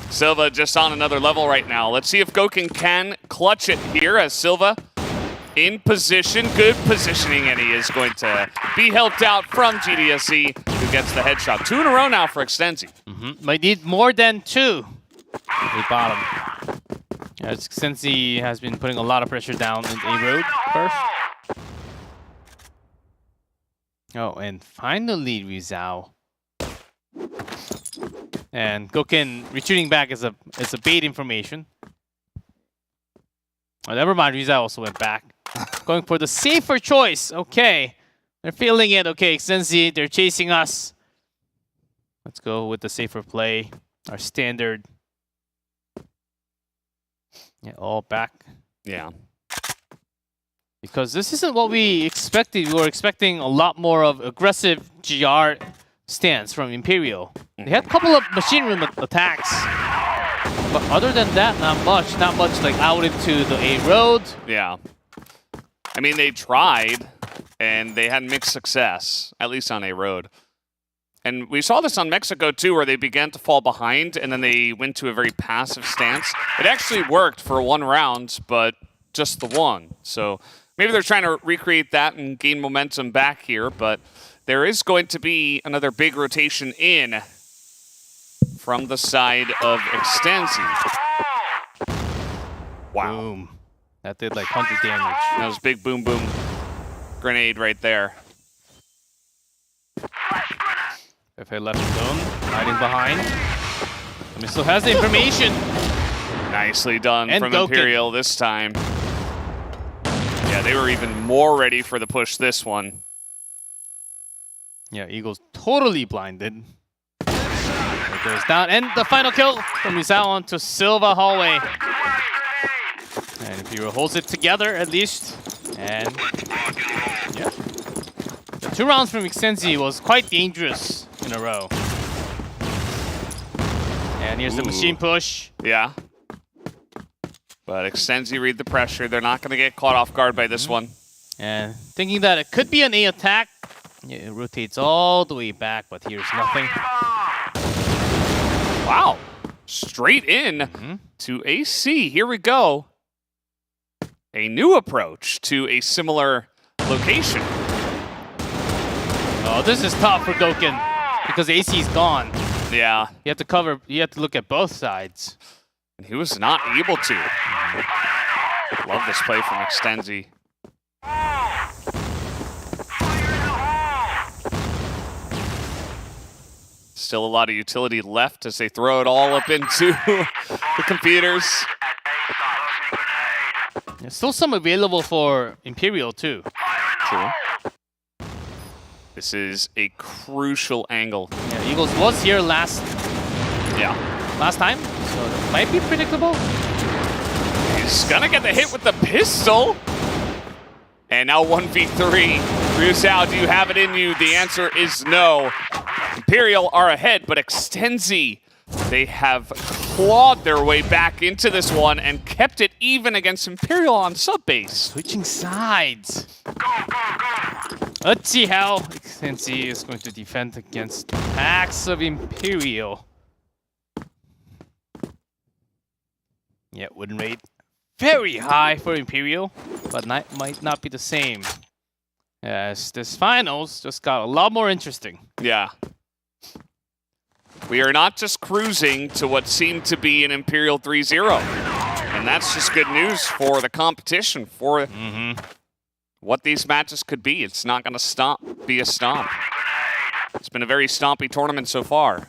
Silva just on another level right now. Let's see if Gouken can clutch it here as Silva in position. Good positioning, and he is going to be helped out from GDSC, who gets the headshot. 2 in a row now for Extensi. Might need more than 2. They bottom. As Extensi has been putting a lot of pressure down in A road first. Oh, and finally Rizal. And Gouken retreating back is a bait information. Oh, never mind, Rizal also went back. Going for the safer choice. Okay. They're feeling it. Okay, Extensi, they're chasing us. Let's go with the safer play. Our standard. Yeah, all back. Yeah. Because this isn't what we expected. We were expecting a lot more of aggressive GR stance from Imperial. They had a couple of machine room attacks. But other than that, not much. Not much like out into the A road. Yeah. I mean, they tried, and they had mixed success, at least on A road. And we saw this on Mexico, too, where they began to fall behind, and then they went to a very passive stance. It actually worked for 1 round, but just the one. So maybe they're trying to recreate that and gain momentum back here, but there is going to be another big rotation in from the side of Extensi. Wow. Boom. That did like 100 damage. That was big boom boom grenade right there. If I left alone, hiding behind. I mean, still has the information. Nicely done And from Gouken. Imperial this time. Yeah, they were even more ready for the push this one. Yeah, Eagles totally blinded. It goes down, and the final kill from Rizal onto Silva hallway. And Imperial holds it together at least. And yeah, the 2 rounds from Extensi was quite dangerous in a row. And here's the Ooh. machine push. Yeah. But Extensi read the pressure. They're not going to get caught off guard by this one. And thinking that it could be an A attack. Yeah, it rotates all the way back, but here's nothing. Wow. Straight in to AC. Here we go. A new approach to a similar location. Oh, this is tough for Gouken because AC's gone. Yeah. You have to cover. You have to look at both sides. And he was not able to. Love this play from Extensi. Still a lot of utility left as they throw it all up into the computers. There's still some available for Imperial too. True. This is a crucial angle. Yeah, Eagles was here last time, so it might be predictable. He's gonna get the hit with the pistol. And now 1v3. Ryusao, do you have it in you? The answer is no. Imperial are ahead, but Extenzi, they have clawed their way back into this one and kept it even against Imperial on sub-base. Switching sides. Let's see how Extenzi is going to defend against the packs of Imperial. Yeah, win rate very high for Imperial, but might not be the same. As this finals just got a lot more interesting. Yeah. We are not just cruising to what seemed to be an Imperial 3-0. And that's just good news for the competition, for what these matches could be. It's not going to be a stomp. It's been a very stompy tournament so far.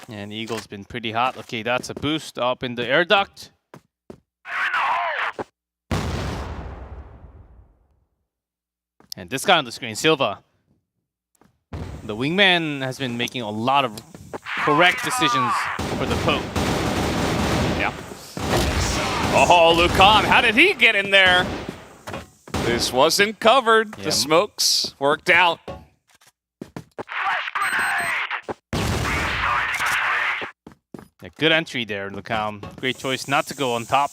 And Eagle's been pretty hot. Okay, that's a boost up in the air duct. And this guy on the screen, Silva. The wingman has been making a lot of correct decisions for the poke. Yeah. Oh, Lucan, how did he get in there? This wasn't covered. Yeah. The smokes worked out. Yeah, good entry there, Lucan. Great choice not to go on top.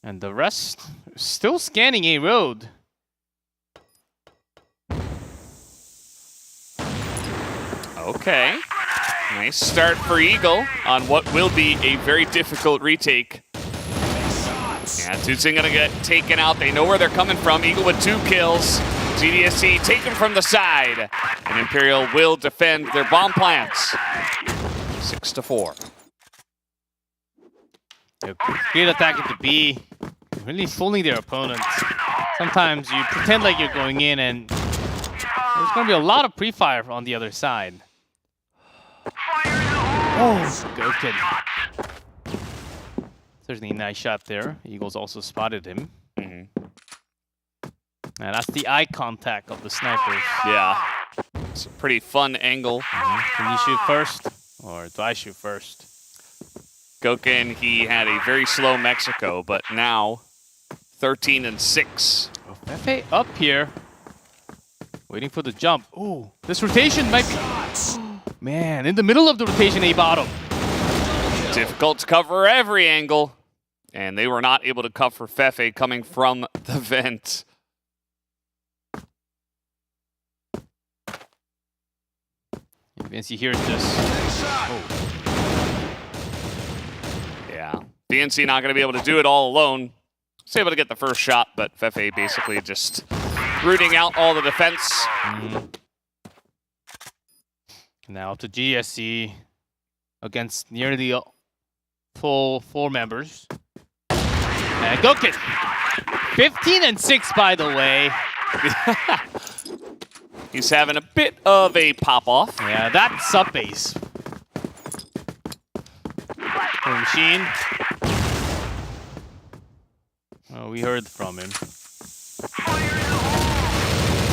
And the rest still scanning A road. Okay. Nice start for Eagle on what will be a very difficult retake. Yeah, Tutzing gonna get taken out. They know where they're coming from. Eagle with 2 kills. GDSC taken from the side. And Imperial will defend their bomb plants. 6-4. Yeah, great attack into B. Really fooling their opponents. Sometimes you pretend like you're going in and there's going to be a lot of pre-fire on the other side. Oh, go kid. Certainly a nice shot there. Eagles also spotted him. And that's the eye contact of the snipers. Yeah. It's a pretty fun angle. Can you shoot first? Or do I shoot first? Goken, he had a very slow Mexico, but now 13-6. Oh, Fefe up here. Waiting for the jump. Ooh, this rotation might be... Man, in the middle of the rotation, A bottom. Difficult to cover every angle. And they were not able to cover Fefe coming from the vent. VNC hears this. Oh. Yeah. VNC not going to be able to do it all alone. He's able to get the first shot, but Fefe basically just rooting out all the defense. Now up to GSC against nearly full 4 members. And Goken! 15-6, by the way. He's having a bit of a pop-off. Yeah, that's sub-base. Machine. Oh, we heard from him. It's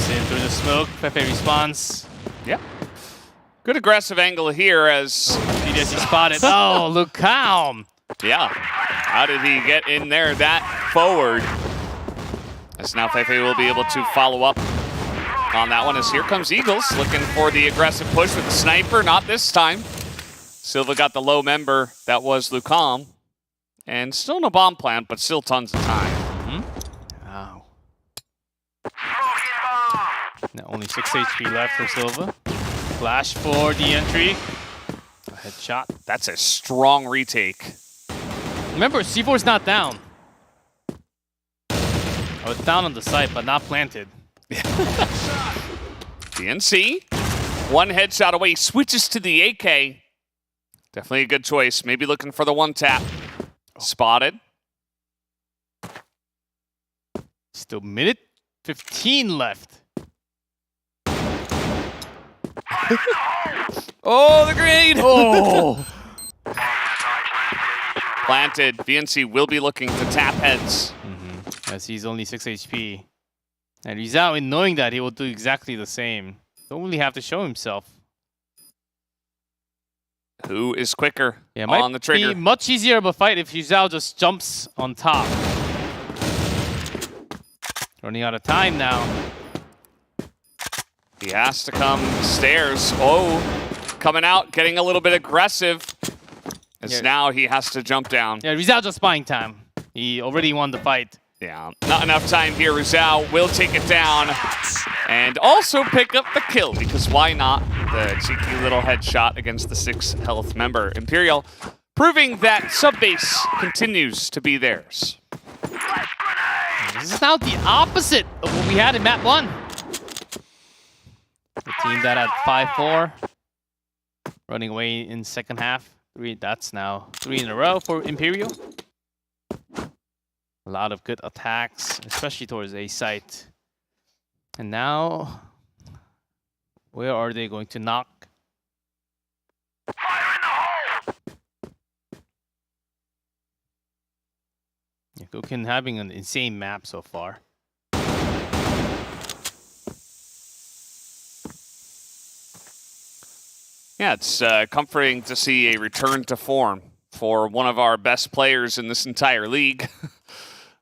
in through the smoke. Fefe responds. Yep. Good aggressive angle here as... GDSC spotted. Oh, look calm. Yeah. How did he get in there that forward? As now Fefe will be able to follow up on that one as here comes Eagles looking for the aggressive push with the sniper. Not this time. Silva got the low member. That was Lucam. And still no bomb plant, but still tons of time. Wow. Now only 6 HP left for Silva. Flash for the entry. A headshot. That's a strong retake. Remember, C4's not down. Oh, it's down on the site, but not planted. DNC, 1 headshot away, switches to the AK. Definitely a good choice. Maybe looking for the 1-tap. Spotted. Still minute 15 left. Oh, the grenade! Oh! Planted. VNC will be looking to tap heads. As he's only 6 HP. And he's out in knowing that he will do exactly the same. Don't really have to show himself. who is quicker Yeah, it might on the trigger. be much easier of a fight if Rizal just jumps on top. Running out of time now. He has to come stairs. Oh, coming out, getting a little bit aggressive. As Yeah. now he has to jump down. Yeah, Rizal just buying time. He already won the fight. Yeah, not enough time here. Rizal will take it down and also pick up the kill, because why not? The cheeky little headshot against the 6 health member. Imperial proving that subbase continues to be theirs. This is now the opposite of what we had in map 1. The team that had 5-4 running away in second half. That's now 3 in a row for Imperial. A lot of good attacks, especially towards A site. And now, where are they going to knock? Yeah, Gouken having an insane map so far. Yeah, it's comforting to see a return to form for one of our best players in this entire league.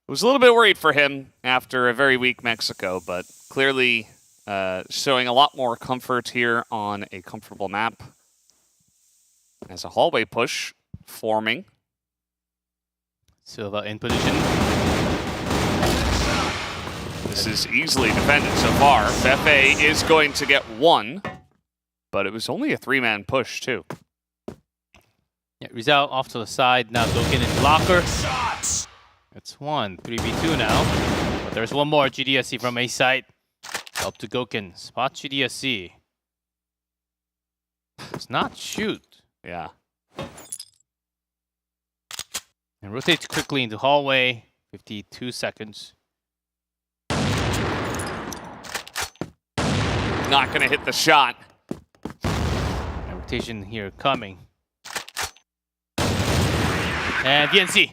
I was a little bit worried for him after a very weak Mexico, but clearly showing a lot more comfort here on a comfortable map. As a hallway push forming. Silva in position. This is easily defended so far. Fefe is going to get 1, but it was only a 3-man push too. Yeah, Rizal off to the side, now Gouken in blocker. It's 1, 3v2 now. But there's one more GDSC from A side. Up to Gouken. Spot GDSC. Does not shoot. Yeah. And rotates quickly into hallway. 52 seconds. Not going to hit the shot. And rotation here coming. And DNC.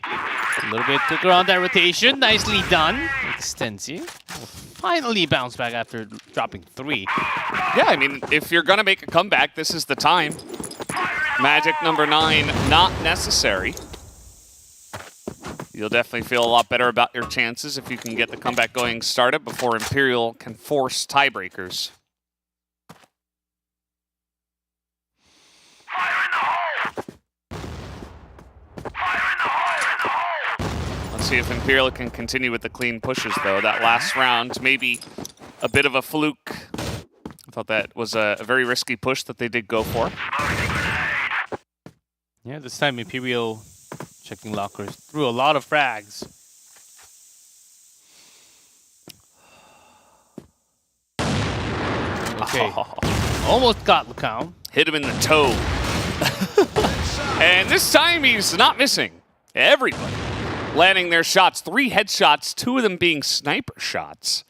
A little bit took her on that rotation. Nicely done. Extensi will finally bounce back after dropping 3. Yeah, I mean, if you're going to make a comeback, this is the time. Magic number 9, not necessary. You'll definitely feel a lot better about your chances if you can get the comeback going started before Imperial can force tiebreakers. Let's see if Imperial can continue with the clean pushes, though. That last round, maybe a bit of a fluke. I thought that was a very risky push that they did go for. Yeah, this time Imperial checking lockers through a lot of frags. Okay. Almost got Lucao. Hit him in the toe. And this time he's not missing. Everybody landing their shots. 3 headshots, 2 of them being sniper shots.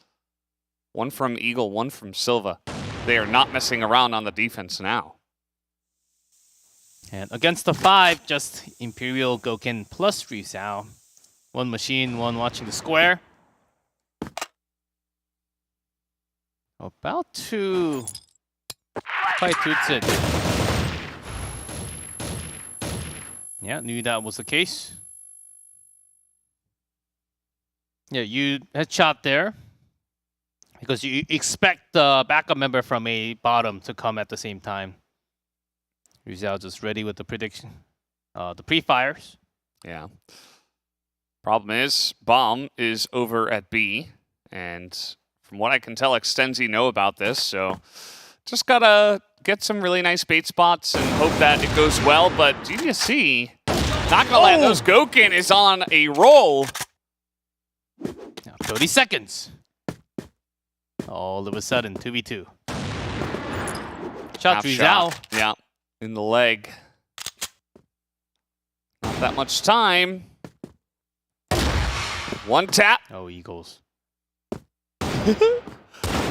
1 from Eagle, 1 from Silva. They are not messing around on the defense now. And against the 5, just Imperial, Gouken plus Rizal. 1 machine, 1 watching the square. About to fight Tutsit. Yeah, knew that was the case. Yeah, you headshot there. Because you expect the backup member from a bottom to come at the same time. Rizal just ready with the prediction. The pre-fires. Yeah. Problem is, Bomb is over at B. And from what I can tell, Extensi know about this. So just gotta get some really nice bait spots and hope that it goes well. But GDSC, not gonna let those. Gouken is on a roll. Now 30 seconds. All of a sudden, 2v2. Shot Half Rizal. shot. Yeah, in the leg. Not that much time. 1 tap. Oh, Eagles.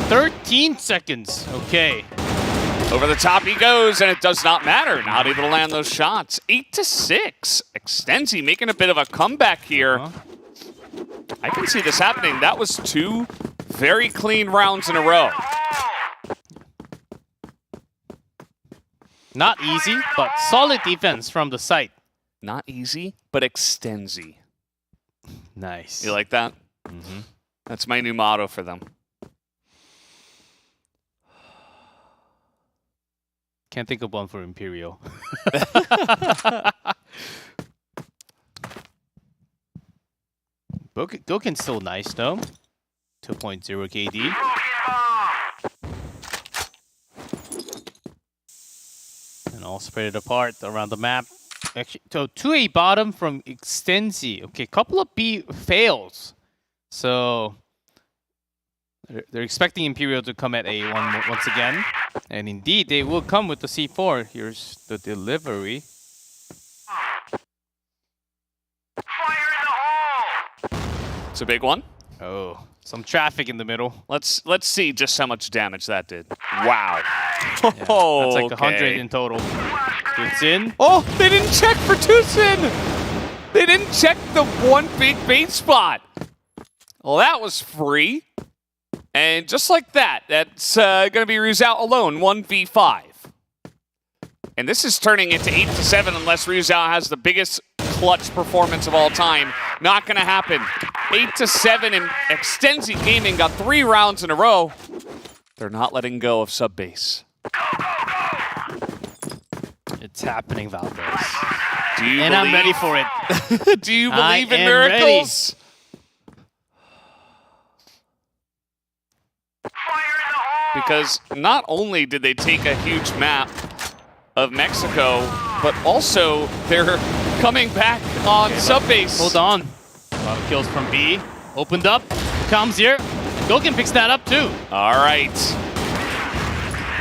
13 seconds. Okay. Over the top he goes, and it does not matter. Not able to land those shots. 8-6. Extensi making a bit of a comeback here. I can see this happening. That was 2 very clean rounds in a row. Not easy, but solid defense from the site. Not easy, but extensi. Nice. You like that? Mm-hmm. That's my new motto for them. Can't think of one for Imperial. Gouken's still nice though. 2.0 KD. And all spread it apart around the map. Actually, so 2A bottom from Extensi. Okay, couple of B fails. So they're expecting Imperial to come at A1 once again. And indeed, they will come with the C4. Here's the delivery. It's a big one. Oh, some traffic in the middle. Let's see just how much damage that did. Wow. Yeah, that's like 100 in total. It's in. Oh, they didn't check for Tucson. They didn't check the one big bait spot. Well, that was free. And just like that, that's going to be Ruzao alone, 1v5. And this is turning into 8-7 unless Ruzao has the biggest clutch performance of all time. Not going to happen. 8-7 and Extensi Gaming got 3 rounds in a row. They're not letting go of sub-base. It's happening, Valdez. Do you and believe, I'm ready for it. do you believe in miracles? Because not only did they take a huge map of Mexico, but also they're coming back on sub-base. Hold on. A lot of kills from B. Opened up. Comes here. Gouken picks that up too. All right.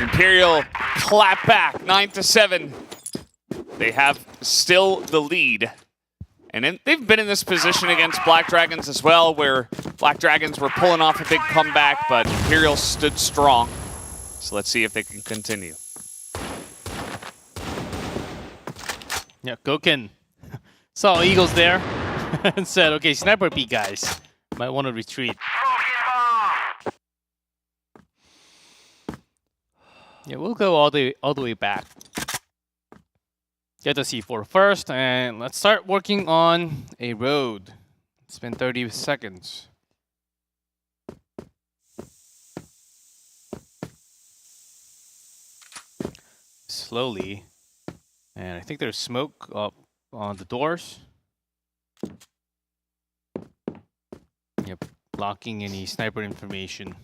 Imperial clap back, 9-7. They have still the lead. And they've been in this position against Black Dragons as well, where Black Dragons were pulling off a big comeback, but Imperial stood strong. So let's see if they can continue. Yeah, Gouken saw Eagles there and said, okay, sniper B guys. Might want to retreat. Yeah, we'll go all the way back. Get the C4 first, and let's start working on a road. It's been 30 seconds. Slowly. And I think there's smoke up on the doors. Yep, blocking any sniper information.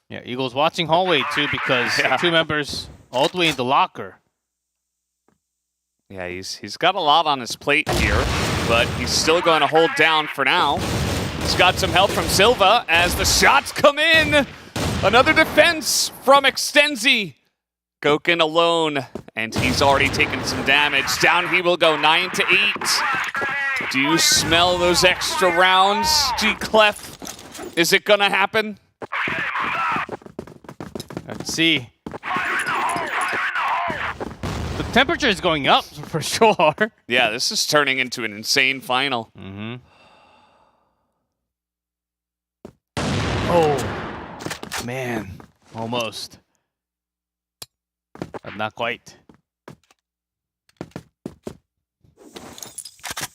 Yeah, Eagles watching hallway too because the 2 members all the way in the locker. Yeah, he's got a lot on his plate here, but he's still going to hold down for now. He's got some help from Silva as the shots come in. Another defense from Extensi. Gouken alone, and he's already taken some damage. Down he will go, 9-8. Do you smell those extra rounds, G-Clef? Is it gonna happen? Let's see. The temperature is going up for sure. Yeah, this is turning into an insane final. Mm-hmm. Oh, man. Almost. But not quite.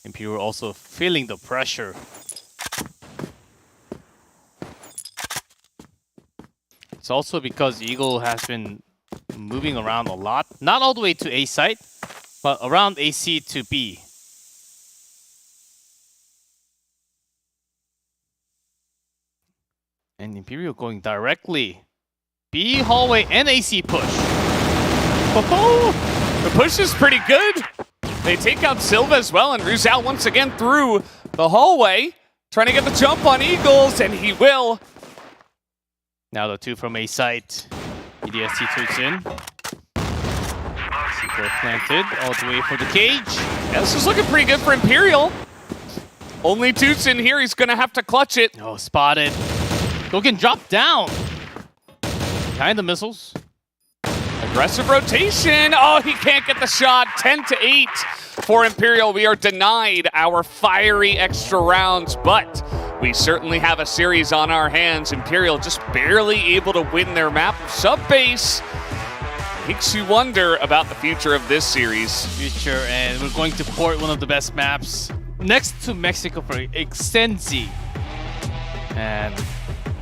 Imperial also feeling the pressure. It's also because Eagle has been moving around a lot. Not all the way to A site, but around AC to B. And Imperial going directly. B hallway and AC push. Oh, the push is pretty good. They take out Silva as well, and Ruzao once again through the hallway, trying to get the jump on Eagles, and he will. Now the 2 from A site. EDST toots in. C4 planted all the way for the cage. Yeah, this is looking pretty good for Imperial. Only Toots in here, he's gonna have to clutch it. Oh, spotted. Gouken drop down. Behind the missiles. Aggressive rotation. Oh, he can't get the shot. 10-8 for Imperial. We are denied our fiery extra rounds, but we certainly have a series on our hands. Imperial just barely able to win their map. Subbase makes you wonder about the future of this series. Future, and we're going to port one of the best maps next to Mexico for Extenzi. And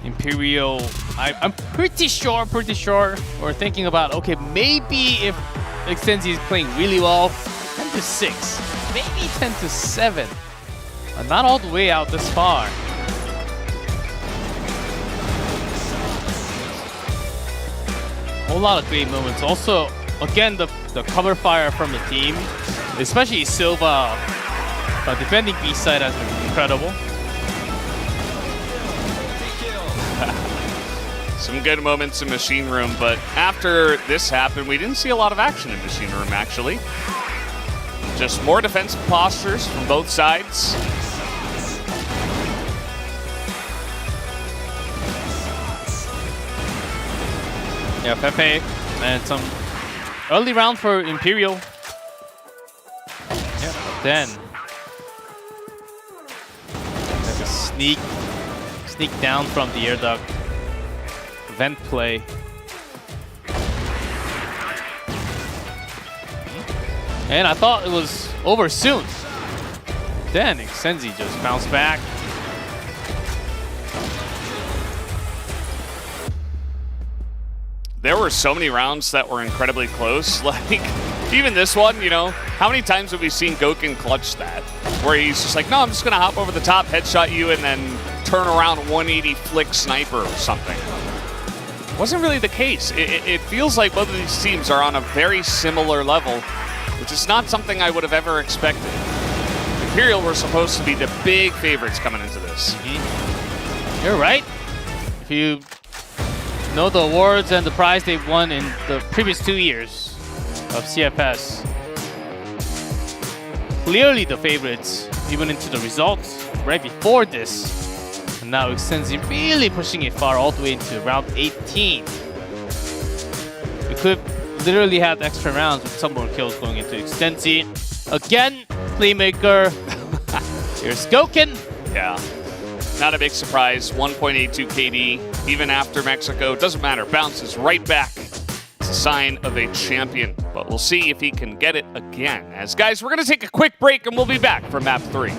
Imperial, I'm pretty sure we're thinking about, okay, maybe if Extenzi is playing really well, 10-6, maybe 10-7, but not all the way out this far. Whole lot of great moments. Also, again, the cover fire from the team, especially Silva defending B side, has been incredible. Some good moments in Machine Room, but after this happened, we didn't see a lot of action in Machine Room, actually. Just more defensive postures from both sides. Yeah, Pepe, and some early round for Imperial. Yeah, but then like a sneak down from the air duct. Vent play. And I thought it was over soon. Then Extenzi just bounced back. There were so many rounds that were incredibly close. Like, even this one, you know, how many times have we seen Gouken clutch that? Where he's just like, no, I'm just going to hop over the top, headshot you, and then turn around 180 flick sniper or something. Wasn't really the case. It feels like both of these teams are on a very similar level, which is not something I would have ever expected. Imperial were supposed to be the big favorites coming into this. You're right. If you know the awards and the prize they've won in the previous 2 years of CFS, clearly the favorites, even into the results right before this. And now Extenzi really pushing it far all the way into round 18. We could literally have extra rounds with some more kills going into Extenzi. Again, Playmaker. Here's Gouken. Yeah, not a big surprise. 1.82 KD, even after Mexico. Doesn't matter, bounces right back. It's a sign of a champion, but we'll see if he can get it again. As guys, we're gonna take a quick break and we'll be back for map 3.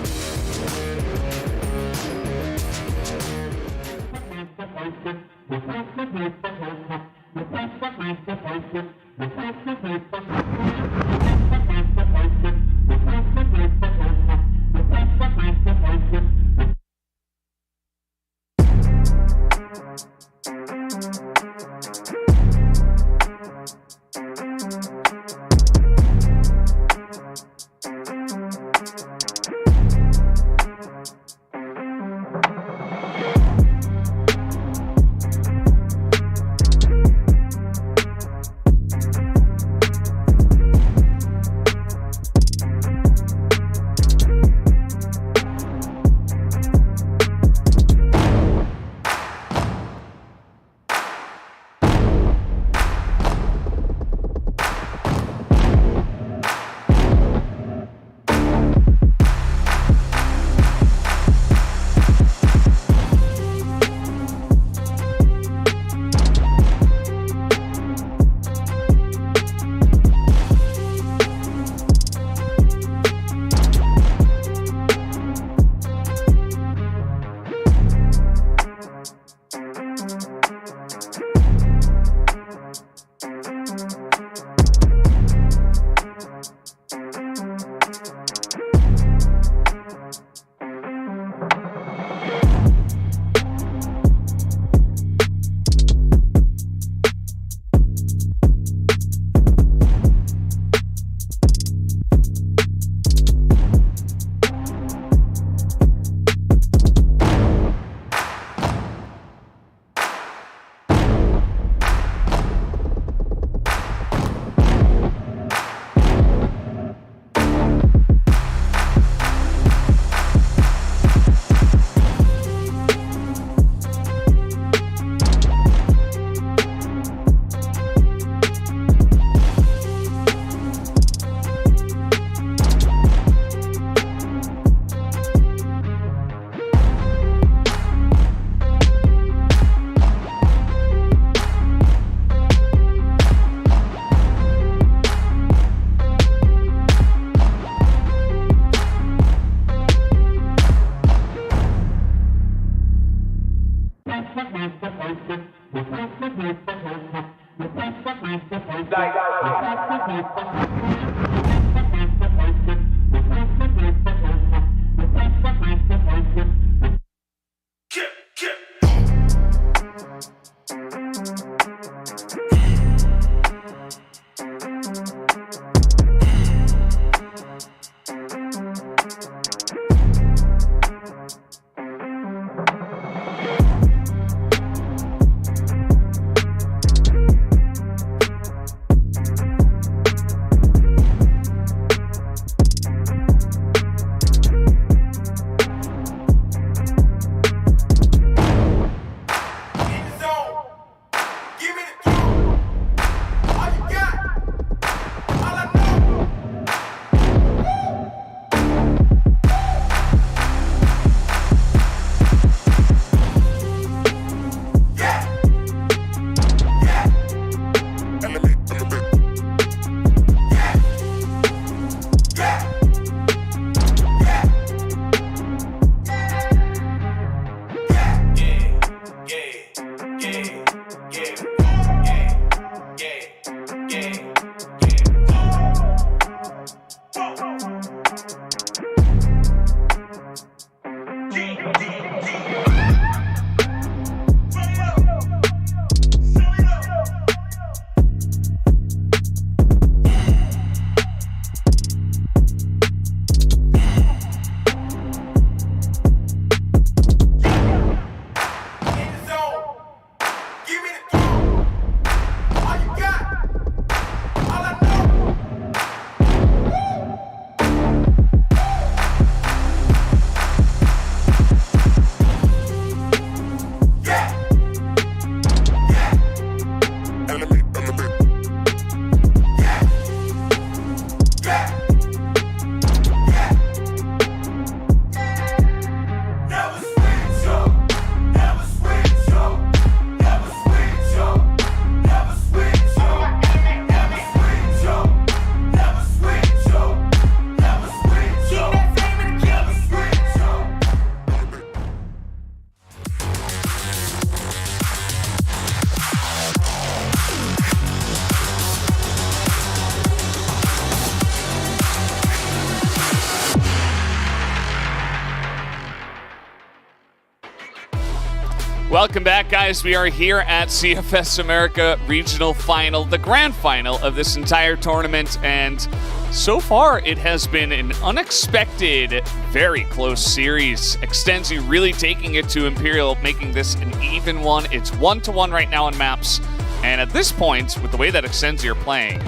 Welcome back, guys. We are here at CFS America Regional Final, the grand final of this entire tournament, and so far it has been an unexpected, very close series. Extensi really taking it to Imperial, making this an even one. It's 1-1 right now on maps, and at this point, with the way that Extensi are playing,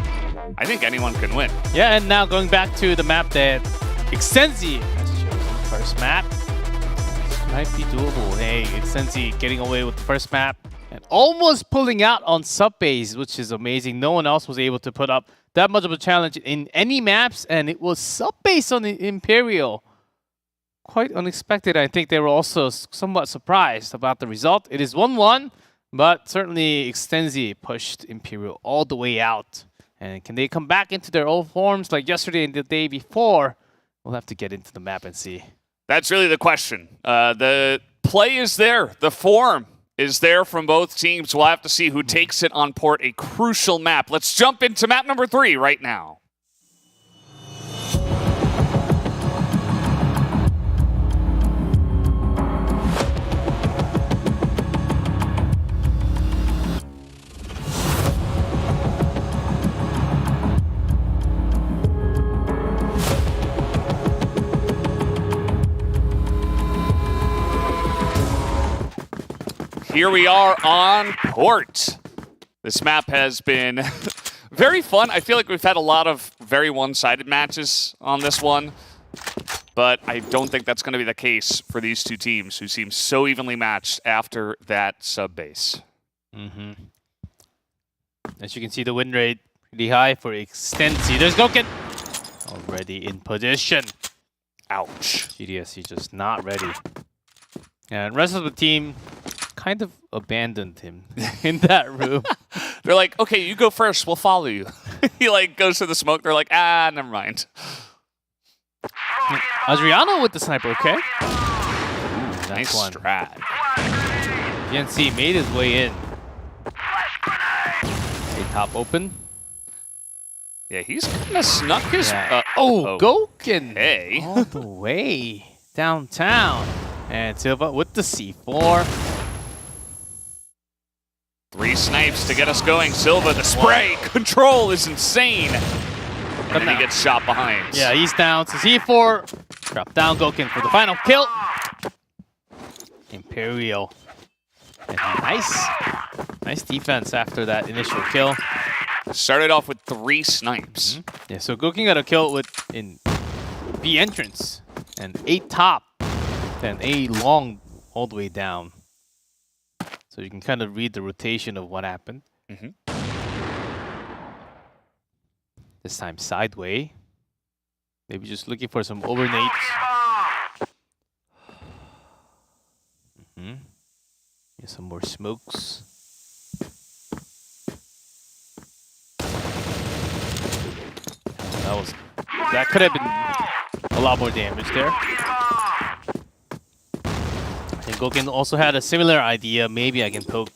I think anyone can win. Yeah, and now going back to the map that Extensi has chosen, first map. Might be doable. Hey, Extensi getting away with the first map and almost pulling out on sub-base, which is amazing. No one else was able to put up that much of a challenge in any maps, and it was sub-base on the Imperial. Quite unexpected. I think they were also somewhat surprised about the result. It is 1-1, but certainly Extensi pushed Imperial all the way out. And can they come back into their old forms like yesterday and the day before? We'll have to get into the map and see. That's really the question. The play is there. The form is there from both teams. We'll have to see who takes it on port, a crucial map. Let's jump into map number 3 right now. Here we are on port. This map has been very fun. I feel like we've had a lot of very one-sided matches on this one, but I don't think that's going to be the case for these two teams who seem so evenly matched after that sub-base. As you can see, the win rate pretty high for Extensi. There's Goken already in position. Ouch. GDSC just not ready. And the rest of the team kind of abandoned him in that room. They're like, okay, you go first, we'll follow you. He like goes to the smoke, they're like, never mind. Adriano with the sniper, okay. Ooh, nice one. strat. GNC made his way in. They top open. Yeah, he's kind of snuck his... Yeah. oh, Goken! hey. All the way downtown. And Silva with the C4. 3 snipes to get us going. Silva, the spray control is insane. And then he gets shot behind. Yeah, he's down to C4. Drop down Goken for the final kill. Imperial. And nice defense after that initial kill. Started off with 3 snipes. Yeah, so Goken got a kill in B entrance and A top, then A long all the way down. So you can kind of read the rotation of what happened. This time sideway. Maybe just looking for some overnades. Get some more smokes. That could have been a lot more damage there. I think Goken also had a similar idea. Maybe I can poke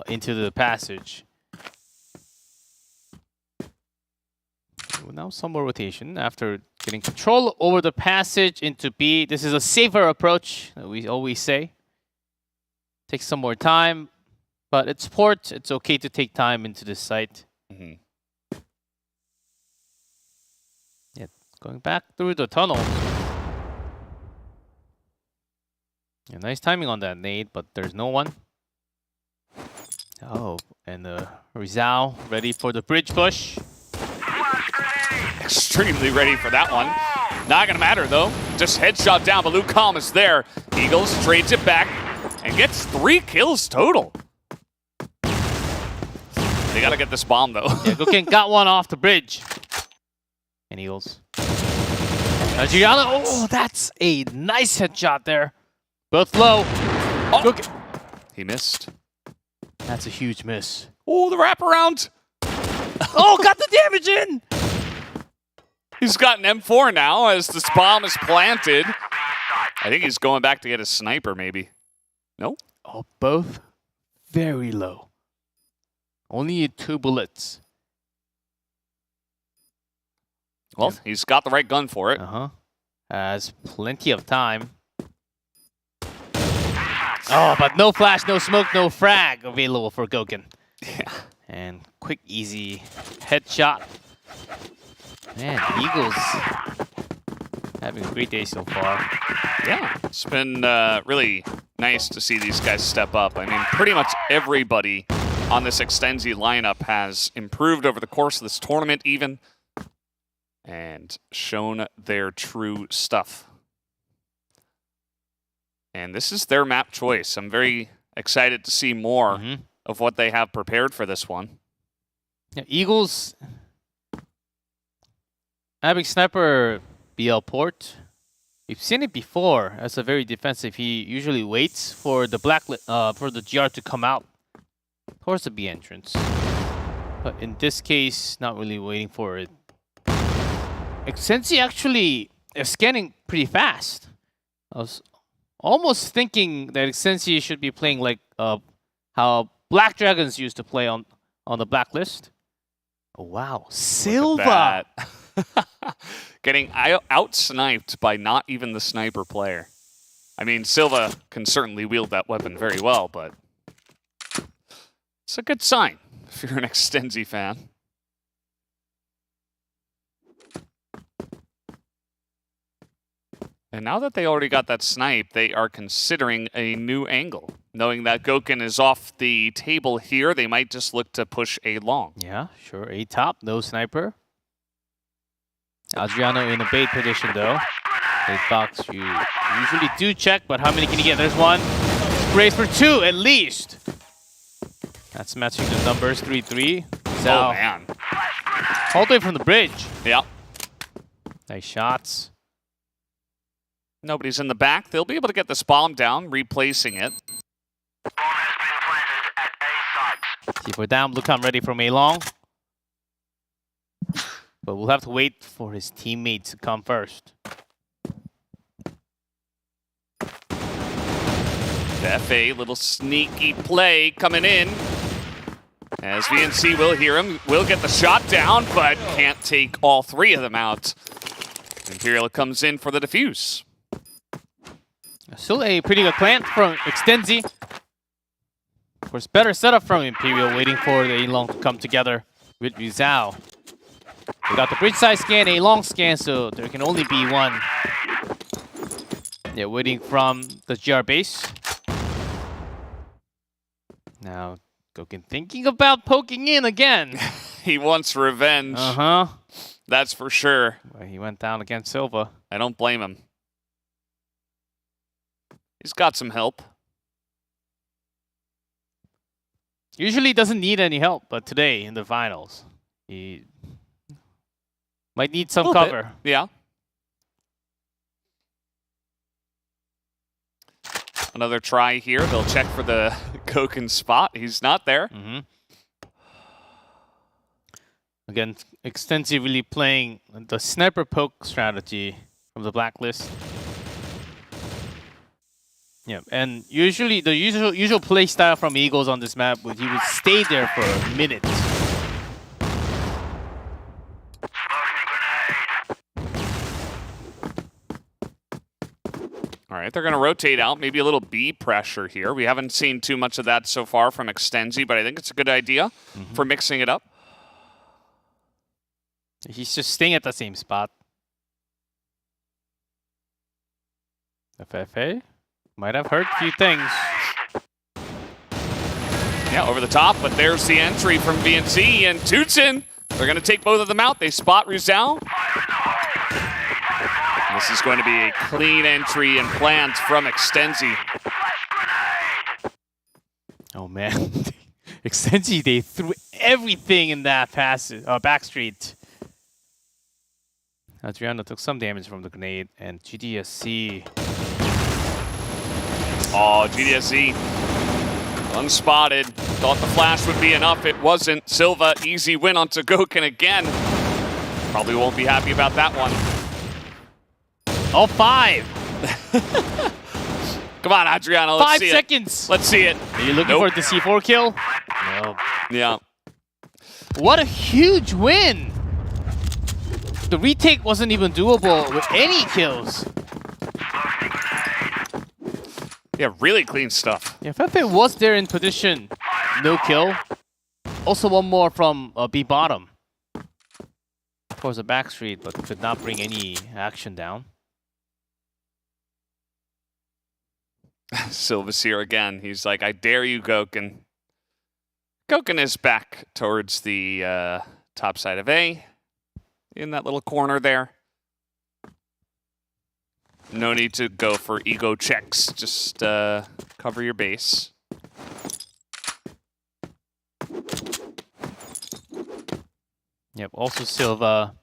into the passage. Well, now some more rotation after getting control over the passage into B. This is a safer approach that we always say. Takes some more time, but it's port. It's okay to take time into this site. Yeah, going back through the tunnel. Yeah, nice timing on that nade, but there's no one. Oh, and Rizal ready for the bridge push. Extremely ready for that one. Not gonna matter though. Just headshot down, but Luke Calm is there. Eagles trades it back and gets 3 kills total. They gotta get this bomb though. Yeah, Goken got one off the bridge. And Eagles. Gianna, oh, that's a nice headshot there. Both low. Oh, he missed. That's a huge miss. Oh, the wraparound. Oh, got the damage in. He's got an M4 now as this bomb is planted. I think he's going back to get a sniper maybe. No? Oh, both very low. Only 2 bullets. Well, he's got the right gun for it. Has plenty of time. Oh, but no flash, no smoke, no frag available for Goken. Yeah. And quick, easy headshot. Man, Eagles having a great day so far. Yeah, it's been really nice to see these guys step up. I mean, pretty much everybody on this Extenzi lineup has improved over the course of this tournament even, and shown their true stuff. And this is their map choice. I'm very excited to see more of what they have prepared for this one. Yeah, Eagles having sniper BL port. We've seen it before as a very defensive. He usually waits for the for the GR to come out towards the B entrance. But in this case, not really waiting for it. Extensi actually is scanning pretty fast. I was almost thinking that Extensi should be playing like how Black Dragons used to play on the Blacklist. Oh, wow. Silva! Getting out-sniped by not even the sniper player. I mean, Silva can certainly wield that weapon very well, but it's a good sign if you're an Extensi fan. And now that they already got that snipe, they are considering a new angle. Knowing that Goken is off the table here, they might just look to push A long. Yeah, sure. A top, no sniper. Adriano in a bait position though. Bait box, you usually do check, but how many can you get? There's one. Sprays for 2 at least. That's matching the numbers, 3-3. Oh man. All the way from the bridge. Yeah. Nice shots. Nobody's in the back. They'll be able to get this bomb down, replacing it. C4 down, Lucam ready from A long. But we'll have to wait for his teammates to come first. The FA, little sneaky play coming in. As VNC will hear him, will get the shot down, but can't take all 3 of them out. Imperial comes in for the defuse. Still a pretty good plant from Extenzi. Of course, better setup from Imperial, waiting for the A-Long to come together with Rizal. We got the bridge side scan, A-Long scan, so there can only be one. Yeah, waiting from the GR base. Now, Gouken thinking about poking in again. He wants revenge. Uh-huh. That's for sure. Well, he went down against Silva. I don't blame him. He's got some help. Usually doesn't need any help, but today in the finals, he might need some cover. Yeah. Another try here. They'll check for the Gouken spot. He's not there. Mm-hmm. Again, extensively playing the sniper poke strategy from the Blacklist. Yeah, and usually the usual play style from Eagles on this map would he would stay there for a minute. All right, they're going to rotate out. Maybe a little B pressure here. We haven't seen too much of that so far from Extenzi, but I think it's a good idea for mixing it up. He's just staying at the same spot. FFA might have heard a few things. Yeah, over the top, but there's the entry from VNC and Tootsin. They're going to take both of them out. They spot Rizal. This is going to be a clean entry and plant from Extenzi. Oh man, Extenzi, they threw everything in that backstreet. Adriano took some damage from the grenade, and GDSC. Oh, GDSC unspotted. Thought the flash would be enough. It wasn't. Silva, easy win onto Gouken again. Probably won't be happy about that one. Oh, 5. Come on, Adriano. Let's 5 see seconds. Let's see it. Are you looking for the C4 kill? No. Yeah. What a huge win. The retake wasn't even doable with any kills. Yeah, really clean stuff. Yeah, Fefe was there in position. No kill. Also one more from B bottom. Towards the back street, but could not bring any action down. Silva's here again. He's like, I dare you, Gouken. Gouken is back towards the top side of A. In that little corner there. No need to go for ego checks. Just cover your base. Yep, also Silva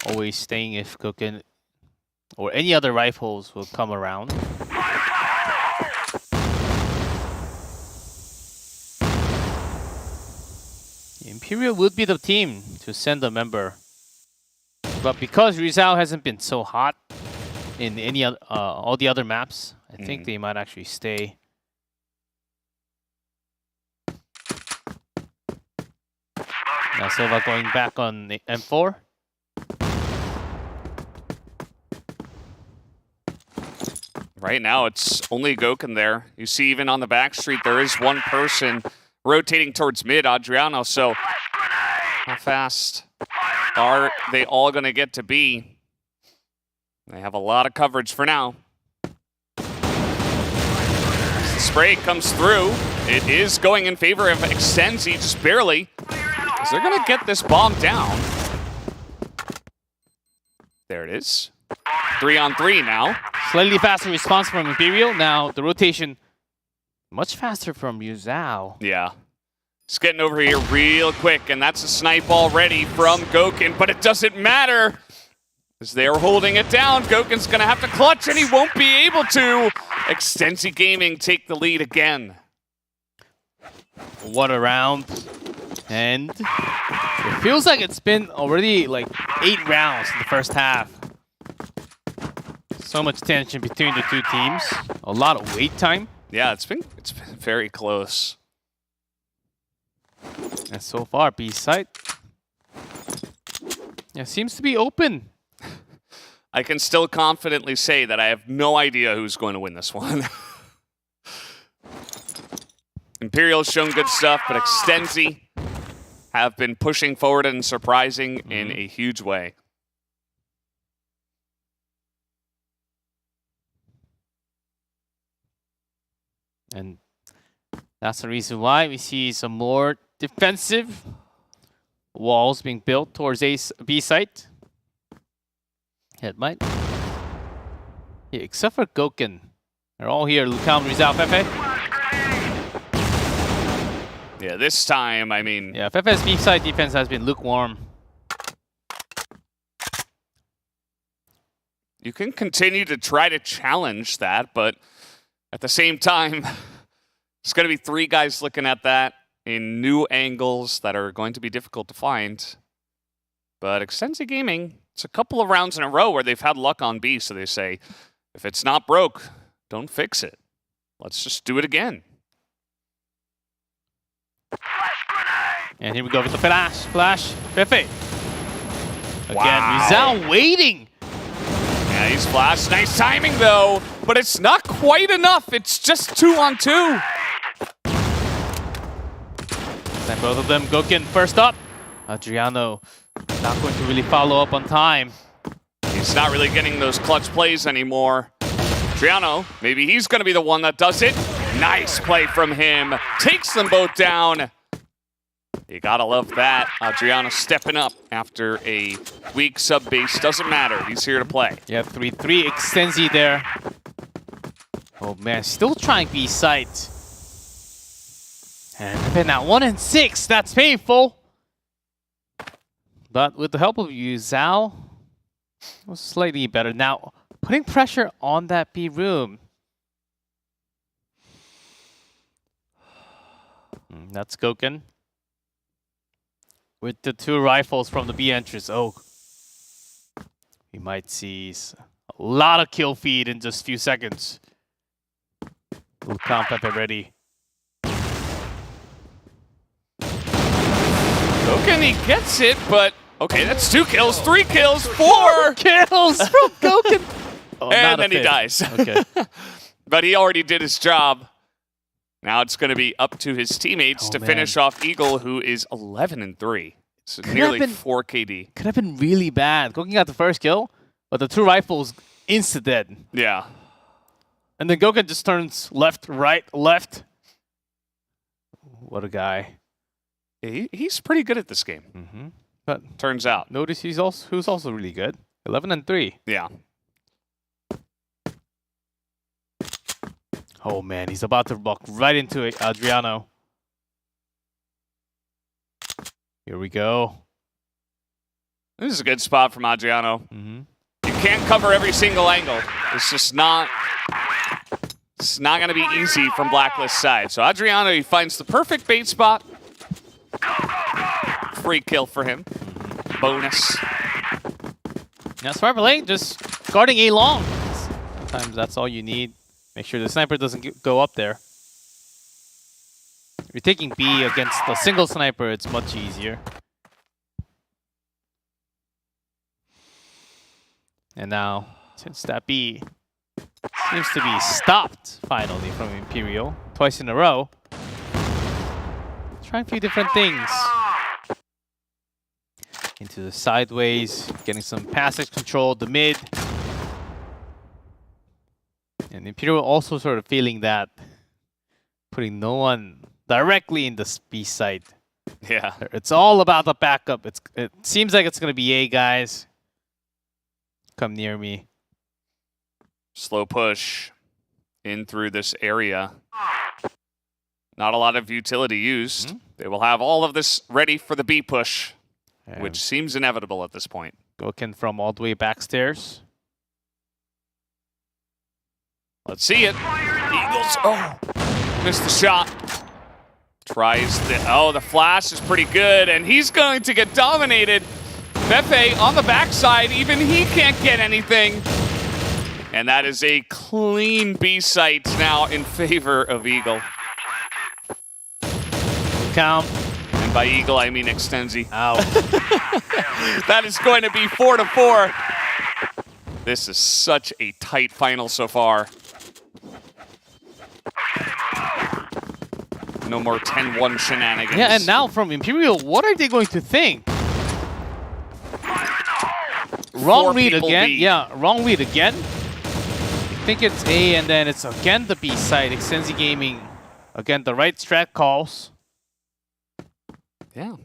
always staying if Gouken or any other rifles will come around. Imperial would be the team to send a member. But because Rizal hasn't been so hot in any all the other maps, I think they might actually stay. Now Silva going back on the M4. Right now, it's only Gouken there. You see, even on the back street, there is one person rotating towards mid, Adriano. So, how fast are they all going to get to be? They have a lot of coverage for now. As the spray comes through, it is going in favor of Extenzi, just barely. Because they're going to get this bomb down. There it is. 3-on-3 now. Slightly faster response from Imperial. Now the rotation much faster from Rizal. Yeah. It's getting over here real quick, and that's a snipe already from Gouken, but it doesn't matter. As they're holding it down, Gouken's going to have to clutch, and he won't be able to. Extensi Gaming take the lead again. What a round. And it feels like it's been already like 8 rounds in the first half. So much tension between the two teams. A lot of wait time. Yeah, it's been very close. And so far, B site. Yeah, seems to be open. I can still confidently say that I have no idea who's going to win this one. Imperial's shown good stuff, but Extenzi have been pushing forward and surprising in a huge way. And that's the reason why we see some more defensive walls being built towards B site. It might. Yeah, except for Goken. They're all here. Lucam, Rizal, Fefe. Yeah, this time, I mean... Yeah, Fefe's B side defense has been lukewarm. You can continue to try to challenge that, but at the same time, there's going to be 3 guys looking at that in new angles that are going to be difficult to find. But Extensi Gaming, it's a couple of rounds in a row where they've had luck on B, so they say, if it's not broke, don't fix it. Let's just do it again. And here we go with the flash, Fefe. Again, Wow. Rizal waiting. Yeah, he's flashed. Nice timing, though. But it's not quite enough. It's just 2-on-2. And both of them, Goken first up. Adriano not going to really follow up on time. He's not really getting those clutch plays anymore. Adriano, maybe he's going to be the one that does it. Nice play from him. Takes them both down. You gotta love that. Adriano stepping up after a weak sub base. Doesn't matter. He's here to play. Yeah, 3-3 Extensi there. Oh man, still trying B site. And they've been at 1-6. That's painful. But with the help of Yu Zhao, it was slightly better. Now, putting pressure on that B room. That's Goken. With the 2 rifles from the B entrance. Oh, we might see a lot of kill feed in just a few seconds. Lucam, Fefe ready. Goken, he gets it, but okay, that's 2 kills, 3 kills, 4 kills from Goken. Oh, and then he dies. Okay. But he already did his job. Now it's going to be up to his teammates to finish off Eagle, who is 11-3. So nearly 4 KD. Could have been really bad. Goken got the first kill, but the 2 rifles insta-dead. Yeah. And then Goken just turns left, right, left. What a guy. He's pretty good at this game. But turns out. Notice who's also really good. 11-3. Yeah. Oh man, he's about to walk right into it, Adriano. Here we go. This is a good spot from Adriano. You can't cover every single angle. It's just not... It's not going to be easy from Blacklist side. So Adriano, he finds the perfect bait spot. Free kill for him. Bonus. Now Sniper Lane just guarding A long. Sometimes that's all you need. Make sure the sniper doesn't go up there. If you're taking B against the single sniper, it's much easier. And now, since that B seems to be stopped finally from Imperial twice in a row, trying a few different things. Into the sideways, getting some passage control, the mid. And Imperial also sort of feeling that, putting no one directly in the B site. Yeah. It's all about the backup. It seems like it's going to be A, guys. Come near me. Slow push in through this area. Not a lot of utility used. They will have all of this ready for the B push, which seems inevitable at this point. Goken from all the way backstairs. Let's see it. Eagles. Oh, missed the shot. Tries the flash is pretty good, and he's going to get dominated. Fefe on the backside, even he can't get anything. And that is a clean B site now in favor of Eagle. Count. And And by Eagle, I mean Extenzi. Ow. That is going to be 4-4. This is such a tight final so far. No more 10-1 shenanigans. Yeah, and now from Imperial, what are they going to think? Wrong read people again. B. Yeah, wrong read again. I think it's A, and then it's again the B side. Extensi Gaming. Again, the right strat calls. Yeah.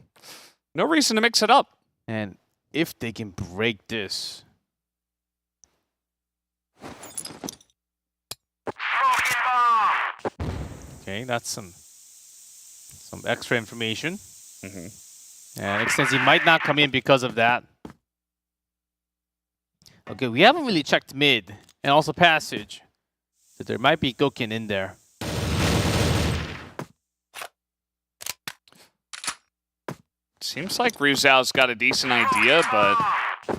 No reason to mix it up. And if they can break this. Okay, that's some extra information. And Extensi might not come in because of that. Okay, we haven't really checked mid and also passage. So there might be Gokin in there. Seems like Ruzao's got a decent idea, but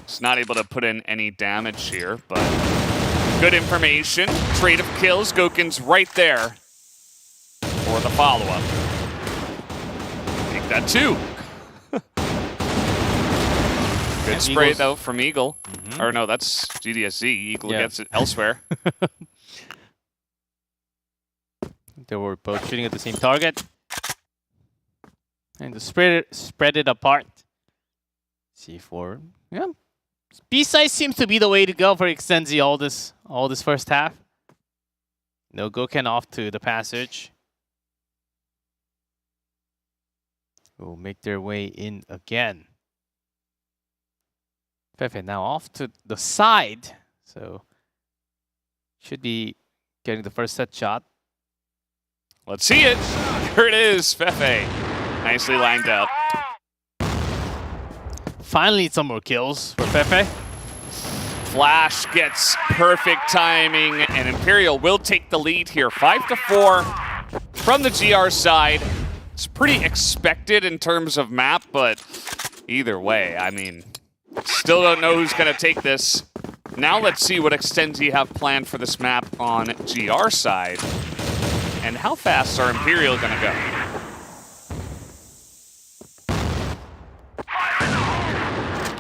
he's not able to put in any damage here. But good information. Trade of kills. Gokin's right there for the follow-up. Take that too. Good And spray Eagles. though from Eagle. Or no, that's GDSZ. Eagle Yeah. gets it elsewhere. They were both shooting at the same target. And to spread it apart. C4. Yeah. B-side seems to be the way to go for Extensi all this first half. No Goken off to the passage. Will make their way in again. Fefe now off to the side. So should be getting the first set shot. Let's see it. Here it is, Fefe. Nicely lined up. Finally some more kills for Fefe. Flash gets perfect timing, and Imperial will take the lead here. 5-4 from the GR side. It's pretty expected in terms of map, but either way, I mean, still don't know who's going to take this. Now let's see what Extensi have planned for this map on GR side. And how fast are Imperial going to go?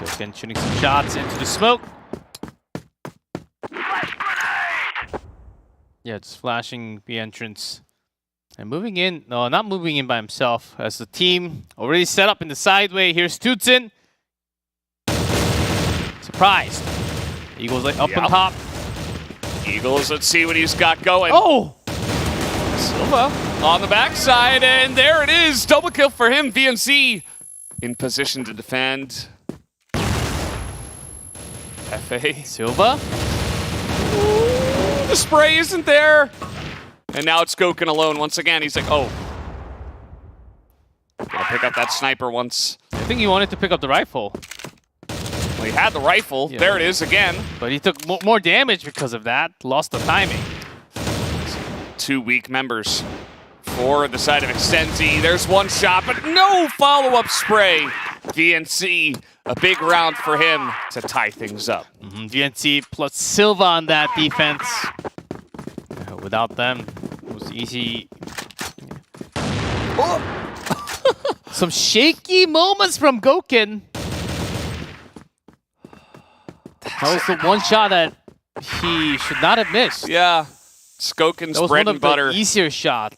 Goken shooting some shots into the smoke. Yeah, just flashing the entrance. And moving in, no, not moving in by himself, as the team already set up in the sideway. Here's Tutsin. Surprised. Eagles like up on top. Eagles, let's see what he's got going. Oh! Silva on the backside, and there it is. Double kill for him. VNC in position to defend. FA. Silva. Ooh, the spray isn't there. And now it's Goken alone once again. He's like, oh. Gonna pick up that sniper once. I think he wanted to pick up the rifle. Well, he had the rifle. Yeah. There it is again. But he took more damage because of that. Lost the timing. Two weak members for the side of Extensi. There's one shot, but no follow-up spray. VNC, a big round for him to tie things up. VNC plus Silva on that defense. Without them, it was easy. Some shaky moments from Goken. That was the one shot that he should not have missed. Yeah, it's Goken's That was bread one and of butter. the easier shot.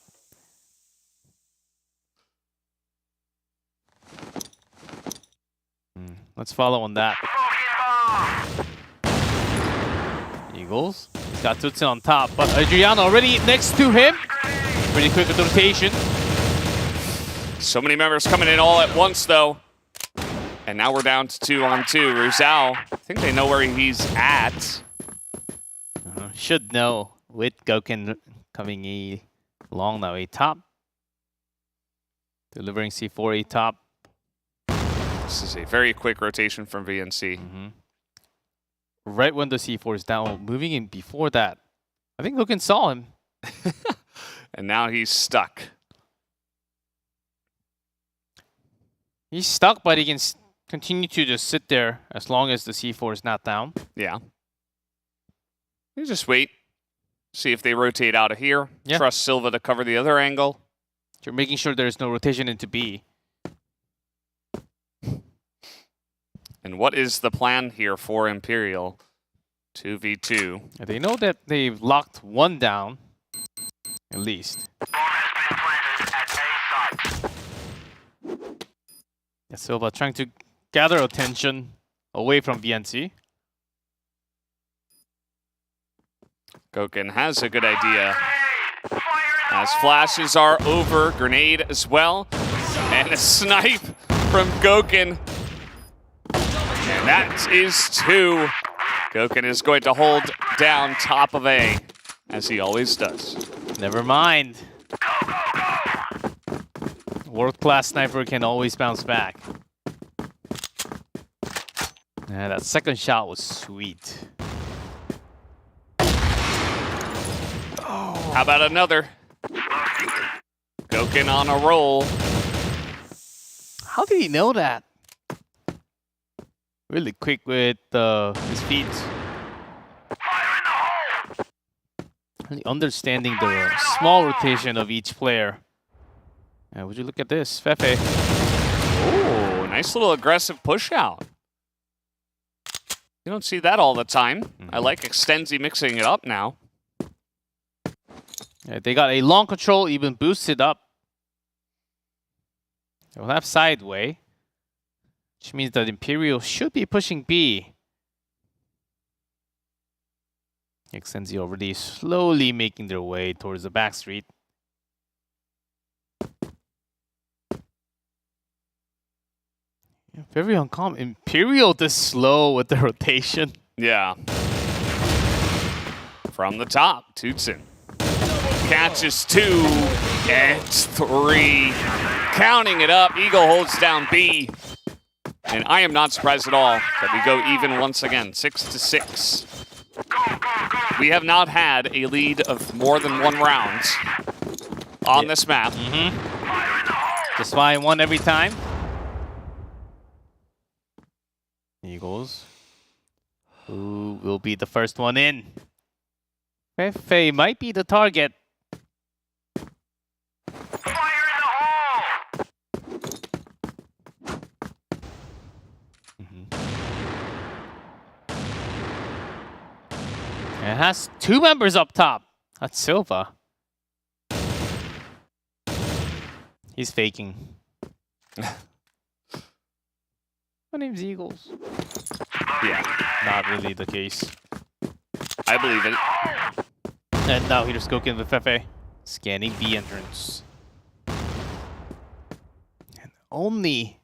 Let's follow on that. Eagles. He's got Tutsin on top, but Adriano already next to him. Pretty quick with the rotation. So many members coming in all at once, though. And now we're down to 2-on-2. Ruzao, I think they know where he's at. Should know with Goken coming along now. A top. Delivering C4 A top. This is a very quick rotation from VNC. Right when the C4 is down, moving in before that. I think Goken saw him. And now he's stuck. He's stuck, but he can continue to just sit there as long as the C4 is not down. Yeah. You just wait. See if they rotate out of here. Yeah. Trust Silva to cover the other angle. You're making sure there's no rotation into B. And what is the plan here for Imperial? 2v2. They know that they've locked one down, at least. Yeah, Silva trying to gather attention away from VNC. Gokhan has a good idea. As flashes are over, grenade as well. And a snipe from Gokhan. And that is 2. Gokhan is going to hold down top of A, as he always does. Never mind. World-class sniper can always bounce back. Yeah, that second shot was sweet. How about another? Gokhan on a roll. How did he know that? Really quick with his feet. Really understanding the small rotation of each player. Would you look at this, Fefe? Oh, nice little aggressive push out. You don't see that all the time. I like Extenzi mixing it up now. Yeah, they got a long control, even boosted up. They'll have sideway, which means that Imperial should be pushing B. Extenzi already slowly making their way towards the back street. Yeah, very uncommon. Imperial this slow with the rotation. Yeah. From the top, Tootson. Catches 2 and 3. Counting it up, Eagle holds down B. And I am not surprised at all that we go even once again, 6-6. We have not had a lead of more than 1 round on this map. Just flying one every time. Eagles. Who will be the first one in? Fefe might be the target. It has 2 members up top. That's Silva. He's faking. My name's Eagles. Yeah, Not really the case. I believe it. And now here's Gokhan with Fefe. Scanning B entrance. And only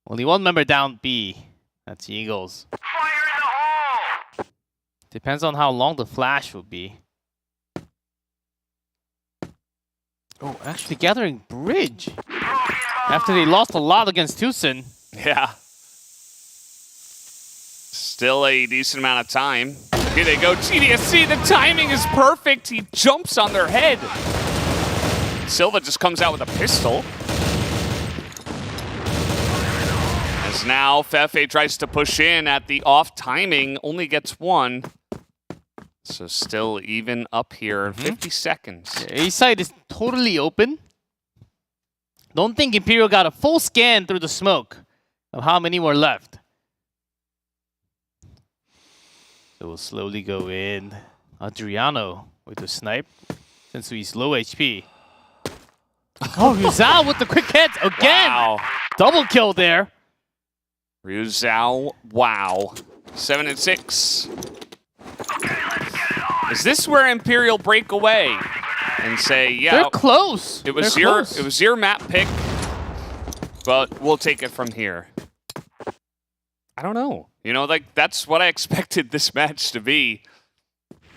one member down B. That's Eagles. Depends on how long the flash will be. Oh, actually gathering bridge. After they lost a lot against Tucson. Yeah. Still a decent amount of time. Here they go, GDSC, the timing is perfect. He jumps on their head. Silva just comes out with a pistol. As now Fefe tries to push in at the off timing, only gets 1. So still even up here, 50 seconds. A side is totally open. Don't think Imperial got a full scan through the smoke of how many were left. So we'll slowly go in. Adriano with the snipe, since he's low HP. Oh, Ryuzao with the quick hits again. Wow. Double kill there. Ryuzao, wow. 7-6. Is this where Imperial break away and say, yeah, They're close. it was They're close. it was your map pick, but we'll take it from here? I don't know. You know, like that's what I expected this match to be,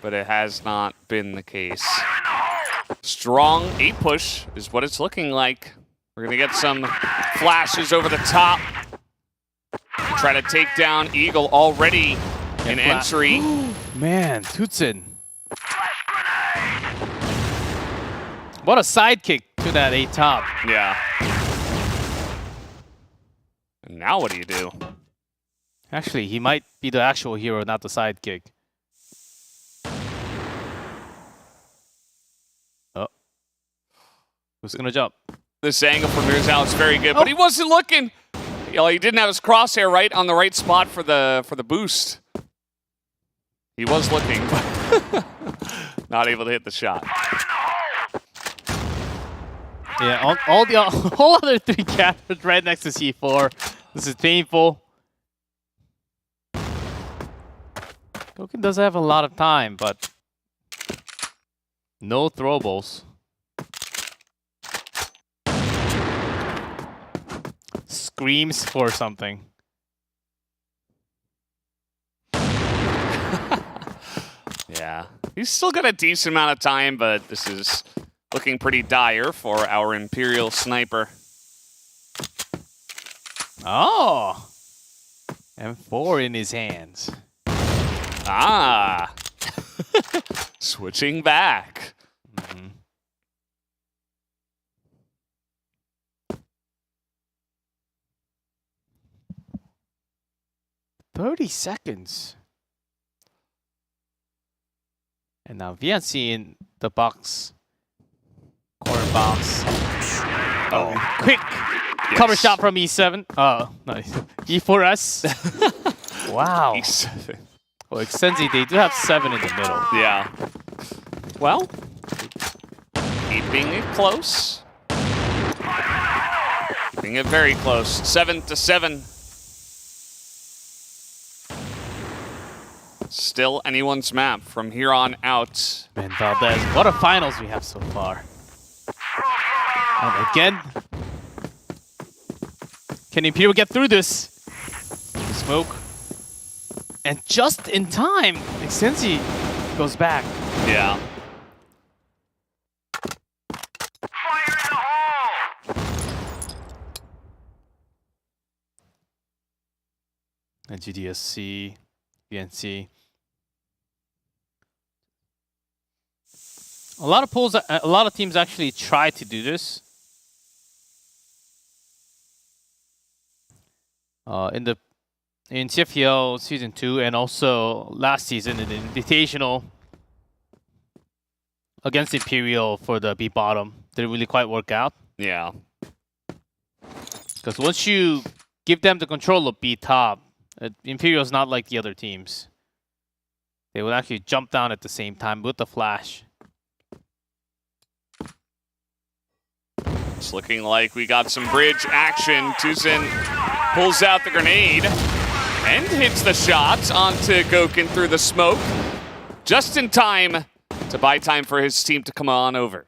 but it has not been the case. Strong 8 push is what it's looking like. We're gonna get some flashes over the top. Try to take down Eagle already in entry. Man, Tutsin. What a sidekick to that A top. Yeah. And now what do you do? Actually, he might be the actual hero, not the sidekick. Oh. Who's gonna jump? This angle from Ryuzao is very good, but he wasn't looking. Oh, he didn't have his crosshair right on the right spot for the boost. He was looking, but not able to hit the shot. Yeah, all the whole other 3 captured right next to C4. This is painful. Gokin does have a lot of time, but no throwables. Screams for something. Yeah, he's still got a decent amount of time, but this is looking pretty dire for our Imperial sniper. Oh! M4 in his hands. Ah! Switching back. 30 seconds. And now VNC in the box. Corner box. Oh, quick cover shot from E7. Oh, nice. E4S. Wow. E7. Well, Extensi, they do have 7 in the middle. Yeah. Well, keeping it close. Keeping it very close. 7-7. Still anyone's map from here on out. Ben Valdez, what a finals we have so far. And again, can Imperial get through this? Smoke. And just in time, Extensi goes back. Yeah. And GDSC, VNC. A lot of teams actually try to do this. In TFL Season 2 and also last season in the Invitational against Imperial for the B bottom. Didn't really quite work out. Yeah. Because once you give them the control of B top, Imperial's not like the other teams. They would actually jump down at the same time with the flash. It's looking like we got some bridge action. Tuzin pulls out the grenade and hits the shot onto Gokin through the smoke. Just in time to buy time for his team to come on over.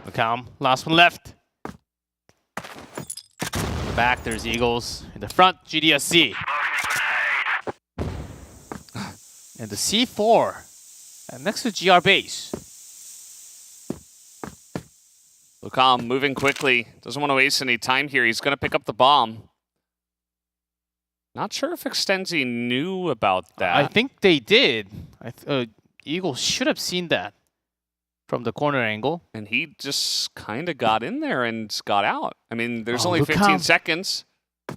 McCallum, last one left. In the back, there's Eagles. In the front, GDSC. And the C4 and next to GR base. Lucam moving quickly. Doesn't want to waste any time here. He's going to pick up the bomb. Not sure if Extensi knew about that. I think they did. Eagles should have seen that from the corner angle. And he just kind of got in there and got out. I mean, there's only Lucam. 15 seconds.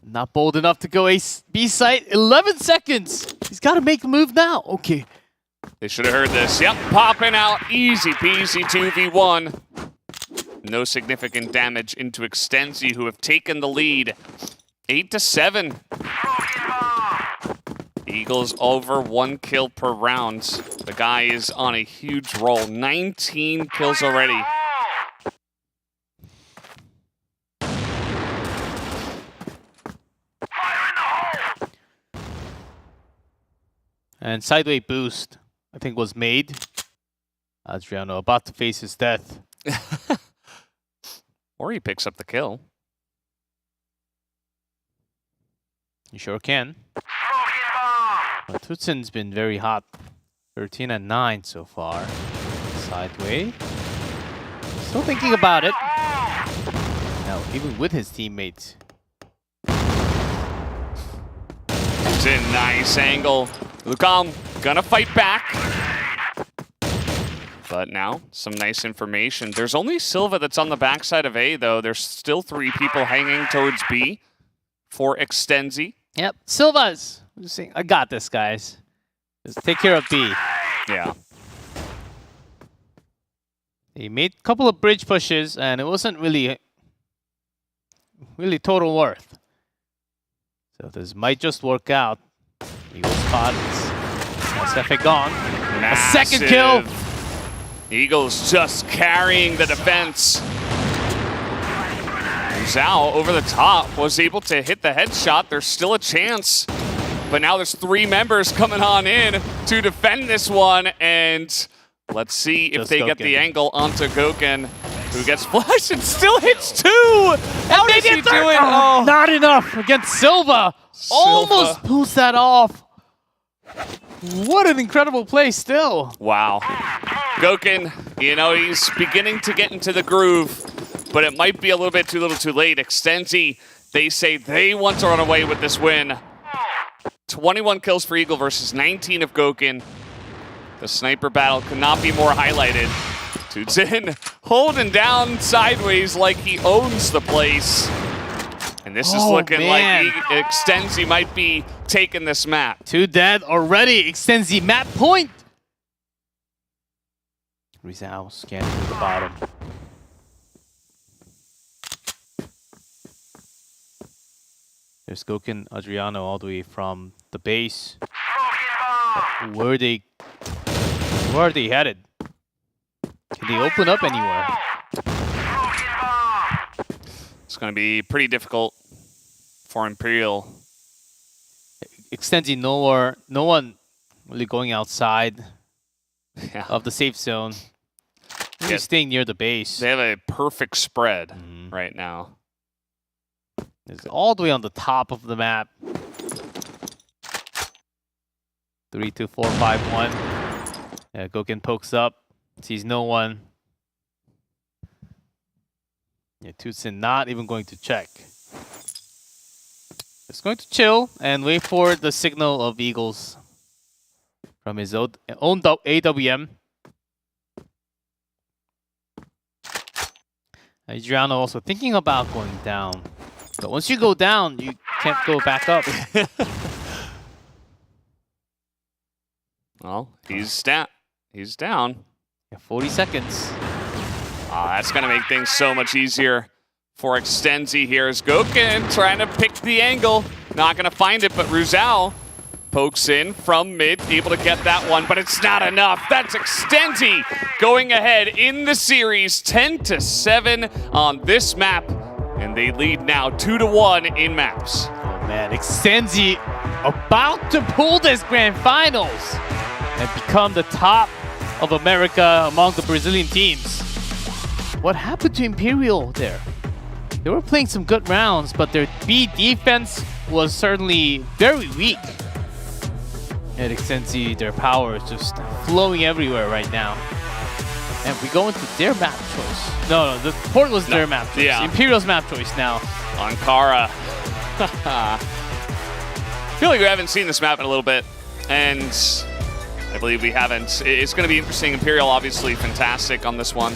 Not bold enough to go B site. 11 seconds. He's got to make the move now. Okay. They should have heard this. Yep, popping out. Easy peasy 2v1. No significant damage into Extensi, who have taken the lead. 8-7. Eagles over 1 kill per round. The guy is on a huge roll. 19 kills already. And sideway boost, I think, was made. Adriano about to face his death. Or he picks up the kill. You sure can. But Tutsin's been very hot. 13-9 so far. Sideway. Still thinking about it. Now, even with his teammates. It's a nice angle. Lucam gonna fight back. But now, some nice information. There's only Silva that's on the backside of A, though. There's still 3 people hanging towards B for Extensi. Yep, Silva's. I got this, guys. Just take care of B. Yeah. He made a couple of bridge pushes, and it wasn't really really total worth. So this might just work out. Eagle spots. SF gone. A second kill. Eagles just carrying the defense. Zhao over the top was able to hit the headshot. There's still a chance. But now there's 3 members coming on in to defend this one. And let's see if they get the angle onto Gokhan, who gets flashed and still hits 2. How does he do it? Oh, not enough against Silva. Almost pulls that off. What an incredible play still. Wow. Gokhan, you know, he's beginning to get into the groove, but it might be a little bit too little too late. Extenzi, they say they want to run away with this win. 21 kills for Eagle versus 19 of Gokhan. The sniper battle could not be more highlighted. Tutsin holding down sideways like he owns the place. And this is looking like Extenzi might be taking this map. 2 dead already. Extenzi map point. Rizal scanning to the bottom. There's Gokhan, Adriano all the way from the base. Where are they headed? Can they open up anywhere? It's going to be pretty difficult for Imperial. Extenzi nowhere, no one really going outside of the safe zone. Really staying near the base. They have a perfect spread right now. It's all the way on the top of the map. 3, 2, 4, 5, 1. Yeah, Gokhan pokes up, sees no one. Yeah, Tutsin not even going to check. Just going to chill and wait for the signal of Eagles from his own AWM. Adriano also thinking about going down. But once you go down, you can't go back up. Well, he's down. He's down. Yeah, 40 seconds. That's going to make things so much easier for Extenzi here as Gokhan trying to pick the angle. Not going to find it, but Rizal pokes in from mid, able to get that one, but it's not enough. That's Extenzi going ahead in the series, 10-7 on this map. And they lead now 2-1 in maps. Oh man, Extenzi about to pull this grand finals and become the top of America among the Brazilian teams. What happened to Imperial there? They were playing some good rounds, but their B defense was certainly very weak. At Extenzi, their power is just flowing everywhere right now. And we go into their map choice. No, the port was their map choice. Yeah. Imperial's map choice now. Ankara. I feel like we haven't seen this map in a little bit, and I believe we haven't. It's going to be interesting. Imperial, obviously, fantastic on this one.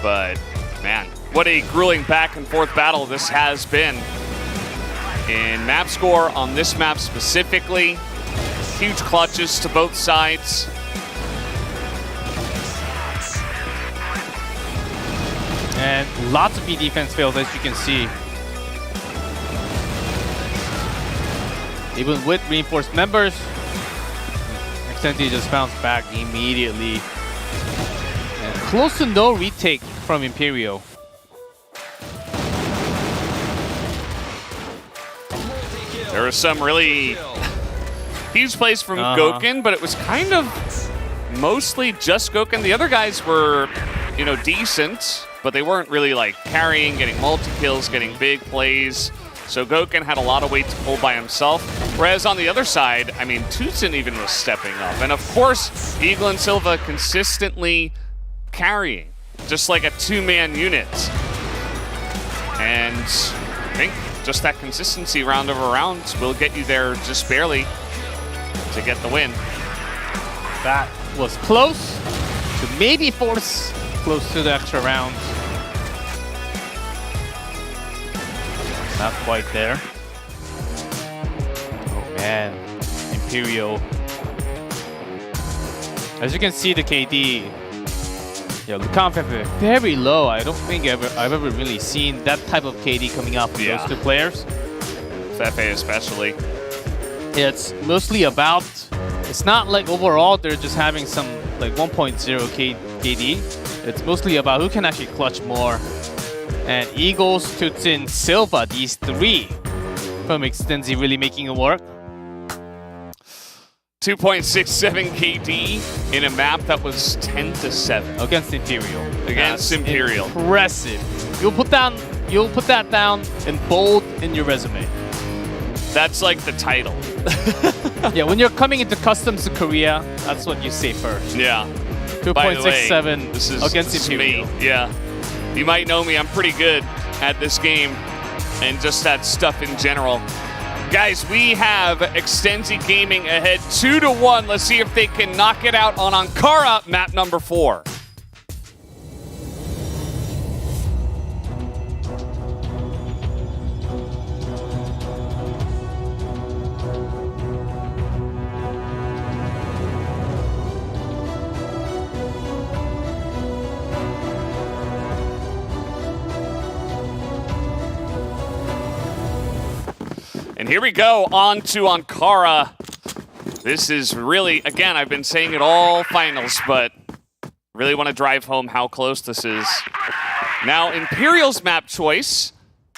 But, man, what a grueling back-and-forth battle this has been. In map score on this map specifically, huge clutches to both sides. And lots of B defense fails, as you can see. Even with reinforced members, Extenzi just bounced back immediately. And close to no retake from Imperial. There was some really huge plays from Gokhan, but it was kind of mostly just Gokhan. The other guys were, you know, decent, but they weren't really like carrying, getting multi-kills, getting big plays. So Gokhan had a lot of weight to pull by himself. Whereas on the other side, I mean, Tutsin even was stepping up. And of course, Eagle and Silva consistently carrying, just like a two-man unit. And I think just that consistency round over round will get you there just barely to get the win. That was close to maybe force close to the extra round. Not quite there. Oh man, Imperial. As you can see, the KD Yeah, Lucam Fefe very low. I don't think I've ever really seen that type of KD coming out from those two players. Fefe especially. Yeah, it's mostly about. It's not like overall they're just having some like 1.0 KD. It's mostly about who can actually clutch more. And Eagles, Tutsin, Silva, these three from Extensi really making it work. 2.67 KD in a map that was 10-7 against Imperial. Against Imperial. Impressive. You'll put that down in bold in your resume. That's like the title. Yeah, when you're coming into customs to Korea, that's what you say first. Yeah. 2.67 this is against Imperial. Me. Yeah. You might know me, I'm pretty good at this game and just that stuff in general. Guys, we have Extensi Gaming ahead 2-1. Let's see if they can knock it out on Ankara, map number 4. And here we go, on to Ankara. This is really, again, I've been saying it all finals, but really want to drive home how close this is. Now, Imperial's map choice,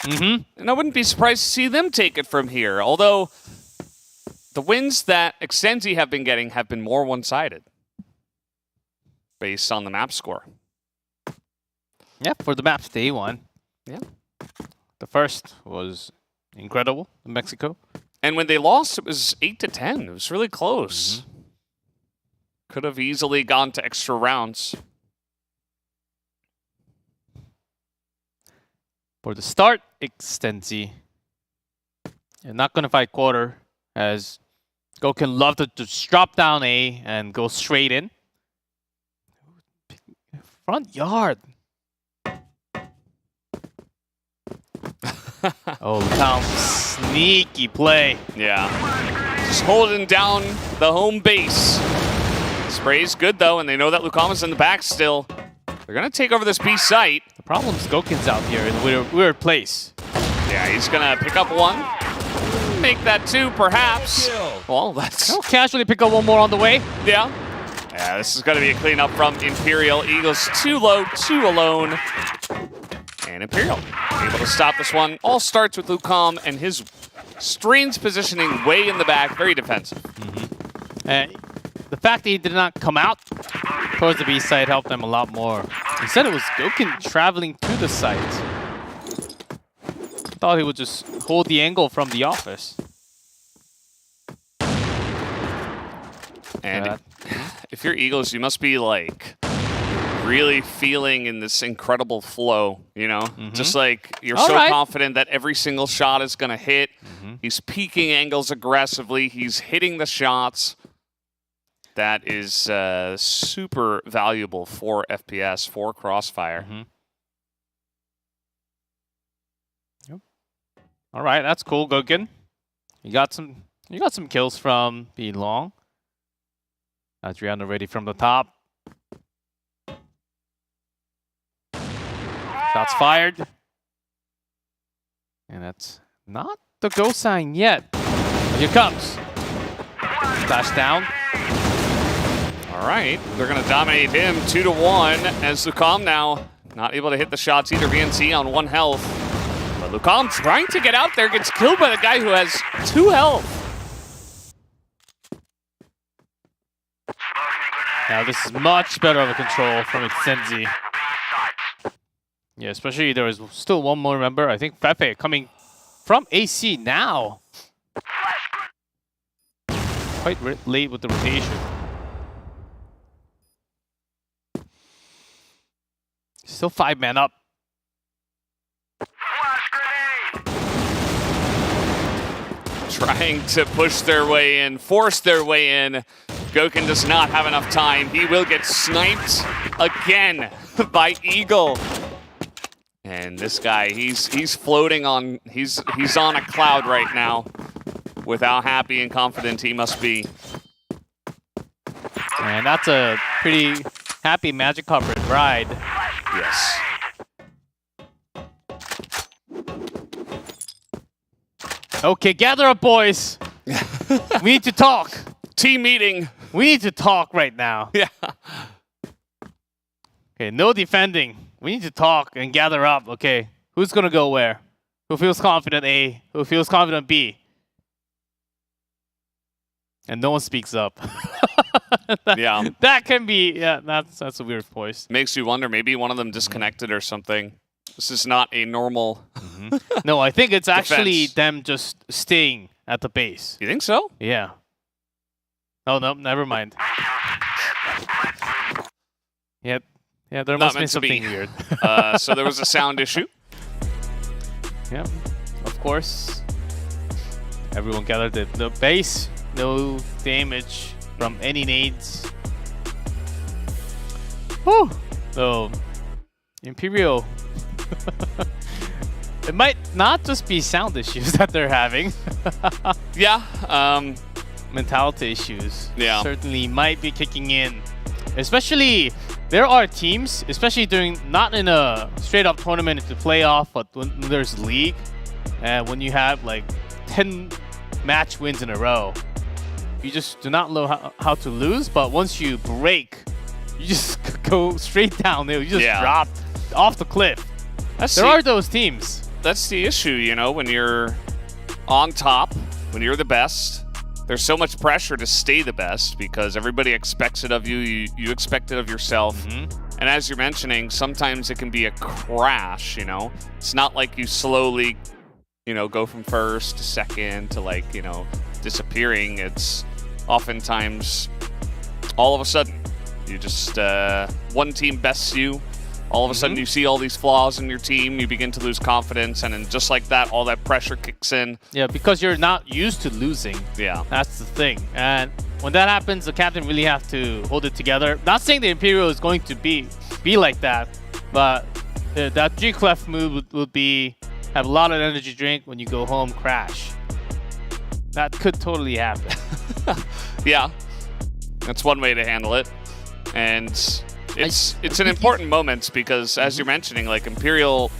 and I wouldn't be surprised to see them take it from here, although the wins that Extensi have been getting have been more one-sided based on the map score. Yeah, for the maps they won. Yeah. The first was incredible in Mexico. And when they lost, it was 8-10. It was really close. Could have easily gone to extra rounds. For the start, Extensi. You're not going to fight quarter, as Gouken love to just drop down A and go straight in. Front yard. Oh, Lucam, sneaky play. Yeah. Just holding down the home base. Spray's good, though, and they know that Lucam is in the back still. They're going to take over this B site. The problem is Gouken's out here in a weird place. Yeah, he's going to pick up one. Make that two, perhaps. Well, that's... He'll casually pick up one more on the way. Yeah. Yeah, this is going to be a cleanup from Imperial. Eagles too low, two alone. And Imperial able to stop this one. All starts with Lucam and his strange positioning way in the back, very defensive. And the fact that he did not come out towards the B side helped them a lot more. Instead, it was Gouken traveling to the site. Thought he would just hold the angle from the office. And if you're Eagles, you must be like really feeling in this incredible flow, you know? Just like you're so confident that every single shot is going to hit. He's peeking angles aggressively. He's hitting the shots. That is super valuable for FPS, for Crossfire. All right, that's cool, Gouken. You got some kills from being long. Adriano ready from the top. Shots fired. And that's not the go sign yet. Here comes. Splash down. All right, they're going to dominate him 2-1 as Lucam now not able to hit the shots either. VNC on 1 health. But Lucam trying to get out there, gets killed by the guy who has 2 health. Now this is much better of a control from Extensi. Yeah, especially there is still one more member. I think Fefe coming from AC now. Quite late with the rotation. Still 5 men up. Trying to push their way in, force their way in. Gouken does not have enough time. He will get sniped again by Eagle. And this guy, he's floating on, he's on a cloud right now with how happy and confident he must be. And that's a pretty happy Magikarp ride. Yes. Okay, gather up, boys. We need to talk. Team meeting. We need to talk right now. Yeah. Okay, no defending. We need to talk and gather up. Okay, who's gonna go where? Who feels confident A? Who feels confident B? And no one speaks up. Yeah. That can be, yeah, that's a weird voice. Makes you wonder, maybe one of them disconnected or something. This is not a normal... No, I think it's actually Defense. them just staying at the base. You think so? Yeah. Oh, no, never mind. Yep. Yeah, there Not must be meant to be. something weird. So there was a sound issue. Yep, of course. Everyone gathered at the base. No damage from any nades. Whew. So, Imperial. It might not just be sound issues that they're having. Yeah. Mentality issues. Yeah. Certainly might be kicking in. Especially, there are teams, especially during, not in a straight up tournament into playoff, but when there's league, and when you have like 10 match wins in a row, you just do not know how to lose, but once you break, you just go straight down there. You just drop off the cliff. There are those teams. That's the issue, you know, when you're on top, when you're the best, there's so much pressure to stay the best because everybody expects it of you. You expect it of yourself. And as you're mentioning, sometimes it can be a crash, you know. It's not like you slowly, you know, go from first to second to like, you know, disappearing. It's oftentimes all of a sudden you just, one team bests you. All of a sudden you see all these flaws in your team, you begin to lose confidence, and then just like that, all that pressure kicks in. Yeah, because you're not used to losing. Yeah. That's the thing. And when that happens, the captain really have to hold it together. Not saying the Imperial is going to be like that, but that G-Clef move would be have a lot of energy drink when you go home, crash. That could totally happen. Yeah, that's one way to handle it. And it's an important moment because, as you're mentioning, like Imperial,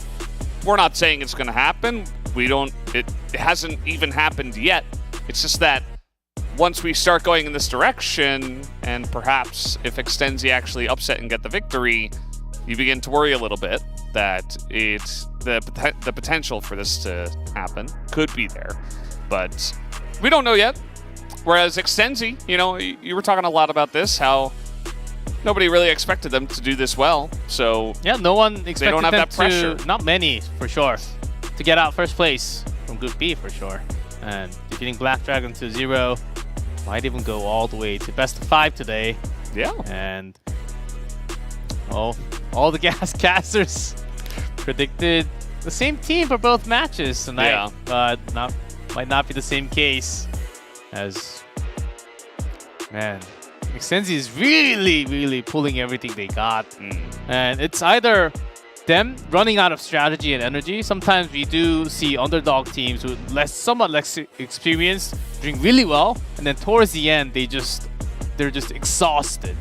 we're not saying it's going to happen. It hasn't even happened yet. It's just that once we start going in this direction, and perhaps if Extenzi actually upset and get the victory, you begin to worry a little bit that it's the potential for this to happen could be there, but we don't know yet. Whereas Extenzi, you know, you were talking a lot about this, how nobody really expected them to do this well. So yeah, no one expected they don't have them that pressure. Not many, for sure, to get out first place from Group B, for sure. And defeating Black Dragon to 0, might even go all the way to best of 5 today. Yeah. And all the gas casters predicted the same team for both matches tonight. Yeah. But might not be the same case as, man, Extenzi is really, really pulling everything they got. And it's either them running out of strategy and energy. Sometimes we do see underdog teams with somewhat less experience doing really well, and then towards the end they're just exhausted,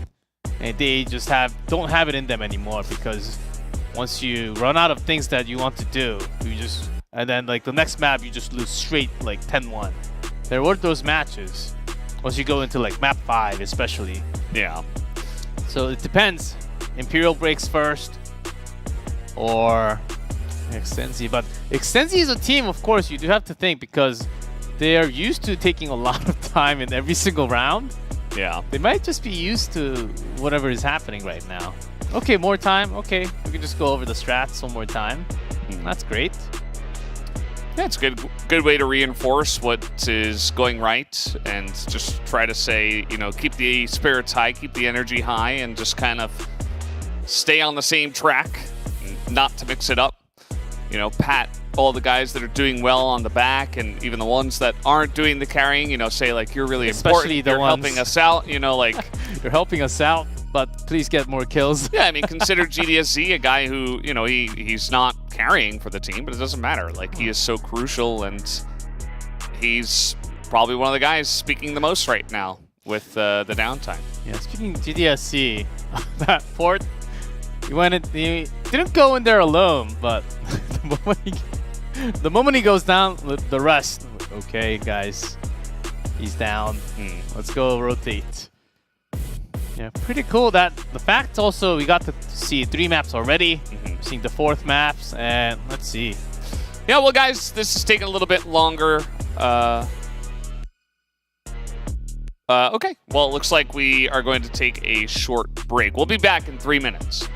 and they just don't have it in them anymore, because once you run out of things that you want to do, and then like the next map you just lose straight like 10-1. There were those matches once you go into like map 5 especially. Yeah. So it depends. Imperial breaks first or Extenzi. But Extenzi is a team, of course, you do have to think, because they are used to taking a lot of time in every single round. Yeah. They might just be used to whatever is happening right now. Okay, more time. Okay, we can just go over the strats one more time. That's great. Yeah, it's a good way to reinforce what is going right, and just try to say, you know, keep the spirits high, keep the energy high, and just kind of stay on the same track, not to mix it up. You know, pat all the guys that are doing well on the back, and even the ones that aren't doing the carrying, you know, say like, you're really Especially important, the you're ones helping us out, you know, like you're helping us out, but please get more kills. Yeah, I mean, consider GDSZ a guy who, you know, he's not carrying for the team, but it doesn't matter. Like, he is so crucial, and he's probably one of the guys speaking the most right now with the downtime. Yeah, speaking of GDSC, that fort, he didn't go in there alone, but the moment he goes down, the rest, okay, guys, he's down. Let's go rotate. Yeah, pretty cool. That the fact also we got to see 3 maps already. Seeing the 4th maps, and let's see. Yeah, well, guys, this is taking a little bit longer. Okay, well, it looks like we are going to take a short break. We'll be back in 3 minutes.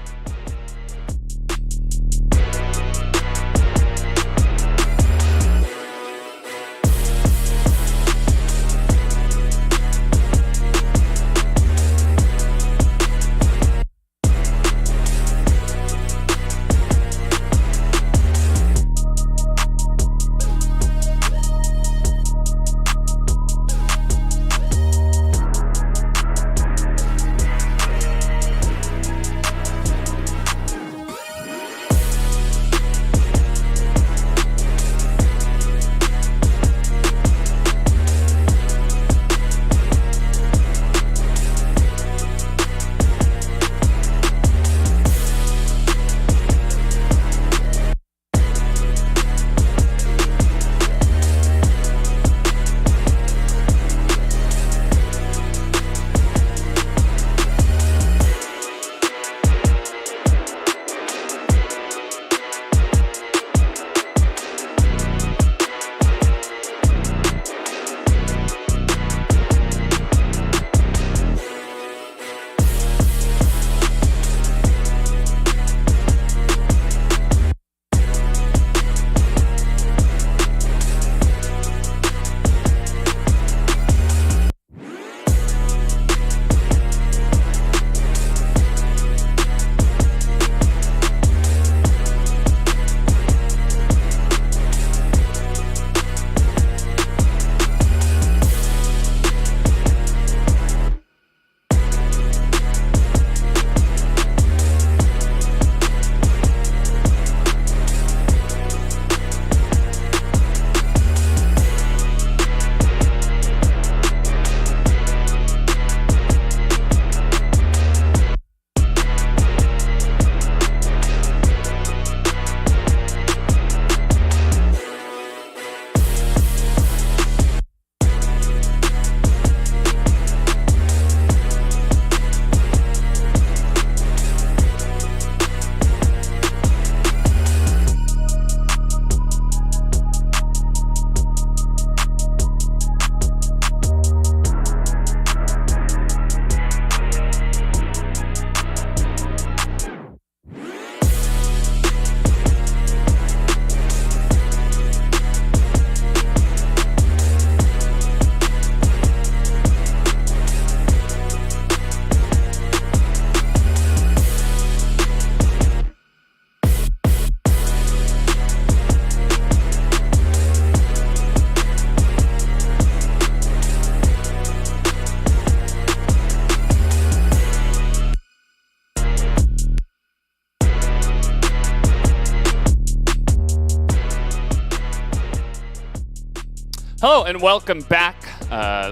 Hello and welcome back.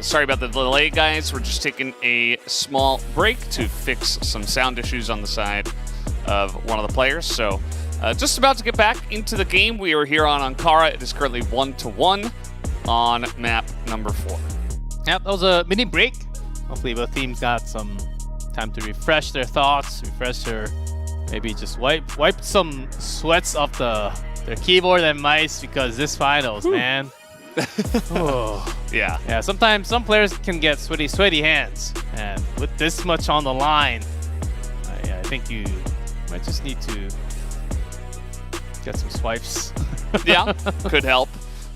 Sorry about the delay, guys. We're just taking a small break to fix some sound issues on the side of one of the players. So just about to get back into the game. We are here on Ankara. It is currently 1-1 on map number 4. Yep, that was a mini break. Hopefully both teams got some time to refresh their thoughts, refresh their, maybe just wipe some sweats off their keyboard and mice, because this finals, man. Oh. Yeah. Sometimes some players can get sweaty hands, and with this much on the line, I think you might just need to get some swipes. Yeah, could help.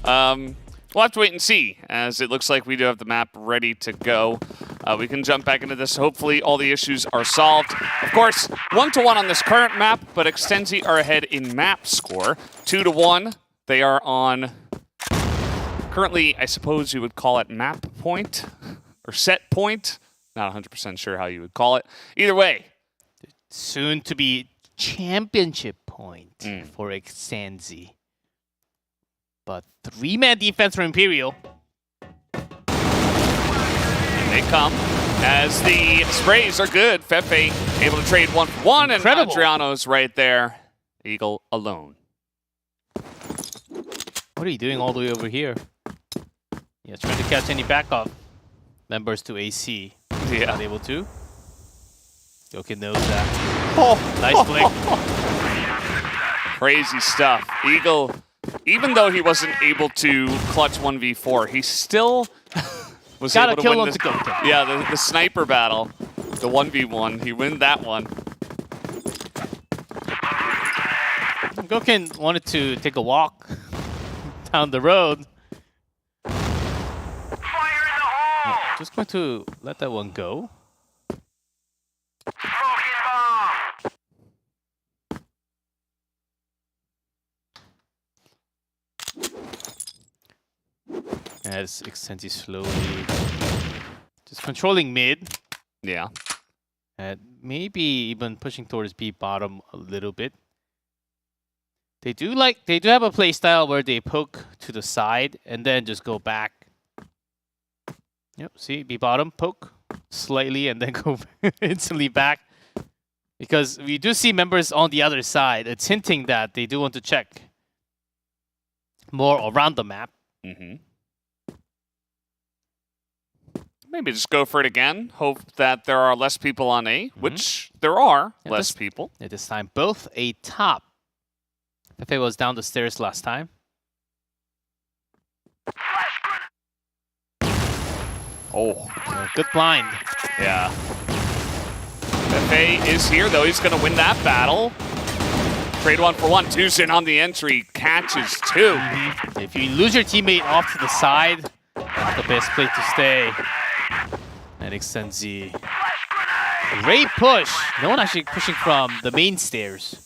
We'll have to wait and see, as it looks like we do have the map ready to go. We can jump back into this. Hopefully all the issues are solved. Of course, 1-1 on this current map, but Extenzi are ahead in map score. 2-1. They are on, currently, I suppose you would call it map point or set point. Not 100% sure how you would call it. Either way. Soon to be championship point for Extenzi. But 3-man defense for Imperial. And they come. As the sprays are good, Fefe able to trade 1-for-1, and Incredible. Adriano's right there. Eagle alone. What are you doing all the way over here? Yeah, trying to catch any backup members to AC. Not Yeah. able to. Goken knows that. Oh, nice flick. Crazy stuff. Eagle, even though he wasn't able to clutch 1v4, he still was Gotta able to kill win him the, to Goken. yeah, the sniper battle, the 1v1. He win that one. Goken wanted to take a walk down the road. Just going to let that one go. As Extensi slowly just controlling mid Yeah. and maybe even pushing towards B bottom a little bit. They do have a play style where they poke to the side and then just go back. Yep, see B bottom poke slightly and then go instantly back. Because we do see members on the other side. It's hinting that they do want to check more around the map. Mm-hmm. Maybe just go for it again. Hope that there are less people on A, which there are Yeah, less this- people. At this time, both a top. Pepe was down the stairs last time. Oh, Good blind. yeah. Pepe is here, though. He's going to win that battle. Trade 1-for-1. Tucson on the entry. Catches 2. If you lose your teammate off to the side, that's the best place to stay. And Extensi. Great push. No one actually pushing from the main stairs.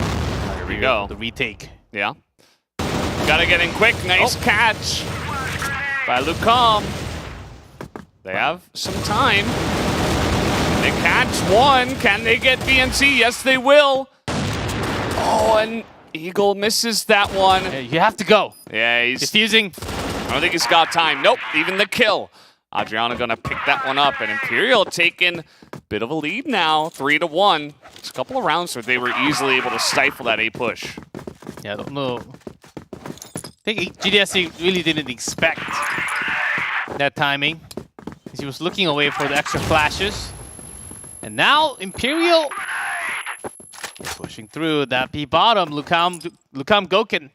Here we go. The retake. Yeah. Gotta get in quick. Nice catch by Lucam. They have some time. They catch one. Can they get BNC? Yes, they will. Oh, and Eagle misses that one. Yeah, you have to go. Yeah, he's. Diffusing. I don't think he's got time. Nope, even the kill. Adriano gonna pick that one up, and Imperial taking a bit of a lead now, 3-1. It's a couple of rounds where they were easily able to stifle that A push. Yeah, I don't know. I think GDSC really didn't expect that timing. He was looking away for the extra flashes. And now Imperial pushing through that B bottom. Lucam Goken.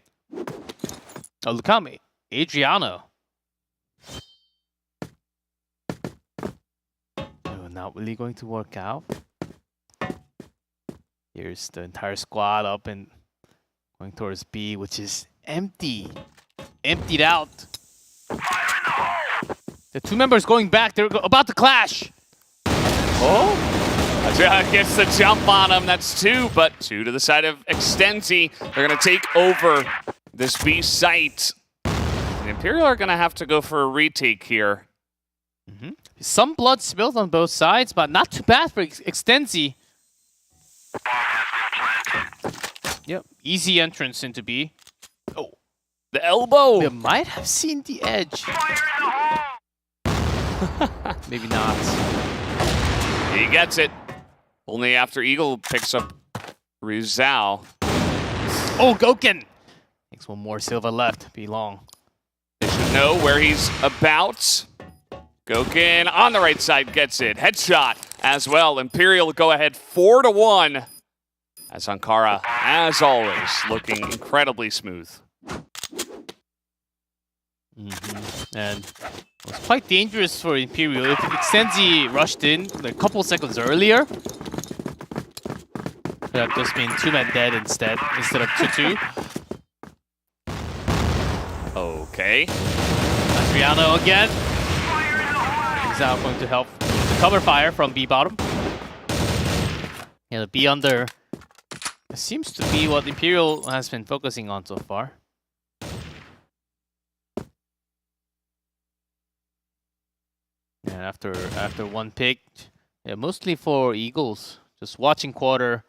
Oh, Lucam Adriano. Oh, not really going to work out. Here's the entire squad up and going towards B, which is empty. Emptied out. The two members going back. They're about to clash. Oh! Adriano gets the jump on him. That's 2, but 2 to the side of Extensi. They're going to take over this B site. The Imperial are going to have to go for a retake here. Some blood spilled on both sides, but not too bad for Extensi. Yep, easy entrance into B. Oh, The elbow! they might have seen the edge. Maybe not. He gets it. Only after Eagle picks up Rizal. Oh, Goken! Takes one more Silva left. Be long. They should know where he's about. Goken on the right side gets it. Headshot as well. Imperial go ahead 4-1. As Ankara, as always, looking incredibly smooth. And it was quite dangerous for Imperial. If Extensi rushed in a couple seconds earlier, could have just been 2-man dead instead of 2-2. Okay. Adriano again. He's now going to help the cover fire from B bottom. Yeah, the B under seems to be what Imperial has been focusing on so far. And after one pick, yeah, mostly for Eagles, just watching quarter.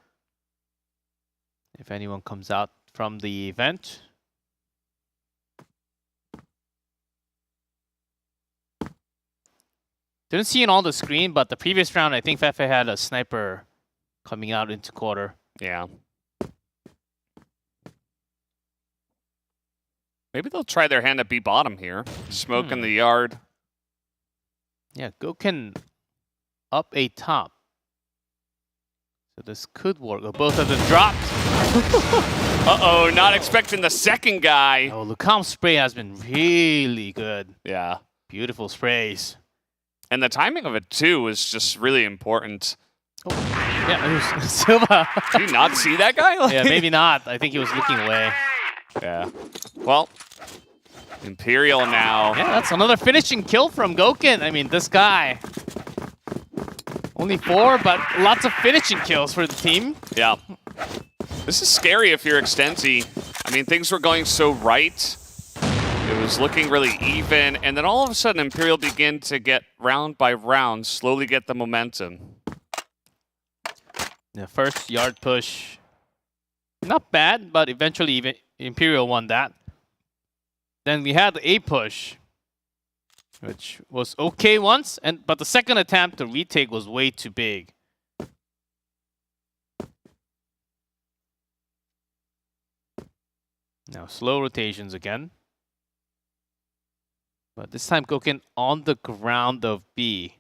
If anyone comes out from the event. 。Didn't see it on the screen, but the previous round, I think Fefe had a sniper coming out into quarter. Yeah. Maybe they'll try their hand at B bottom here. Smoke in the yard. Yeah, Goken up a top. So this could work. Oh, both of them dropped. Uh-oh, not expecting the second guy. Oh, Lucam's spray has been really good. Yeah. Beautiful sprays. And the timing of it, too, is just really important. Oh, yeah, it was Silva. Did you not see that guy? Yeah, maybe not. I think he was looking away. Yeah. Well, Imperial now. Yeah, that's another finishing kill from Goken. I mean, this guy. Only 4, but lots of finishing kills for the team. Yeah. This is scary if you're Extensi. I mean, things were going so right. It was looking really even. And then all of a sudden, Imperial begin to get round by round, slowly get the momentum. The first yard push. Not bad, but eventually even Imperial won that. Then we had the A push, which was okay once, but the second attempt to retake was way too big. Now slow rotations again. But this time Goken on the ground of B.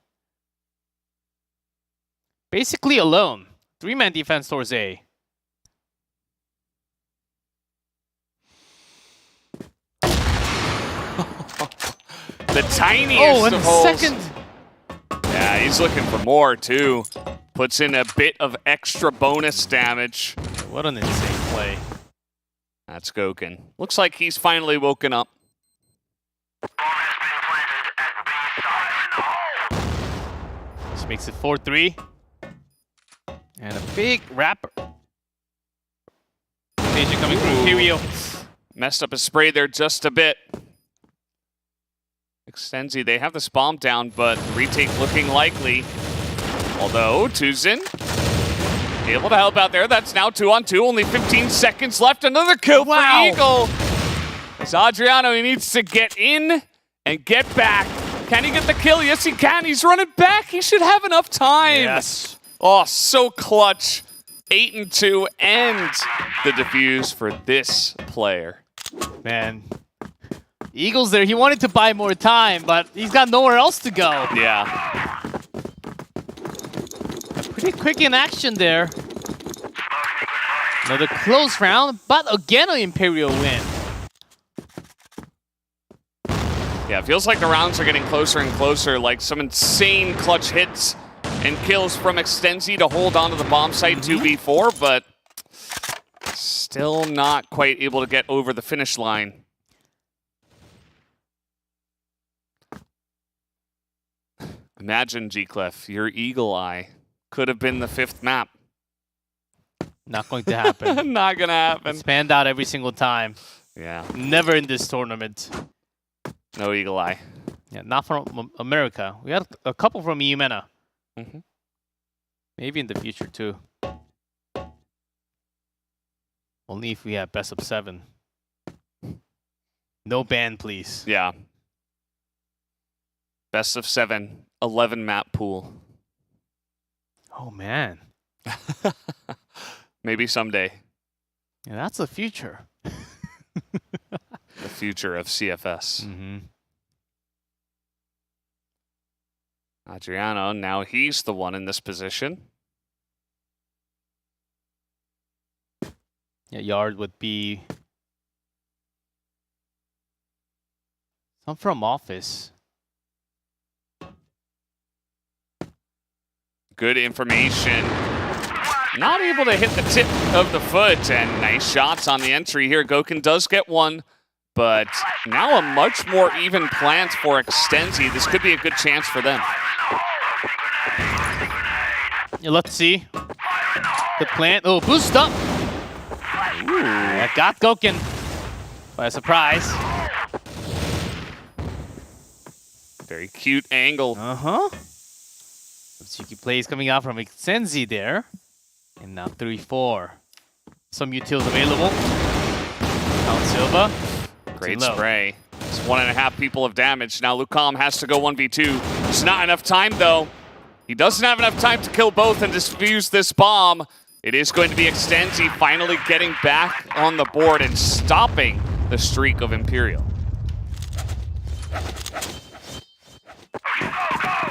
Basically alone. 3-man defense towards A. The tiniest Oh, and of the holes. second. Yeah, he's looking for more, too. Puts in a bit of extra bonus damage. What an insane play. That's Goken. Looks like he's finally woken up. This makes it 4-3. And a big wrapper. Rotation coming from Imperial. Messed up his spray there just a bit. Extensi, they have this bomb down, but retake looking likely. Although, Tuzin able to help out there. That's now 2-on-2. Only 15 seconds left. Another kill for Eagle. It's Adriano. He needs to get in and get back. Can he get the kill? Yes, he can. He's running back. He should have enough time. Yes. Oh, so clutch. 8-2 and the defuse for this player. Man. Eagles there. He wanted to buy more time, but he's got nowhere else to go. Yeah. Pretty quick in action there. Another close round, but again an Imperial win. Yeah, it feels like the rounds are getting closer and closer, like some insane clutch hits and kills from Extensi to hold on to the bomb site 2v4, but still not quite able to get over the finish line. Imagine, G-Clef, your Eagle Eye could have been the 5th map. Not going to happen. Not gonna happen. It's panned out every single time. Yeah, Never in this tournament. no Eagle Eye. Yeah, not from America. We had a couple from EUMENA. Mhm. Maybe in the future too. Only if we have best of 7. No ban, please. Yeah. Best of 7, 11 map pool. Oh man. Maybe someday. Yeah, that's the future. The future of CFS. Mm-hmm. Adriano, now he's the one in this position. Yeah, yard would be some from office. Good information. Not able to hit the tip of the foot, and nice shots on the entry here. Goken does get one, but now a much more even plant for Extensi. This could be a good chance for them. Yeah, let's see. Good plant. Oh, boost up. Ooh, that got Goken by surprise. Very cute angle. Uh-huh. Cheeky plays coming out from Extensi there. And now 3-4. Some utils available. Count Silva. Great Too low. spray. It's 1.5 people of damage. Now Lucam has to go 1v2. There's not enough time, though. He doesn't have enough time to kill both and defuse this bomb. It is going to be Extenzi finally getting back on the board and stopping the streak of Imperial.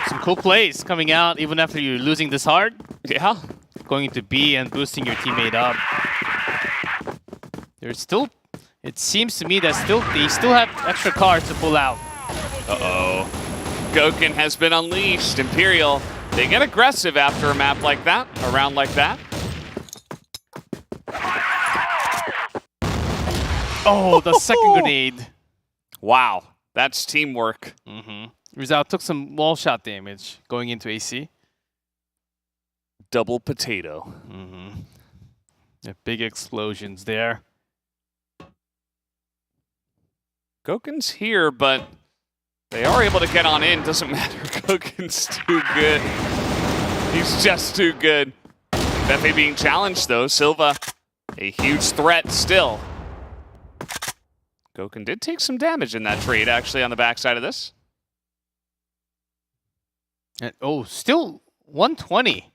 Some cool plays coming out even after you're losing this hard. Yeah. Going into B and boosting your teammate up. There's still, it seems to me that they still have extra cards to pull out. Uh-oh. Gouken has been unleashed. Imperial, they get aggressive after a map like that, a round like that. Oh, the second grenade. Wow, that's teamwork. Rizal took some wall shot damage going into AC. Double potato. Yeah, big explosions there. Gouken's here, but they are able to get on in. Doesn't matter. Gouken's too good. He's just too good. Fefe being challenged, though. Silva, a huge threat still. Gouken did take some damage in that trade, actually, on the backside of this. And, oh, still 120.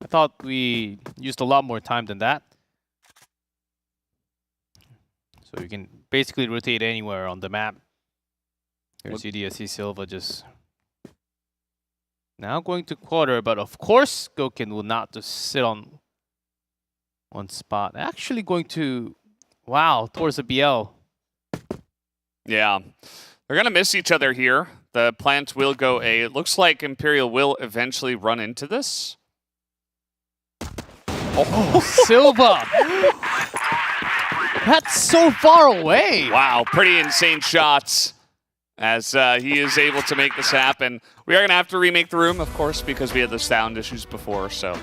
I thought we used a lot more time than that. So you can basically rotate anywhere on the map. Here's UDSC Silva just now going to quarter, but of course Gouken will not just sit on one spot. Actually going to, wow, towards the BL. Yeah, they're going to miss each other here. The plant will go A. It looks like Imperial will eventually run into this. Oh, Silva! That's so far away! Wow, pretty insane shots as he is able to make this happen. We are going to have to remake the room, of course, because we had the sound issues before, so...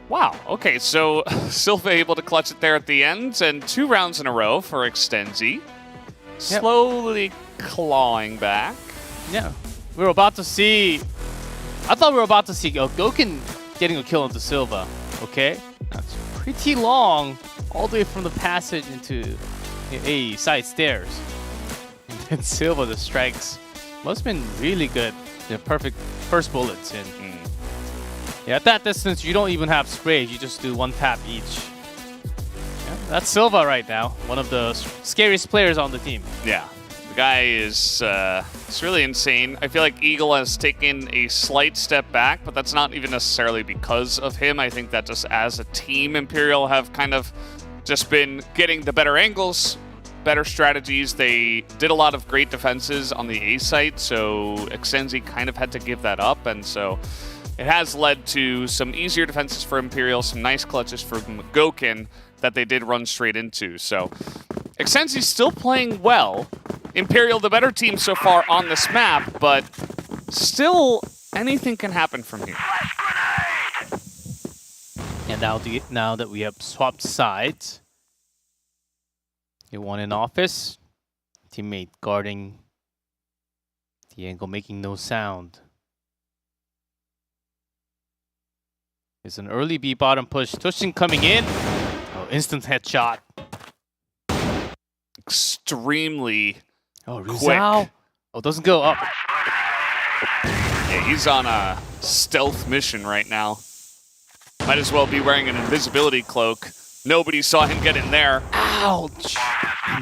Wow, okay, so Silva able to clutch it there at the end, and 2 rounds in a row for Extenzi. Slowly clawing back. Yeah, we were about to see... I thought we were about to see Gouken getting a kill into Silva, okay? That's pretty long, all the way from the passage into A side stairs. And then Silva, the strikes, must have been really good. The perfect first bullets in. Yeah, at that distance, you don't even have sprays. You just do 1 tap each. Yeah, that's Silva right now. One of the scariest players on the team. Yeah, the guy is it's really insane. I feel like Eagle has taken a slight step back, but that's not even necessarily because of him. I think that just as a team, Imperial have kind of just been getting the better angles, better strategies. They did a lot of great defenses on the A site, so Extenzi kind of had to give that up, and so it has led to some easier defenses for Imperial, some nice clutches for Gouken that they did run straight into. So Extenzi's still playing well. Imperial, the better team so far on this map, but still anything can happen from here. And now that we have swapped sides, you one in office, teammate guarding the angle, making no sound. It's an early B bottom push. Tushin coming in. Oh, instant headshot. Extremely Rizal. quick. Oh, doesn't go up. Yeah, he's on a stealth mission right now. Might as well be wearing an invisibility cloak. Nobody saw him get in there. Ouch.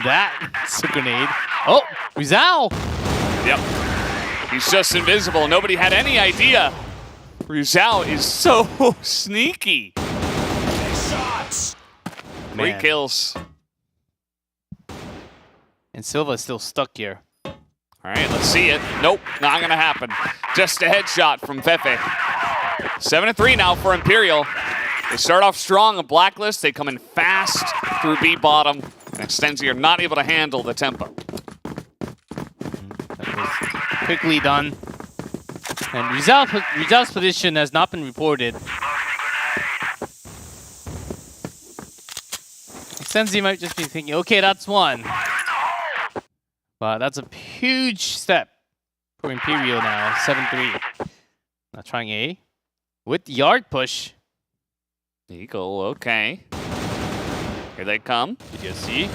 That's a grenade. Oh, Rizal. Yep. He's just invisible. Nobody had any idea. Rizal is so sneaky. 3 kills. And Silva is still stuck here. All right, let's see it. Nope, not gonna happen. Just a headshot from Fefe. 7-3 now for Imperial. They start off strong on Blacklist. They come in fast through B bottom. And Extenzi are not able to handle the tempo. That was quickly done. And Rizal's position has not been reported. Extenzi might just be thinking, okay, that's 1. But that's a huge step for Imperial now, 7-3. Now trying A with yard push. Eagle, okay. Here they come. GDSC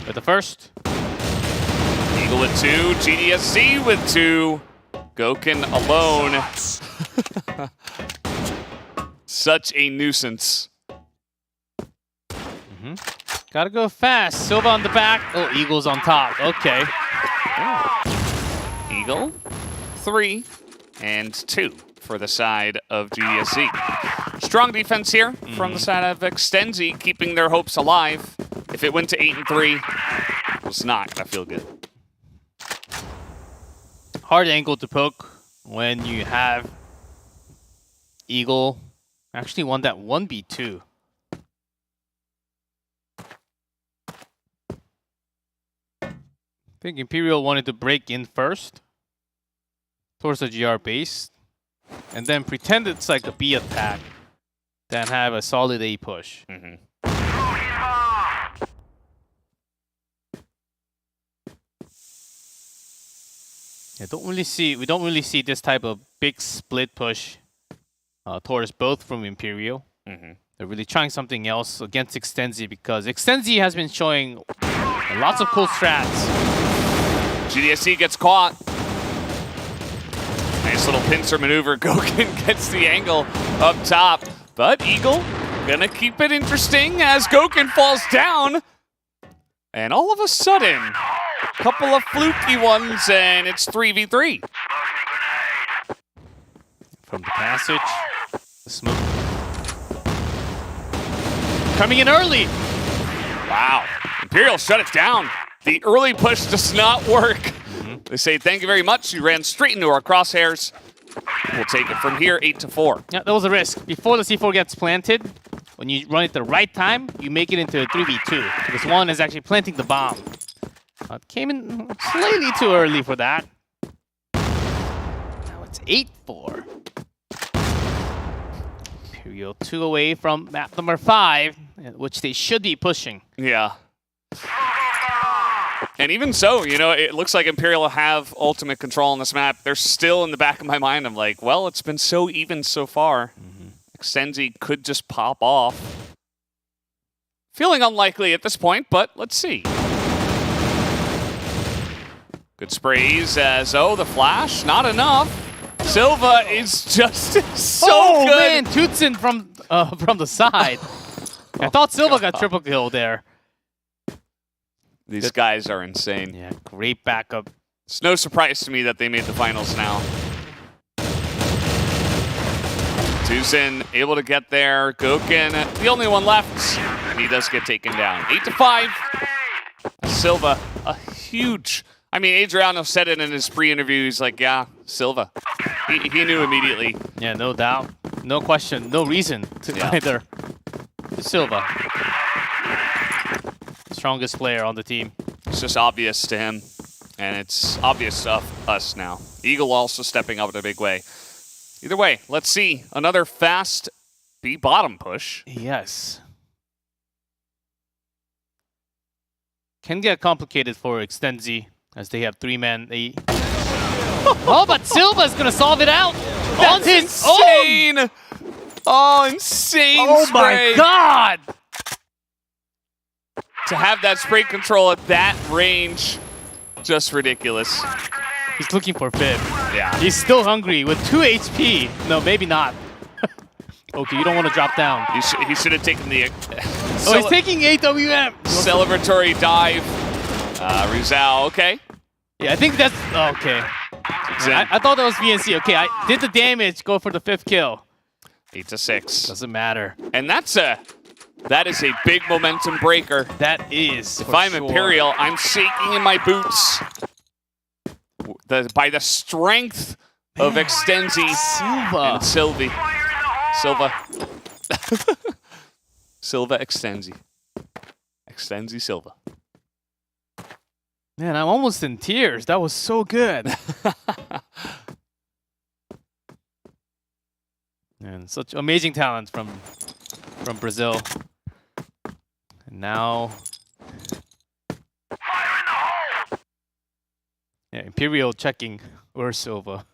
with the first. Eagle with 2, GDSC with 2. Gouken alone. Such a nuisance. Gotta go fast. Silva on the back. Oh, Eagle's on top. Okay. Eagle, 3 and 2 for the side of GDSC. Strong defense here from the side of Extenzi, keeping their hopes alive. If it went to 8 and 3, it was not gonna feel good. Hard angle to poke when you have Eagle actually won that 1v2. I think Imperial wanted to break in first towards the GR base and then pretend it's like a B attack, then have a solid A push. Yeah, we don't really see this type of big split push towards both from Imperial. They're really trying something else against Extenzi because Extenzi has been showing lots of cool strats. GDSC gets caught. Nice little pincer maneuver. Gouken gets the angle up top, but Eagle gonna keep it interesting as Gouken falls down. And all of a sudden, couple of fluky ones, and it's 3v3. From the passage, the smoke. Coming in early. Wow. Imperial shut it down. The early push does not work. They say, thank you very much. You ran straight into our crosshairs. We'll take it from here, 8 to 4. Yeah, that was a risk. Before the C4 gets planted, when you run it at the right time, you make it into a 3v2. Because one is actually planting the bomb. It came in slightly too early for that. Now it's 8-4. Imperial 2 away from map number 5, which they should be pushing. Yeah. And even so, you know, it looks like Imperial have ultimate control on this map. They're still in the back of my mind. I'm like, well, it's been so even so far. Extenzi could just pop off. Feeling unlikely at this point, but let's see. Good sprays as, oh, the flash, not enough. Silva is just so good. Man, Tutsin from the side. I thought Silva got triple kill there. These guys are insane. Yeah, great backup. It's no surprise to me that they made the finals now. Tuzin able to get there. Gouken, the only one left. And he does get taken down. 8 to 5. Silva, a huge... I mean, Adriano said it in his pre-interview. He's like, yeah, Silva. He knew immediately. Yeah, no doubt. No question. No reason to either. Silva. Strongest player on the team. It's just obvious to him. And it's obvious to us now. Eagle also stepping up in a big way. Either way, let's see. Another fast B bottom push. Yes. Can get complicated for Extenzi as they have 3-man. Oh, but Silva's gonna solve it out. That's insane. Oh, insane Oh spray. my God. To have that spray control at that range, just ridiculous. He's looking for Fib. Yeah. He's still hungry with 2 HP. No, maybe not. Okay, you don't want to drop down. He should have taken the... Oh, he's taking AWM. Celebratory dive. Rizal, okay. Yeah, I think that's... okay. I thought that was VNC. Okay, I did the damage. Go for the 5th kill. 8 to 6. Doesn't matter. And that is a big momentum breaker. That is. If I'm Imperial, I'm shaking in my boots. By the strength of Extenzi Silva. and Sylvie. Silva. Silva Extenzi. Extenzi Silva. Man, I'm almost in tears. That was so good. And such amazing talent from Brazil. And now... Yeah, Imperial checking. Where's Silva?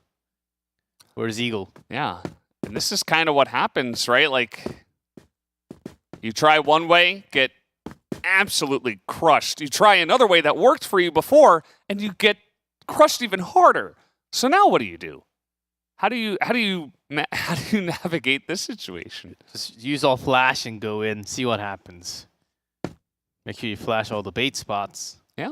Where's Eagle? Yeah. And this is kind of what happens, right? Like, you try one way, get absolutely crushed. You try another way that worked for you before, and you get crushed even harder. So now what do you do? How do you navigate this situation? Just use all flash and go in, see what happens. Make sure you flash all the bait spots. Yeah.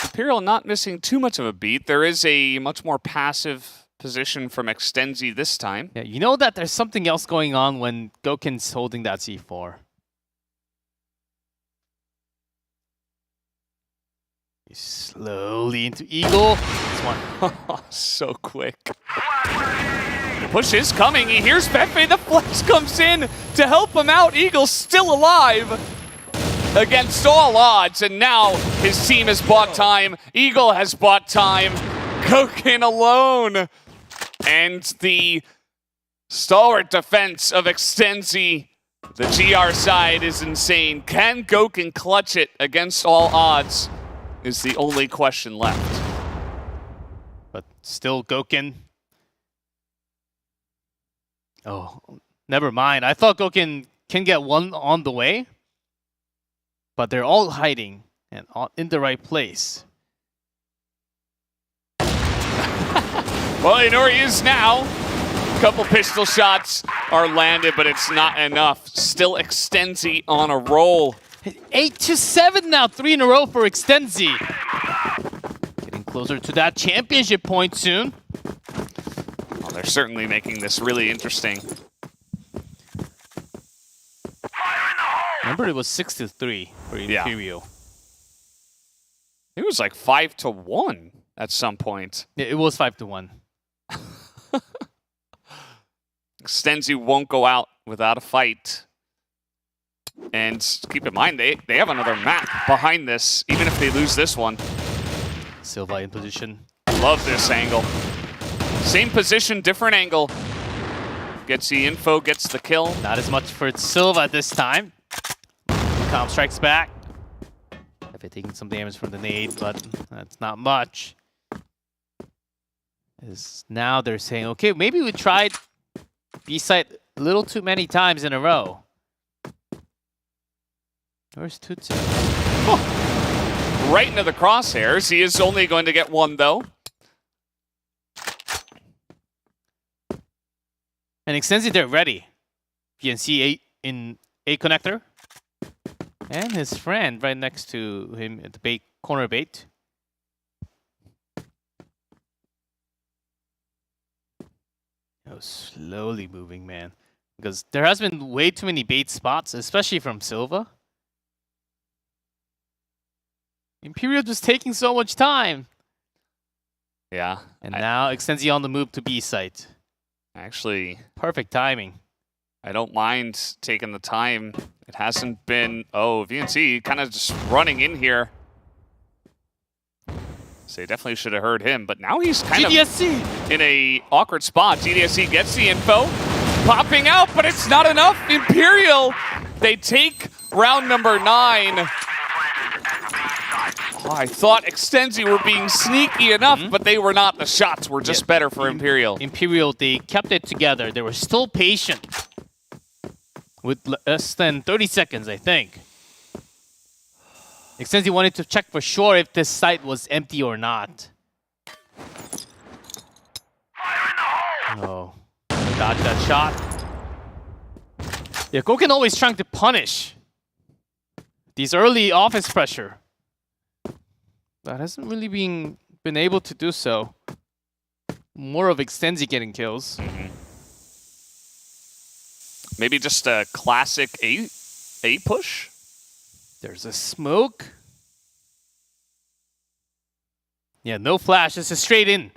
Imperial not missing too much of a beat. There is a much more passive position from Extenzi this time. Yeah, you know that there's something else going on when Gouken's holding that C4. He's slowly into Eagle. This one. So quick. The push is coming. He hears Pepe. The flash comes in to help him out. Eagle's still alive against all odds. And now his team has bought time. Eagle has bought time. Gouken alone. And the stalwart defense of Extenzi. The GR side is insane. Can Gouken clutch it against all odds? Is the only question left. But still Gouken. Oh, never mind. I thought Gouken can get one on the way. But they're all hiding and in the right place. Well, you know where he is now. A couple pistol shots are landed, but it's not enough. Still Extenzi on a roll. 8-7 now, 3 in a row for Extenzi. Getting closer to that championship point soon. Well, they're certainly making this really interesting. Remember, it was 6-3 for Imperial. It was like 5-1 at some point. Yeah, it was 5-1. Extenzi won't go out without a fight. And keep in mind, they have another map behind this, even if they lose this one. Silva in position. Love this angle. Same position, different angle. Gets the info, gets the kill. Not as much for Silva this time. Comp strikes back. They're taking some damage from the nade, but that's not much. Now they're saying, okay, maybe we tried B-site a little too many times in a row. Where's Tutsu? Oh, right into the crosshairs. He is only going to get one, though. And Extenzi, they're ready. PNC 8 in A connector. And his friend right next to him at the bait, corner bait. Oh, slowly moving, man. Because there has been way too many bait spots, especially from Silva. Imperial just taking so much time. Yeah. And now Extenzi on the move to B site. Actually, perfect timing. I don't mind taking the time. It hasn't been... Oh, VNC kind of just running in here. So they definitely should have heard him, but now he's kind GDSC of in a awkward spot. GDSC gets the info, popping out, but it's not enough. Imperial, they take round number 9. Oh, I thought Extenzi were being sneaky enough, but they were not. The shots were just better for Imperial. Imperial, they kept it together. They were still patient. With less than 30 seconds, I think. Extenzi wanted to check for sure if this site was empty or not. Oh, dodge that shot. Yeah, Gouken always trying to punish these early office pressure. That hasn't really been able to do so. More of Extenzi getting kills. Maybe just a classic A push? There's a smoke. Yeah, no flash. This is straight in.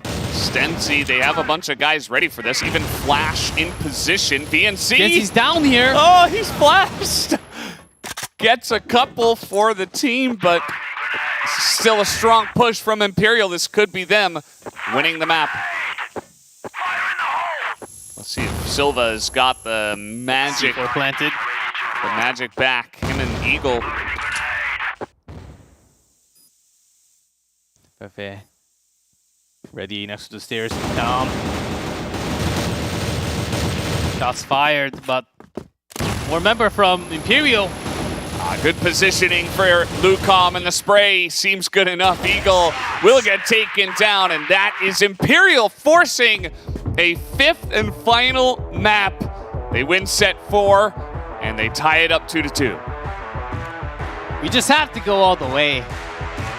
Extenzi, they have a bunch of guys ready for this. Even Flash in position. VNC. He's down here. Oh, he's flashed. Gets a couple for the team, but still a strong push from Imperial. This could be them winning the map. Let's see if Silva's got the magic. C4 planted. The magic back. Him and Eagle. Pepe. Ready next to the stairs. Down. Shots fired, but remember from Imperial, Good positioning for Lucom, and the spray seems good enough. Eagle will get taken down, and that is Imperial forcing a 5th and final map. They win set 4, and they tie it up 2-2. We just have to go all the way.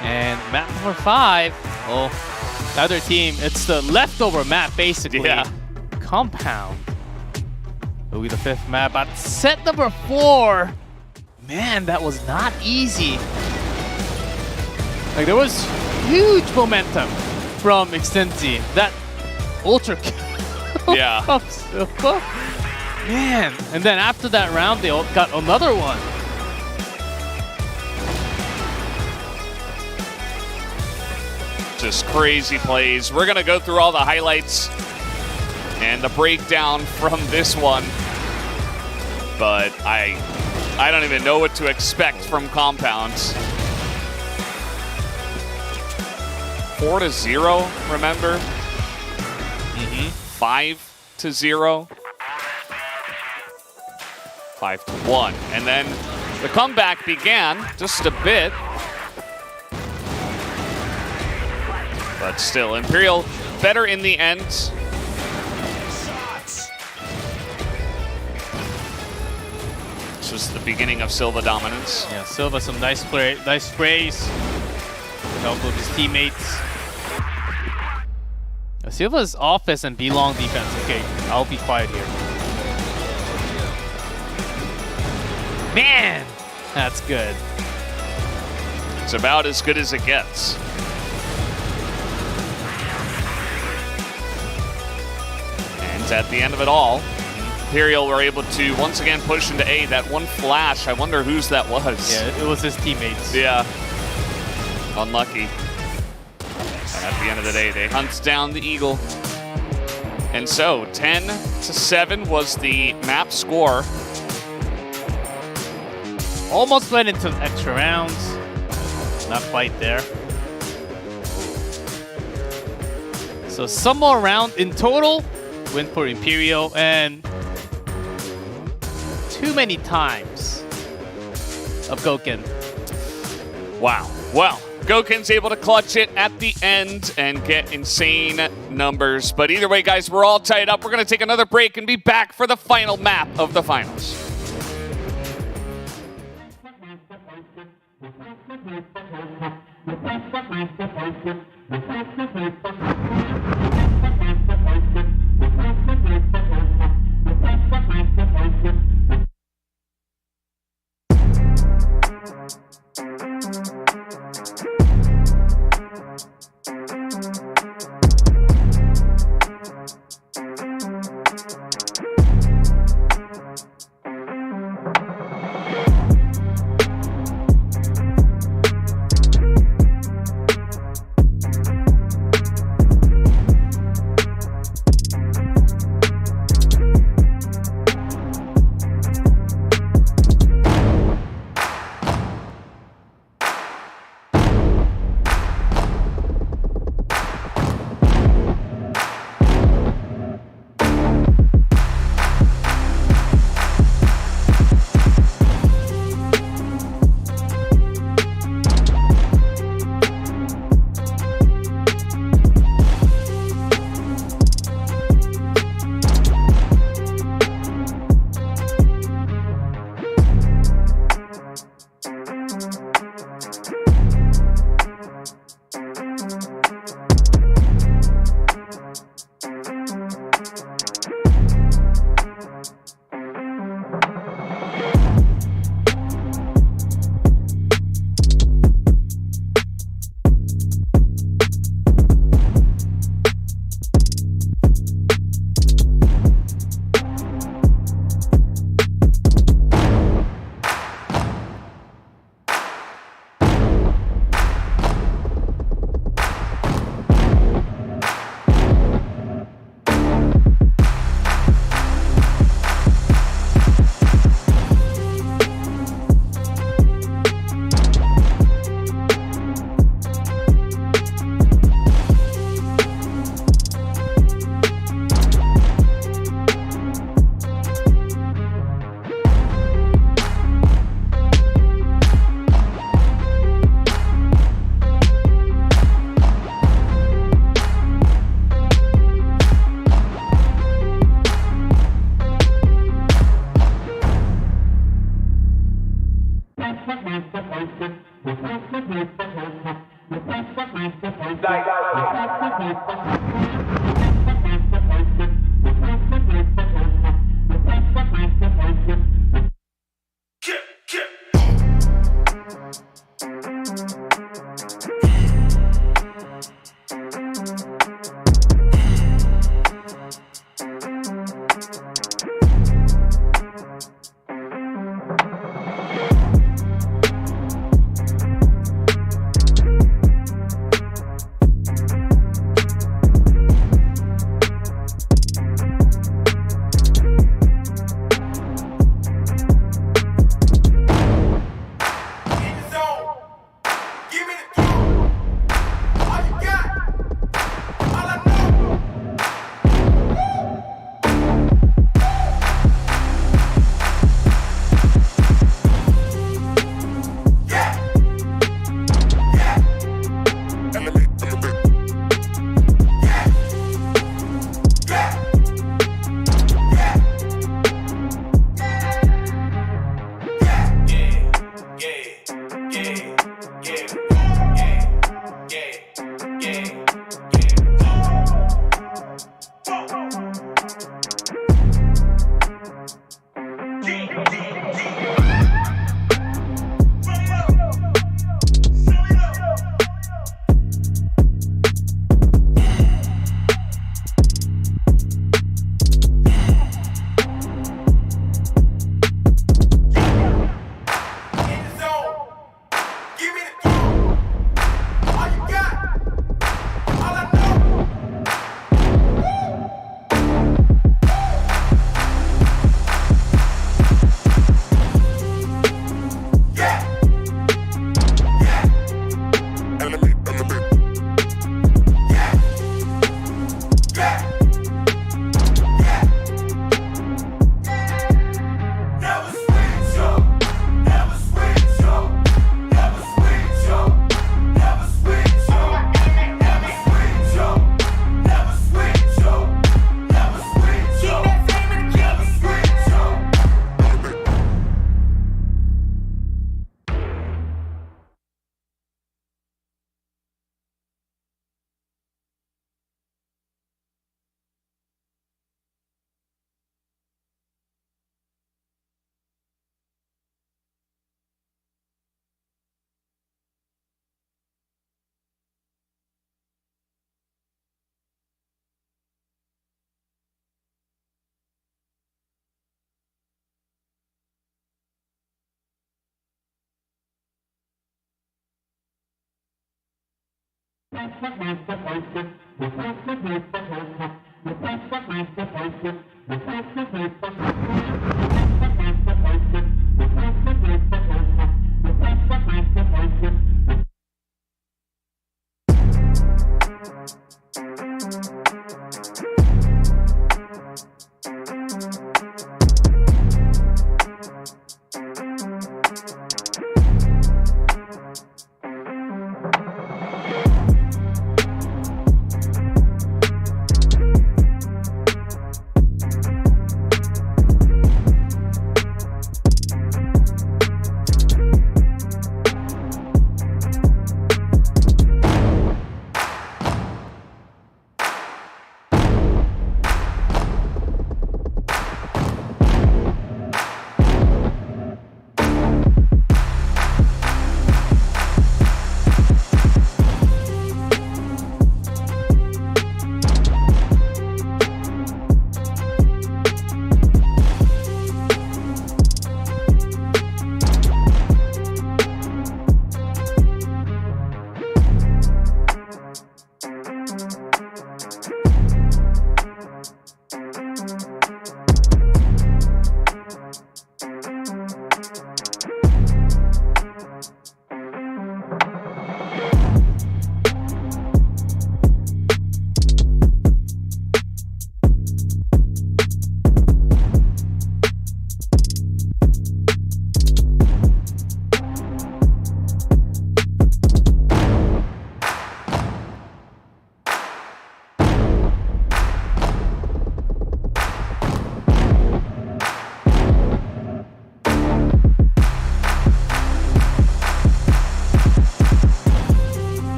And map number 5, well, the other team, it's the leftover map, basically. Yeah. Compound. It'll be the 5th map. But set number 4, man, that was not easy. Like, there was huge momentum from Extensi. That ultra kill. Yeah. From Silva. Man, and then after that round, they got another one. Just crazy plays. We're gonna go through all the highlights and the breakdown from this one, but I don't even know what to expect from Compounds. 4-0, remember? 5-0. 5-1, and then the comeback began just a bit. But still, Imperial better in the end. This was the beginning of Silva dominance. Yeah, Silva, some nice sprays. Help with his teammates. Silva's offense and B-long defense. Okay, I'll be quiet here. Man, that's good. It's about as good as it gets. And at the end of it all, Imperial were able to once again push into A. That one flash, I wonder whose that was. Yeah, it was his teammates. Yeah. Unlucky. And at the end of the day, they hunt down the Eagle. And so, 10-7 was the map score. Almost went into extra rounds. Not quite there. So some more round in total. Win for Imperial, and too many times of Gouken. Wow. Well, Gouken's able to clutch it at the end and get insane numbers. But either way, guys, we're all tied up. We're going to take another break and be back for the final map of the finals.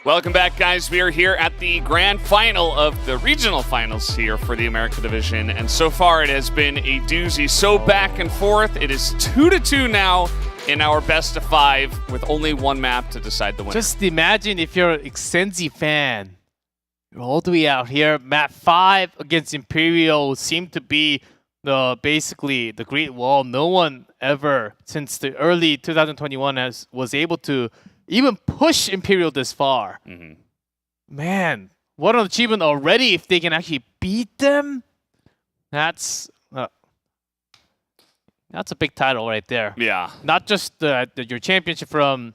Welcome back, guys. We are here at the grand final of the regional finals here for the America Division, and so far it has been a doozy. So back and forth. It is 2-2 now in our best of 5 with only one map to decide the winner. Just imagine if you're an Exenzi fan. You're all the way out here. Map 5 against Imperial seemed to be basically the Great Wall. No one ever since the early 2021 was able to even push Imperial this far. Mm-hmm. Man, what an achievement already if they can actually beat them. That's a big title right there. Yeah. Not just your championship from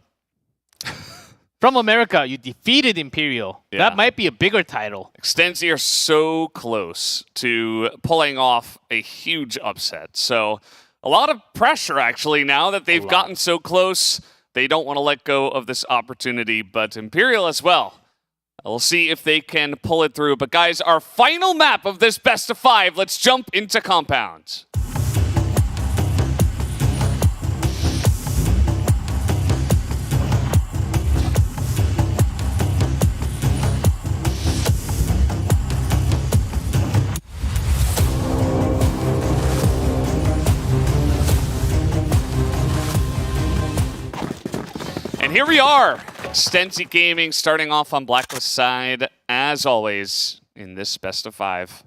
America. You defeated Imperial. Yeah. That might be a bigger title. Extensi are so close to pulling off a huge upset. So a lot of pressure actually now that they've gotten so close. They don't want to let go of this opportunity, but Imperial as well. We'll see if they can pull it through. But guys, our final map of this best of 5. Let's jump into Compound. And here we are, Extensi Gaming starting off on Blacklist side, as always, in this best of 5.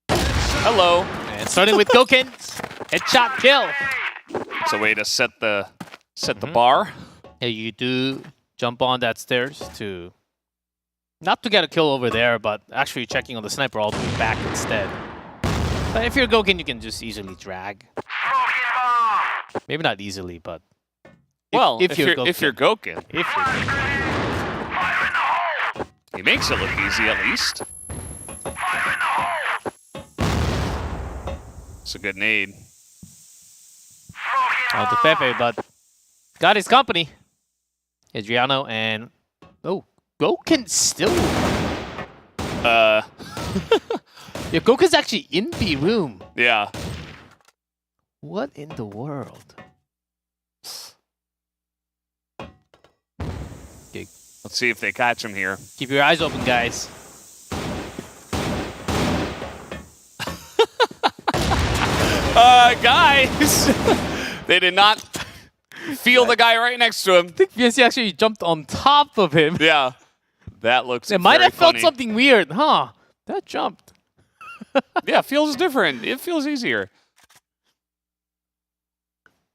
Hello. And starting with Goken, headshot kill. It's a way to set the bar. Yeah, you do jump on that stairs to not to get a kill over there, but actually checking on the sniper all the way back instead. But if you're Gouken, you can just easily drag. Maybe not easily, but Well, if you're Gouken. if you're Gouken, If you're Gouken. he makes it look easy at least. It's a good nade. Out to Fefe, but got his company. Adriano and Gouken still. Yeah, Gouken's actually in B room. Yeah. What in the world? Okay, Let's see if they catch him here. keep your eyes open, guys. Guys, they did not feel the guy right next to him. I think VSC actually jumped on top of him. Yeah, that looks. It might very have felt funny. something weird, huh? That jumped. Yeah, it feels different. It feels easier.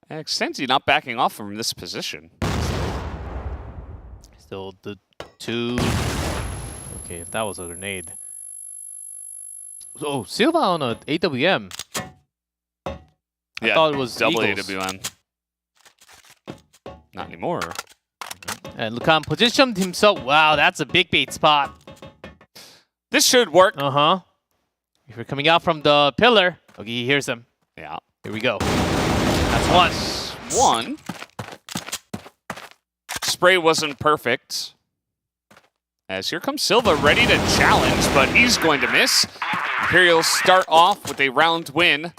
Extensi not backing off from this position. Still the two. Okay, if that was a grenade. Oh, Silva on a AWM. I thought it was double Eagles. AWM. Not anymore. And Lucan positioned himself. Wow, that's a big bait spot. This should work. Uh-huh. If you're coming out from the pillar. Okay, he hears him. Yeah. Here we go. That's one. Spray wasn't perfect. As here comes Silva ready to challenge, but he's going to miss. Imperials start off with a round win.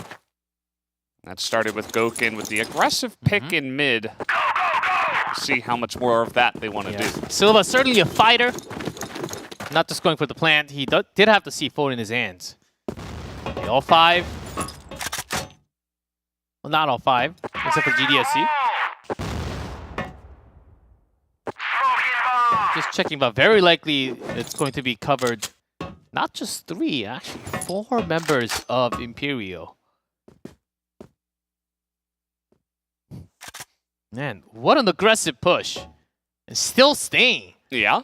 That started with Gouken with the aggressive pick in mid. See how much more of that they want to do. Silva certainly a fighter. Not just going for the plant. He did have the C4 in his hands. Okay, all five. Well, not all five, except for GDSC. Just checking, but very likely it's going to be covered. Not just 3, actually 4 members of Imperial. Man, what an aggressive push. And still staying. Yeah.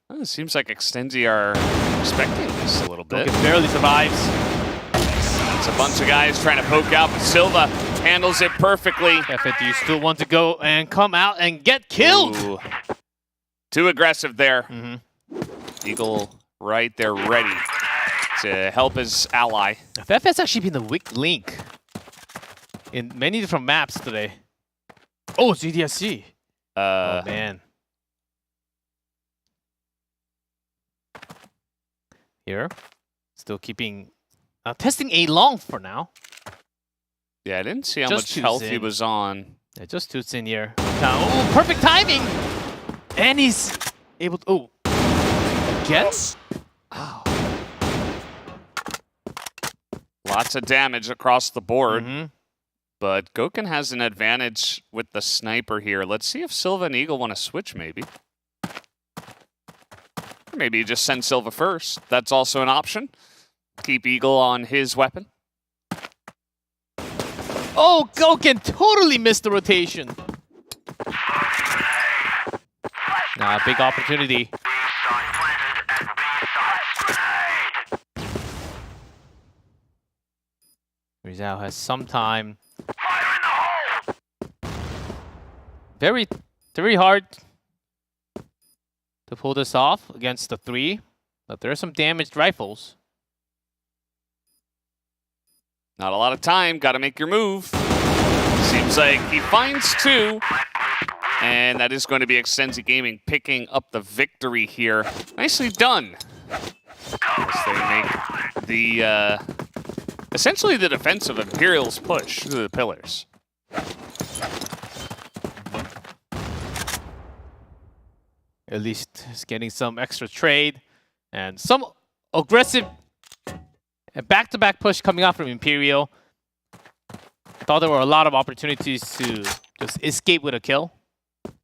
Well, it seems like Extensi are expecting this a little bit. Gouken barely survives. It's a bunch of guys trying to poke out, but Silva handles it perfectly. Fefe, do you still want to go and come out and get killed? Ooh. Too aggressive there. Eagle right there ready to help his ally. Fefe has actually been the weak link in many different maps today. Oh, GDSC. Oh, man. Here. Still keeping... testing A long for now. Yeah, I didn't see how Just much two health he Zin. was on. Yeah, just toots in here. Oh, perfect timing! And he's able to... Oh. Gets? Oh. Lots of damage across the board. But Gouken has an advantage with the sniper here. Let's see if Silva and Eagle want to switch, maybe. Or maybe you just send Silva first. That's also an option. Keep Eagle on his weapon. Oh, Gouken totally missed the rotation. Nah, big opportunity. Rizal has some time. Very hard to pull this off against the 3, but there are some damaged rifles. Not a lot of time. Got to make your move. Seems like he finds 2. And that is going to be Extensi Gaming picking up the victory here. Nicely done. As they make the, essentially the defensive Imperials push through the pillars. At least he's getting some extra trade and some aggressive back-to-back push coming out from Imperial. Thought there were a lot of opportunities to just escape with a kill.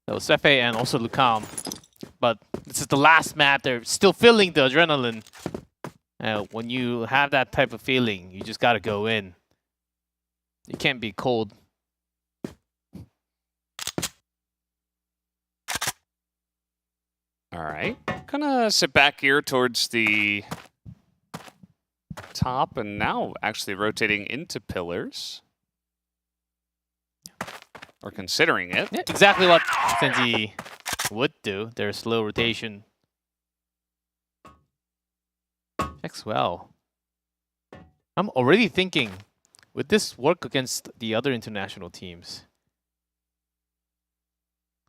That was Fefe and also Lucan. But this is the last map. They're still feeling the adrenaline. When you have that type of feeling, you just got to go in. You can't be cold. All right. Gonna sit back here towards the top, and now actually rotating into pillars. Or considering it. Yeah, exactly what Senzi would do. Their slow rotation. Checks well. I'm already thinking, would this work against the other international teams?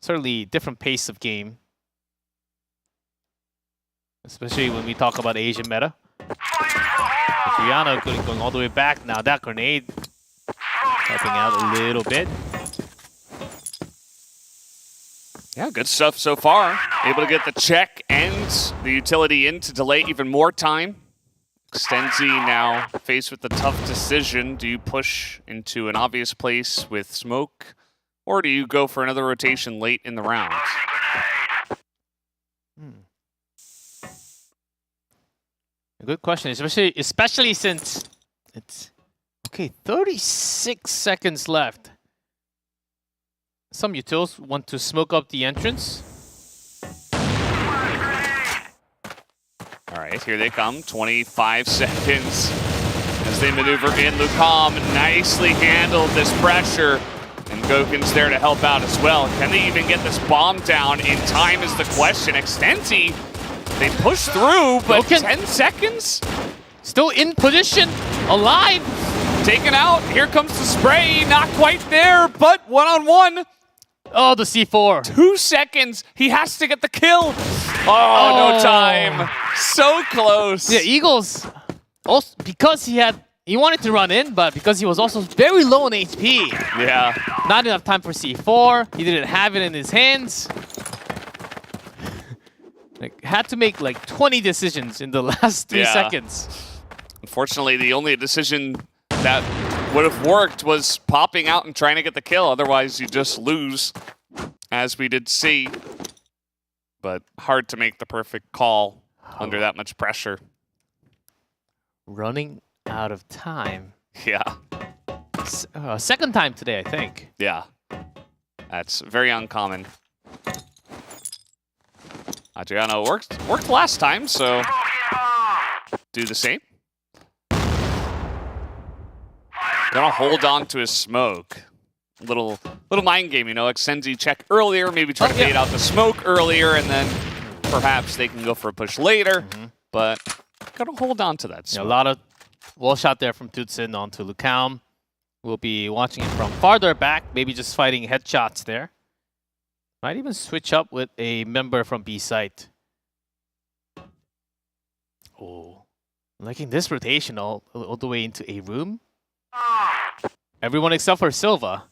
Certainly different pace of game. Especially when we talk about Asian meta. Adriano going all the way back. Now that grenade helping out a little bit. Yeah, good stuff so far. Able to get the check and the utility in to delay even more time. Extenzi now faced with the tough decision. Do you push into an obvious place with smoke, or do you go for another rotation late in the round? A good question, especially since it's okay. 36 seconds left. Some utils want to smoke up the entrance. All right, here they come. 25 seconds as they maneuver in. Lucam nicely handled this pressure, and Goken's there to help out as well. Can they even get this bomb down in time is the question. Extenzi, they push through, but Goken 10 seconds? still in position, alive. Taken out. Here comes the spray. Not quite there, but one-on-one. Oh, the C4. 2 seconds. He has to get the kill. Oh, no time. So close. Yeah, Eagles, also because he wanted to run in, but because he was also very low on HP. Yeah. Not enough time for C4. He didn't have it in his hands. Like, had to make like 20 decisions in the last 3 seconds. Unfortunately, the only decision that would have worked was popping out and trying to get the kill. Otherwise, you just lose, as we did see. But hard to make the perfect call under that much pressure. Running out of time. Yeah. Second time today, I think. Yeah. That's very uncommon. Adriano worked last time, so do the same. Gonna hold on to his smoke. Little mind game, you know, Exenzi check earlier, maybe try to bait out the smoke earlier, and then perhaps they can go for a push later. But gotta hold on to that smoke. Yeah, a lot of wall shot there from Tutsin onto Lucam. We'll be watching it from farther back, maybe just fighting headshots there. Might even switch up with a member from B site. Oh, liking this rotation all the way into A room. Everyone except for Silva.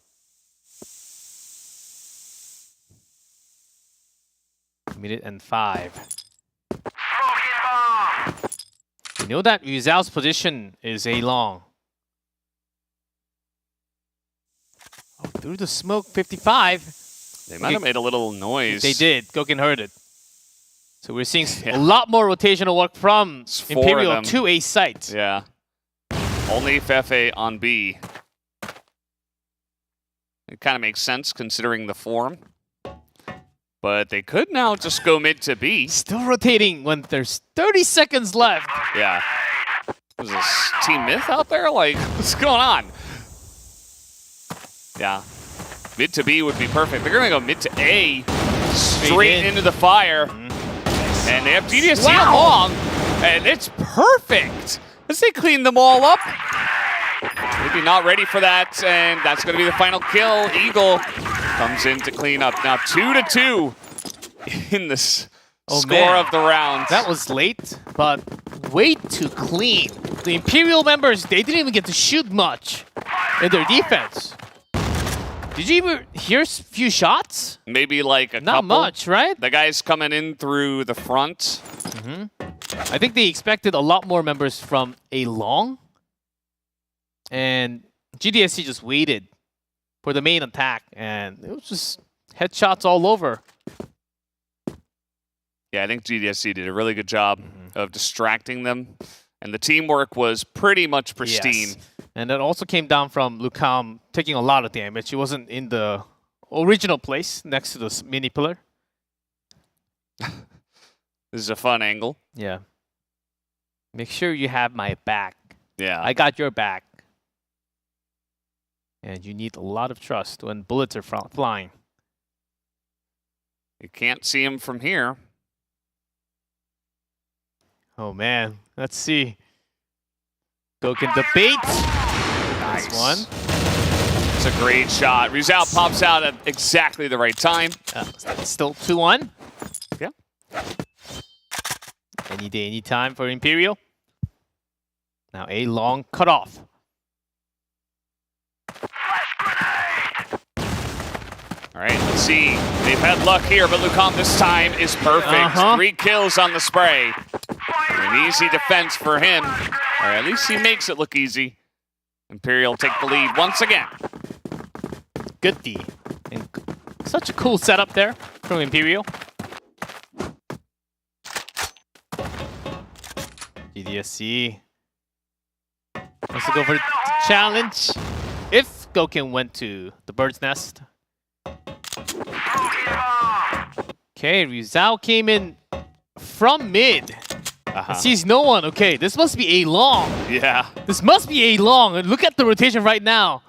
Minute and 5. We know that Yu Zhao's position is A long. Oh, through the smoke, 55. They might have made a little noise. They did. Goken heard it. So we're seeing a lot more rotational work from Imperial to A site. Yeah. Only Fefe on B. It kind of makes sense considering the form. But they could now just go mid to B. Still rotating when there's 30 seconds left. Yeah. Was this Team Myth out there? Like, what's going on? Yeah. Mid to B would be perfect. They're going to go mid to A. Straight into the fire. And they have GDSC along. And it's perfect. As they clean them all up. Maybe not ready for that. And that's going to be the final kill. Eagle comes in to clean up. Now 2-2 in this score of the round. That was late, but way too clean. The Imperial members, they didn't even get to shoot much in their defense. Did you even hear a few shots? Maybe like a couple. Not much, right? The guys coming in through the front. I think they expected a lot more members from A long. And GDSC just waited for the main attack, and it was just headshots all over. Yeah, I think GDSC did a really good job of distracting them, and the teamwork was pretty much pristine. Yes. And that also came down from Lucam taking a lot of damage. He wasn't in the original place next to the mini pillar. This is a fun angle. Yeah. Make sure you have my back. Yeah. I got your back. And you need a lot of trust when bullets are flying. You can't see him from here. Oh man, let's see. Goken debate. Nice one. It's a great shot. Rizal pops out at exactly the right time. Still 2-1. Yeah. Any day, any time for Imperial. Now a long cutoff. All right, let's see. They've had luck here, but Lucam this time is perfect. 3 kills on the spray. An easy defense for him. Or at least he makes it look easy. Imperial take the lead once again. Good D. And such a cool setup there from Imperial. GDSC wants to go for the challenge. If Goken went to the bird's nest. Okay, Rizal came in from mid. Sees no one. Okay, this must be a long. Yeah. This must be a long. And look at the rotation right now.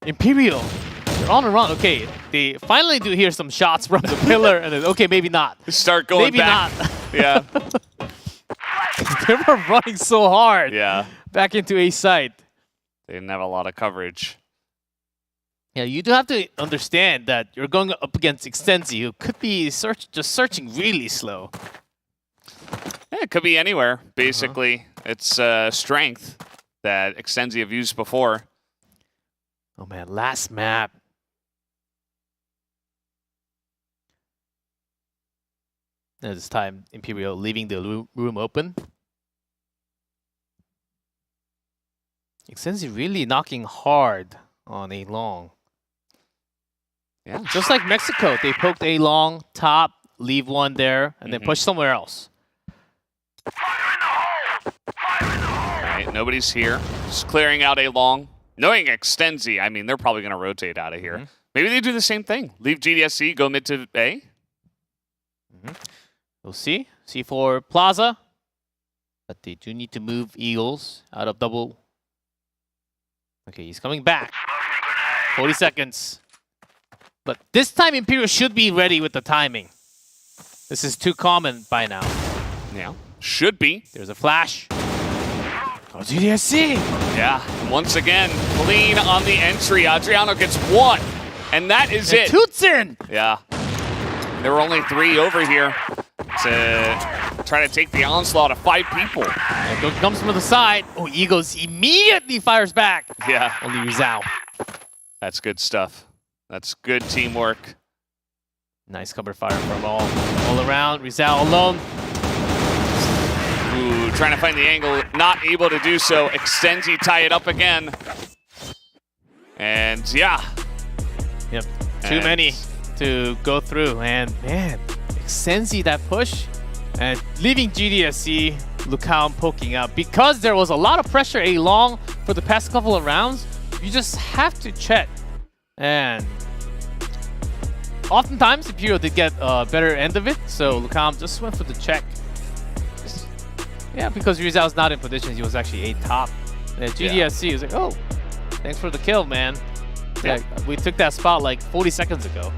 Imperial. They're on the run. Okay, they finally do hear some shots from the pillar. And then, okay, maybe not. Start going maybe back. Not. Yeah. They were running so hard. Yeah. Back into a site. They didn't have a lot of coverage. Yeah, you do have to understand that you're going up against Extensi, who could be just searching really slow. Yeah, it could be anywhere, basically. It's strength that Extensi have used before. Oh man, last map. And this time, Imperial leaving the room open. Extensi really knocking hard on a long. Yeah. Just like Mexico, they poked a long top, leave one there, and then push somewhere else. Alright, nobody's here. Just clearing out a long. Knowing Extensi, I mean, they're probably going to rotate out of here. Maybe they do the same thing. Leave GDSC, go mid to A. We'll see. C4 Plaza. But they do need to move Eagles out of double. Okay, he's coming back. 40 seconds. But this time Imperial should be ready with the timing. This is too common by now. Yeah, should be. There's a flash. Oh, GDSC! Yeah, once again, clean on the entry. Adriano gets 1, and that is it. Tutsin! Yeah. There were only 3 over here to try to take the onslaught of 5 people. And comes from the side. Oh, Eagles immediately fires back. Yeah. Only Rizal. That's good stuff. That's good teamwork. Nice cover fire from all around. Rizal alone. Ooh, trying to find the angle, not able to do so. Extensi tie it up again. And yeah. Yep, too many to go through. And man, Extensi that push. And leaving GDSC, Lucam poking out. Because there was a lot of pressure along for the past couple of rounds, you just have to check. And oftentimes Imperial did get a better end of it, so Lucam just went for the check. Yeah, because Rizal's not in position, he was actually a top. And GDSC was like, oh, thanks for the kill, man. Like, we took that spot like 40 seconds ago.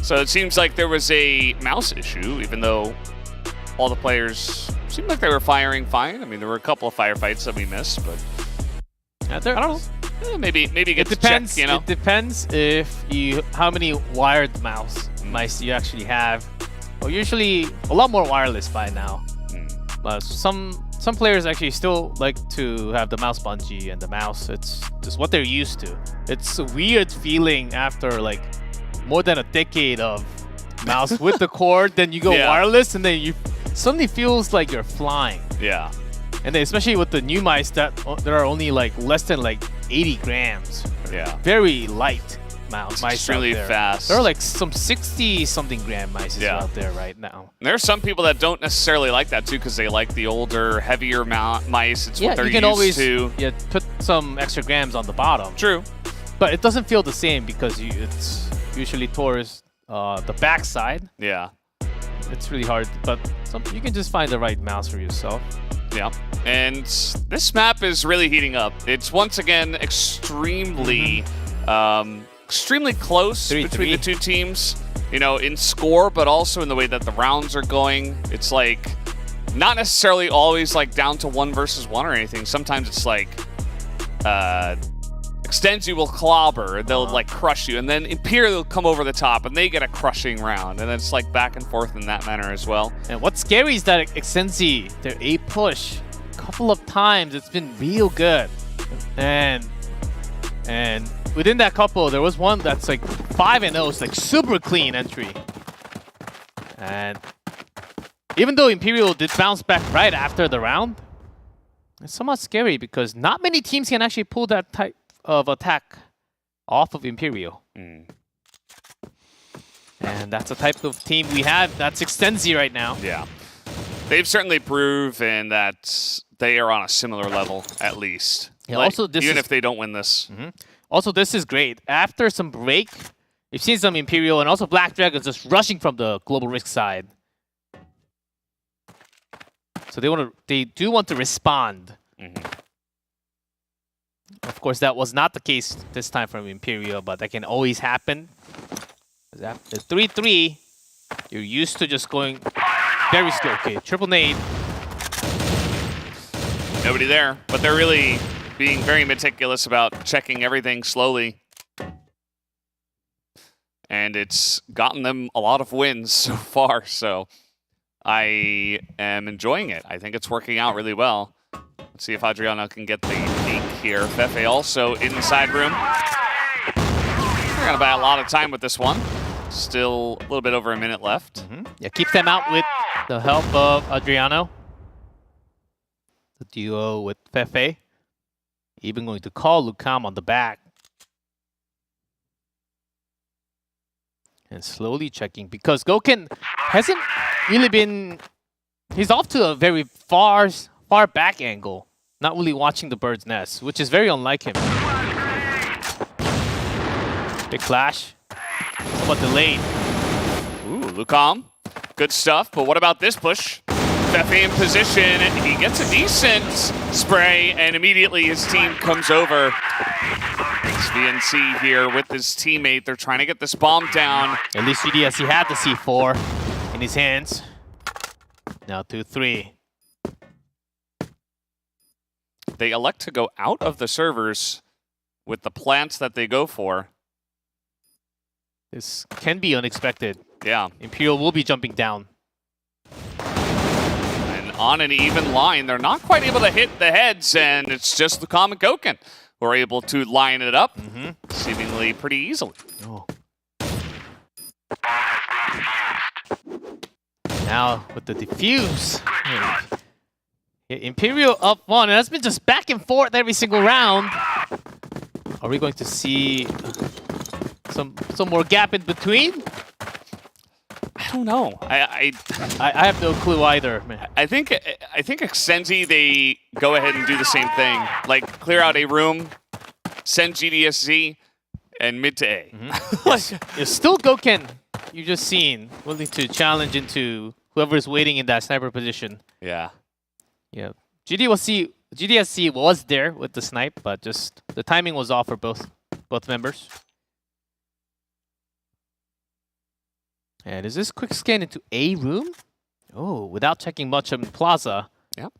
So it seems like there was a mouse issue, even though all the players seemed like they were firing fine. I mean, there were a couple of firefights that we missed, but I don't know. Maybe get to check, you know? It depends if how many wired mice you actually have. Well, usually a lot more wireless by now. But some players actually still like to have the mouse bungee and the mouse. It's just what they're used to. It's a weird feeling after like more than a decade of mouse with the cord. Then you go wireless, and then you suddenly feels like you're flying. Yeah. And then especially with the new mice that are only like less than like 80 grams. Yeah. Very light mice extremely out there. fast. There are like some 60-something gram mice out there right now. There are some people that don't necessarily like that too, because they like the older, heavier mice. It's what they're you can used always to. put some extra grams on the bottom. True. But it doesn't feel the same because it's usually towards the backside. Yeah. It's really hard, but you can just find the right mouse for yourself. Yeah. And this map is really heating up. It's once again extremely extremely close 3-3. between the two teams, you know, in score, but also in the way that the rounds are going. It's like not necessarily always like down to 1 versus 1 or anything. Sometimes it's like Extensi will clobber, they'll like crush you, and then Imperial will come over the top and they get a crushing round, and it's like back and forth in that manner as well. And what's scary is that Extensi, their A push, a couple of times it's been real good, and within that couple there was one that's like 5-0, it's like super clean entry, and even though Imperial did bounce back right after the round, it's somewhat scary because not many teams can actually pull that type of attack off of Imperial. And that's the type of team we have. That's Extensi right now. Yeah. They've certainly proven that they are on a similar level, at least. Yeah, Like, also this even is, if they don't win this. Also, this is great. After some break, we've seen some Imperial and also Black Dragons just rushing from the Global Risk side. So they do want to respond. Of course, that was not the case this time from Imperial, but that can always happen. After 3-3, you're used to just going very slow. Okay, triple nade. Nobody there, but they're really being very meticulous about checking everything slowly. And it's gotten them a lot of wins so far, so I am enjoying it. I think it's working out really well. Let's see if Adriano can get the peek here. Fefe also in the side room. We're going to buy a lot of time with this one. Still a little bit over a minute left. Yeah, keep them out with the help of Adriano. The duo with Fefe. Even going to call Lucam on the back. And slowly checking because Gouken hasn't really been... He's off to a very far back angle. Not really watching the bird's nest, which is very unlike him. Big flash. Somewhat delayed. Ooh, Lucam. Good stuff, but what about this push? Fefe in position, he gets a decent spray, and immediately his team comes over. It's VNC here with his teammate. They're trying to get this bomb down. At least GDSC had the C4 in his hands. Now 2-3. They elect to go out of the servers with the plants that they go for. This can be unexpected. Yeah. Imperial will be jumping down. And on an even line, they're not quite able to hit the heads, and it's just Lucam and Gouken who are able to line it up seemingly pretty easily. Oh. Now with the defuse. Imperial up 1, and that's been just back and forth every single round. Are we going to see some more gap in between? I don't know. I have no clue either, man. I think Extensi, they go ahead and do the same thing. Like clear out a room, send GDSC, and mid to A. It's still Gouken, you just seen, willing to challenge into whoever's waiting in that sniper position. Yeah. Yeah, GDSC was there with the snipe, but just the timing was off for both members. And is this quick scan into A room? Oh, without checking much on Plaza. Yep.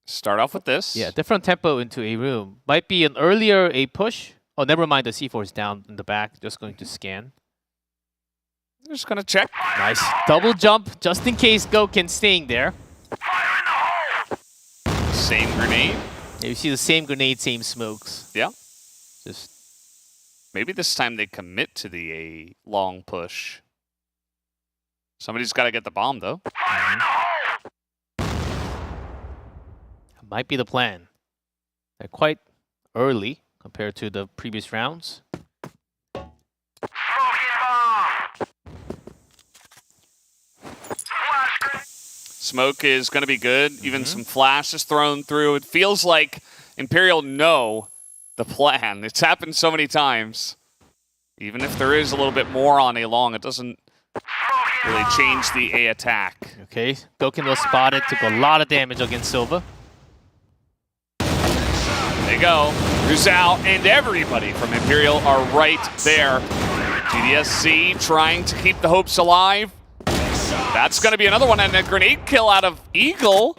Start off with this. Yeah, different tempo into A room. Might be an earlier A push. Oh, never mind, the C4 is down in the back. Just going to scan. Just gonna check. Nice. Double jump, just in case Gouken staying there. Same grenade. Yeah, you see the same grenade, same smokes. Yeah. Just maybe this time they commit to the A long push. Somebody's got to get the bomb though. Might be the plan. They're quite early compared to the previous rounds. Smoke is going to be good. Even some flashes thrown through. It feels like Imperial know the plan. It's happened so many times. Even if there is a little bit more on A long, it doesn't really change the A attack. Okay, Gokin was spotted, took a lot of damage against Silva. There you go. Rizal and everybody from Imperial are right there. GDSC trying to keep the hopes alive. That's going to be another one, and a grenade kill out of Eagle.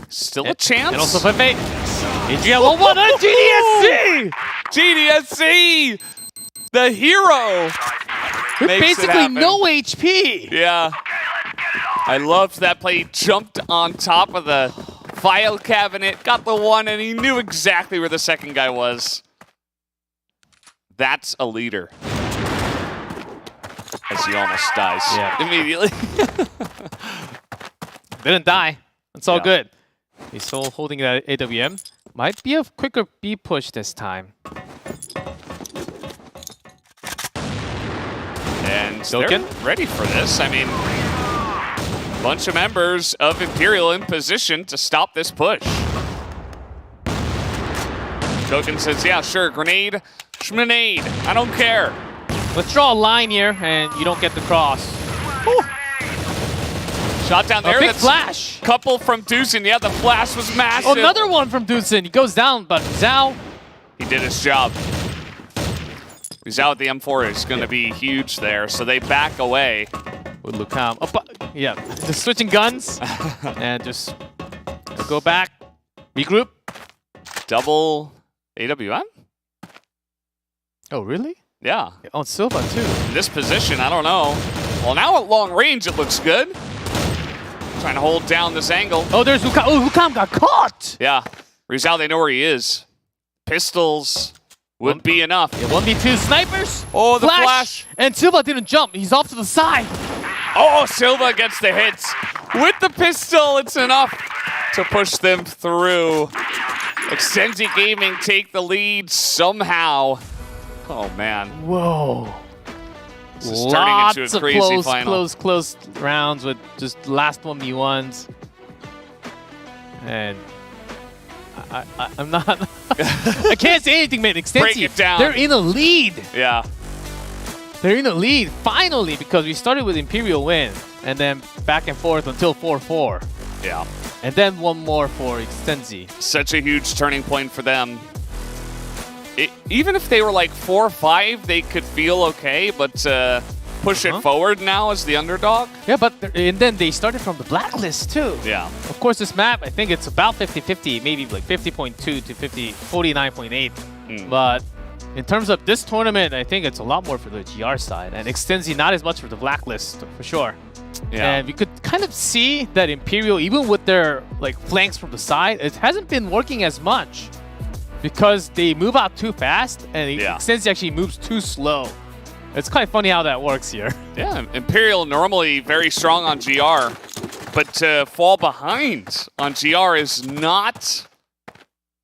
Still a chance. And also Fefe. Adrian 1-1 on GDSC! GDSC! The hero! With Makes it basically happen. no HP! Yeah. I loved that play. He jumped on top of the file cabinet, got the one, and he knew exactly where the second guy was. That's a leader. As he almost dies immediately. Didn't die. It's all Yeah. good. He's still holding that AWM. Might be a quicker B push this time. And Gokin? they're ready for this. I mean, bunch of members of Imperial in position to stop this push. Gokin says, yeah, sure, grenade, schmenade, I don't care. Let's draw a line here, and you don't get the cross. Whew. Shot down there. A big That's flash. Couple from Deucin. Yeah, the flash was massive. Oh, another one from Dudson. He goes down, but Zhao. He did his job. He's out. The M4 is going to be huge there, so they back away. With Lucam. Oh, yeah, just switching guns. And just go back. Regroup. Double AWM? Oh, really? Yeah. On Silva, too. In this position, I don't know. Well, now at long range, it looks good. Trying to hold down this angle. Oh, there's Lucam. Oh, Lucam got caught. Yeah. Rizal, they know where he is. Pistols would be enough. Yeah, 1v2 snipers. Oh, the flash. And Silva didn't jump. He's off to the side. Oh, Silva gets the hits. With the pistol, it's enough to push them through. Extensi Gaming take the lead somehow. Oh, man. Whoa. This is turning into a Lots of crazy final. close rounds with just last 1v1s. And I'm not... I can't say anything, man. Extensi, Break it down. they're in a lead. Yeah. They're in a lead, finally, because we started with Imperial win, and then back and forth until 4-4. Yeah. And then one more for Extensi. Such a huge turning point for them. Even if they were like 4-5, they could feel okay, but push it forward now as the underdog. Yeah, but and then they started from the blacklist too. Yeah. Of course, this map, I think it's about 50-50, maybe like 50.2 to 49.8. But in terms of this tournament, I think it's a lot more for the GR side, and Extensi not as much for the blacklist for sure. Yeah. And we could kind of see that Imperial, even with their like flanks from the side, it hasn't been working as much because they move out too fast, and Extensi actually moves too slow. It's quite funny how that works here. Yeah, Imperial normally very strong on GR, but to fall behind on GR is not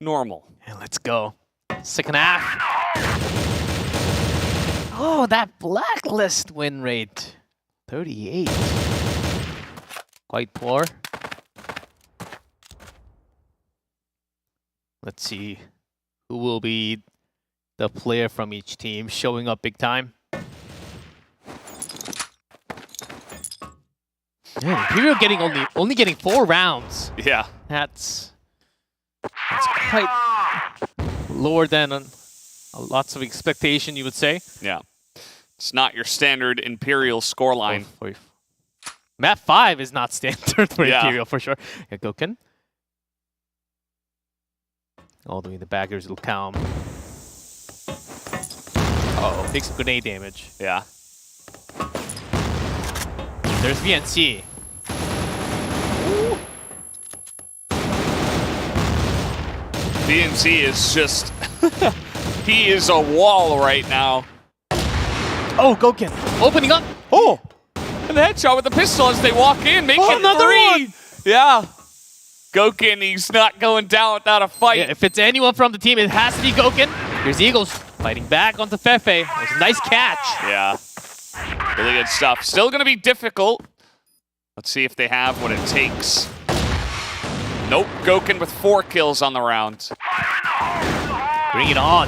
normal. And let's go. Second half. Oh, that blacklist win rate. 38. Quite poor. Let's see who will be the player from each team showing up big time. Yeah, Imperial getting only getting 4 rounds. Yeah. That's quite lower than lots of expectation, you would say. Yeah. It's not your standard Imperial scoreline. Map 5 is not standard for Yeah. Imperial for sure. Yeah, Gokin. All the way in the back, there's Lucam. Uh-oh, takes some grenade damage. Yeah. There's VNC. VNC is just... he is a wall right now. Oh, Gokin opening up. Oh! And the headshot with the pistol as they walk in, making another 3! one! Yeah. Gokin, he's not going down without a fight. Yeah, if it's anyone from the team, it has to be Gokin. Here's Eagles fighting back onto Fefe. That was a nice catch. Yeah. Really good stuff. Still going to be difficult. Let's see if they have what it takes. Nope. Gokin with 4 kills on the round. Bring it on.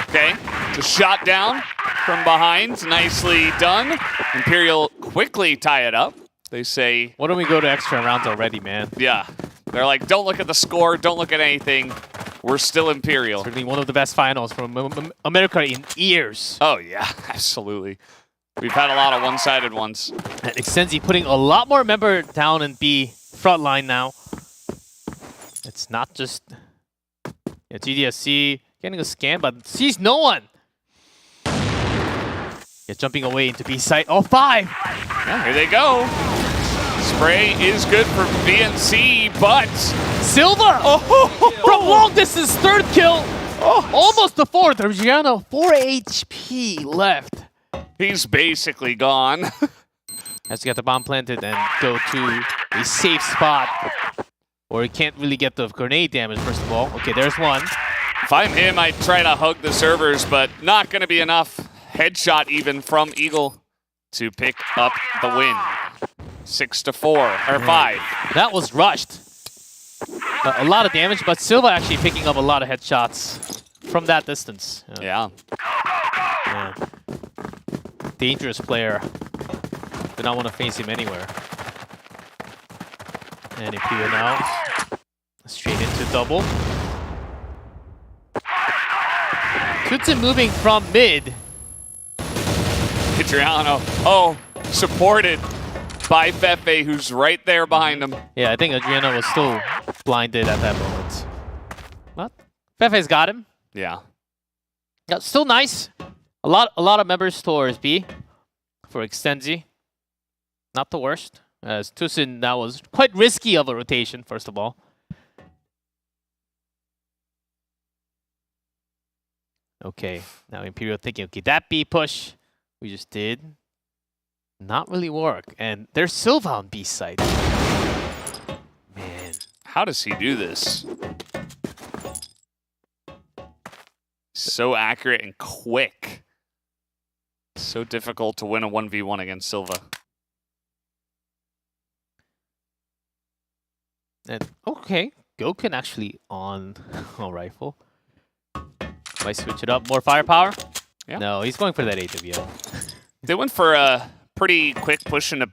Okay. Just shot down. from behind. Nicely done. Imperial quickly tie it up. They say, why don't we go to extra rounds already, man? yeah. They're like, don't look at the score, don't look at anything. We're still Imperial. Certainly one of the best finals from America in years. Oh, yeah, absolutely. We've had a lot of one-sided ones. And Extenzi putting a lot more member down in B front line now. It's not just GDSC getting a scan, but sees no one. Yeah, jumping away into B site. Oh, 5! Yeah, here they go. Spray is good for VNC, but Silva! From long distance, third kill. Almost the fourth. Adriano, 4 HP left. he's basically gone. Has to get the bomb planted and go to a safe spot. Or he can't really get the grenade damage, first of all. Okay, there's one. If I'm him, I'd try to hug the servers, but not going to be enough. Headshot even from Eagle to pick up the win. 6-4, or 5. That was rushed. A lot of damage, but Silva actually picking up a lot of headshots from that distance. Yeah. Man. Dangerous player. Do not want to face him anywhere. And Imperial now. Straight into double. Kutsin moving from mid. Adriano, supported by Fefe, who's right there behind him. Yeah, I think Adriano was still blinded at that moment. But Fefe's got him. Yeah. Yeah, still nice. A lot of members towards B for Extenzi. Not the worst. As Tusin, that was quite risky of a rotation, first of all. Okay, now Imperial thinking, okay, that B push we just did not really work. And there's Silva on B side. Man. How does he do this? So accurate and quick. So difficult to win a 1v1 against Silva. And okay, Goken actually on a rifle. Might switch it up. More firepower? Yeah. No, he's going for that AWM. They went for a pretty quick push into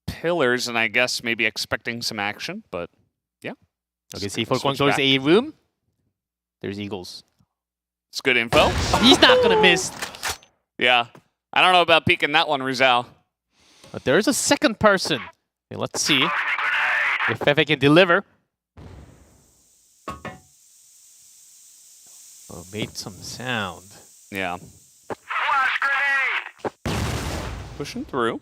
pillars, and I guess maybe expecting some action, but yeah. Okay, C4 going towards A room. There's Eagles. It's good info. He's not going to miss. Yeah. I don't know about peeking that one, Rizal. But there's a second person. Okay, let's see if Fefe can deliver. Oh, made some sound. Yeah. Pushing through.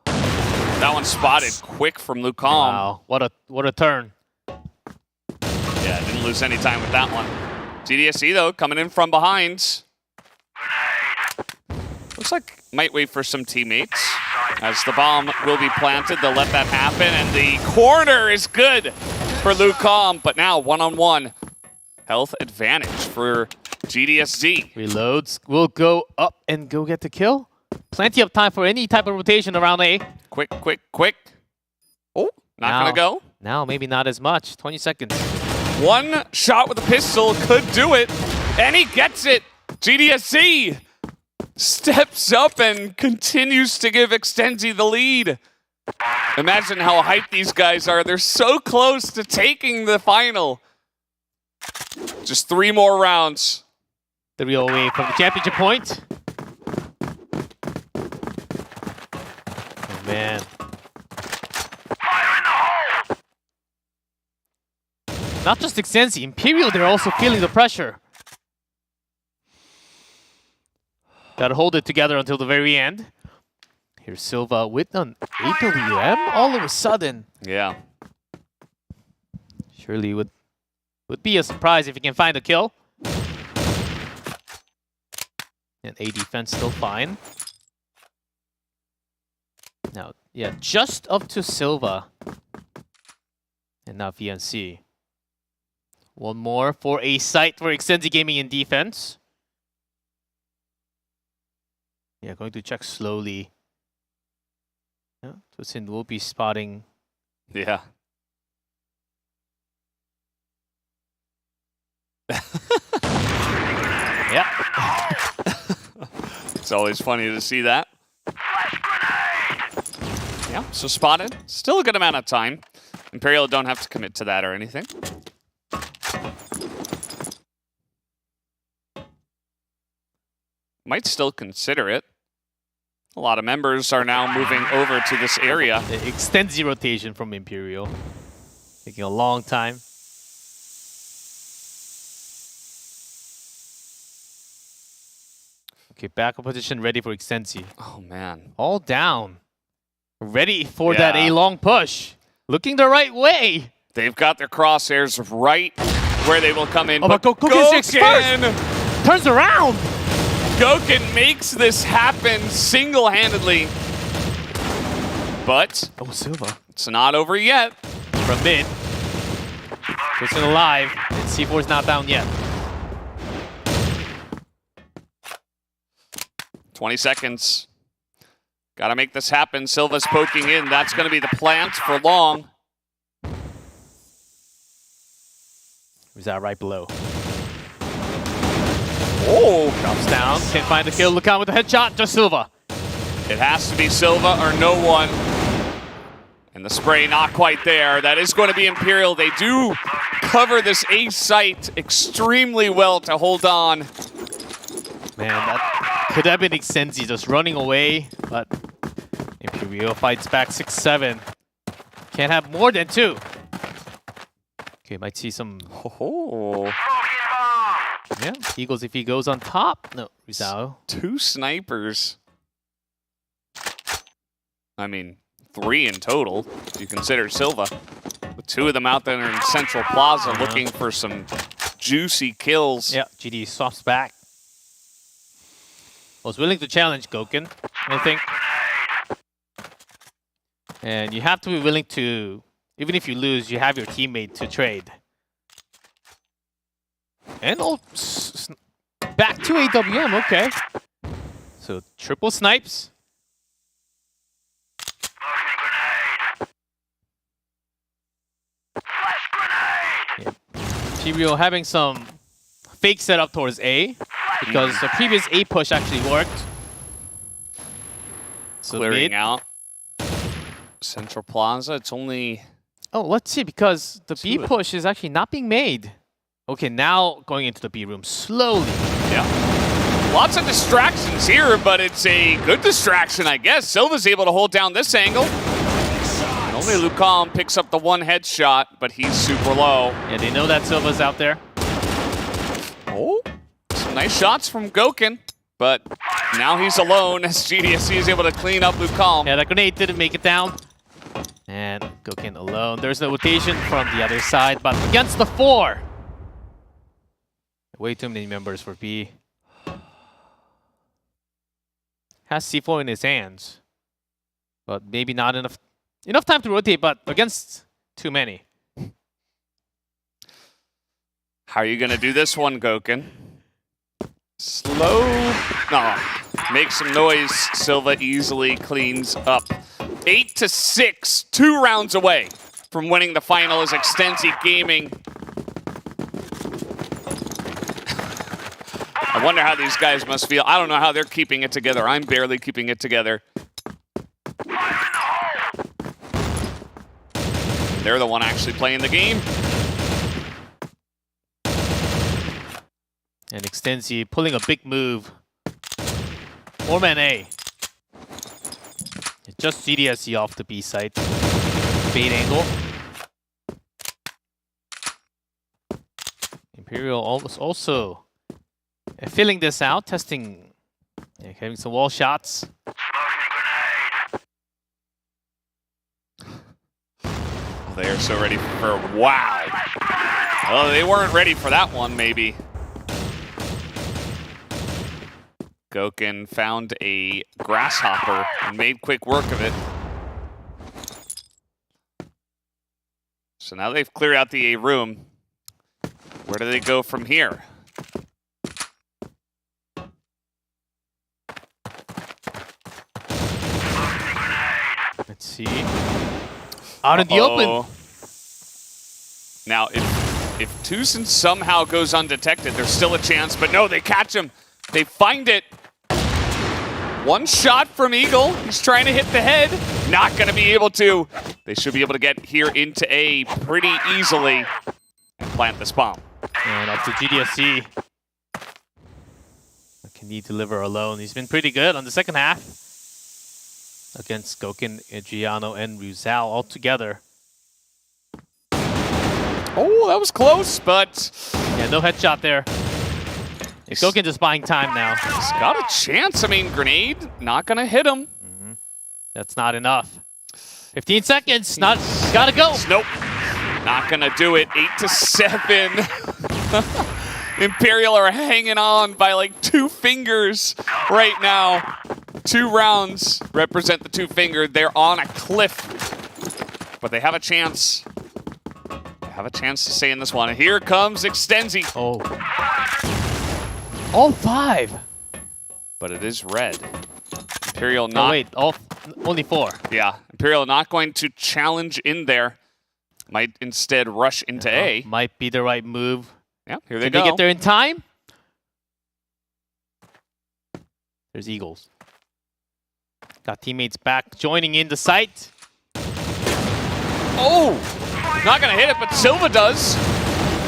That one spotted quick from Lucom. Wow, what a turn. Yeah, didn't lose any time with that one. GDSC, though, coming in from behind. Looks like might wait for some teammates. As the bomb will be planted, they'll let that happen. And the corner is good for Lucom. But now, one-on-one. Health advantage for GDSZ. Reloads will go up and go get the kill. Plenty of time for any type of rotation around A. Quick, quick, quick. Oh, not gonna go. Now maybe not as much. 20 seconds. One shot with a pistol could do it. And he gets it. GDSZ steps up and continues to give Extenzi the lead. Imagine how hyped these guys are. They're so close to taking the final. Just 3 more rounds. 3 away from the championship point. Oh, man. Not just Extenzi, Imperial, they're also feeling the pressure. Gotta hold it together until the very end. Here's Silva with an AWM all of a sudden. Yeah. Surely would be a surprise if he can find a kill. And A defense still fine. Now, yeah, just up to Silva. And now VNC. One more for a site for Extenzi Gaming in defense. Yeah, going to check slowly. Yeah, Tusin will be spotting. Yeah. Yeah. It's always funny to see that. Yeah, so spotted. Still a good amount of time. Imperial don't have to commit to that or anything. Might still consider it. A lot of members are now moving over to this area. It extends the rotation from Imperial. Taking a long time. Okay, backup position ready for Extensi. Oh, man. All down. Ready for that Yeah. A long push. Looking the right way. They've got their crosshairs right where they will come in. Oh, but Goken sticks first. Turns around. Goken makes this happen single-handedly. But Oh, Silva. it's not over yet. From mid. Pushing alive. And C4's not down yet. 20 seconds. Gotta make this happen. Silva's poking in. That's gonna be the plant for long. Who's that right below? Oh, Drops down. Can't find the kill. Look out with the headshot. Just Silva. it has to be Silva or no one. And the spray not quite there. That is going to be Imperial. They do cover this A site extremely well to hold on. Man, that could have been Extensi just running away, but Imperial fights back 6-7. Can't have more than 2. Okay, might see some... Oh, Yeah, Eagles if he goes on top. No, Rizal. 2 snipers. I mean, 3 in total, if you consider Silva. With 2 of them out there in Central Plaza looking for some juicy kills. Yeah, GD swaps back. Was willing to challenge Goken, I think. And you have to be willing to, even if you lose, you have your teammate to trade. And back to AWM, okay. So triple snipes. Yeah. Imperial having some fake setup towards A, because the previous A push actually worked. So Clearing mid. out Central Plaza. It's only... Oh, let's see, because the B Two. push is actually not being made. Okay, now going into the B room slowly. Yeah. Lots of distractions here, but it's a good distraction, I guess. Silva's able to hold down this angle. And only Lucam picks up the 1 headshot, but he's super low. Yeah, they know that Silva's out there. Oh, some nice shots from Goken, but now he's alone as GDSC is able to clean up Lucam. Yeah, that grenade didn't make it down. And Goken alone. There's no rotation from the other side, but against the 4. Way too many members for B. Has C4 in his hands, but maybe not enough time to rotate, but against too many. How are you going to do this one, Goken? Slow. No. Make some noise. Silva easily cleans up. 8-6, 2 rounds away from winning the final as Extensi Gaming. I wonder how these guys must feel. I don't know how they're keeping it together. I'm barely keeping it together. They're the one actually playing the game. And Extensi pulling a big move. 4-man A. Just GDSC off the B side. Bait angle. Imperial also filling this out, testing, having some wall shots. They are so ready for wow. Well, they weren't ready for that one, maybe. Goken found a grasshopper and made quick work of it. So now they've cleared out the A room. Where do they go from here? Let's see. Out in the open. Now, if Tucson somehow goes undetected, there's still a chance, but no, they catch him. They find it. One shot from Eagle. He's trying to hit the head. Not going to be able to. They should be able to get here into A pretty easily and plant this bomb. And up to GDSC. Can he deliver alone? He's been pretty good on the second half against Gouken, Giano, and Ruzal all together. Oh, that was close, but Yeah, no headshot there. Gouken just buying time now. he's got a chance. I mean, grenade, not going to hit him. That's not enough. 15 seconds. Not gotta go. Nope. Not going to do it. 8-7. Imperial are hanging on by like 2 fingers right now. 2 rounds represent the 2 finger. They're on a cliff, but they have a chance. They have a chance to stay in this one. And here comes Extenzi. Oh. All 5. But it is red. Imperial Oh, not. wait. Only 4. Yeah, Imperial not going to challenge in there. Might instead rush into A. Might be the right move. Yeah, here they Can go. they get there in time? There's Eagles. Got teammates back joining in the site. Oh! Not gonna hit it, but Silva does.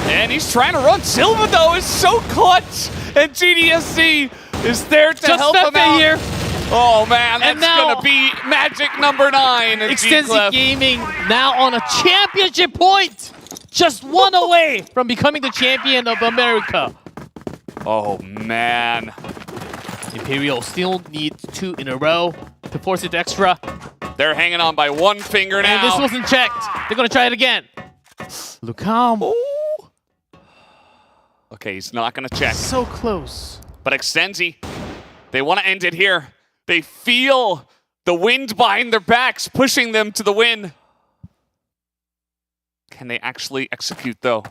And he's trying to run. Silva, though, is so clutch. And GDSC is there to help him out. Here. Oh, man, that's And now- gonna be magic number 9. at Extensive G-Clef. Gaming now on a championship point. Just 1 away from becoming the champion of America. Oh, man. Imperial still needs 2 in a row to force it to extra. They're hanging on by 1 finger now. And this wasn't checked. They're going to try it again. Lucam. Okay, he's not gonna check. So close. But Extenzi, they want to end it here. They feel the wind behind their backs pushing them to the win. Can they actually execute, though?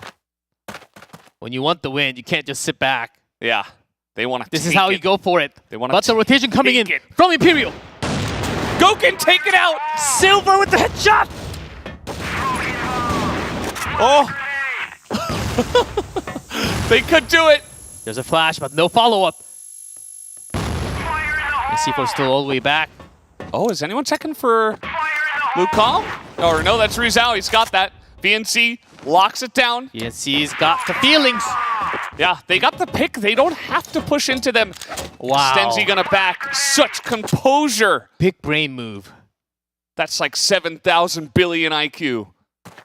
When you want the win, you can't just sit back. Yeah, they want to. This is how you go for it. They want But the rotation coming in from Imperial. Gouken, take it out. Silva with the headshot. Oh, they could do it. There's a flash, but no follow-up. And C4 still all the way back. Oh, is anyone checking for Lucam? Or no, that's Rizal. He's got that. VNC locks it down. VNC's got the feelings. Yeah, they got the pick. They don't have to push into them. Wow. Stenzi gonna back. Such composure. Big brain move. That's like 7,000 billion IQ.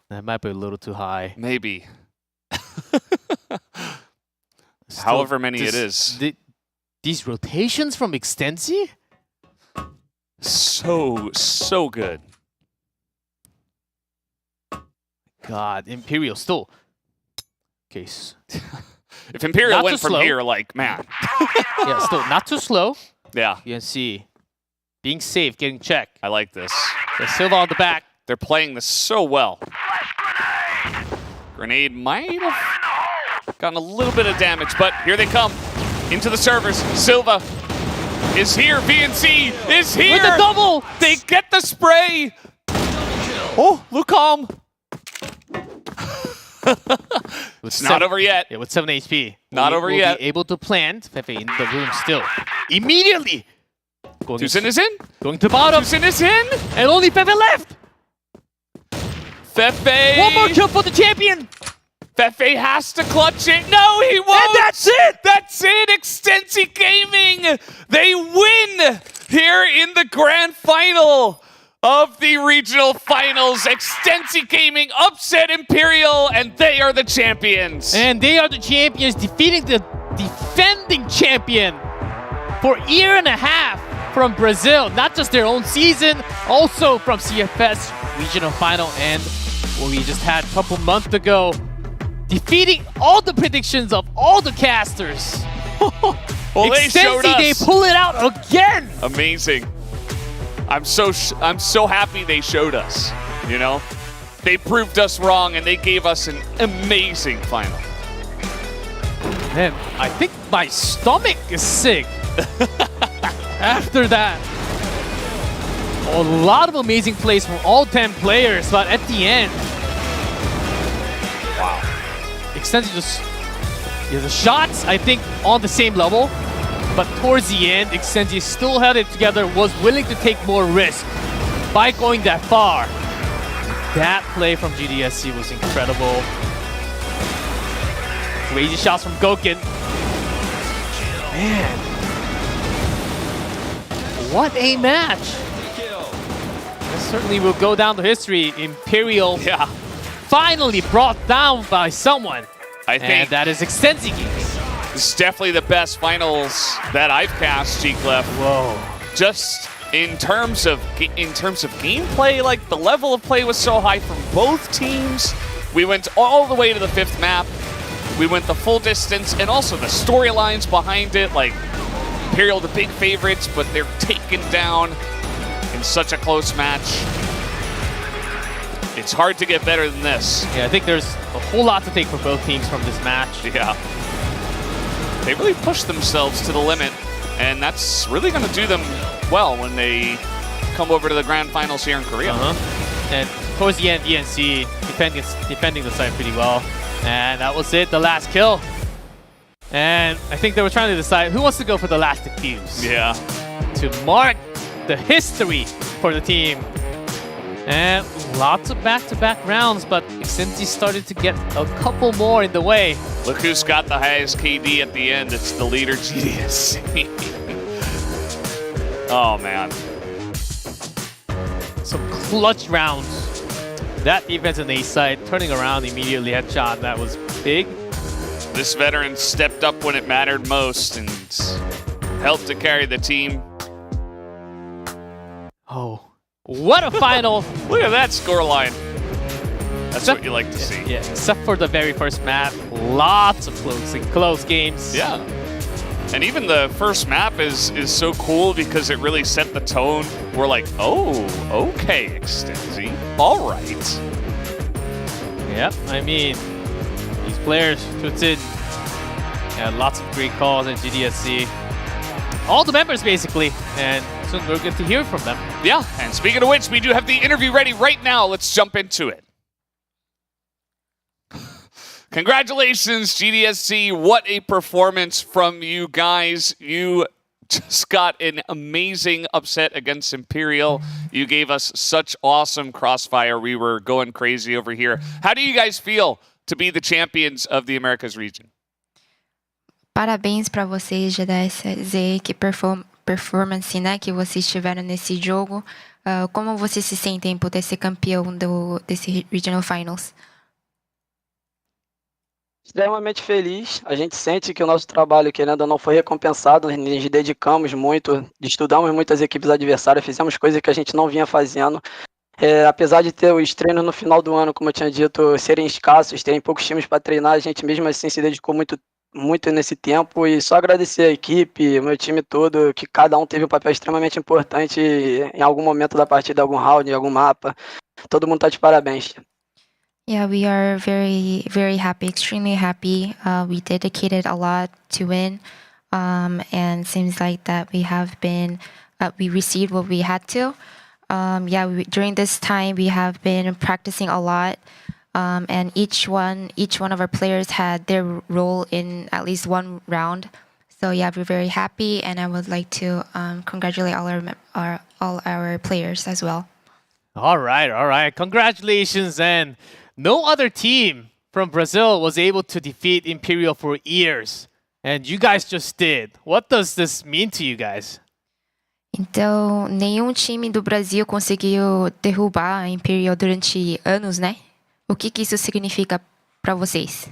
That might be a little too high. Maybe. Still, However many it is. These rotations from Extensi? So good. God, Imperial still. Okay. If Imperial Not went too from slow. here, like, man. Yeah, still not too slow. Yeah, UNC being safe, getting checked. I like this. There's Silva on the back. They're playing this so well. Grenade might have gotten a little bit of damage, but here they come. Into the servers. Silva is here. VNC is here. With the double! They get the spray. Oh, Lucam. It's not over yet. Yeah, with 7 HP. Not over yet. Be able to plant Fefe in the room still. Immediately! Tucson is in. Going to bottom. Tucson is in. And only Fefe left! Fefe. 1 more kill for the champion! Fefe has to clutch it. No, he won't. And that's it! That's it. Extensi Gaming. They win here in the grand final of the regional finals. Extensi Gaming upset Imperial, and they are the champions. And they are the champions, defeating the defending champion for a year and a half from Brazil. Not just their own season, also from CFS regional final, and what we just had a couple months ago, defeating all the predictions of all the casters. Well, they showed us. They pull it out again. Amazing. I'm so happy they showed us. You know, they proved us wrong, and they gave us an amazing final. Man, I think my stomach is sick after that. A lot of amazing plays from all 10 players, but at the end, wow. Extensi just, the shots, I think, on the same level. but towards the end, Extensi still held it together, was willing to take more risk by going that far. That play from GDSC was incredible. Crazy shots from Gouken. Man. What a match. This certainly will go down to history. Imperial finally brought down by someone. I think And that is Extensi Gaming. this is definitely the best finals that I've cast, G-Clef. Whoa. Just in terms of gameplay, like the level of play was so high from both teams. We went all the way to the 5th map. We went the full distance, and also the storylines behind it, like Imperial the big favorites, but they're taken down in such a close match. It's hard to get better than this. Yeah, I think there's a whole lot to take for both teams from this match. Yeah. They really pushed themselves to the limit, and that's really going to do them well when they come over to the grand finals here in Korea. And towards the end, ENC defending the site pretty well. And that was it, the last kill. And I think they were trying to decide who wants to go for the last defuse. Yeah. To mark the history for the team. And lots of back-to-back rounds, but Extensi started to get a couple more in the way. Look who's got the highest KD at the end. It's the leader, GDSC. Oh, man. Some clutch rounds. That defense in the A side, turning around immediately, headshot, that was big. This veteran stepped up when it mattered most and helped to carry the team. Oh, what a final. Look at that scoreline. That's what you like to see. Yeah, except for the very first map, lots of close games. Yeah. And even the first map is so cool because it really set the tone. We're like, oh, okay, Extensi. All right. Yep, I mean, these players, Tutsin, had lots of great calls at GDSC. All the members, basically, and soon we'll get to hear from them. Yeah, and speaking of which, we do have the interview ready right now. Let's jump into it. Congratulations, GDSC. What a performance from you guys. You just got an amazing upset against Imperial. You gave us such awesome crossfire. We were going crazy over here. How do you guys feel to be the champions of the Americas region? Parabéns para vocês, GDSC, que performance, né, que vocês tiveram nesse jogo. Como vocês se sentem por ter sido campeão desse Regional Finals? Extremamente feliz. A gente sente que o nosso trabalho, querendo ou não, foi recompensado. Nós nos dedicamos muito, estudamos muitas equipes adversárias, fizemos coisas que a gente não vinha fazendo. Apesar de ter os treinos no final do ano, como eu tinha dito, serem escassos, terem poucos times para treinar, a gente mesmo assim se dedicou muito nesse tempo. E só agradecer a equipe, o meu time todo, que cada um teve um papel extremamente importante em algum momento da partida, algum round, em algum mapa. Todo mundo está de parabéns. Yeah, we are very, very happy, extremely happy. We dedicated a lot to win, and seems like that we have been, we received what we had to. During this time we have been practicing a lot, and each one of our players had their role in at least one round. So yeah, we're very happy, and I would like to congratulate all our players as well. All right. Congratulations. And no other team from Brazil was able to defeat Imperial for years. And you guys just did. What does this mean to you guys? Então, nenhum time do Brasil conseguiu derrubar a Imperial durante anos, né? O que isso significa para vocês?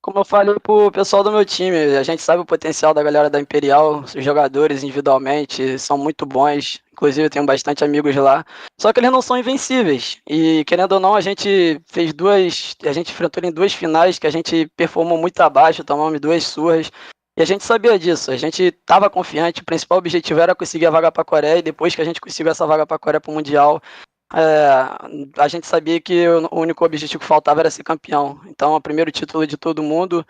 Como eu falei pro pessoal do meu time, a gente sabe o potencial da galera da Imperial, os jogadores individualmente são muito bons, inclusive eu tenho bastante amigos lá, só que eles não são invencíveis, e querendo ou não, a gente enfrentou em 2 finais que a gente performou muito abaixo, tomamos 2 surras, e a gente sabia disso, a gente estava confiante, o principal objetivo era conseguir a vaga para a Coreia, e depois que a gente conseguiu essa vaga para a Coreia para o Mundial, a gente sabia que o único objetivo que faltava era ser campeão. Então, o primeiro título de todo mundo,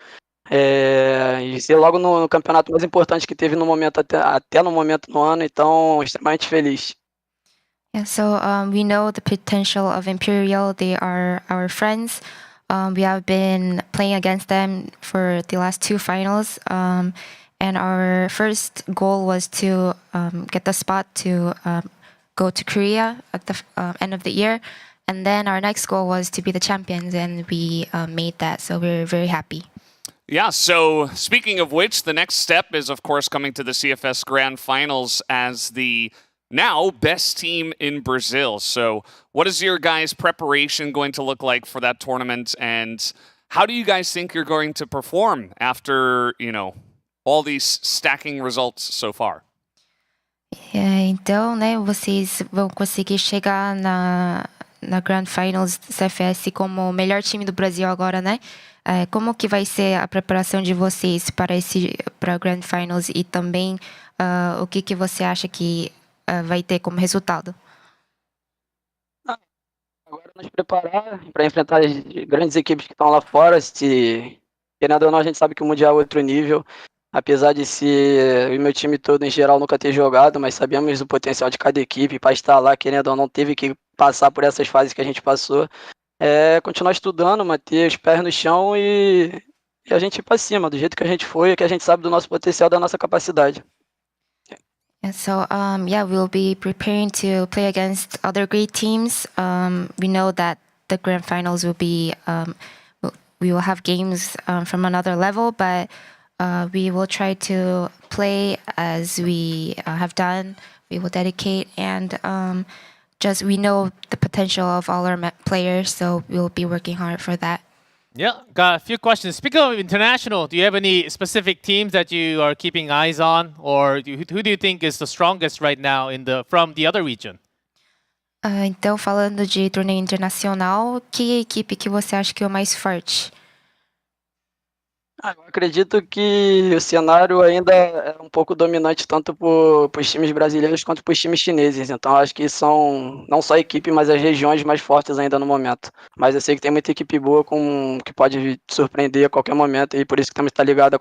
e ser logo no campeonato mais importante que teve no momento, até no momento no ano, então, extremamente feliz. Yeah, so we know the potential of Imperial. They are our friends. We have been playing against them for the last 2 finals. And our first goal was to get the spot to go to Korea at the end of the year. And then our next goal was to be the champions, and we made that. So we're very happy. Yeah, so speaking of which, the next step is, of course, coming to the CFS Grand Finals as the now best team in Brazil. So what is your guys' preparation going to look like for that tournament? And how do you guys think you're going to perform after, all these stacking results so far? Então, né, vocês vão conseguir chegar na Grand Finals do CFS como o melhor time do Brasil agora, né? Como que vai ser a preparação de vocês para Grand Finals e também o que você acha que vai ter como resultado? Agora nos preparar para enfrentar as grandes equipes que estão lá fora. Querendo ou não, a gente sabe que o Mundial é outro nível. Apesar de ser o meu time todo em geral nunca ter jogado, mas sabemos o potencial de cada equipe. Para estar lá, querendo ou não, teve que passar por essas fases que a gente passou. Continuar estudando, manter os pés no chão e a gente ir para cima, do jeito que a gente foi, que a gente sabe do nosso potencial, da nossa capacidade. So, we'll be preparing to play against other great teams. We know that the grand finals will be, we will have games from another level, but we will try to play as we have done. We will dedicate, and we know the potential of all our players, so we'll be working hard for that. Yeah, got a few questions. Speaking of international, do you have any specific teams that you are keeping eyes on, or who do you think is the strongest right now from the other region? Então, falando de torneio internacional, que equipe que você acha que é o mais forte? Eu acredito que o cenário ainda é um pouco dominante tanto para os times brasileiros quanto para os times chineses. Então acho que são não só a equipe, mas as regiões mais fortes ainda no momento. Mas eu sei que tem muita equipe boa que pode surpreender a qualquer momento e por isso que temos que estar ligado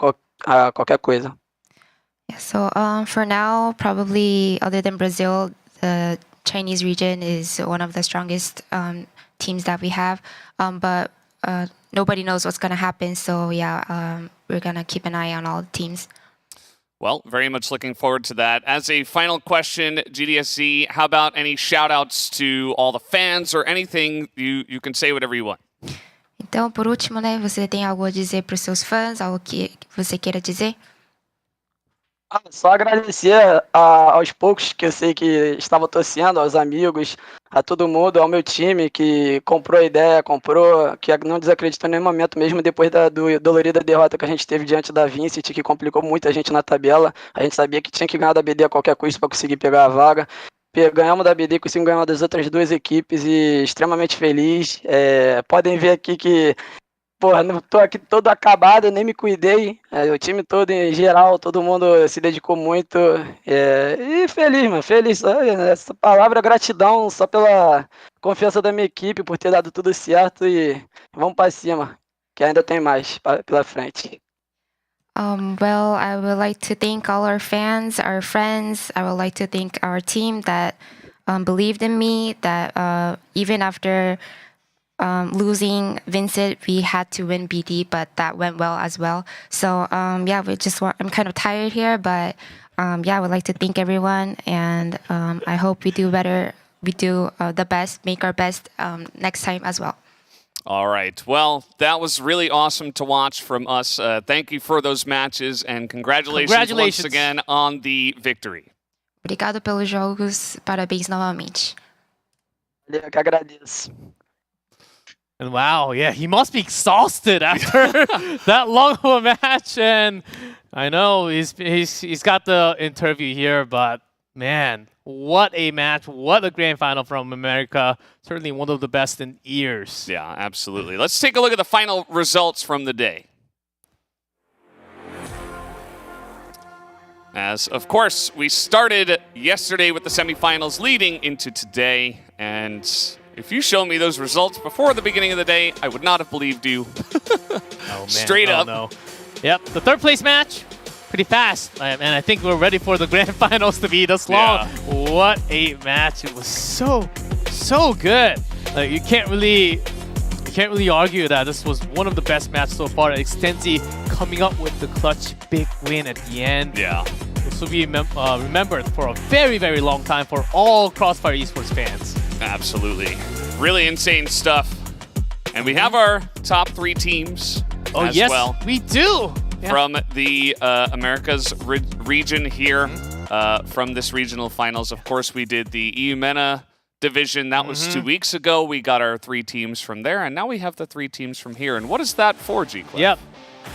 a qualquer coisa. Yeah, so for now, probably other than Brazil, the Chinese region is one of the strongest teams that we have. But nobody knows what's going to happen, so we're going to keep an eye on all the teams. Well, very much looking forward to that. As a final question, GDSZ, how about any shout-outs to all the fans or anything? You can say whatever you want. Então, por último, né, você tem algo a dizer para os seus fãs, algo que você queira dizer? Só agradecer aos poucos que eu sei que estavam torcendo, aos amigos, a todo mundo, ao meu time que comprou a ideia, que não desacreditou em nenhum momento, mesmo depois da dolorida derrota que a gente teve diante da Vincent, que complicou muito a gente na tabela. A gente sabia que tinha que ganhar da BD a qualquer custo para conseguir pegar a vaga. Ganhamos da BD, conseguimos ganhar das outras 2 equipes e extremamente feliz. Podem ver aqui que não tô aqui todo acabado, nem me cuidei. O time todo em geral, todo mundo se dedicou muito. E feliz, mano, feliz. Essa palavra gratidão só pela confiança da minha equipe, por ter dado tudo certo e vamos para cima, que ainda tem mais pela frente. Well, I would like to thank all our fans, our friends. I would like to thank our team that believed in me, that even after losing Vincent, we had to win BD, but that went well as well. So I'm kind of tired here, but I would like to thank everyone, and I hope we do better. We do the best, make our best next time as well. All right. Well, that was really awesome to watch from us. Thank you for those matches, and congratulations once again on the victory. Obrigado pelos jogos. Parabéns novamente. Eu que agradeço. And wow, yeah, he must be exhausted after that long of a match. And I know he's got the interview here, but man, what a match! What a grand final from America. Certainly one of the best in years. Yeah, absolutely. Let's take a look at the final results from the day. As, of course, we started yesterday with the semifinals leading into today, and if you show me those results before the beginning of the day, I would not have believed you. Oh, man. Straight up. No. Yep, the third place match, pretty fast. And I think we're ready for the grand finals to be this long. Yeah. What a match. It was so good. You can't really can't really argue that this was one of the best matches so far. Extensi coming up with the clutch big win at the end. Yeah. This will be remembered for a very, very long time for all Crossfire Esports fans. Absolutely. Really insane stuff. And we have our top 3 teams as yes, well. We do. Yeah. From the Americas region here, from this regional finals. Of course, we did the EUMENA division. That was 2 weeks ago. We got our 3 teams from there, and now we have the 3 teams from here. And what is that for, G-Cliff? Yep.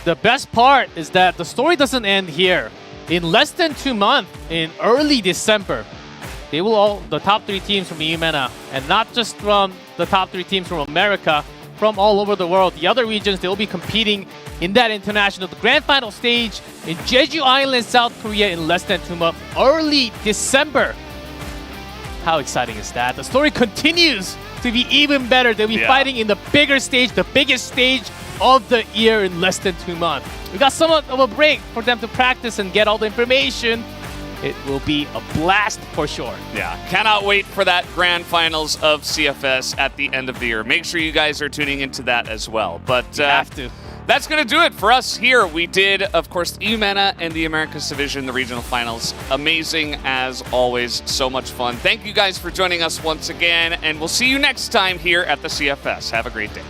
The best part is that the story doesn't end here. In less than 2 months, in early December, they will all, the top 3 teams from EUMENA, and not just from the top 3 teams from America, from all over the world, the other regions, they will be competing in that international, the grand final stage in Jeju Island, South Korea in less than 2 months, early December. How exciting is that? The story continues to be even better. They'll be fighting in the bigger stage, the biggest stage of the year in less than 2 months. We got somewhat of a break for them to practice and get all the information. It will be a blast for sure. Yeah, cannot wait for that grand finals of CFS at the end of the year. Make sure you guys are tuning into that as well. But you have to. That's going to do it for us here. We did, of course, the EUMENA and the Americas Division, the regional finals. Amazing as always. So much fun. Thank you guys for joining us once again, and we'll see you next time here at the CFS. Have a great day.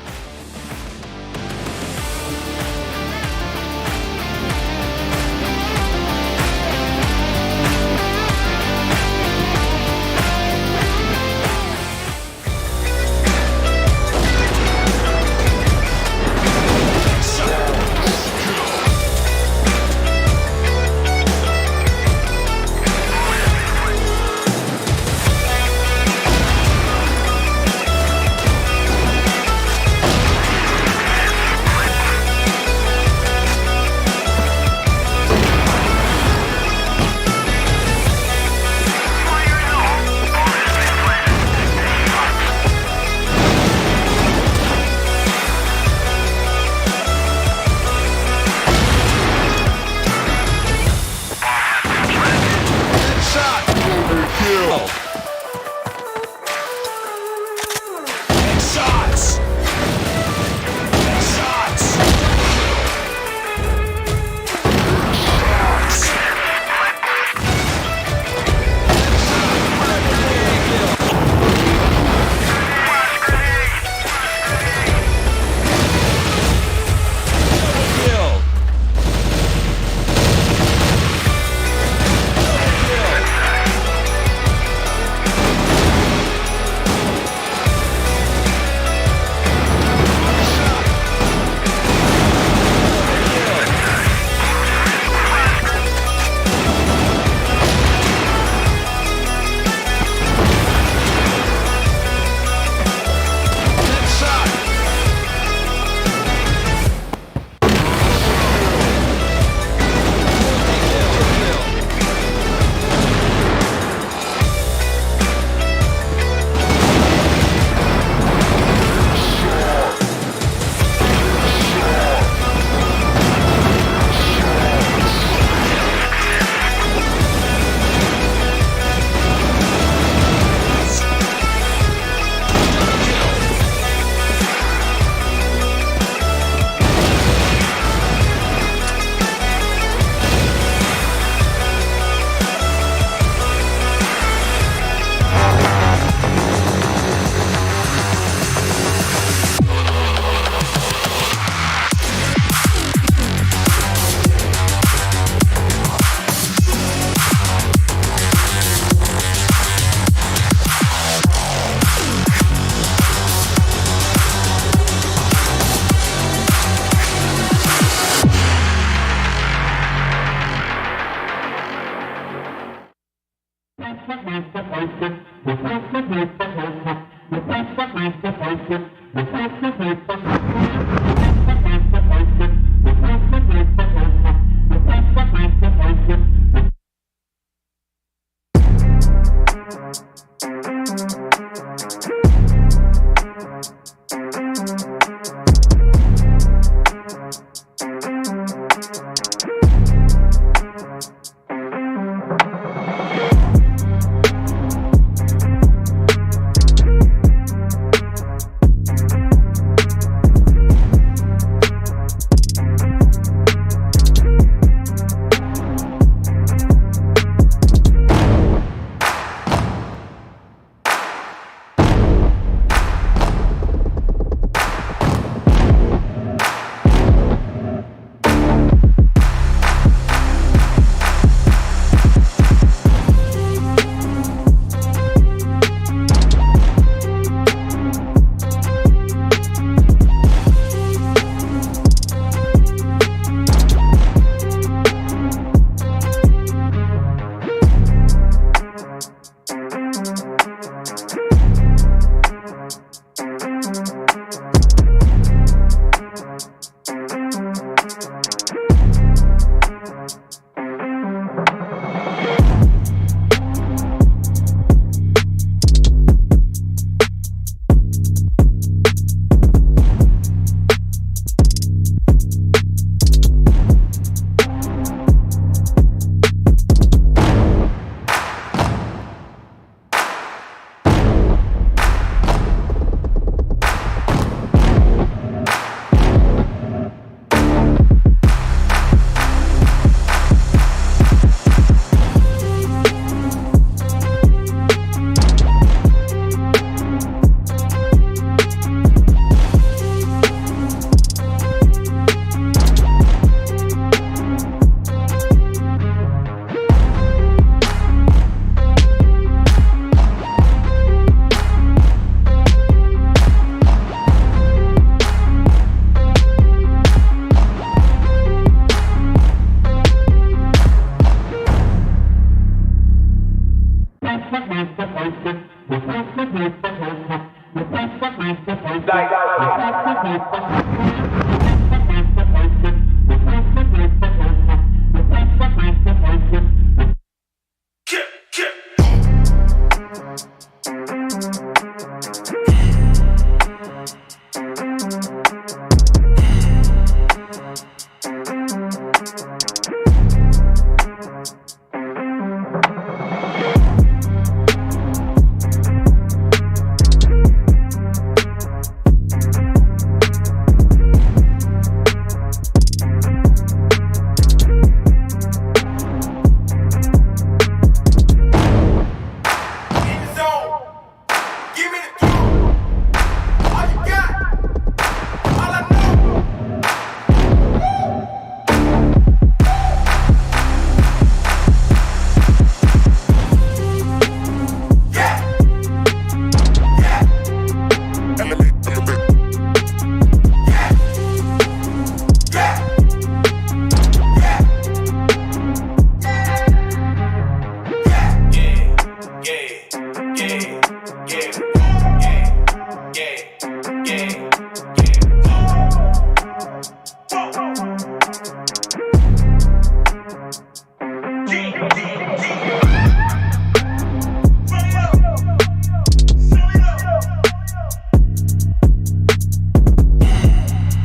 Like